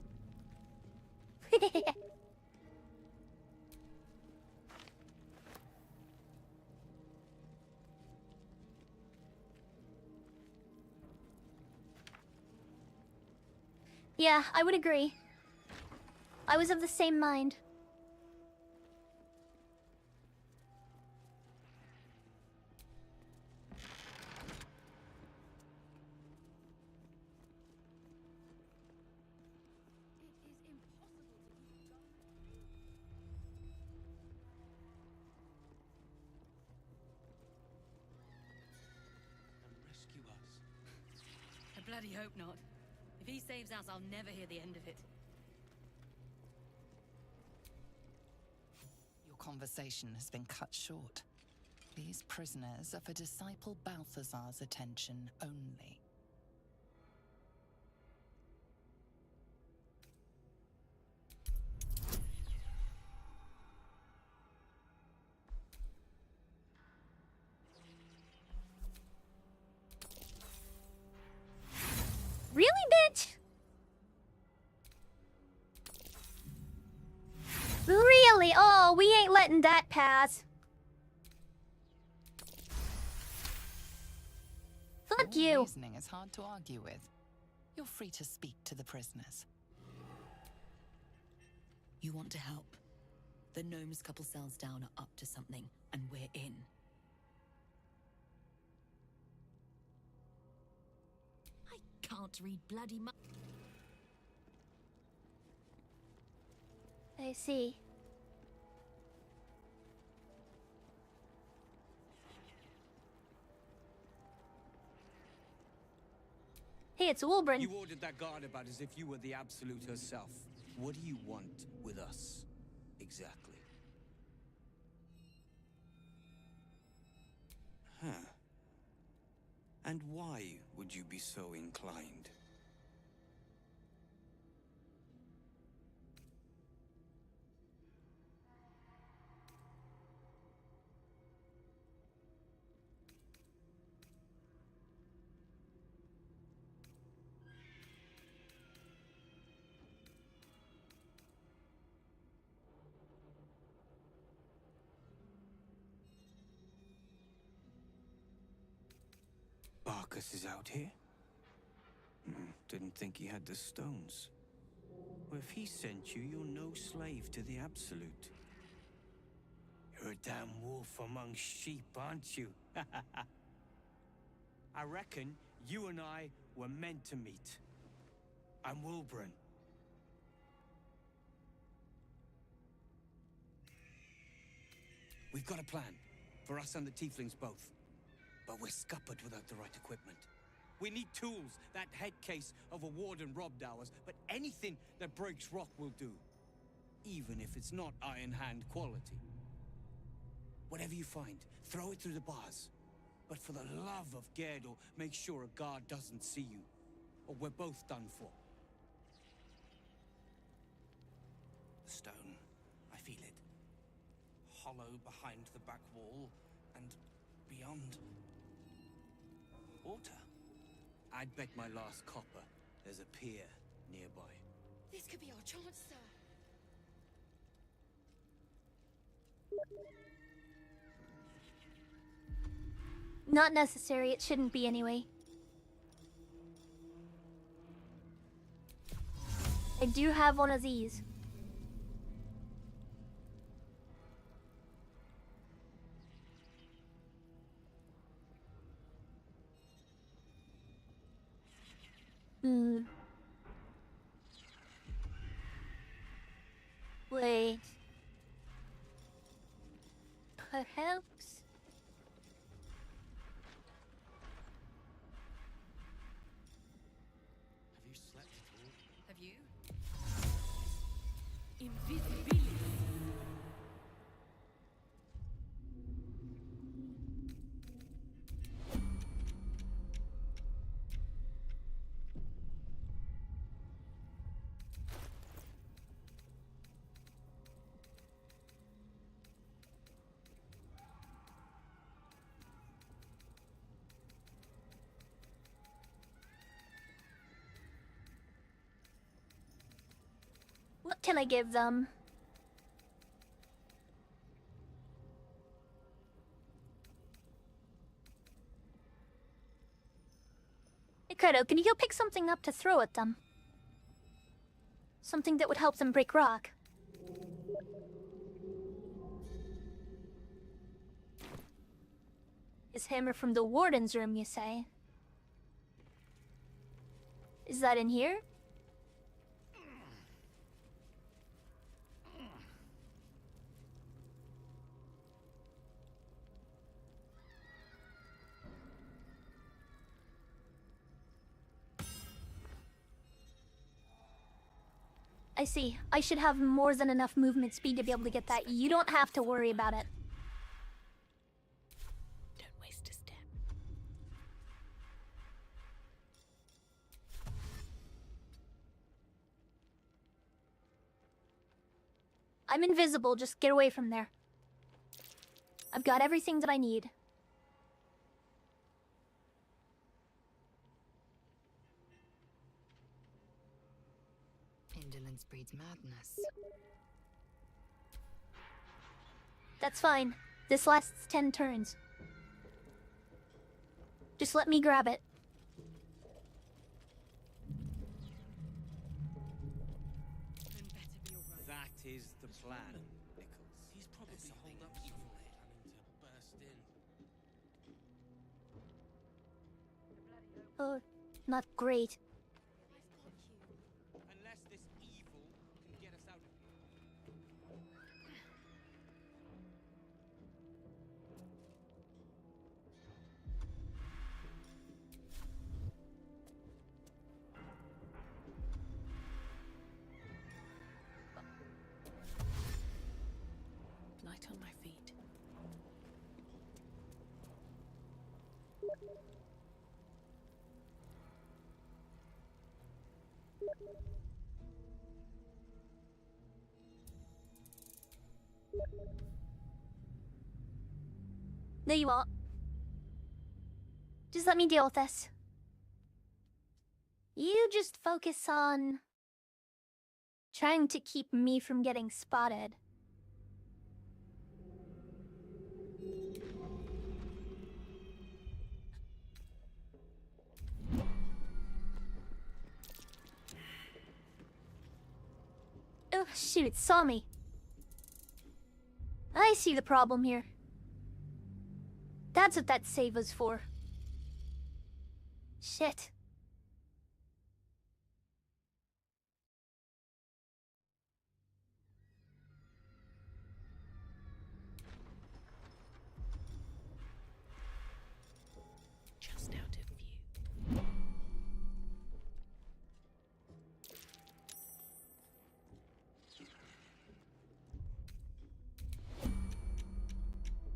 Yeah, I would agree. I was of the same mind. Rescue us. I bloody hope not. If he saves us, I'll never hear the end of it. Your conversation has been cut short. These prisoners are for Disciple Balthazar's attention only. Really, bitch? Really? Oh, we ain't letting that pass. Fuck Your you. reasoning is hard to argue with. You're free to speak to the prisoners. You want to help? The gnomes couple cells down are up to something, and we're in. I can't read bloody I see. Hey, it's Wolbrin. You ordered that guard about as if you were the Absolute herself. What do you want with us, exactly? Huh. And why would you be so inclined? Barkus is out here? Didn't think he had the stones. Well, if he sent you, you're no slave to the Absolute. You're a damn wolf among sheep, aren't you? I reckon you and I were meant to meet. I'm Wolbrin. We've got a plan, for us and the tieflings both. But we're scuppered without the right equipment. We need tools. That head case of a warden robbed ours, but anything that breaks rock will do. Even if it's not Iron Hand quality. Whatever you find, throw it through the bars. But for the love of Gerdor, make sure a guard doesn't see you, or we're both done for. The stone, I feel it. Hollow behind the back wall, and beyond... water. I'd bet my last copper there's a pier nearby. This could be our chance, sir. Not necessary, it shouldn't be anyway. I do have one of these. Wait. Perhaps? Have you slept at all? Have you? Invisibility. What can I give them? Hey, Credo, can you go pick something up to throw at them? Something that would help them break rock. His hammer from the warden's room, you say? Is that in here? I see. I should have more than enough movement speed to be able to get that. You don't have to worry about it. Don't waste a step. I'm invisible, just get away from there. I've got everything that I need. Indolence breeds madness. That's fine. This lasts 10 turns. Just let me grab it. That is the plan, Nichols. He's probably holed up evil, planning to burst in. Oh, not great. Unless this evil can get us out of here. Light on my feet. No, you won't. Just let me deal with this. You just focus on trying to keep me from getting spotted. Oh, shoot, it saw me. I see the problem here. That's what that save was for. Shit. Just out of view.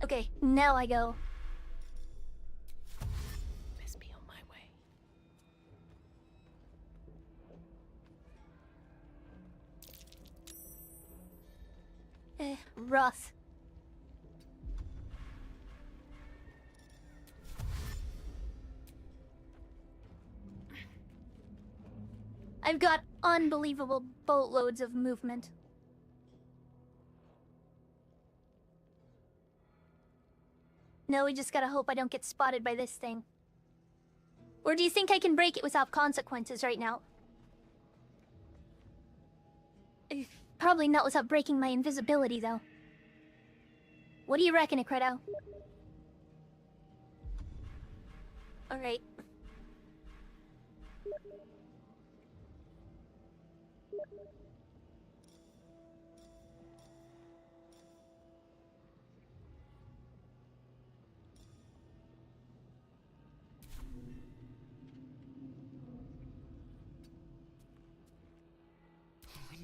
Okay, now I go. Best be on my way. Rough. I've got unbelievable boatloads of movement. No, we just gotta hope I don't get spotted by this thing. Or do you think I can break it without consequences right now? Probably not without breaking my invisibility, though. What do you reckon, Credo? Alright.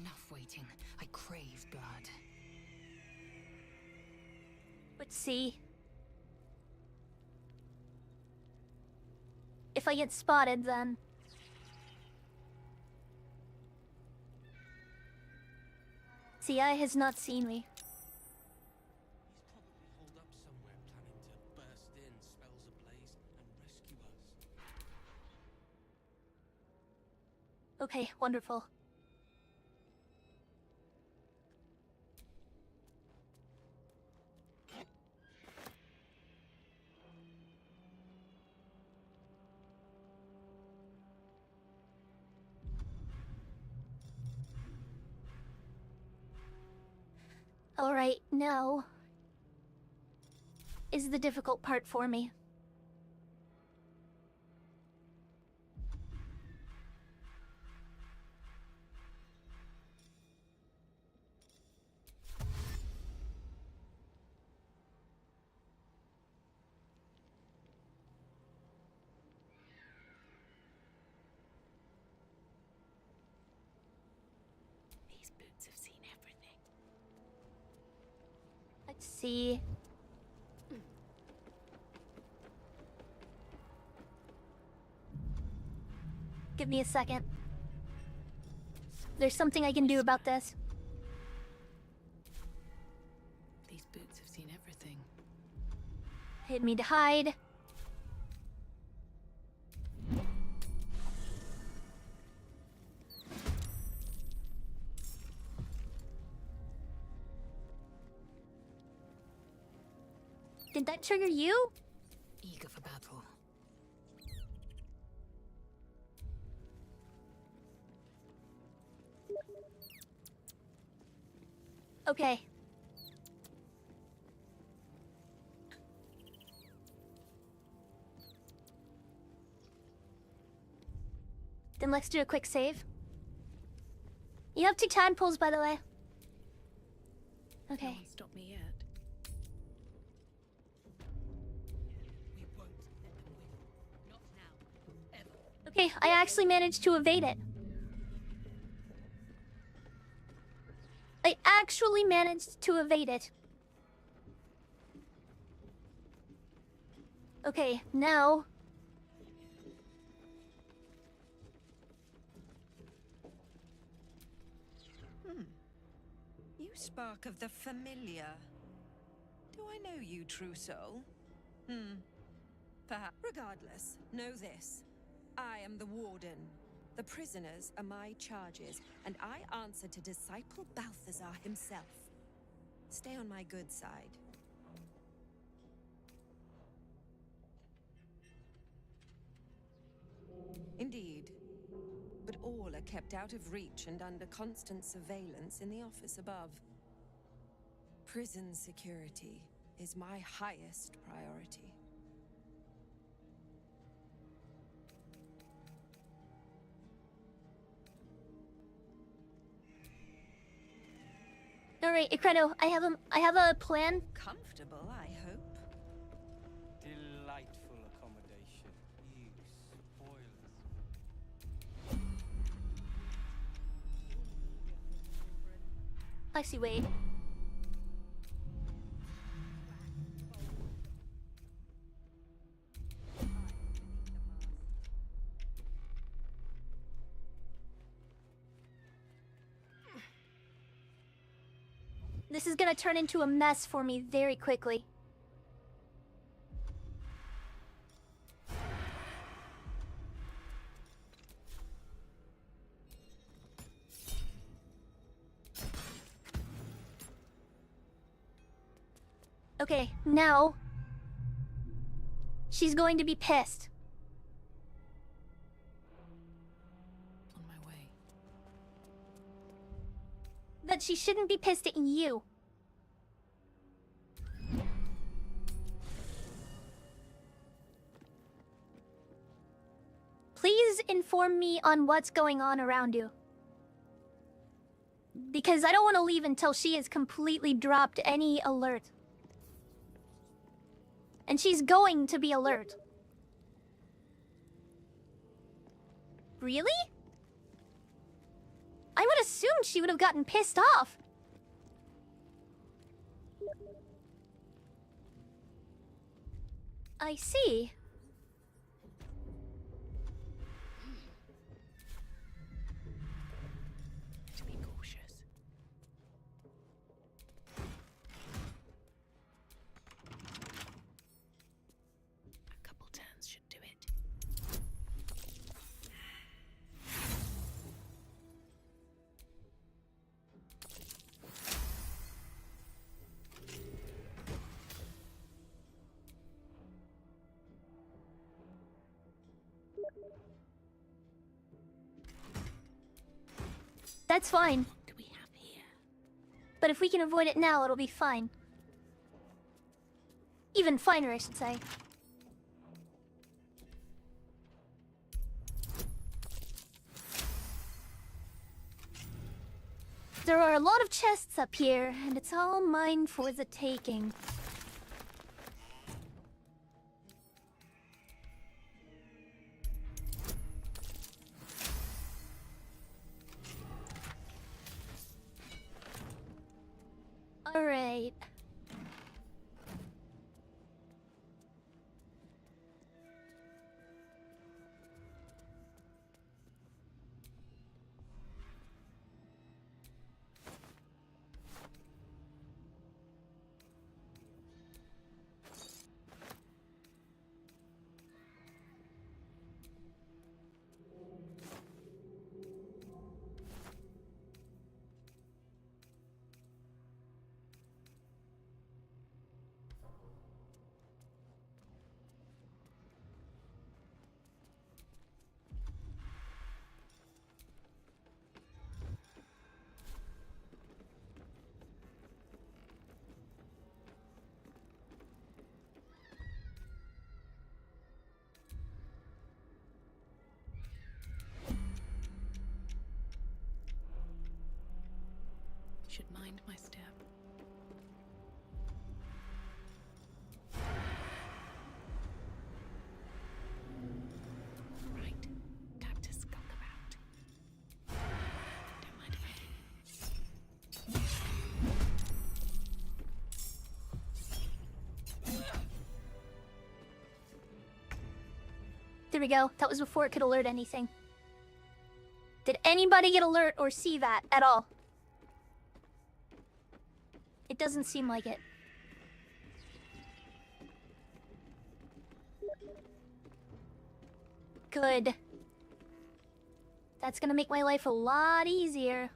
Enough waiting. I crave blood. Let's see. If I get spotted, then... Tia has not seen me. He's probably holed up somewhere, planning to burst in, spells ablaze, and rescue us. Okay, wonderful. Alright, now is the difficult part for me. These boots have seen everything. Let's see. Give me a second. There's something I can do about this. These boots have seen everything. Hit me to hide. Did that trigger you? Eager for battle. Okay. Then let's do a quick save. You have 2 tadpoles, by the way. Okay. No one stopped me yet. We won't let them win. Not now. Ever. Okay, I actually managed to evade it. I actually managed to evade it. Okay, now... You spark of the familiar. Do I know you, true soul? Perhaps. Regardless, know this. I am the warden. The prisoners are my charges, and I answer to Disciple Balthazar himself. Stay on my good side. Indeed. But all are kept out of reach and under constant surveillance in the office above. Prison security is my highest priority. Alright, Ikredo, I have a plan. Comfortable, I hope. Delightful accommodation. You spoilers. I see, wait. This is gonna turn into a mess for me very quickly. Okay, now... she's going to be pissed. On my way. That she shouldn't be pissed at you. Please inform me on what's going on around you. Because I don't want to leave until she has completely dropped any alert. And she's going to be alert. Really? I would assume she would have gotten pissed off. I see. To be cautious. A couple turns should do it. That's fine. What do we have here? But if we can avoid it now, it'll be fine. Even finer, I should say. There are a lot of chests up here, and it's all mine for the taking. Alright. Should mind my step. Right. Time to skulk about. Don't mind if I do. There we go. That was before it could alert anything. Did anybody get alert or see that at all? It doesn't seem like it. Good. That's gonna make my life a lot easier.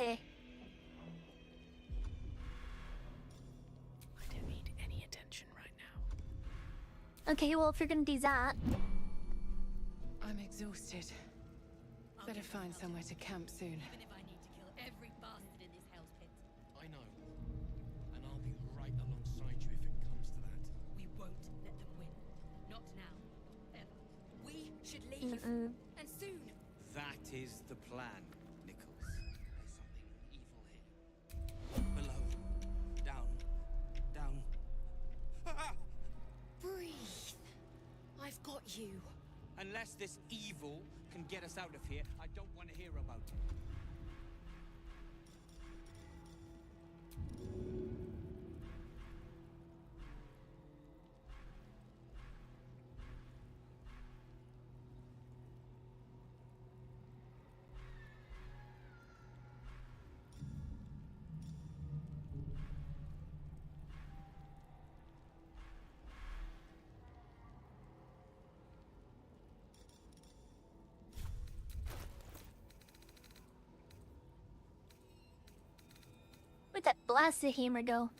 I don't need any attention right now. Okay, well, if you're gonna do that... I'm exhausted. Better find somewhere to camp soon. Even if I need to kill every bastard in this hell's pit. I know. And I'll be right alongside you if it comes to that. We won't let them win. Not now. Ever. We should leave. And soon. That is the plan, Nichols. There's something evil here. Below. Down. Down. Ah! Breathe. I've got you. Unless this evil can get us out of here, I don't want to hear about it. Where'd that blasted hammer go?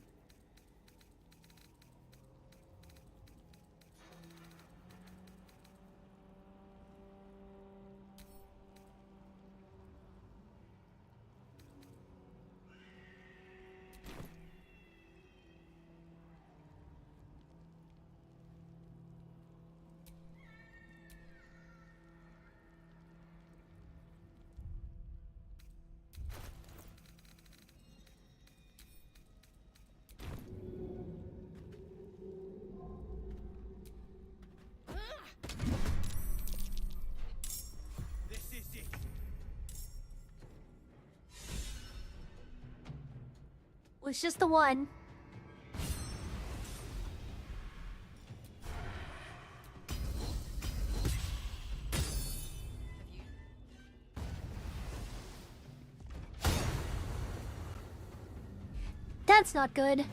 Was just the one. That's not good.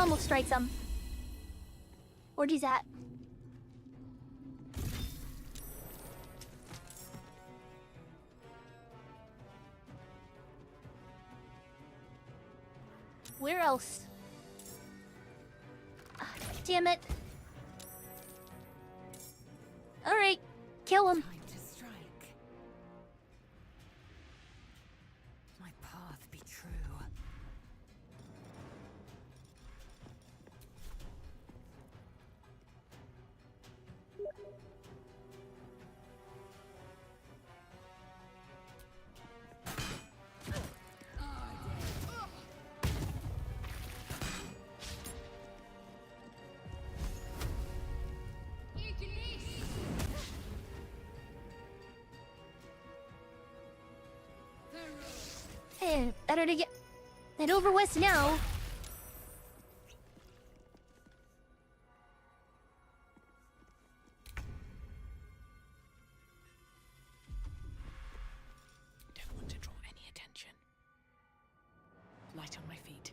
Almost strike some. Where'd he's at? Where else? Ah, damn it. Alright, kill him. Time to strike. My path be true. Hey, better to get that over west now. Don't want to draw any attention. Light on my feet.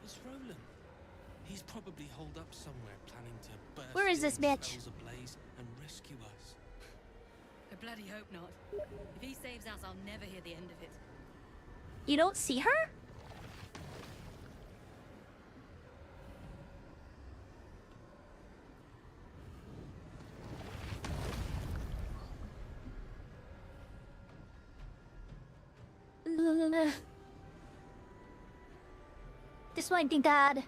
It's Roland. He's probably holed up somewhere, planning to burst Where is this in, bitch? spells ablaze, and rescue us. I bloody hope not. If he saves us, I'll never hear the end of it. You don't see her? This might be bad.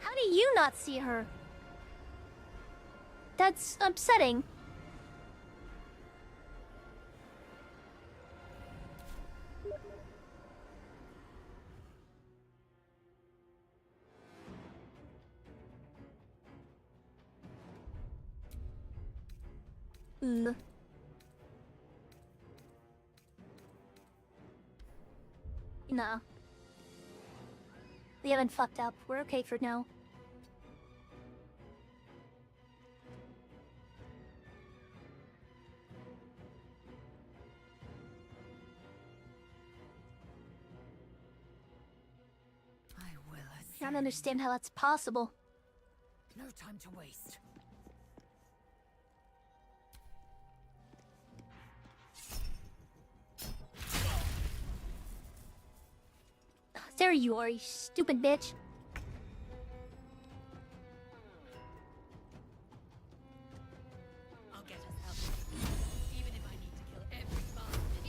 How do you not see her? That's upsetting. Ugh. Nah. We haven't fucked up. We're okay for now. I don't understand how that's possible. No time to waste. There you are, you stupid bitch. I'll get us out. Even if I need to kill every bastard.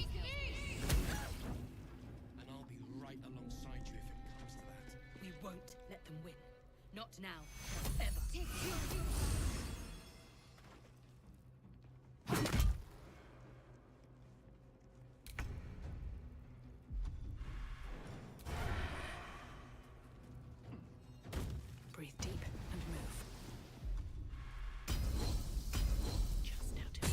And I'll be right alongside you if it comes to that. We won't let them win. Not now. Not ever. Breathe deep and move. Just out of it.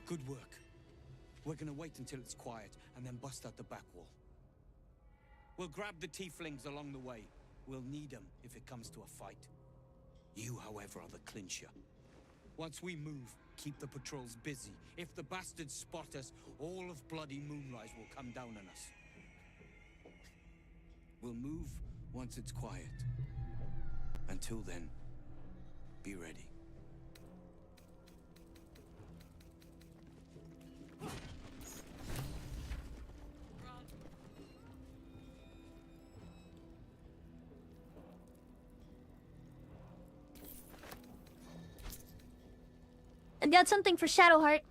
Good work. We're gonna wait until it's quiet and then bust out the back wall. We'll grab the tieflings along the way. We'll need them if it comes to a fight. You, however, are the clincher. Once we move, keep the patrols busy. If the bastards spot us, all of bloody Moonrise will come down on us. We'll move once it's quiet. Until then, be ready. I got something for Shadowheart.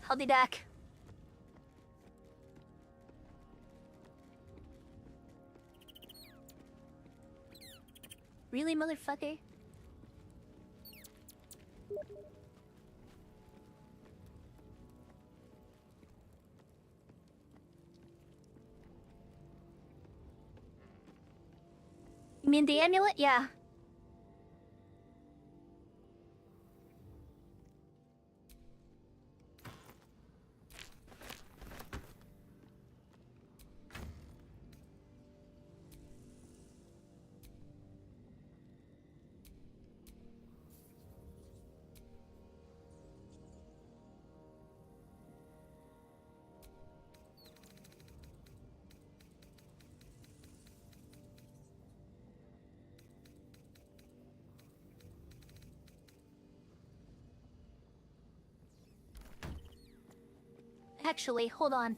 I'll be back. Really, motherfucker? You mean the amulet? Yeah. Actually, hold on.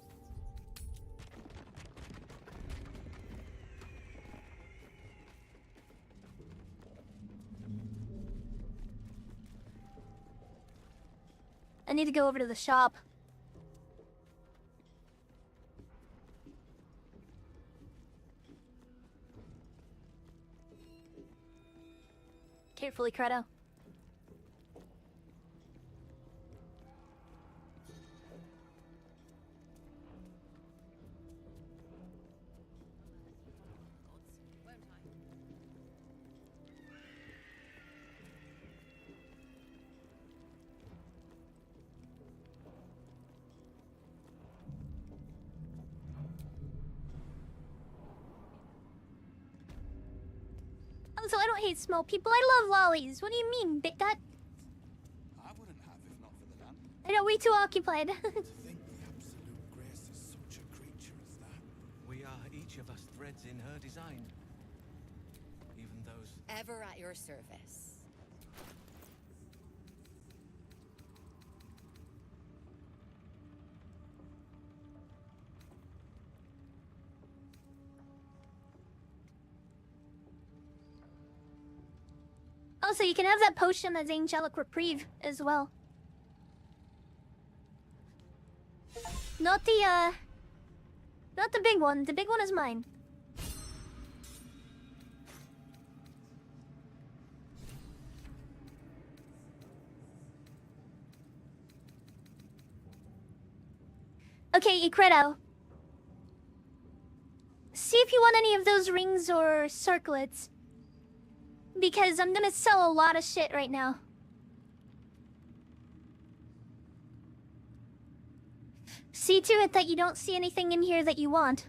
I need to go over to the shop. Carefully, Credo. Also, I don't hate small people. I love lollies. What do you mean, bit that? I wouldn't have if not for the lamp. I know, way too occupied. To think the absolute grace is such a creature as that. We are each of us threads in her design. Even those... Ever at your service. Also, you can have that potion as angelic reprieve as well. Not the big one. The big one is mine. Okay, Ikredo. See if you want any of those rings or circlets. Because I'm gonna sell a lot of shit right now. See to it that you don't see anything in here that you want.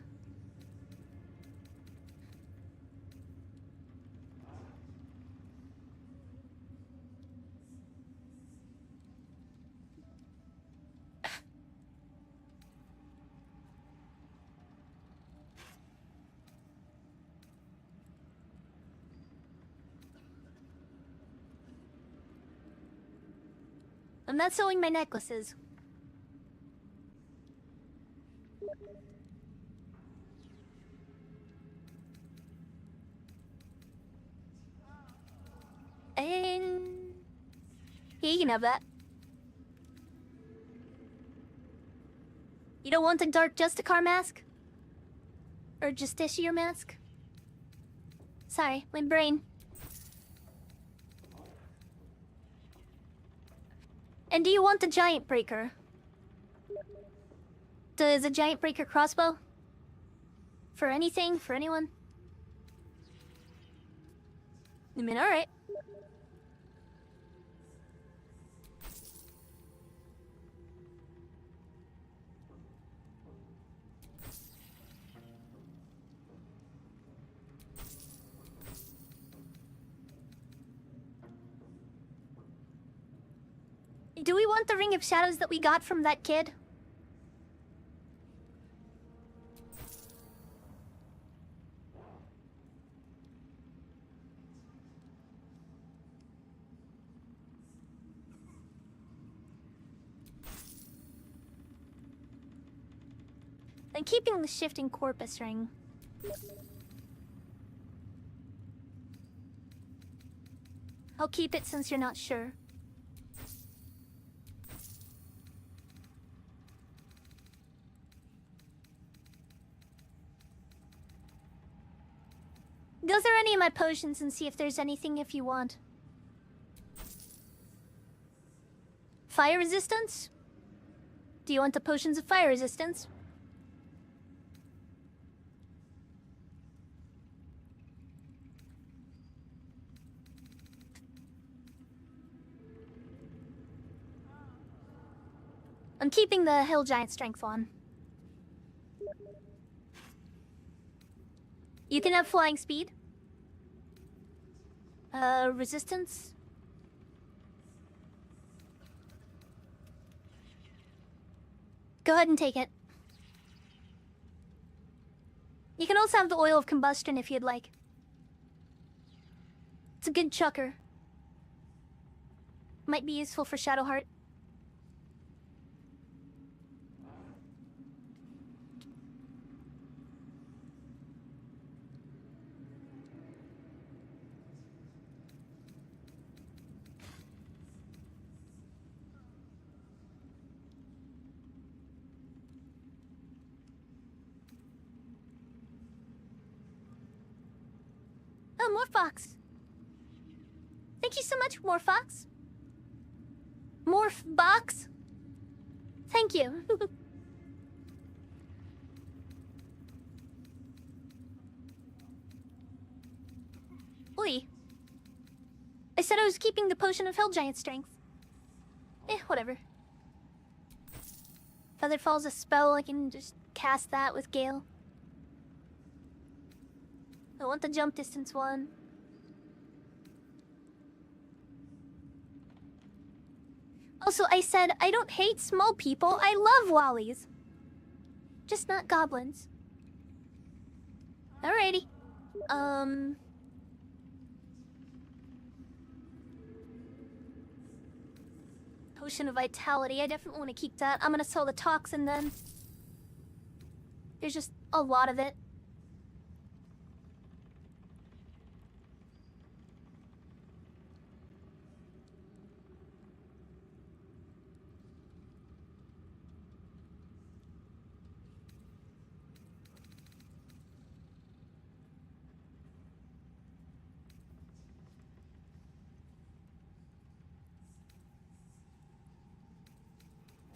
I'm not selling my necklaces. And... yeah, you can have that. You don't want the Dark Justicar mask? Or Justiciar mask? Sorry, my brain. And do you want the Giant Breaker? Does a Giant Breaker crossbow? For anything? For anyone? I mean, alright. Do we want the Ring of Shadows that we got from that kid? I'm keeping the Shifting Corpus ring. I'll keep it since you're not sure. Go through any of my potions and see if there's anything if you want. Fire resistance? Do you want the potions of fire resistance? I'm keeping the hill giant strength on. You can have flying speed. Resistance. Go ahead and take it. You can also have the oil of combustion if you'd like. It's a good chucker. Might be useful for Shadowheart. Oh, Morphox. Thank you so much, Morphox. Morphbox. Thank you. Oi. I said I was keeping the potion of Hill Giant strength. Whatever. Feathered Fall's a spell, I can just cast that with Gale. I want the jump distance one. Also, I said I don't hate small people. I love lollies. Just not goblins. Alrighty. Potion of Vitality. I definitely want to keep that. I'm gonna sell the toxin then. There's just a lot of it.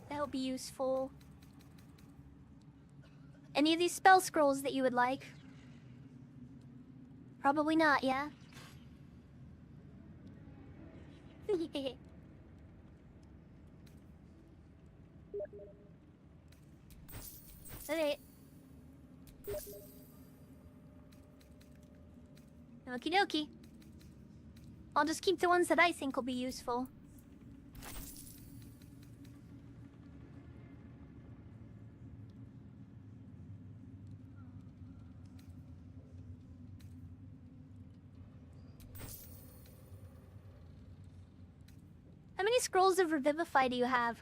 That'll be useful. Any of these spell scrolls that you would like? Probably not, yeah? Alright. Okie dokie. I'll just keep the ones that I think will be useful. How many scrolls of Revivify do you have?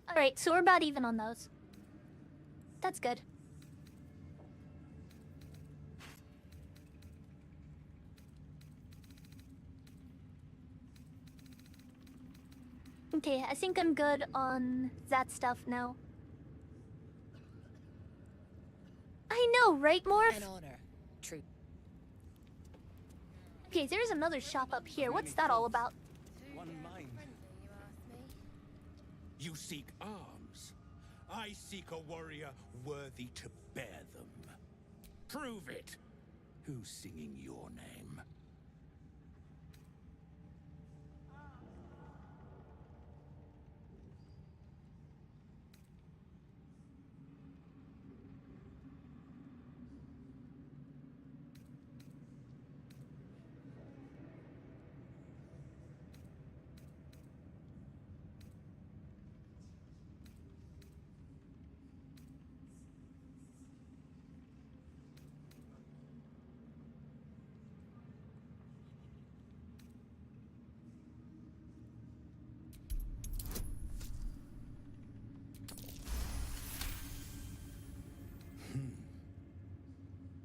Alright, so we're about even on those. That's good. Okay, I think I'm good on that stuff now. I know, right, Morph? An honor. True. Okay, there's another shop up here. What's that all about? One mind. You seek arms. I seek a warrior worthy to bear them. Prove it. Who's singing your name?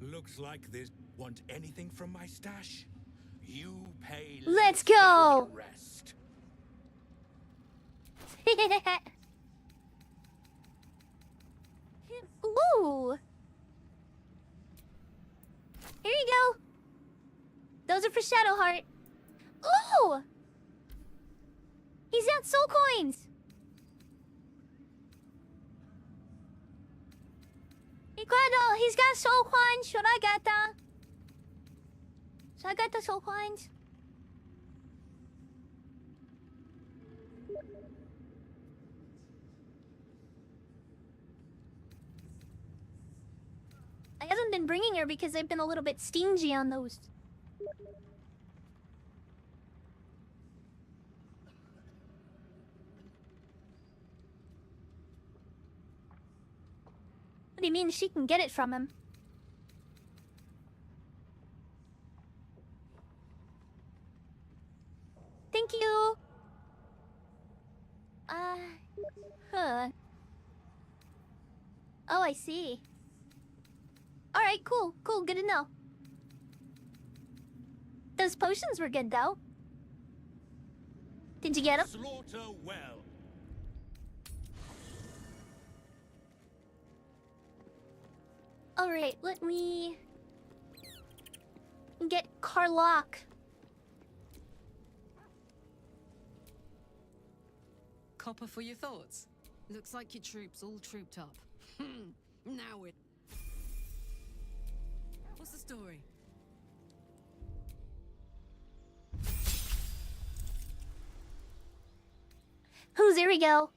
Looks like this. Want anything from my stash? You pay. Let's go! Rest. Ooh. Here you go. Those are for Shadowheart. Ooh! He's got soul coins. He's got soul coins. Should I get that? Should I get the soul coins? I haven't been bringing her because I've been a little bit stingy on those. What do you mean she can get it from him? Thank you. Huh. Oh, I see. Alright, cool. Cool, good to know. Those potions were good, though. Did you get them? Slaughter well. Alright, let me... get Karlach. Copper for your thoughts. Looks like your troops all trooped up. Now it... What's the story? Who's Irigo?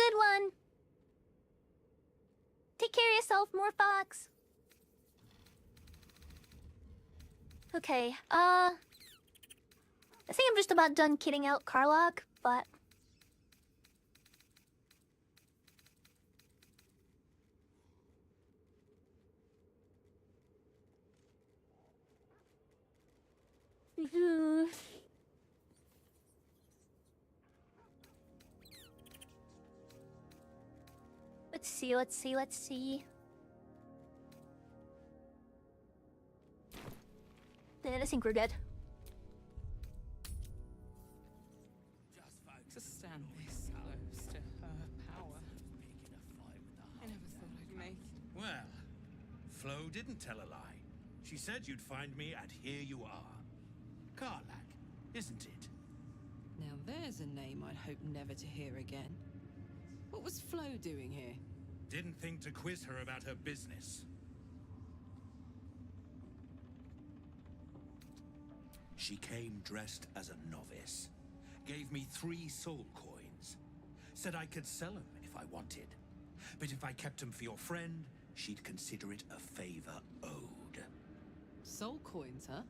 good one. Take care of yourself, more fox. Okay, I think I'm just about done kitting out Karlach, but... Let's see. Yeah, I think we're good. To stand this close to her power. I never thought I'd make it. Well, Flo didn't tell a lie. She said you'd find me, and here you are. Karlach, isn't it? Now there's a name I'd hope never to hear again. What was Flo doing here? Didn't think to quiz her about her business. She came dressed as a novice. Gave me 3 soul coins. Said I could sell them if I wanted. But if I kept them for your friend, she'd consider it a favor owed. Soul coins, huh?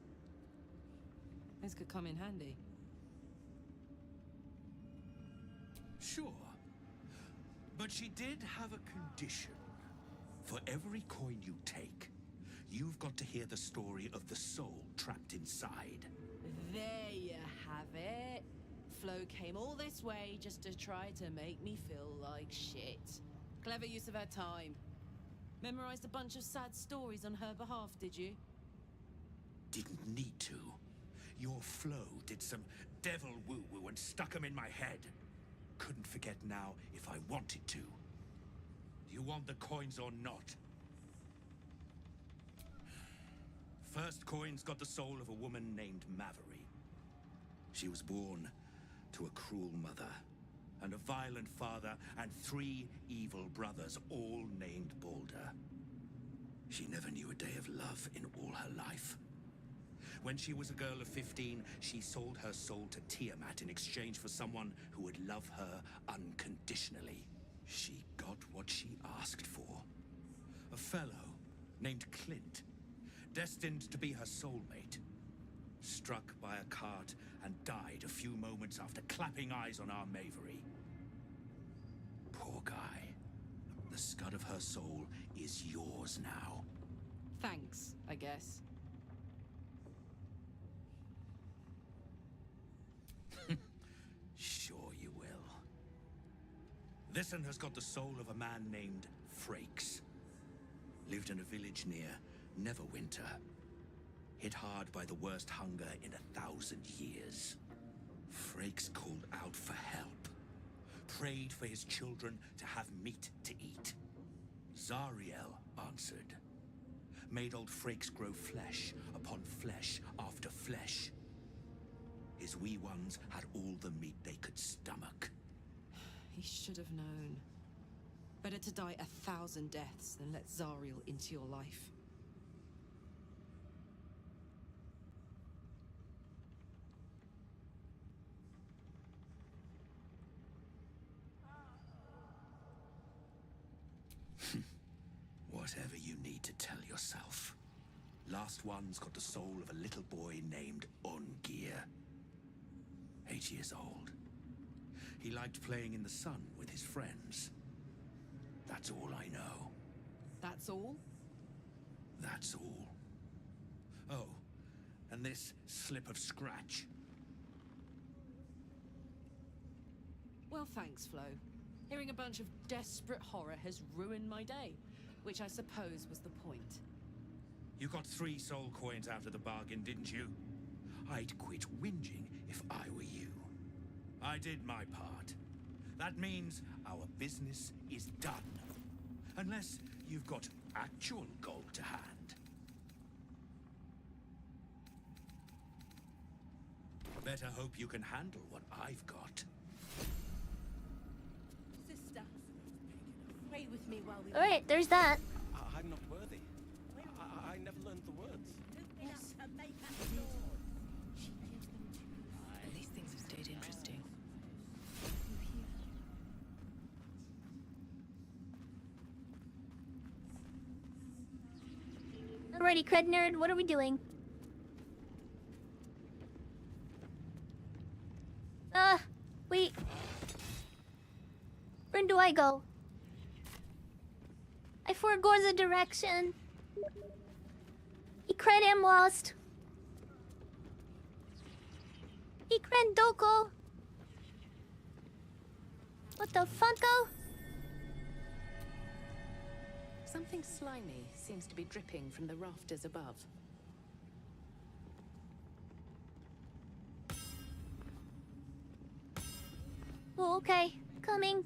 This could come in handy. Sure. But she did have a condition. For every coin you take, you've got to hear the story of the soul trapped inside. There you have it. Flo came all this way just to try to make me feel like shit. Clever use of her time. Memorized a bunch of sad stories on her behalf, did you? Didn't need to. Your Flo did some devil woo-woo and stuck 'em in my head. Couldn't forget now if I wanted to. Do you want the coins or not? First coin's got the soul of a woman named Maveri. She was born to a cruel mother, and a violent father, and 3 evil brothers, all named Baldur. She never knew a day of love in all her life. When she was a girl of 15, she sold her soul to Tiamat in exchange for someone who would love her unconditionally. She got what she asked for. A fellow named Clint, destined to be her soulmate. Struck by a cart and died a few moments after clapping eyes on our Maveri. Poor guy. The scud of her soul is yours now. Thanks, I guess. Sure you will. This one has got the soul of a man named Frakes. Lived in a village near Neverwinter. Hit hard by the worst hunger in 1,000 years. Frakes called out for help. Prayed for his children to have meat to eat. Zariel answered. Made old Frakes grow flesh upon flesh after flesh. His wee ones had all the meat they could stomach. He should have known. Better to die 1,000 deaths than let Zariel into your life. Whatever you need to tell yourself. Last one's got the soul of a little boy named Ungir. 8 years old. He liked playing in the sun with his friends. That's all I know. That's all? That's all. Oh, and this slip of scratch. Well, thanks, Flo. Hearing a bunch of desperate horror has ruined my day, which I suppose was the point. You got 3 soul coins out of the bargain, didn't you? I'd quit whinging if I were you. I did my part. That means our business is done. Unless you've got actual gold to hand. Better hope you can handle what I've got. Sister, pray with me while we... Alright, there's that. I'm not worthy. I never learned the words. These things have stayed interesting. Alrighty, cred nerd, what are we doing? Wait. Where do I go? I forego the direction. Cred am lost. Cred doko. What the funko? Something slimy seems to be dripping from the rafters above. Oh, okay. Coming.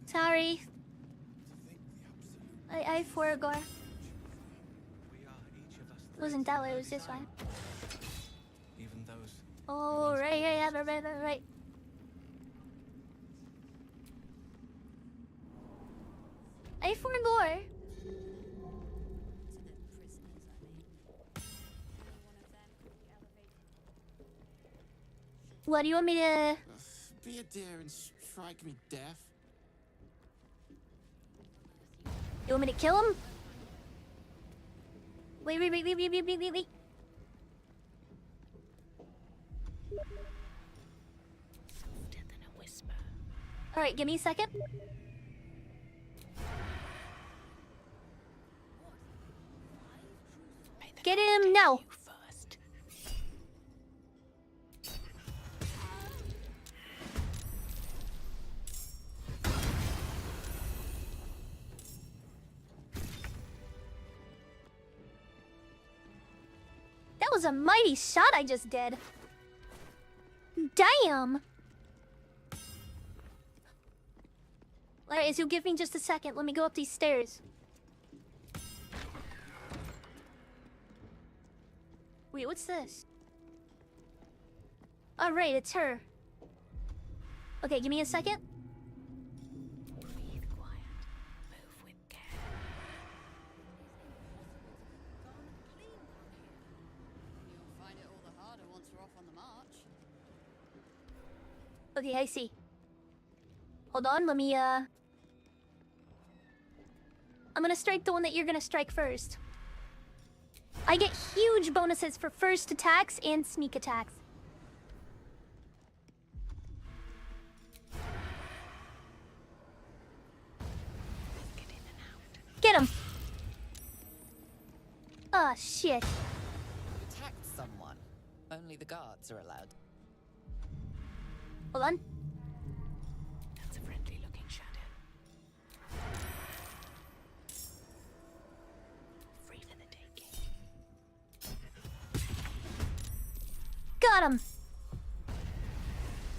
Sorry. I forego. Wasn't that way, it was this one. Even those. Oh, right. I forego. What do you want me to... Be a dear and strike me deaf. You want me to kill him? Wait. Softer than a whisper. Alright, give me a second. Get him now! That was a mighty shot I just did. Damn! Alright, so give me just a second. Let me go up these stairs. Wait, what's this? Alright, it's her. Okay, give me a second. Breathe quiet. Move with care. You'll find it all the harder once we're off on the march. Okay, I see. Hold on, let me, I'm gonna strike the one that you're gonna strike first. I get huge bonuses for first attacks and sneak attacks. Get him! Ah, shit. Attacked someone. Only the guards are allowed. Hold on. That's a friendly looking shadow. Free for the taking. Got him!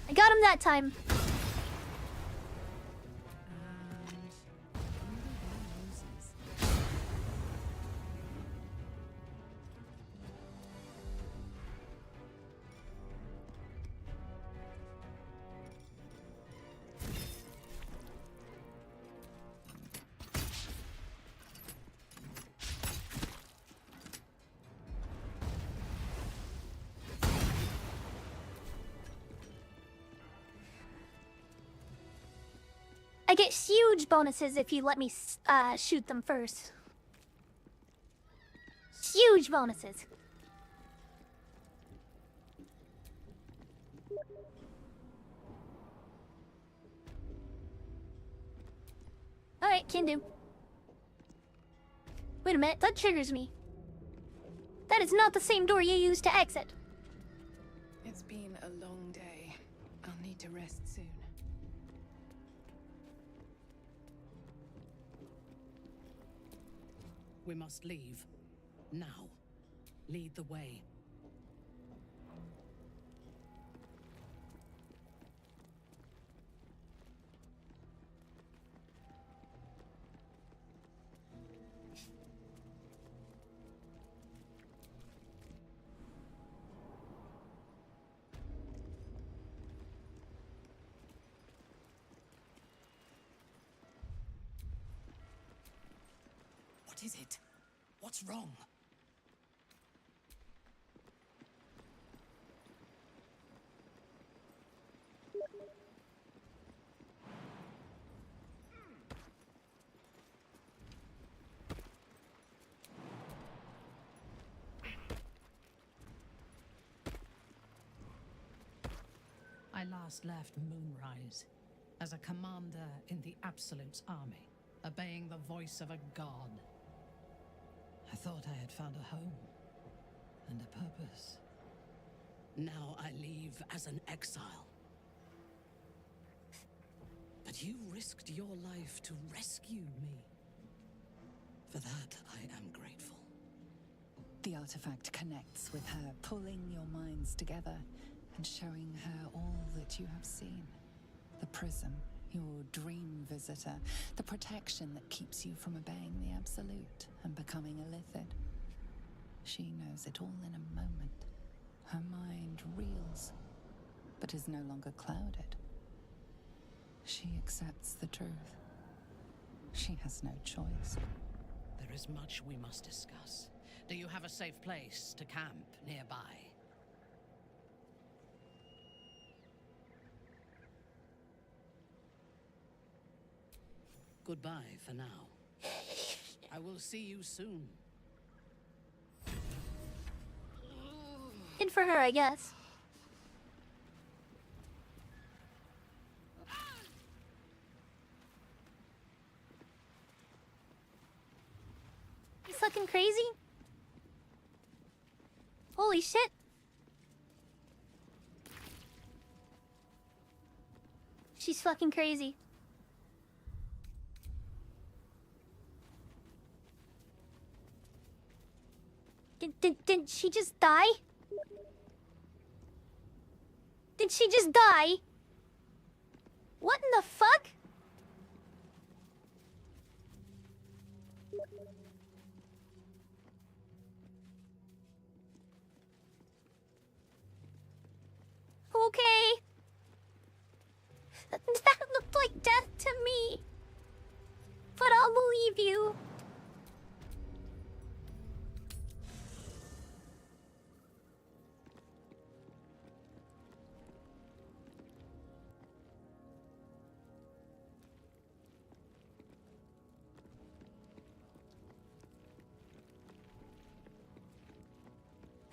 I got him that time. I get huge bonuses if you let me shoot them first. Huge bonuses. Alright, can do. Wait a minute, that triggers me. That is not the same door you used to exit. It's been a long day. I'll need to rest soon. We must leave. Now. Lead the way. What is it? What's wrong? I last left Moonrise as a commander in the Absolute's army, obeying the voice of a god. I thought I had found a home and a purpose. Now I leave as an exile. But you risked your life to rescue me. For that, I am grateful. The artifact connects with her, pulling your minds together and showing her all that you have seen. The prism, your dream visitor, the protection that keeps you from obeying the Absolute and becoming a Lithid. She knows it all in a moment. Her mind reels, but is no longer clouded. She accepts the truth. She has no choice. There is much we must discuss. Do you have a safe place to camp nearby? Goodbye for now. I will see you soon. Good for her, I guess. He's fucking crazy? Holy shit. She's fucking crazy. Did she just die? Did she just die? What in the fuck? Okay. That looked like death to me. But I'll believe you.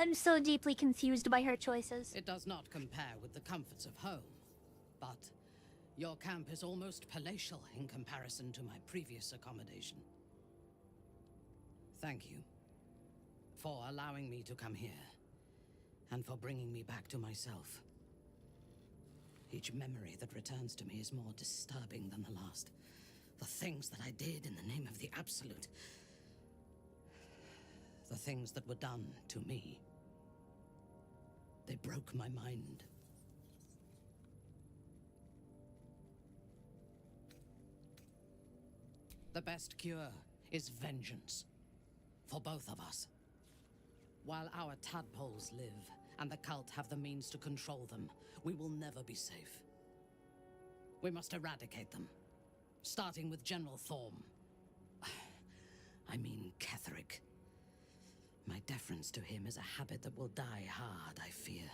I'm so deeply confused by her choices. It does not compare with the comforts of home, but your camp is almost palatial in comparison to my previous accommodation. Thank you for allowing me to come here, and for bringing me back to myself. Each memory that returns to me is more disturbing than the last. The things that I did in the name of the Absolute. The things that were done to me. They broke my mind. The best cure is vengeance. For both of us. While our tadpoles live, and the cult have the means to control them, we will never be safe. We must eradicate them. Starting with General Thorm. I mean Ketheric. My deference to him is a habit that will die hard, I fear.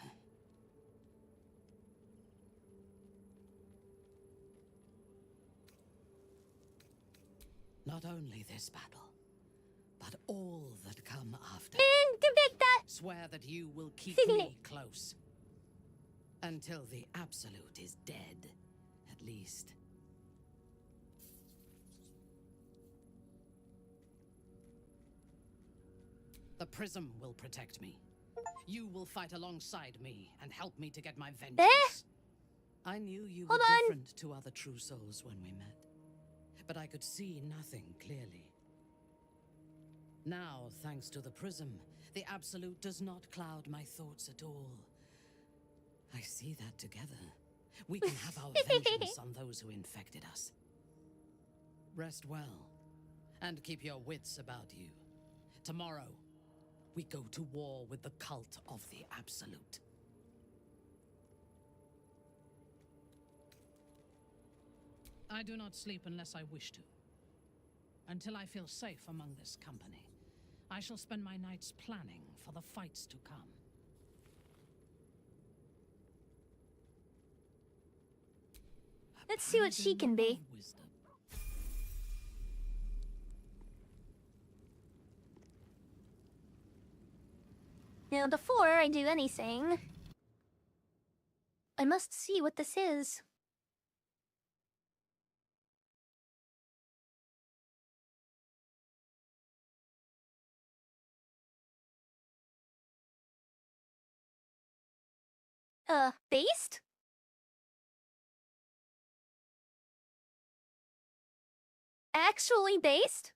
Not only this battle, but all that come after. Swear that you will keep me close. Until the Absolute is dead, at least. The prism will protect me. You will fight alongside me and help me to get my vengeance. I knew you were different to other true souls when we met, but I could see nothing clearly. Now, thanks to the prism, the Absolute does not cloud my thoughts at all. I see that together, we can have our vengeance on those who infected us. Rest well, and keep your wits about you. Tomorrow, we go to war with the cult of the Absolute. I do not sleep unless I wish to. Until I feel safe among this company, I shall spend my nights planning for the fights to come. Let's see what she can be. Now, before I do anything, I must see what this is. Based? Actually based?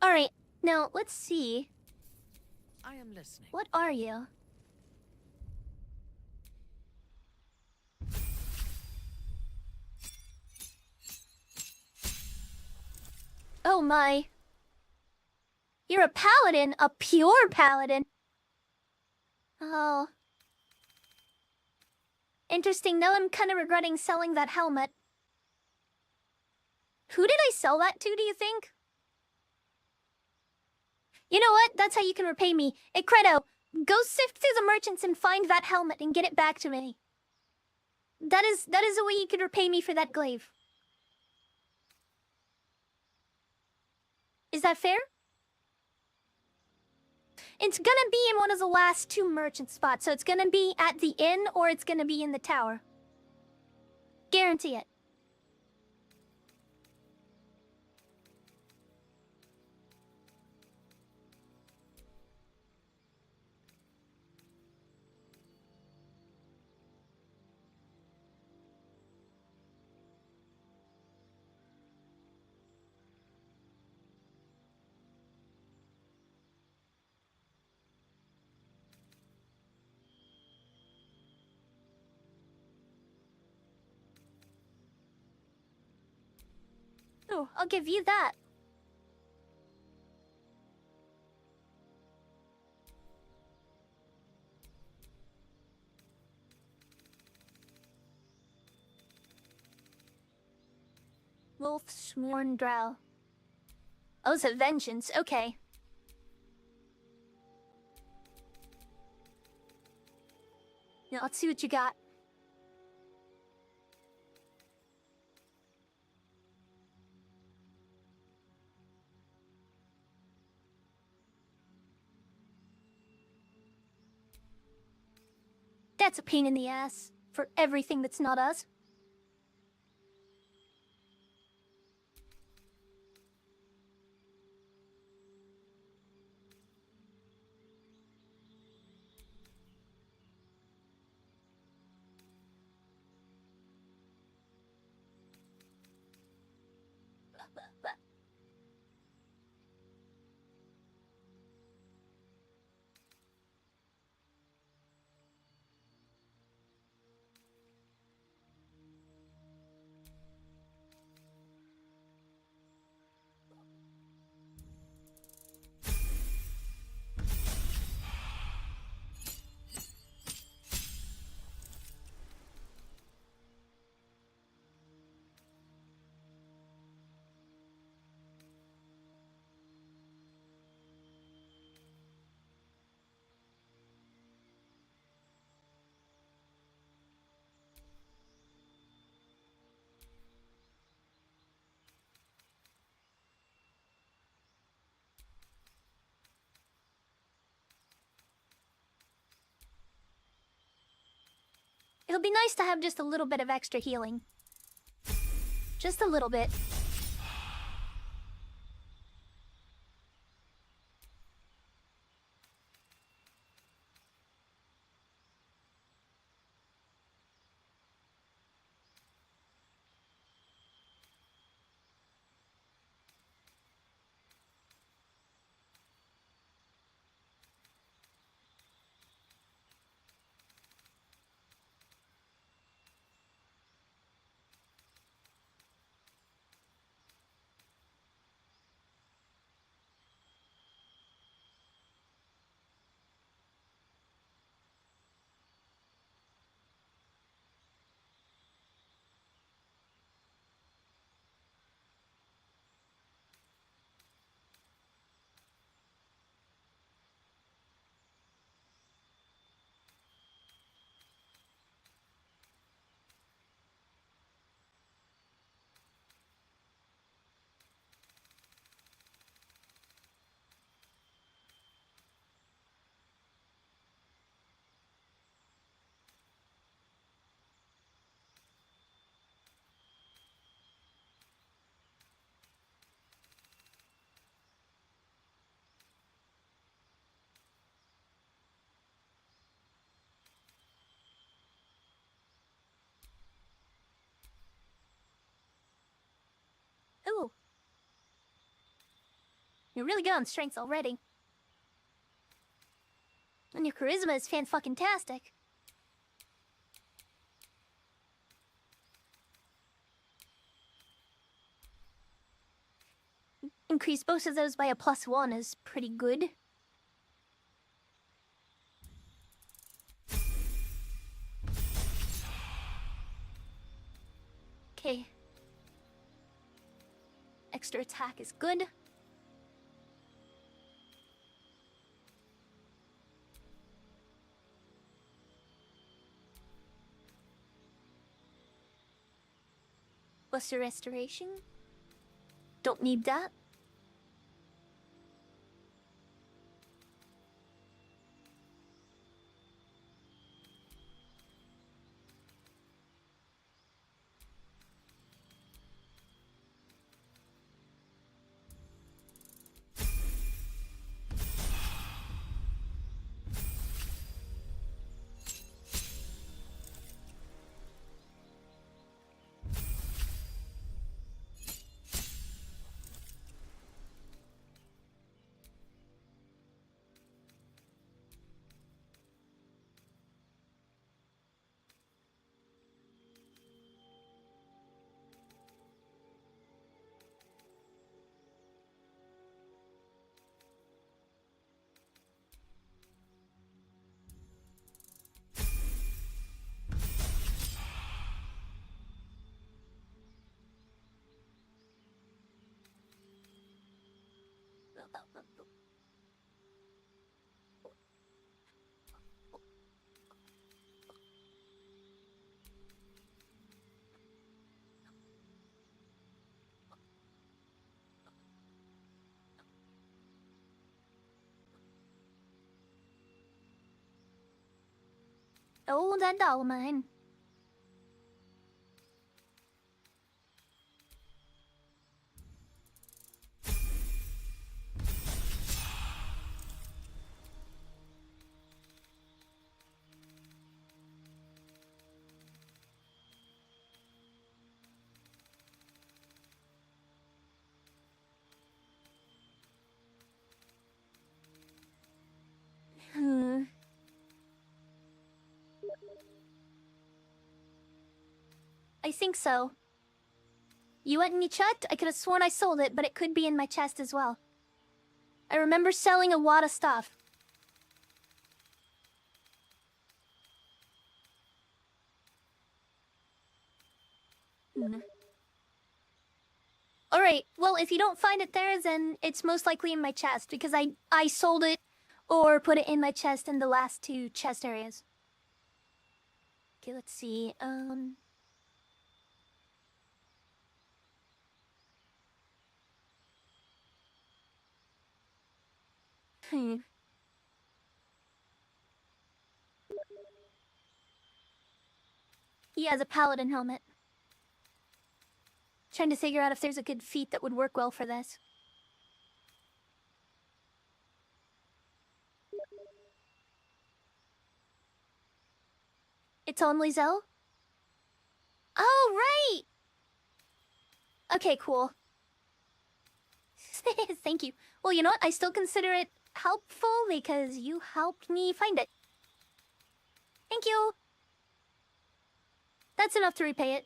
Alright, now let's see. I am listening. What are you? Oh my. You're a paladin, a pure paladin. Oh. Interesting, now I'm kind of regretting selling that helmet. Who did I sell that to, do you think? You know what? That's how you can repay me. Hey, Credo, go sift through the merchants and find that helmet and get it back to me. That is a way you can repay me for that glaive. Is that fair? It's gonna be in one of the last 2 merchant spots, so it's gonna be at the inn or it's gonna be in the tower. Guarantee it. Oh, I'll give you that. Wolf Sworn Drow. Oath of Vengeance, okay. Now, let's see what you got. That's a pain in the ass for everything that's not us. It'll be nice to have just a little bit of extra healing. Just a little bit. You're really good on strengths already. And your charisma is fan-fucking-tastic. Increase both of those by a +1 is pretty good. Okay. Extra attack is good. Buster restoration. Don't need that. Oh, that doll of mine. I think so. You went in your chest? I could have sworn I sold it, but it could be in my chest as well. I remember selling a lot of stuff. Alright, well, if you don't find it there, then it's most likely in my chest, because I sold it or put it in my chest in the last 2 chest areas. Okay, let's see, He has a paladin helmet. Trying to figure out if there's a good feat that would work well for this. It's only Zell? Oh, right! Okay, cool. Thank you. Well, you know what? I still consider it helpful because you helped me find it. Thank you! That's enough to repay it.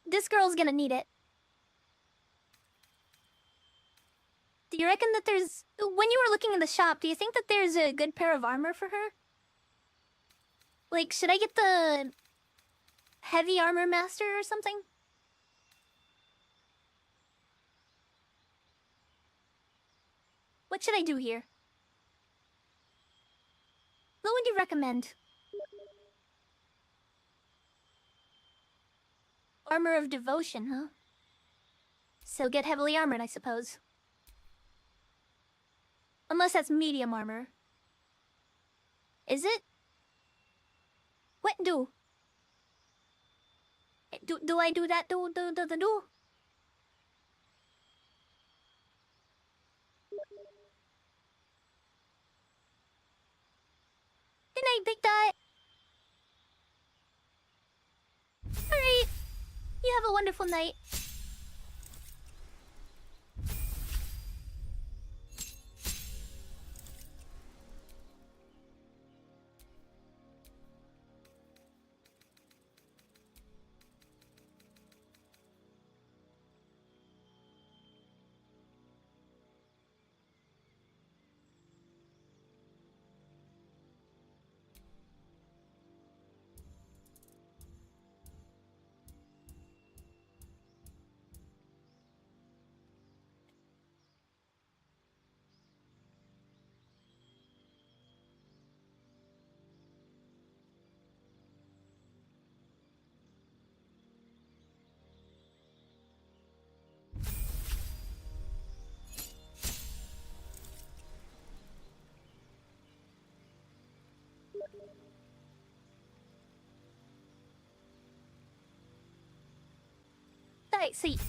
This girl's gonna need it. Do you reckon that there's... When you were looking in the shop, do you think that there's a good pair of armor for her? Like, should I get the... Heavy Armor Master or something? What should I do here? What would you recommend? Armor of Devotion, huh? So get heavily armored, I suppose. Unless that's medium armor. Is it? What do? Do I do that? Do? Good night, Big Dot. Alright. You have a wonderful night. Alright, sweet.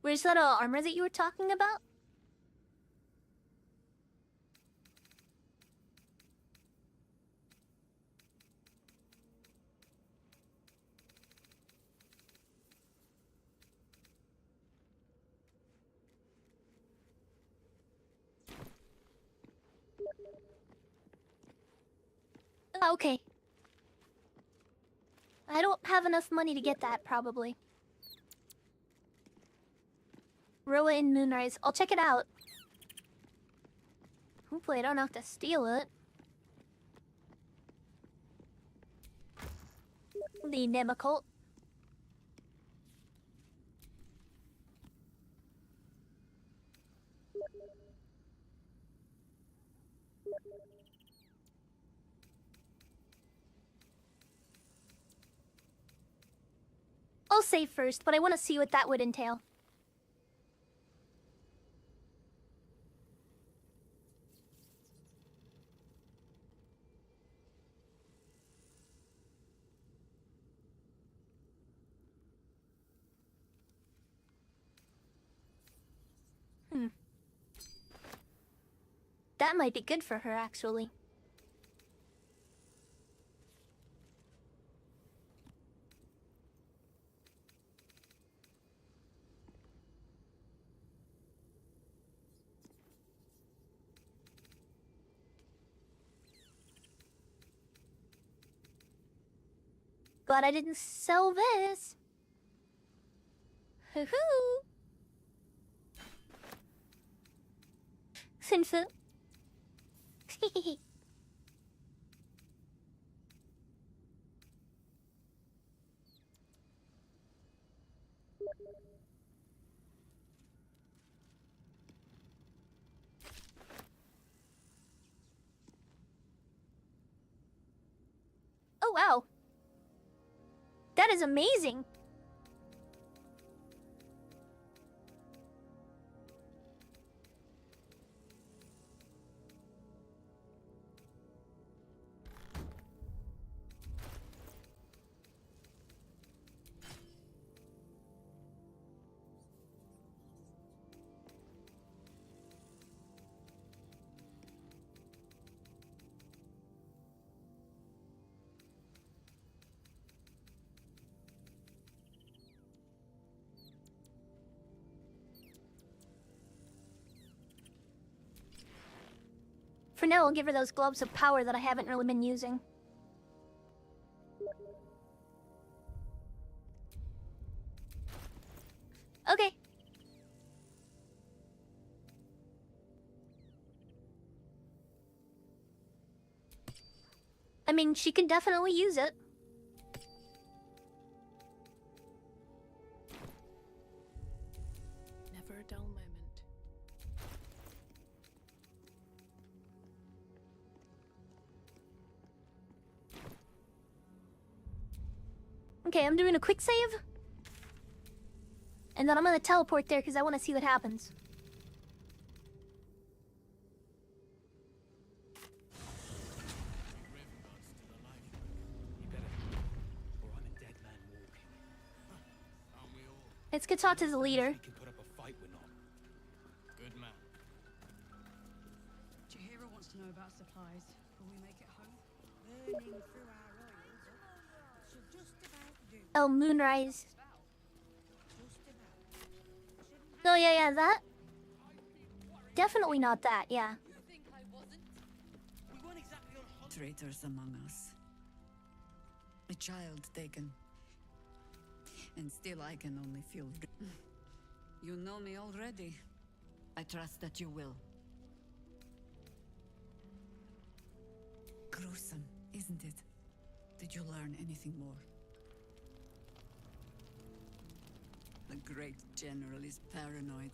Where's that armor that you were talking about? Oh, okay. I don't have enough money to get that, probably. Roa in Moonrise. I'll check it out. Hopefully I don't have to steal it. The Nemicult. I'll save first, but I want to see what that would entail. That might be good for her, actually. Glad I didn't sell this. Hoo-hoo! Sinfu. Oh, wow. That is amazing. For now, I'll give her those globes of power that I haven't really been using. Okay. I mean, she can definitely use it. Never a dull moment. Okay, I'm doing a quick save. And then I'm gonna teleport there because I want to see what happens. Let's get talk to the leader. Good man. Jahira wants to know about supplies. Will we make it home? Burning through our oils should just about do. Oh, Moonrise. No, yeah, that. Definitely not that, yeah. Traitors among us. A child taken. And still I can only feel... You know me already. I trust that you will. Gruesome, isn't it? Did you learn anything more? The great general is paranoid.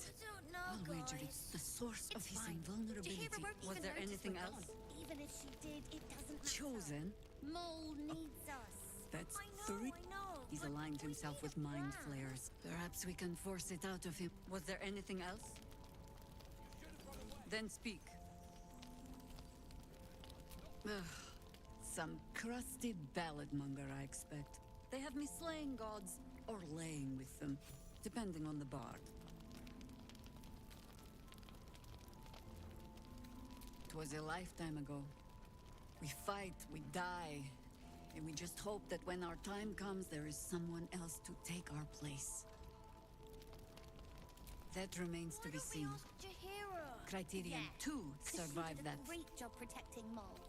I'll wager it's the source of his invulnerability. Was there anything else? Even if she did, it doesn't matter. Chosen? Mole needs us. That's I three. know. He's aligned himself with mind flayers. Perhaps we can force it out of him. Was there anything else? Then speak. Ugh. Some crusty ballad monger, I expect. They have me slaying gods or laying with them, depending on the bard. It was a lifetime ago. We fight, we die, and we just hope that when our time comes, there is someone else to take our place. That remains to be seen. Criterion 2 survived that. Great job protecting Mole.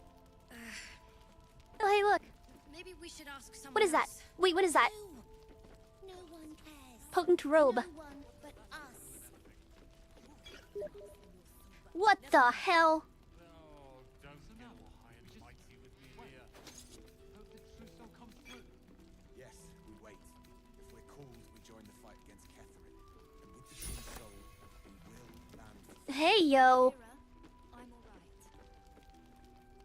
Oh, hey, look. Maybe we should ask someone. What is that? Wait, what is that? No one cares. Potent robe. No one but us. What the hell? Yes, we wait. If we're called, we join the fight against Catherine. And with the true soul, we will land. Hey, yo.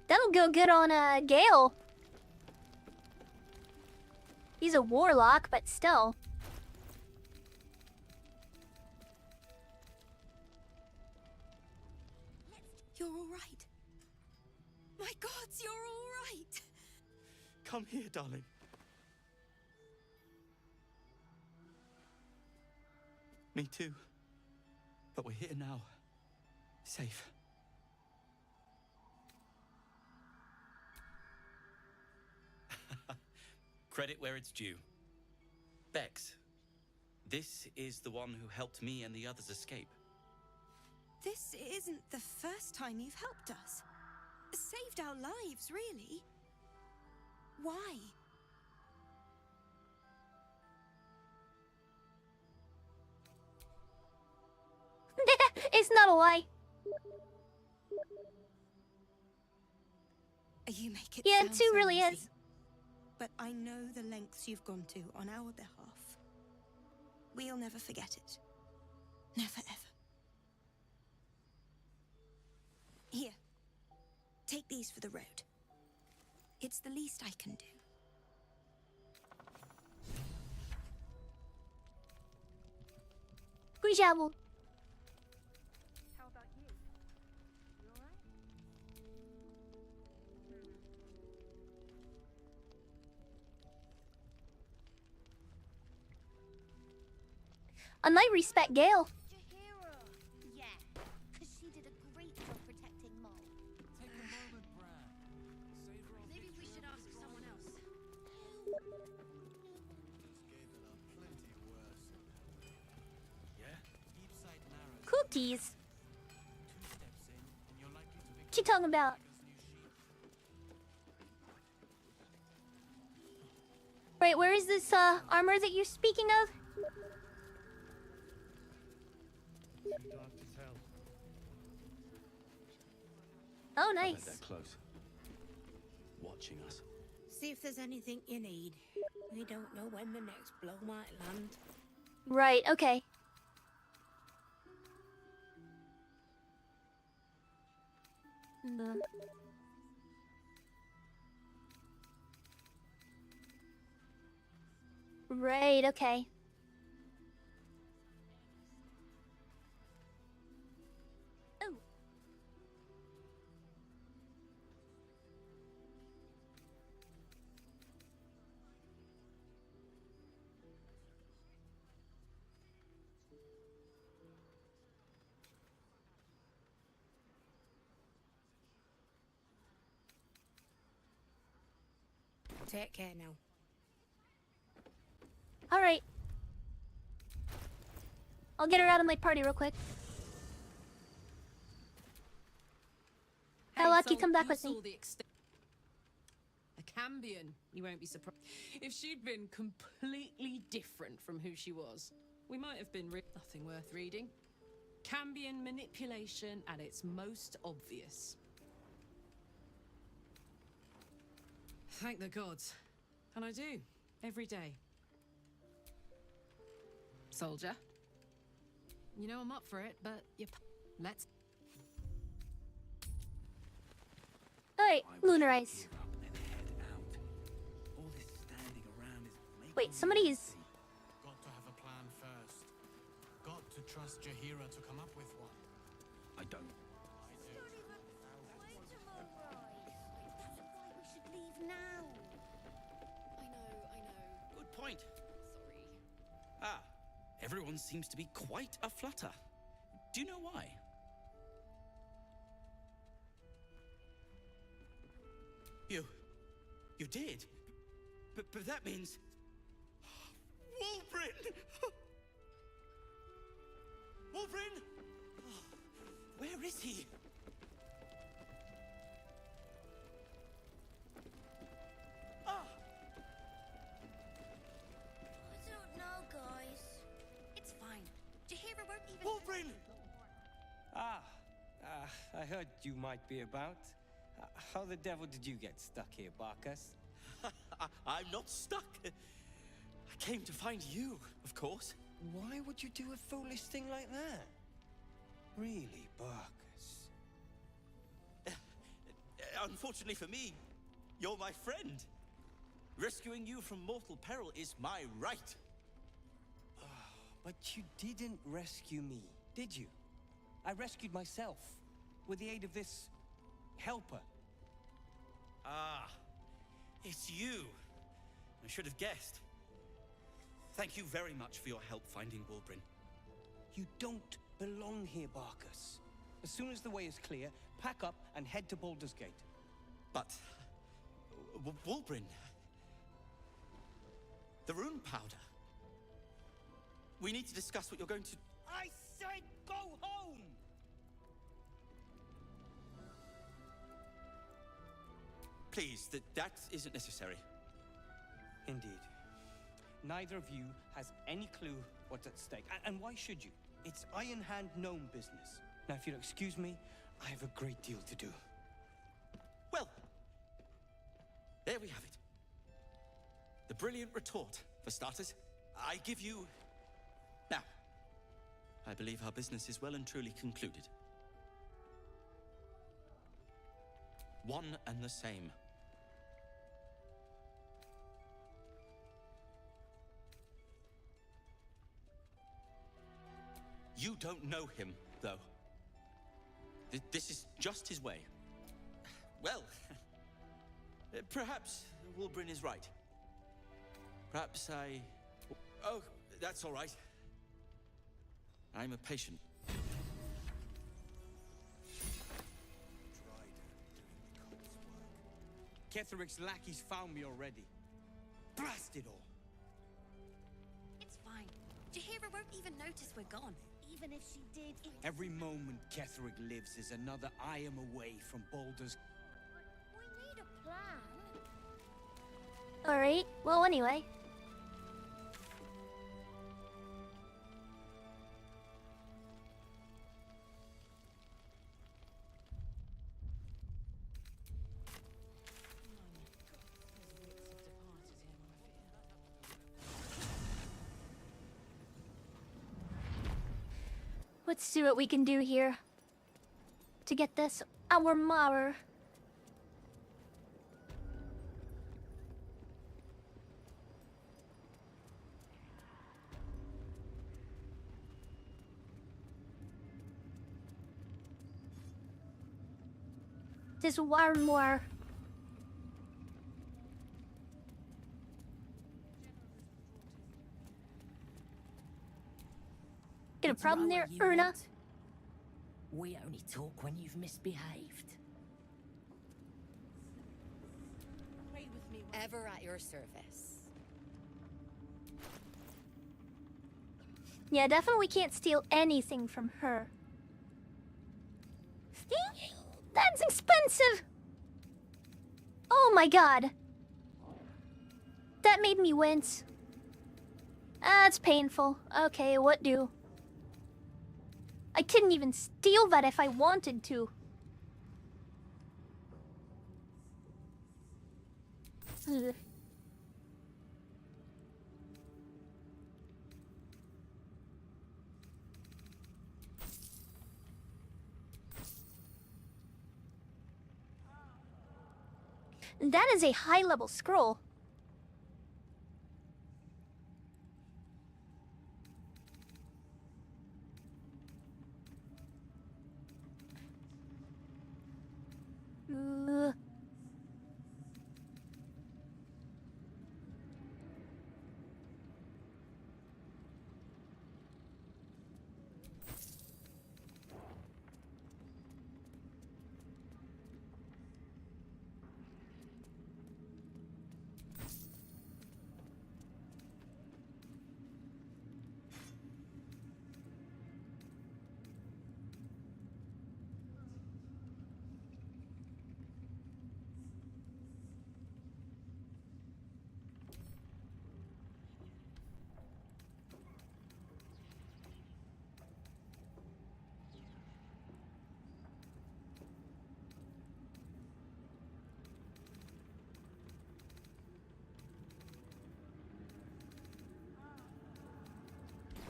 That'll go good on, Gale. He's a warlock, but still. You're all right. My gods, you're all right. Come here, darling. Me too. But we're here now. Safe. Credit where it's due. Bex, this is the one who helped me and the others escape. This isn't the first time you've helped us. Saved our lives, really. Why? It's not a lie. You make it Yeah, sound it so really easy. is. But I know the lengths you've gone to on our behalf. We'll never forget it. Never, ever. Here. Take these for the road. It's the least I can do. Good job. How about you? You all right? I might respect Gale. Yeah, because she did a great job protecting Mole. Take a moment, Bran. Maybe we should ask someone else. Cookies. What you talking about? Right, where is this armor that you're speaking of? You don't have to tell. Oh, I bet nice. they're close. Watching us. See if there's anything you need. We don't know when the next blow might land. Right, okay. Right, okay. Oh. Take care now. All right. I'll get her out of my party real quick. Hi, Lucky, come back with me. A Cambion, you won't be surprised. If she'd been completely different from who she was, we might have been nothing worth reading. Cambion manipulation at its most obvious. Thank the gods. And I do, every day. Soldier. You know I'm up for it, but let's... Alright, Lunarize. All this standing around is making Wait, somebody is... Got to have a plan first. Got to trust Jaheira to come up with one. I don't. Good point. Ah, everyone seems to be quite a flutter. Do you know why? You did? But that means... Wulbrin! Wulbrin! Where is he? Ah! I don't know, guys. It's fine. Jaheira won't even... Wulbrin! I heard you might be about. How the devil did you get stuck here, Barkus? I'm not stuck. I came to find you, of course. Why would you do a foolish thing like that? Really, Barkus? Unfortunately for me, you're my friend. Rescuing you from mortal peril is my right. But you didn't rescue me, did you? I rescued myself, with the aid of this... helper. Ah, it's you. I should have guessed. Thank you very much for your help finding Wulbrin. You don't belong here, Barkus. As soon as the way is clear, pack up and head to Baldur's Gate. But... Wulbrin... The rune powder... We need to discuss what you're going to... I said go home! Please, that isn't necessary. Indeed. Neither of you has any clue what's at stake. And why should you? It's Iron Hand gnome business. Now, if you'll excuse me, I have a great deal to do. Well, there we have it. The brilliant retort, for starters. I give you... Now, I believe our business is well and truly concluded. One and the same. You don't know him, though. This is just his way. Well, perhaps Wulbrin is right. Perhaps I... Oh, that's all right. I'm a patient. Ketheric's lackeys found me already. Blast it all! It's fine. Jaheira won't even notice we're gone. Even if she did, Every moment Ketheric lives is another I am away from Baldur's... We need a plan. Alright, well anyway. Let's see what we can do here to get this our Mauer. Just one more. Get a problem there, Erna? We only talk when you've misbehaved. Ever at your service. Yeah, definitely can't steal anything from her. That's expensive! Oh my god. That made me wince. That's painful. Okay, what do? I couldn't even steal that if I wanted to. Ugh. That is a high-level scroll.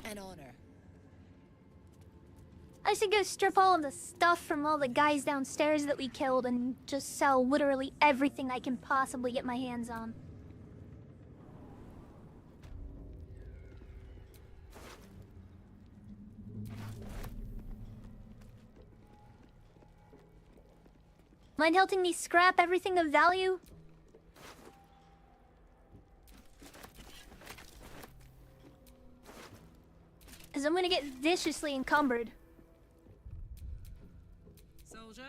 An honor. I should go strip all of the stuff from all the guys downstairs that we killed and just sell literally everything I can possibly get my hands on. Mind helping me scrap everything of value? Because I'm gonna get viciously encumbered. Soldier.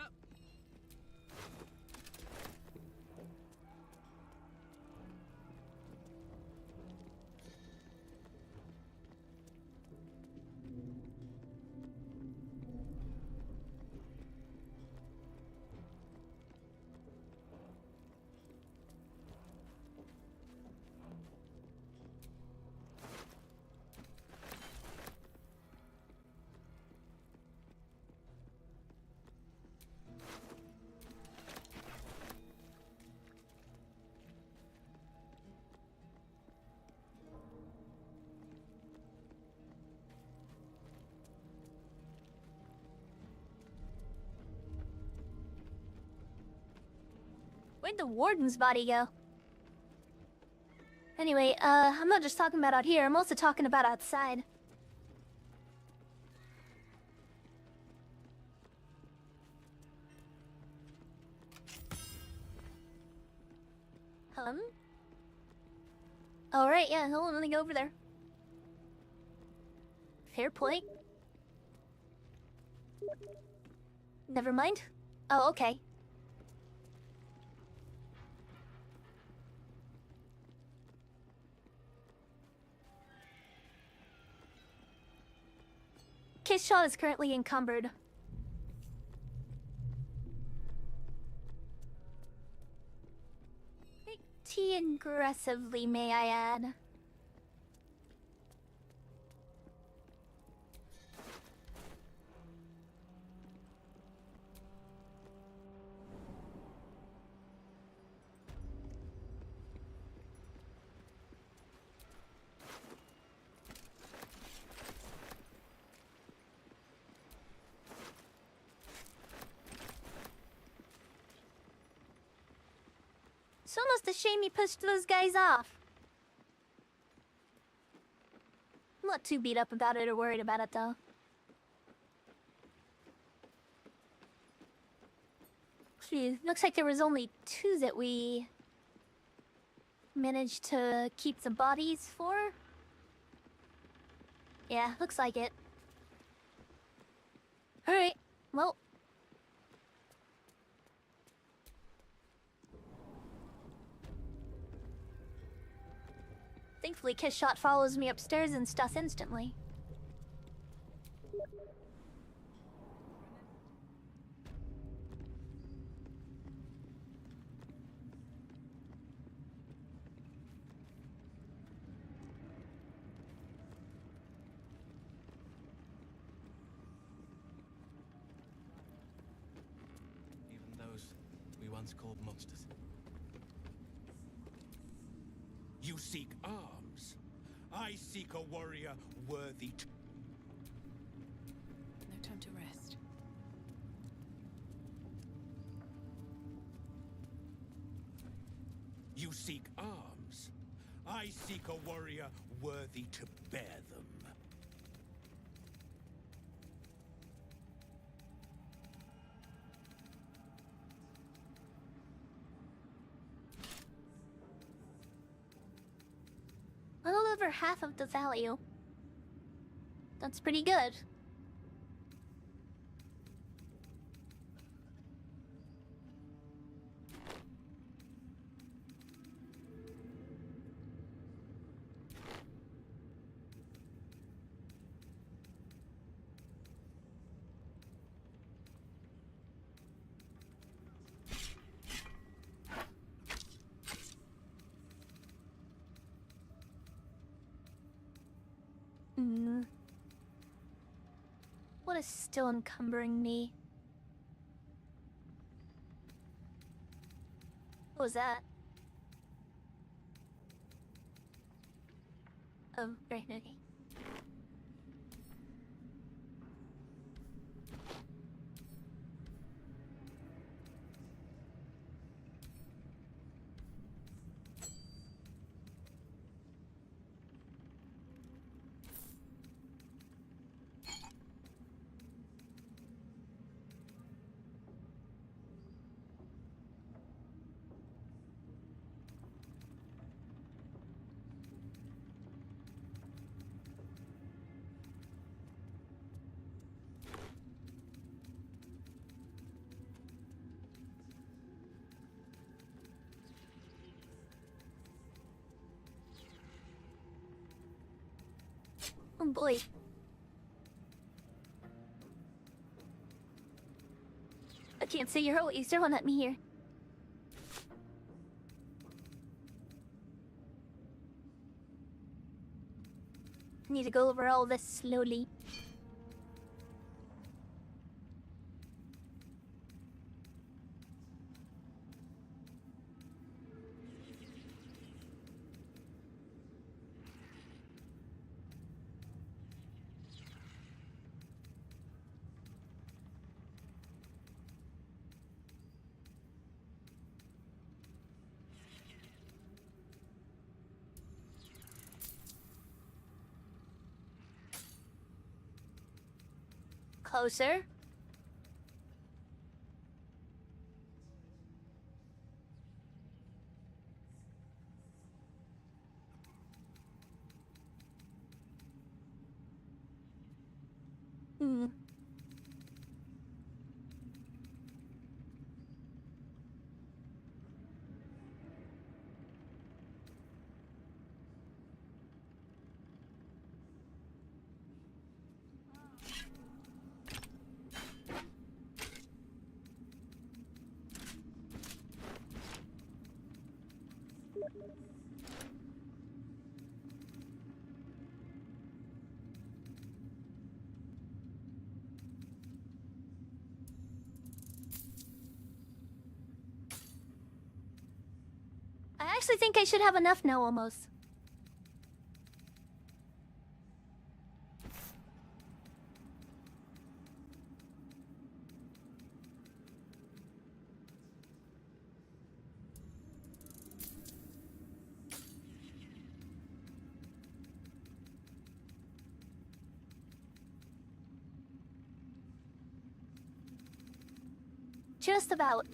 Where'd the warden's body go? Anyway, I'm not just talking about out here, I'm also talking about outside. Alright, yeah, hold on, let me go over there. Fair point. Never mind. Oh, okay. Kiss shot is currently encumbered. Pretty aggressively, may I add. It's almost a shame you pushed those guys off. I'm not too beat up about it or worried about it, though. Phew, looks like there was only 2 that we managed to keep the bodies for. Yeah, looks like it. Alright, well. Thankfully, Kiss Shot follows me upstairs and stuff instantly. Even those we once called monsters. You seek arms. I seek a warrior worthy to... No time to rest. You seek arms. I seek a warrior worthy to bear them. A little over half of the value. That's pretty good. What is still encumbering me? What was that? Oh, right, okay. Oh boy. I can't say you're always throwing at me here. I need to go over all this slowly. Closer. I actually think I should have enough now, almost. Just about.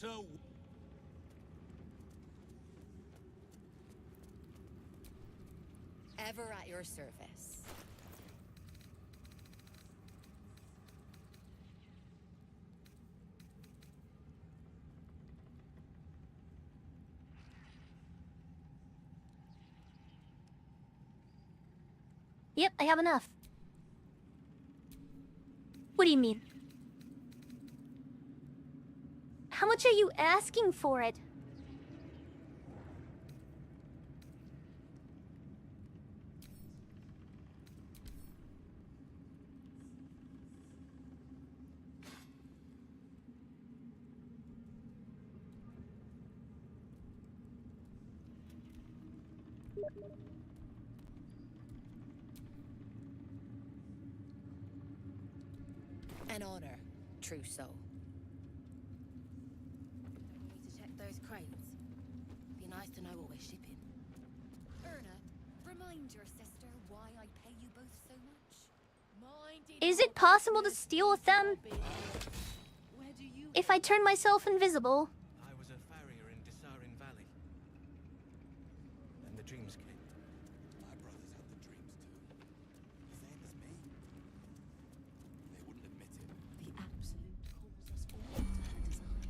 a... Ever at your service. Yep, I have enough. What do you mean? How much are you asking for it? An honor, trousseau. We need to check those crates. Be nice to know what we're shipping. Erna, remind your sister why I pay you both so much. Is it possible to steal with them? If I turn myself invisible? I was a farrier in Desarin Valley. And the dreams came. My brothers had the dreams too. The same as me. They wouldn't admit it. The Absolute calls us all to her design.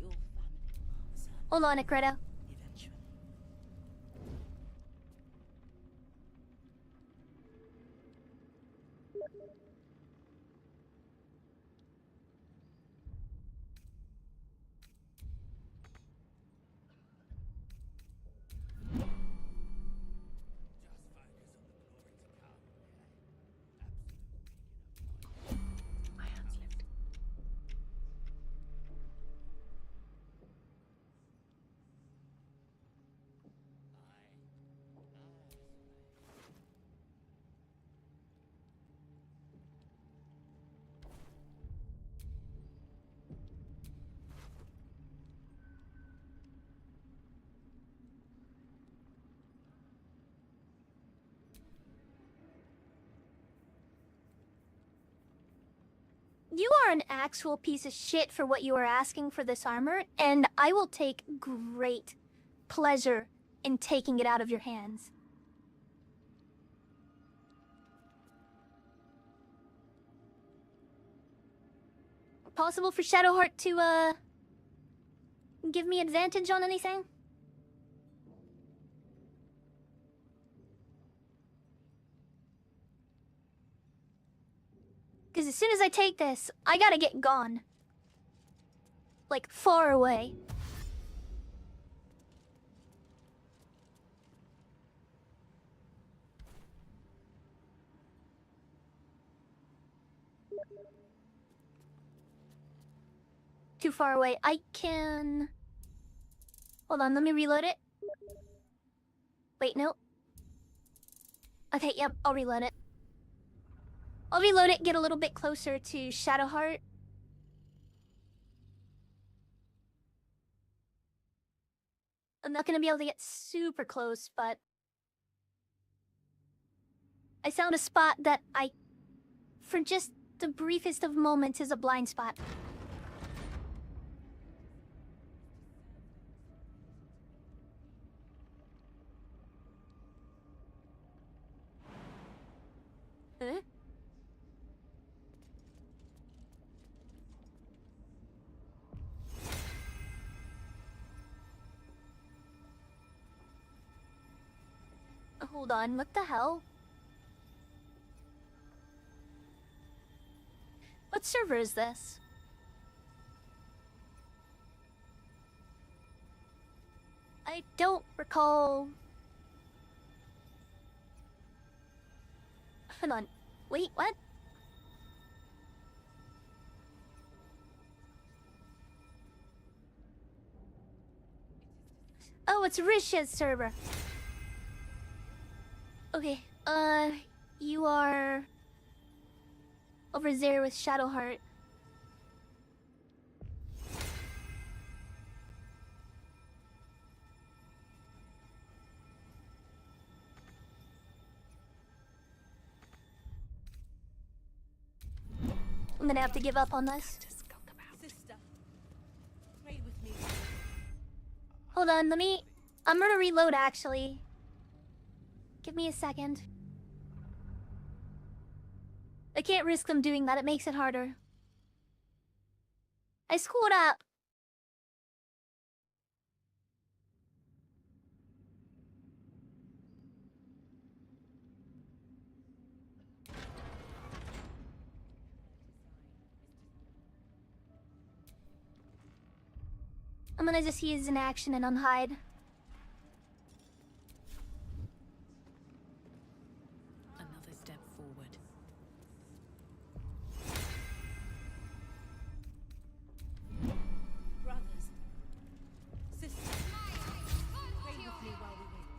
Your family will answer Hold on, Credo. eventually. My hands lift. You are an actual piece of shit for what you are asking for this armor, and I will take great pleasure in taking it out of your hands. Possible for Shadowheart to, give me advantage on anything? Because as soon as I take this, I gotta get gone. Like, far away. Too far away. I can... Hold on, let me reload it. Wait, no. Okay, yep, I'll reload it. I'll reload it, get a little bit closer to Shadowheart. I'm not gonna be able to get super close, but... I found a spot that for just the briefest of moments, is a blind spot. Huh? Hold on, what the hell? What server is this? I don't recall... Hold on. Wait, what? Oh, it's Risha's server. Okay, you are... over there with Shadowheart. I'm gonna have to give up on this. Sister, Hold on, I'm gonna reload actually. Give me a second. I can't risk them doing that, it makes it harder. I screwed up. I'm gonna just use an action and unhide. Another step forward. Brothers, sisters, pray with me while we wait.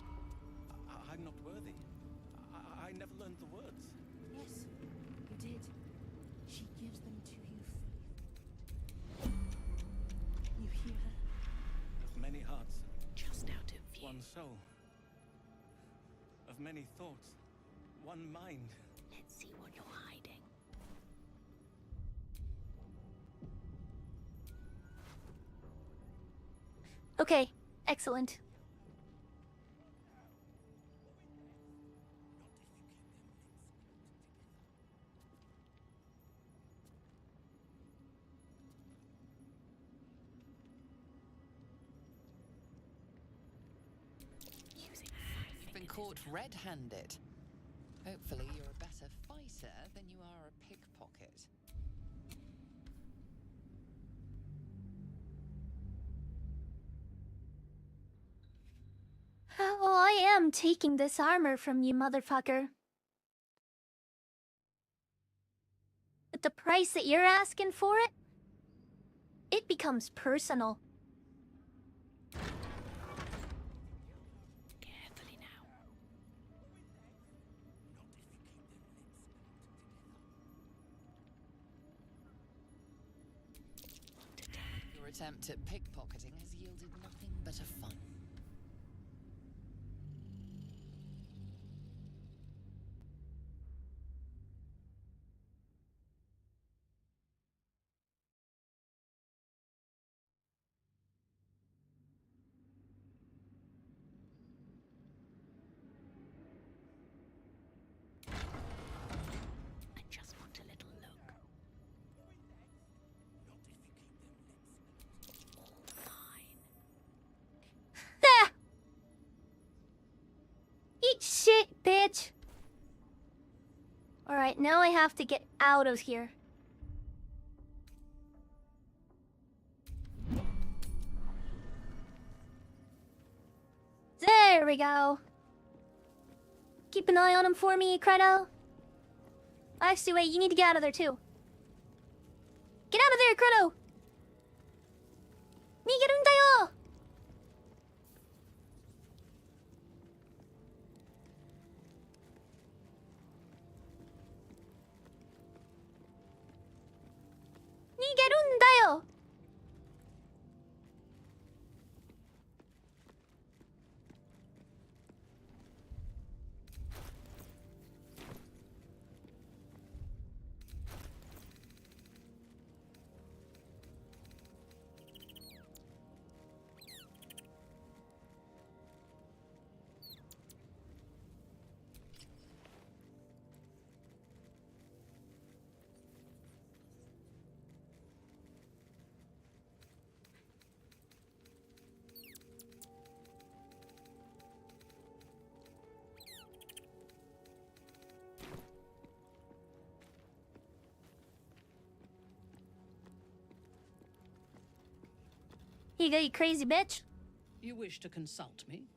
I'm not worthy. I never learned the words. Yes, you did. She gives them to you. You hear her? Of many hearts. Just out of view. One soul. Of many thoughts. One mind. Let's see what you're hiding. Okay, excellent. You've been caught red-handed. Hopefully you're a better fighter than you are a pickpocket. Well, I am taking this armor from you, motherfucker. But the price that you're asking for it, it becomes personal. Carefully now. Your attempt at pickpocketing has yielded nothing but a fun. I just want a little look. All fine. Ah! Eat shit, bitch! Alright, now I have to get out of here. There we go. Keep an eye on him for me, Credo. Actually, wait, you need to get out of there too. Get out of there, Credo! Nigerundayo! Nigerundayo! You go, you crazy bitch. You wish to consult me?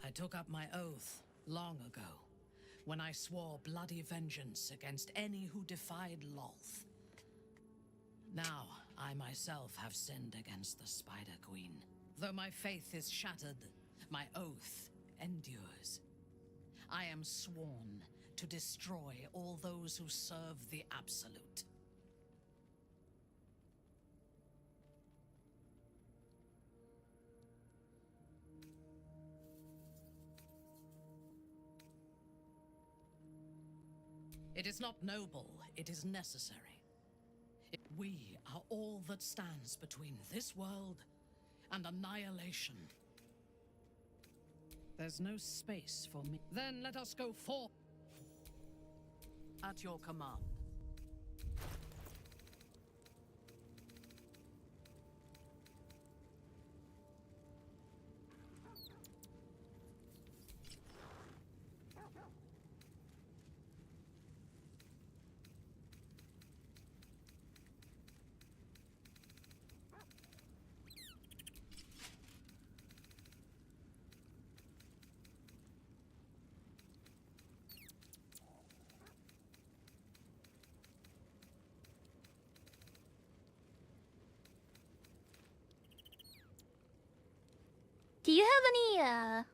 I took up my oath long ago, when I swore bloody vengeance against any who defied Lolth. Now, I myself have sinned against the Spider Queen. Though my faith is shattered, my oath endures. I am sworn to destroy all those who serve the Absolute. It is not noble, it is necessary. We are all that stands between this world and annihilation. There's no space for me. Then let us go forth. At your command. Do you have any,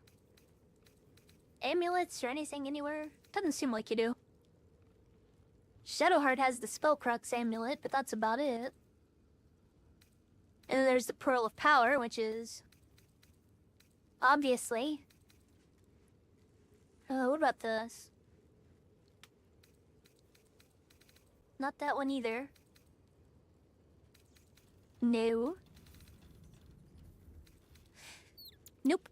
amulets or anything anywhere? Doesn't seem like you do. Shadowheart has the Spellcrux amulet, but that's about it. And then there's the Pearl of Power, which is... obviously. What about this? Not that one either. No. Nope.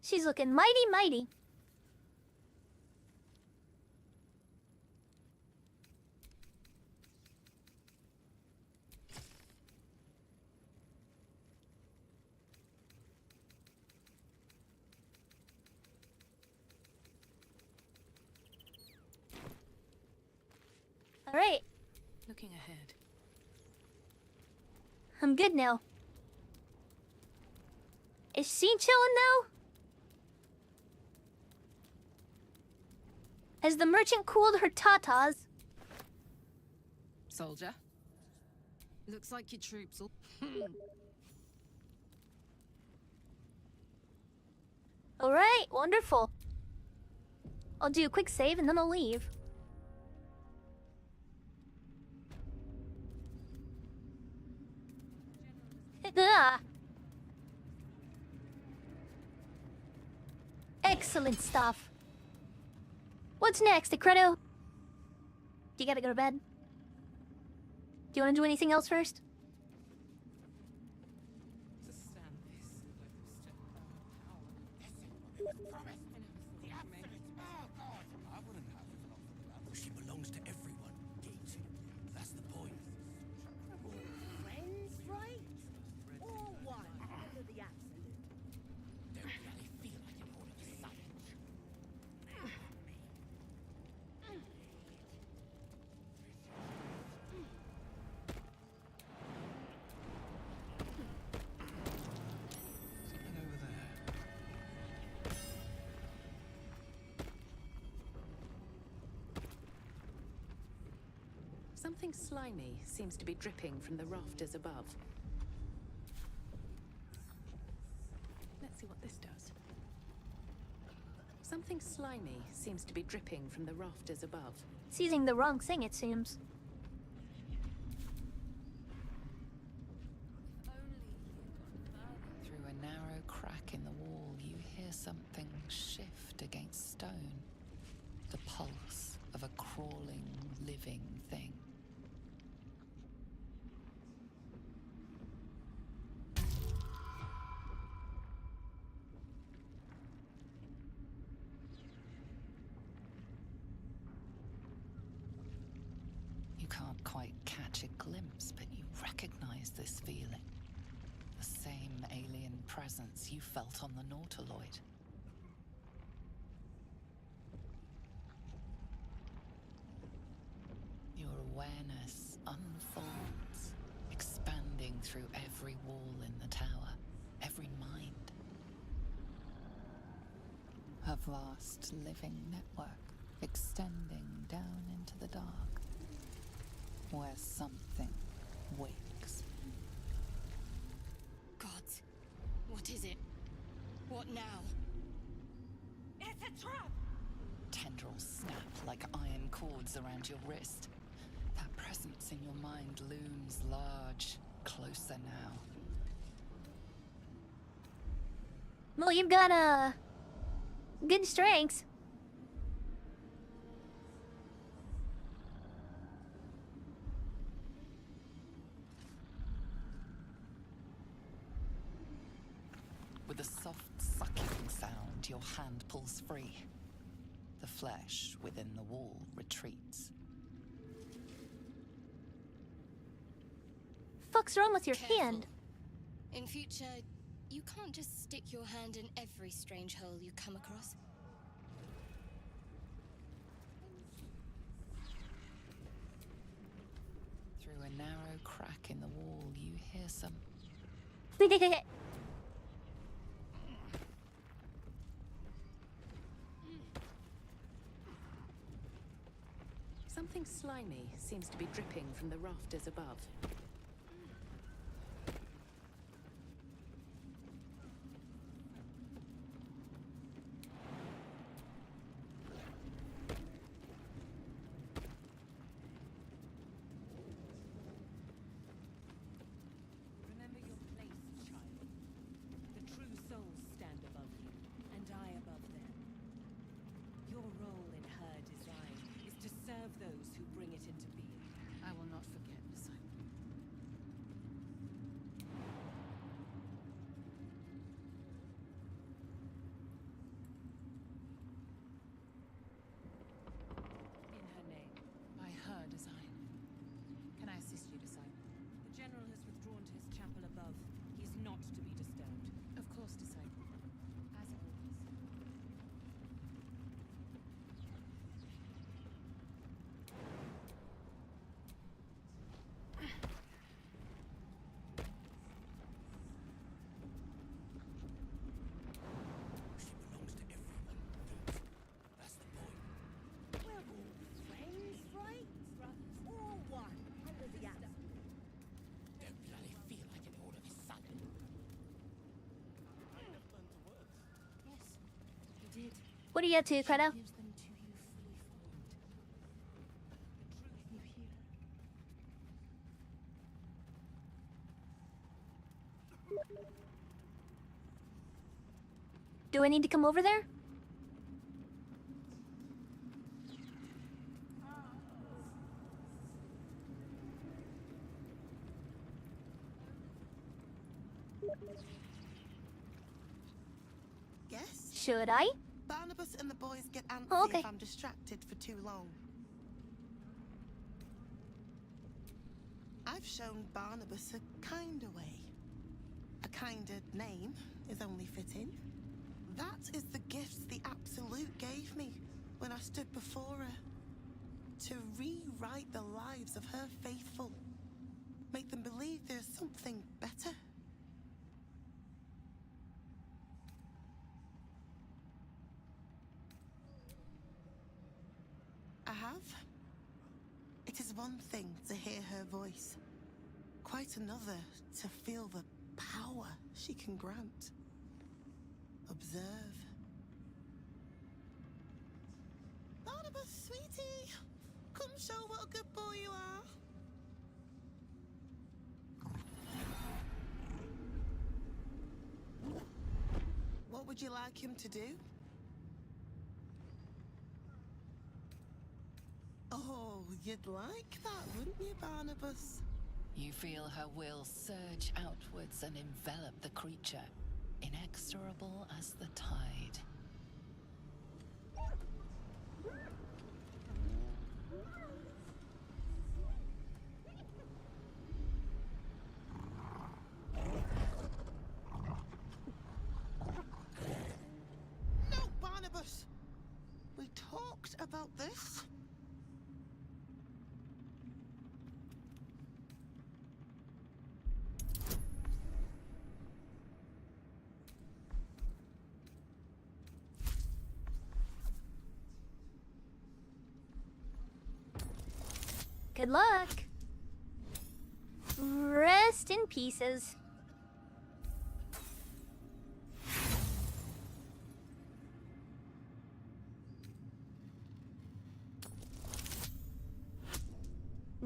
She's looking mighty, mighty. All right. Looking ahead. I'm good now. Is she chillin' now? Has the merchant cooled her tatas? Soldier. Looks like your troops all... Alright, wonderful. I'll do a quick save and then I'll leave. Excellent stuff. What's next, Decreto? Do you gotta go to bed? Do you want to do anything else first? She belongs to everyone, Gates. That's the point. Friends, right? Or one under the absolute. Don't really feel like an ordinary savage. Something over there. Something slimy seems to be dripping from the rafters above. Let's see what this does. Something slimy seems to be dripping from the rafters above. It's using the wrong thing, it seems. Through a narrow crack in the wall, you hear something shift against stone. The pulse of a crawling, living thing. You can't quite catch a glimpse, but you recognize this feeling. The same alien presence you felt on the Nautiloid. Your awareness unfolds, expanding through every wall in the tower, every mind. A vast living network extending down into the dark, where something wakes. Gods, What is it? What now? It's a trap! Tendrils snap like iron cords around your wrist. That presence in your mind looms large, closer now. Well, you've got good strengths. With a soft sucking sound, your hand pulls free. The flesh within the wall retreats. Fuck's wrong with your Careful. hand? In future, you can't just stick your hand in every strange hole you come across. Through a narrow crack in the wall, you hear some... Something slimy seems to be dripping from the rafters above. Remember your place, child. The true souls stand above you, and I above them. Your role in her design is to serve those who bring it into being. I will not forget, disciple. In her name. By her design. Can I assist you, disciple? The general has withdrawn to his chapel above. He is not to be disturbed. Of course, disciple. As always. She belongs to everyone, don't she? That's the point. We're all friends, right? Brothers. All one under the apple. Don't bloody feel like it all of a sudden. I have learned the words. Yes, he did. What are you up to, Credo? Gives them to you fully formed. The truth you hear. Do I need to come over there? Yes? Should I? Barnabas and the boys get antsy Oh, okay. if I'm distracted for too long. I've shown Barnabas a kinder way. A kinder name is only fitting. That is the gift the Absolute gave me when I stood before her. To rewrite the lives of her faithful. Make them believe there's something better. I have. It is one thing to hear her voice, quite another to feel the power she can grant. Observe. Barnabas, sweetie, come show what a good boy you are. What would you like him to do? Oh, you'd like that, wouldn't you, Barnabas? You feel her will surge outwards and envelop the creature, inexorable as the tide. No, Barnabas! We talked about this. Good luck. Rest in pieces.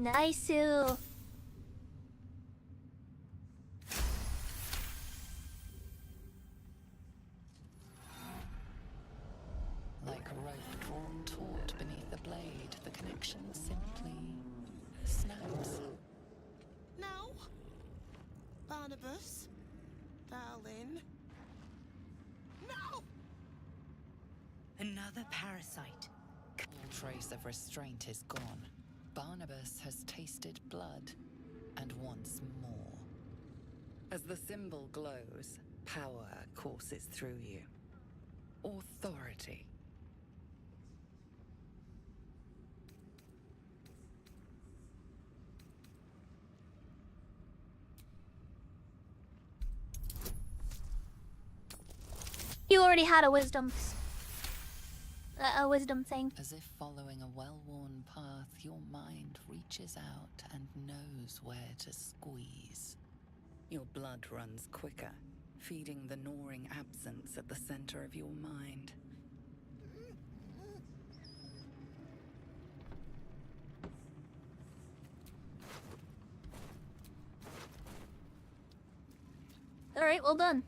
Nice. Like a rope drawn taut beneath the blade, the connection simply snaps. No! Barnabas? Darling? No! Another parasite. All trace of restraint is gone. Barnabas has tasted blood, and wants more. As the symbol glows, power courses through you. Authority. You already had a wisdom thing. As if following a well-worn path, your mind reaches out and knows where to squeeze. Your blood runs quicker, feeding the gnawing absence at the center of your mind. Alright, well done.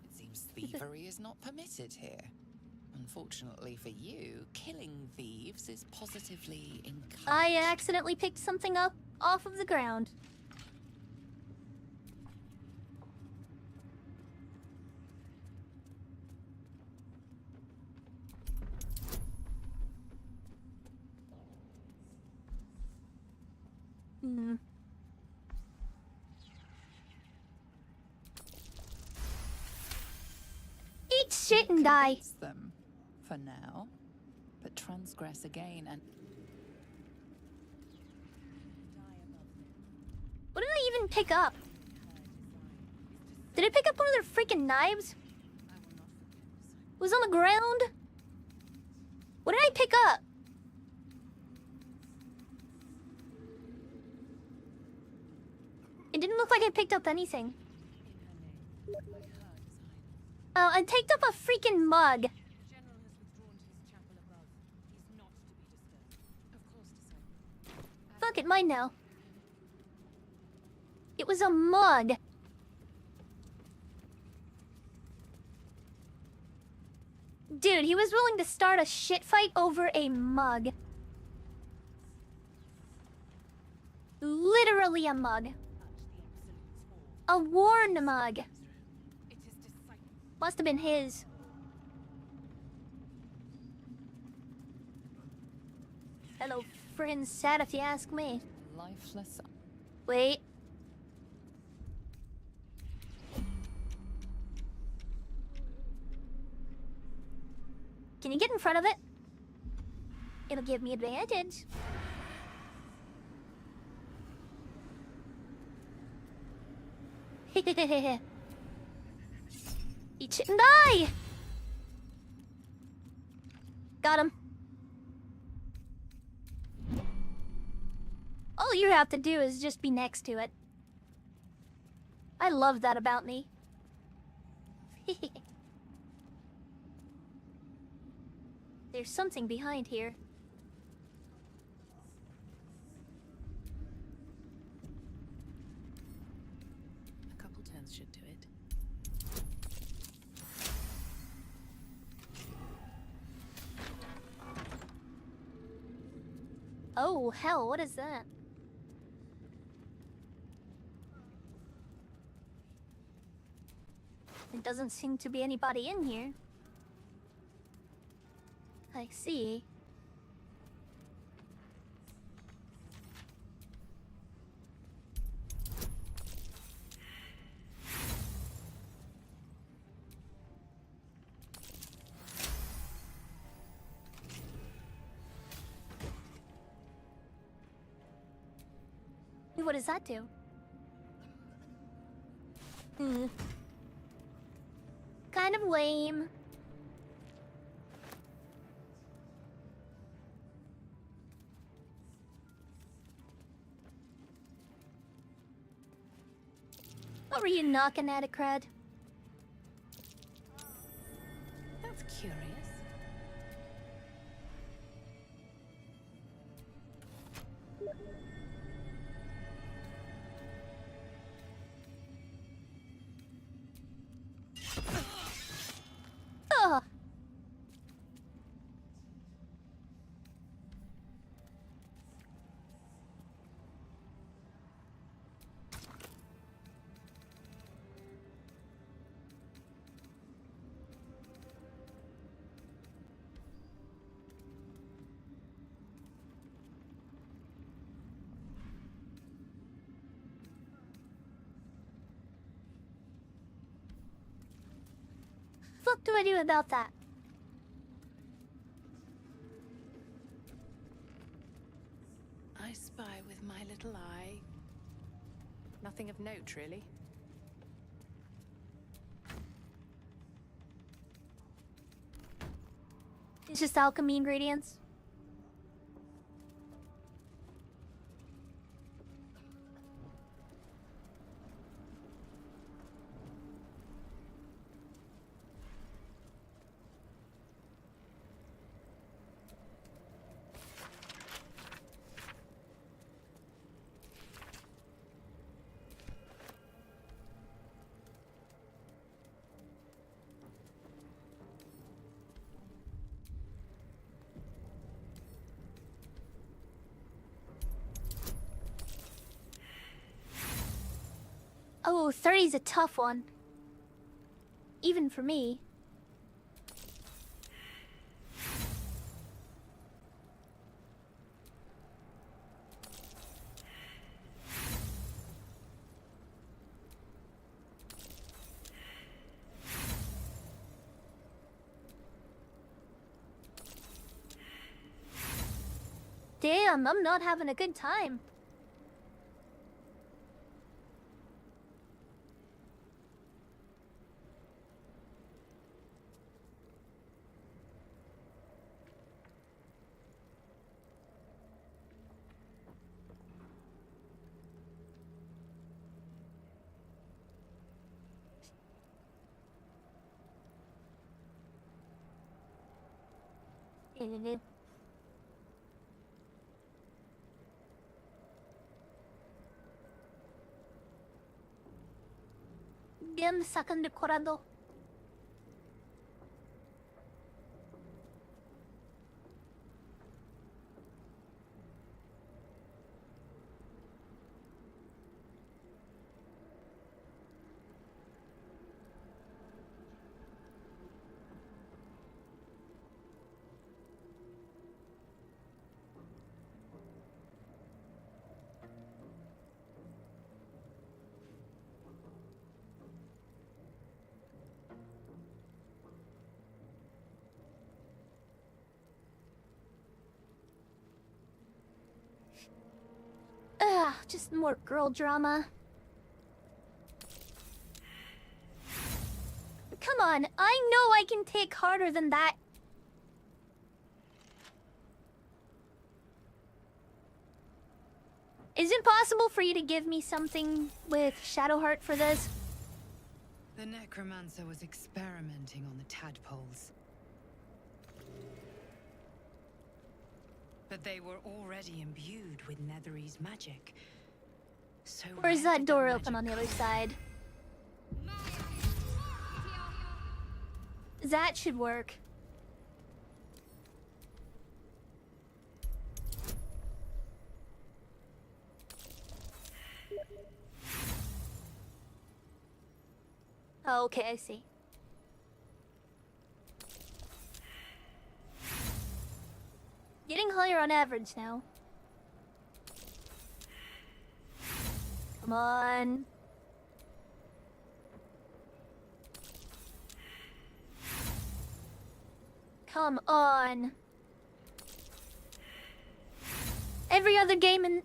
It seems thievery is not permitted here. Unfortunately for you, killing thieves is positively encouraged. I accidentally picked something up off of the ground. Eat shit and die. Them for now, but transgress again and What did I even pick up? Did I pick up one of their freaking knives? It was on the ground? What did I pick up? It didn't look like I picked up anything. Oh, I picked up a freaking mug. Fuck it, mine now. It was a mug. Dude, he was willing to start a shit fight over a mug. Literally a mug. A worn mug. Must have been his. Hello, friend, sad if you ask me. lifeless. Wait. Can you get in front of it? It'll give me advantage. Eat shit and die! Got him. All you have to do is just be next to it. I love that about me. There's something behind here. A couple turns should do it. Oh, hell, what is that? There doesn't seem to be anybody in here. I see. What does that do? Kind of lame. What were you knocking at it, Crud? That's curious. fuck do I do about that? I spy with my little eye. Nothing of note, really. It's just alchemy ingredients. Oh, 30's a tough one. Even for me. Damn, I'm not having a good time. Bien, sacan decorado. Ugh, just more girl drama. Come on, I know I can take harder than that. Is it possible for you to give me something with Shadowheart for this? The necromancer was experimenting on the tadpoles. But they were already imbued with Nethery's magic. So Or is that door open on the other side? That should work. Oh, okay, I see. Getting higher on average now. Come on. Come on. Every other game in,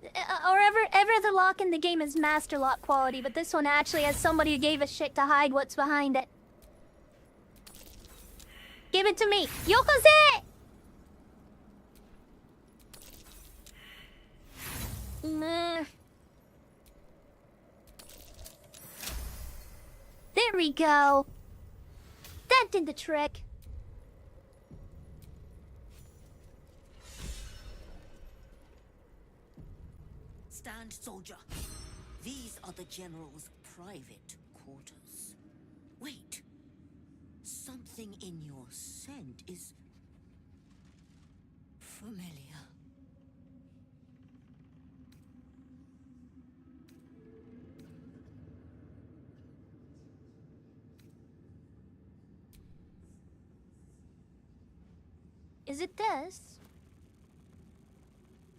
every other lock in the game is master lock quality, but this one actually has somebody who gave a shit to hide what's behind it. Give it to me, Yokose! There we go. That did the trick. Stand, soldier. These are the general's private quarters. Wait. Something in your scent is familiar. Is it this?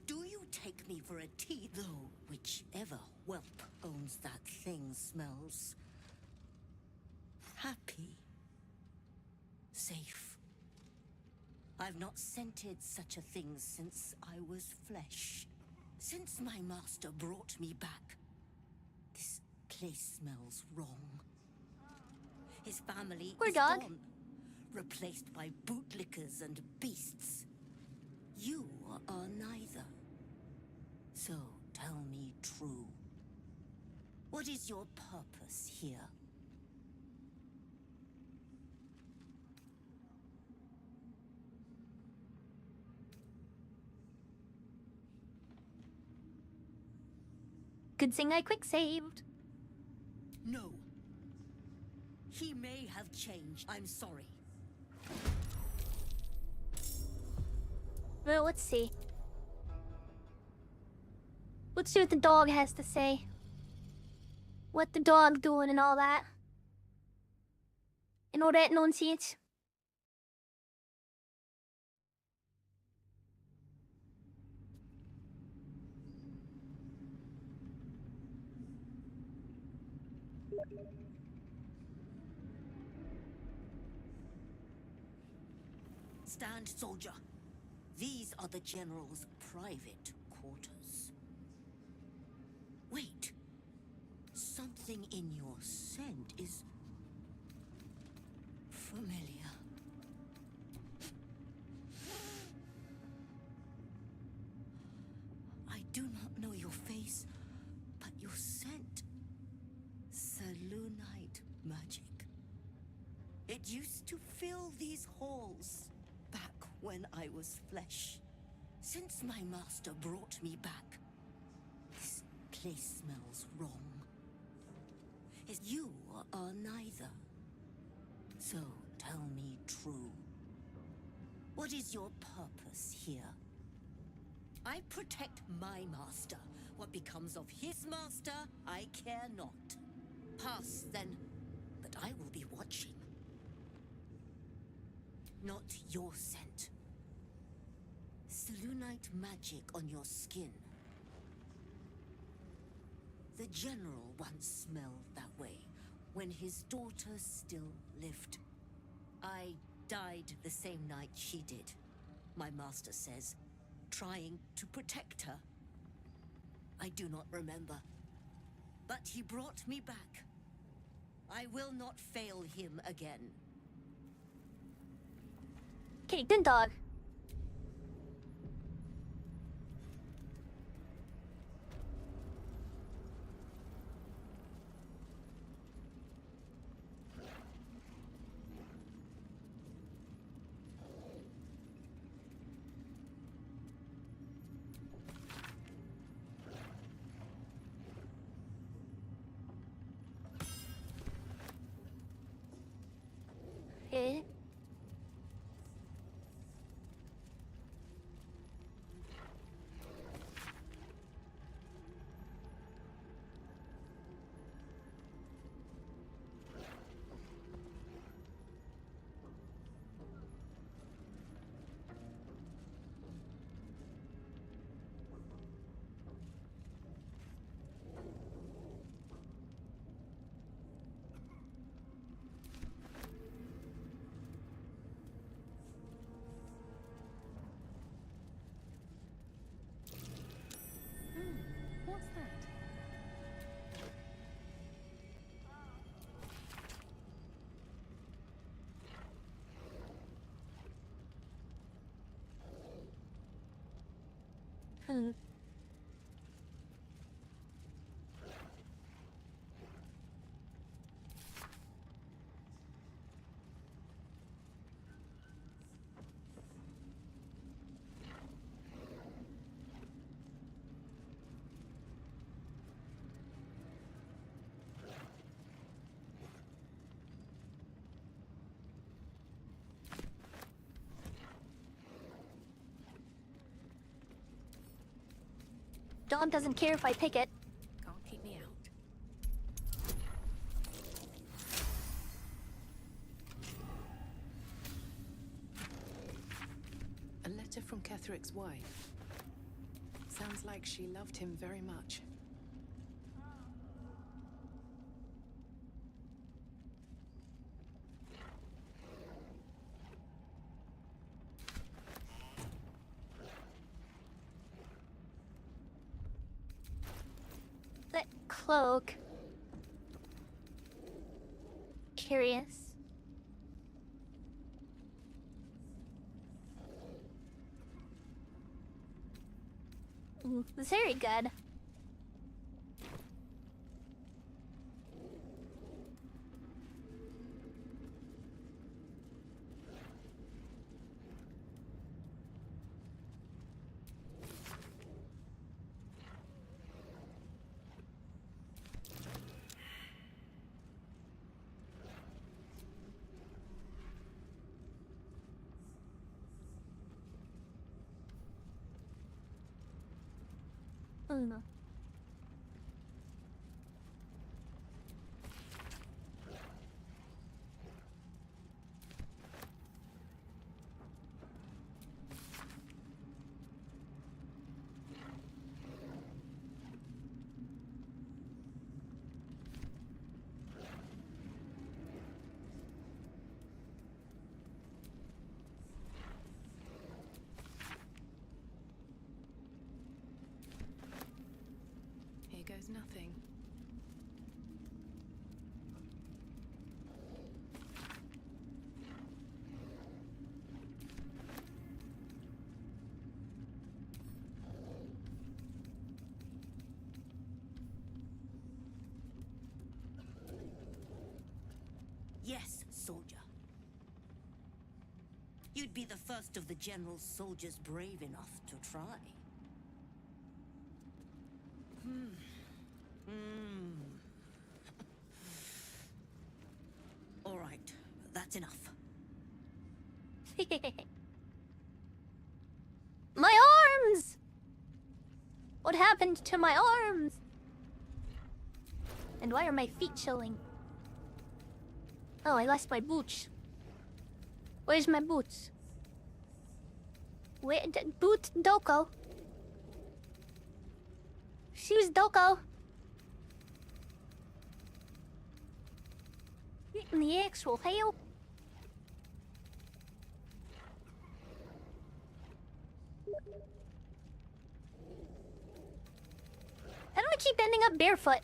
Do you take me for a tea, though? Whichever whelp owns that thing. that thing smells happy. safe. I've not scented such a thing since I was flesh. Since my master brought me back, this place smells wrong. His family is gone, replaced by bootlickers and beasts. You are neither. So tell me true. What is your purpose here? Good thing I quick saved. No. He may have changed. I'm sorry. Well, let's see. Let's see what the dog has to say. What the dog doing and all that. And all that nonsense. Stand, soldier. These are the general's private quarters. Wait. Something in your scent is familiar. I do not know your face, but your scent. Selûnite magic. It used to fill these halls back when I was flesh. Since my master brought me back, this place smells wrong. You are neither. So tell me true. What is your purpose here? I protect my master. What becomes of his master, I care not. Pass, then, but I will be watching. Not your scent. Selûnite magic on your skin. The general once smelled that way, when his daughter still lived. I died the same night she did, my master says, trying to protect her. I do not remember, but he brought me back. I will not fail him again. Okay, good dog. Okay. What's that? Dog doesn't care if I pick it. Can't keep me out. A letter from Ketheric's wife. Sounds like she loved him very much. cloak. Curious. Very good. No. Here goes nothing. Yes, soldier. You'd be the first of the General's soldiers brave enough to try. All right, that's enough. My arms! What happened to my arms? And why are my feet chilling? Oh, I lost my boots. Where's my boots? Where? Boot Doko. Shoes Doko. In the actual hell. How do I keep ending up barefoot?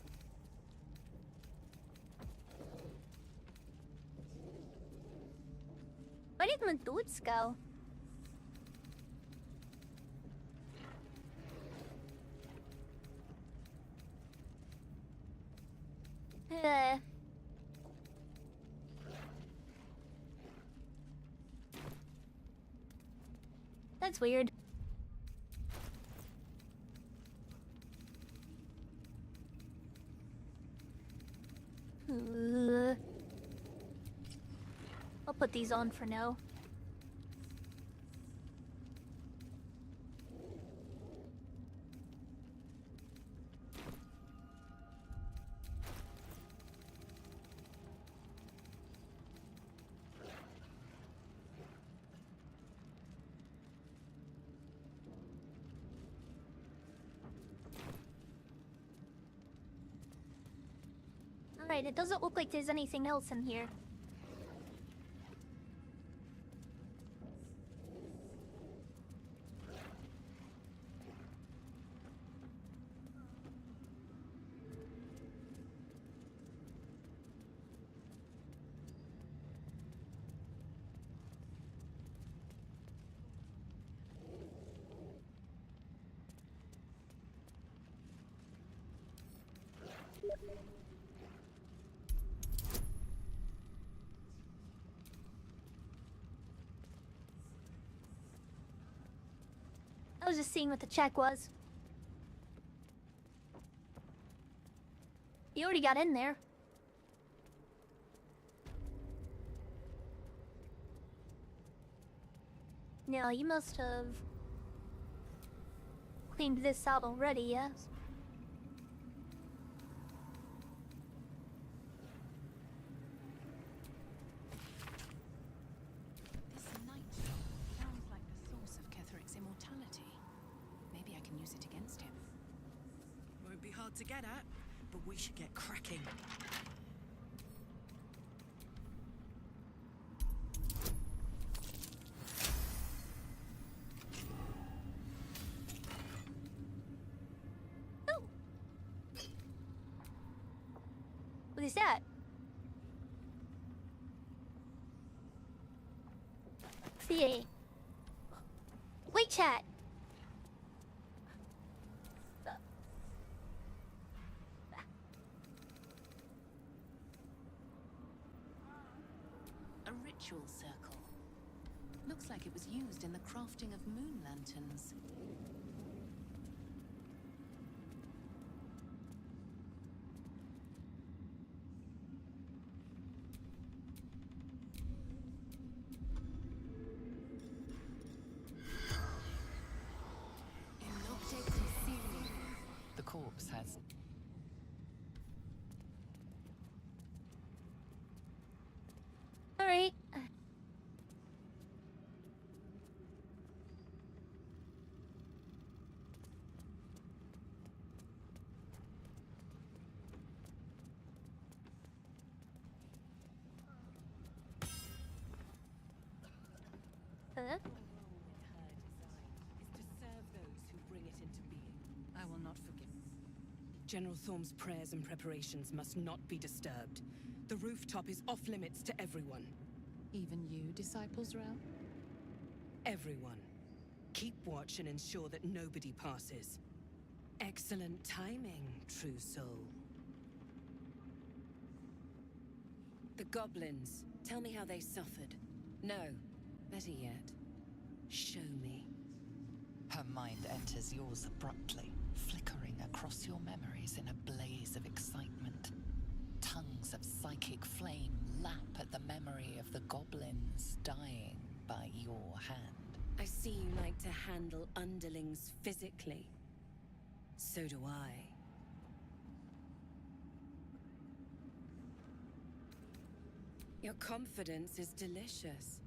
Where did my boots go? That's weird. I'll put these on for now. Alright, it doesn't look like there's anything else in here. I was just seeing what the check was. You already got in there. No, you must have cleaned this out already, yes? This night sounds like the source of Ketheric's immortality. Maybe I can use it against him. Won't be hard to get at, but we should get cracking. is that? CA. Wait, chat. A ritual circle. Looks like it was used in the crafting of moon lanterns. The corpse has... Alright. Huh? I will not forgive. General Thorm's prayers and preparations must not be disturbed. The rooftop is off limits to everyone. Even you, Disciples Realm? Everyone. Keep watch and ensure that nobody passes. Excellent timing, true soul. The goblins. Tell me how they suffered. No, better yet, show me. Her mind enters yours abruptly, flickering across your memories in a blaze of excitement. Tongues of psychic flame lap at the memory of the goblins dying by your hand. I see you like to handle underlings physically. So do I. Your confidence is delicious.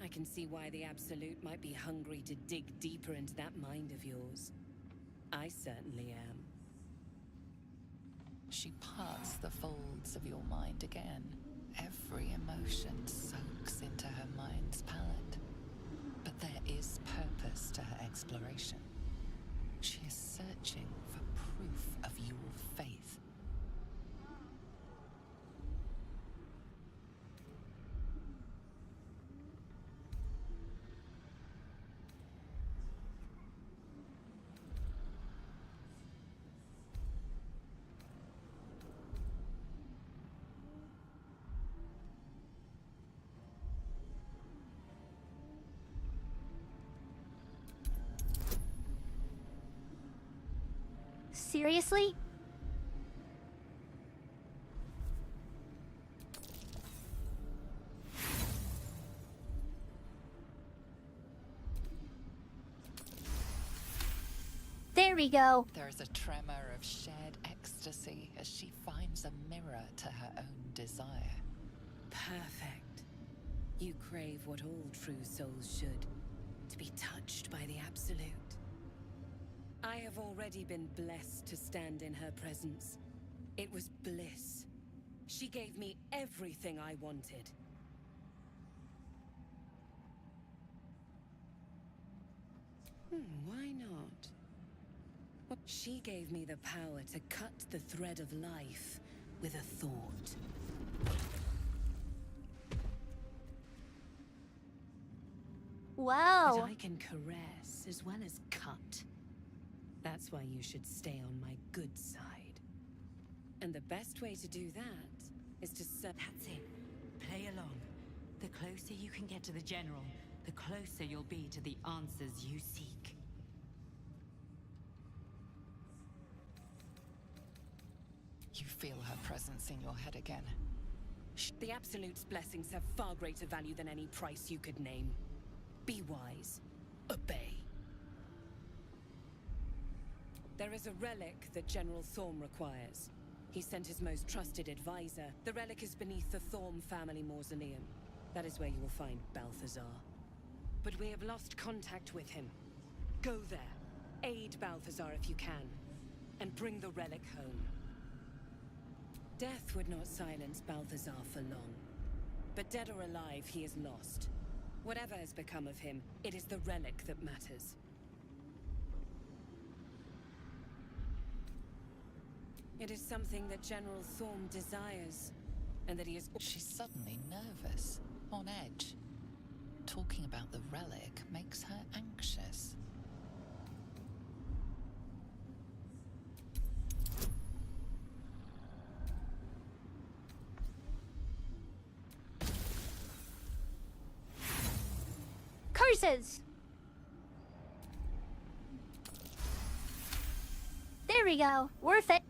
I can see why the Absolute might be hungry to dig deeper into that mind of yours. I certainly am. She parts the folds of your mind again. Every emotion soaks into her mind's palette. But there is purpose to her exploration. She is searching for proof of your faith. Seriously? There we go. There is a tremor of shared ecstasy as she finds a mirror to her own desire. Perfect. You crave what all true souls should. To be touched by the Absolute. I have already been blessed to stand in her presence. It was bliss. She gave me everything I wanted. Why not? Well, she gave me the power to cut the thread of life with a thought. Wow. But I can caress as well as cut. That's why you should stay on my good side. And the best way to do that is to That's it. Play along. The closer you can get to the General, the closer you'll be to the answers you seek. You feel her presence in your head again. The Absolute's blessings have far greater value than any price you could name. Be wise. Obey. There is a relic that General Thorm requires. He sent his most trusted advisor. The relic is beneath the Thorm family mausoleum. That is where you will find Balthazar. But we have lost contact with him. Go there. Aid Balthazar if you can. And bring the relic home. Death would not silence Balthazar for long. But dead or alive, he is lost. Whatever has become of him, it is the relic that matters. It is something that General Thorm desires, and that he is... She's suddenly nervous, on edge. Talking about the relic makes her anxious. Curses! There we go. Worth it.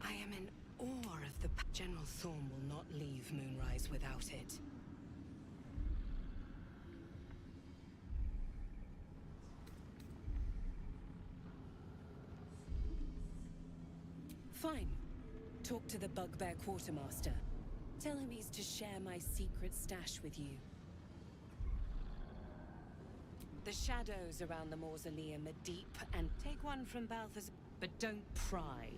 I am in awe of the... General Thorm will not leave Moonrise without it. Fine. Talk to the Bugbear Quartermaster. Tell him he's to share my secret stash with you. The shadows around the mausoleum are deep, and take one from Balthazar, but don't pry.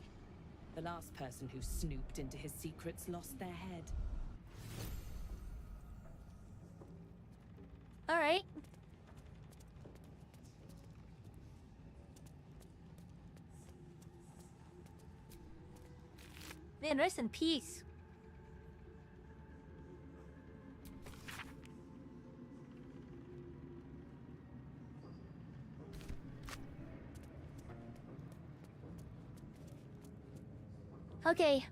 The last person who snooped into his secrets lost their head. All right. Man, rest in peace. Okay,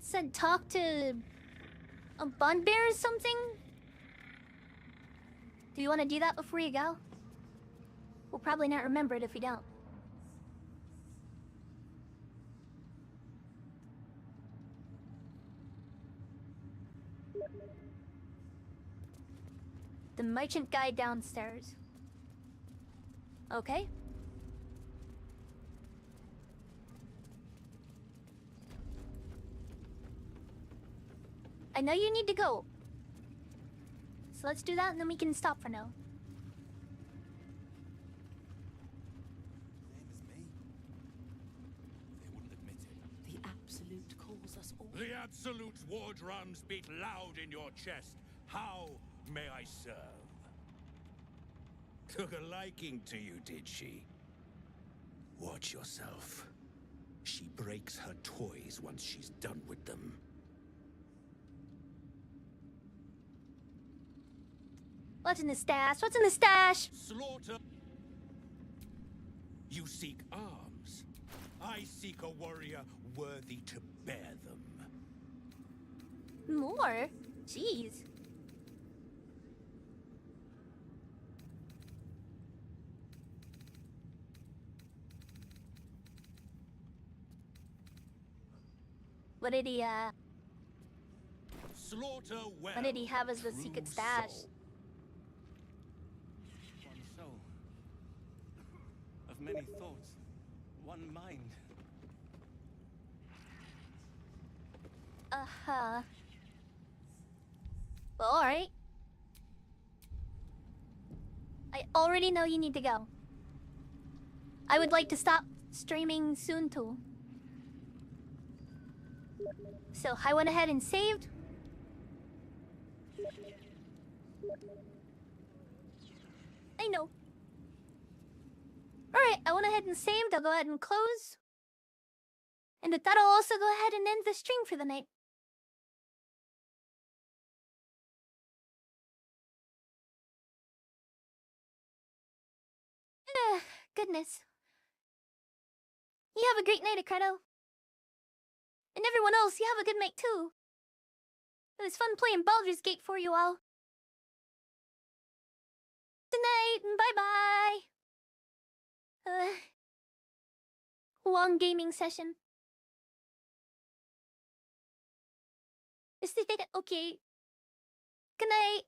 said talk to a bugbear or something? Do you want to do that before you go? We'll probably not remember it if we don't. The merchant guy downstairs. Okay. I know you need to go. So let's do that and then we can stop for now. The Absolute calls us all. The Absolute's war drums beat loud in your chest. How may I serve? Took a liking to you, did she? Watch yourself. She breaks her toys once she's done with them. What's in the stash? What's in the stash? Slaughter. You seek arms. I seek a warrior worthy to bear them. More? Jeez. What did he, Slaughter well. What did he have as the secret stash? One soul. Of many thoughts. One mind. Uh-huh. Well, alright. I already know you need to go. I would like to stop streaming soon too. So I went ahead and saved. I know. Alright, I went ahead and saved. I'll go ahead and close. And with that, I'll also go ahead and end the stream for the night. Goodness. You have a great night, Acredo. And everyone else, you have a good night too. It was fun playing Baldur's Gate for you all. Good night, and bye-bye. Long gaming session. Is the data okay? Good night.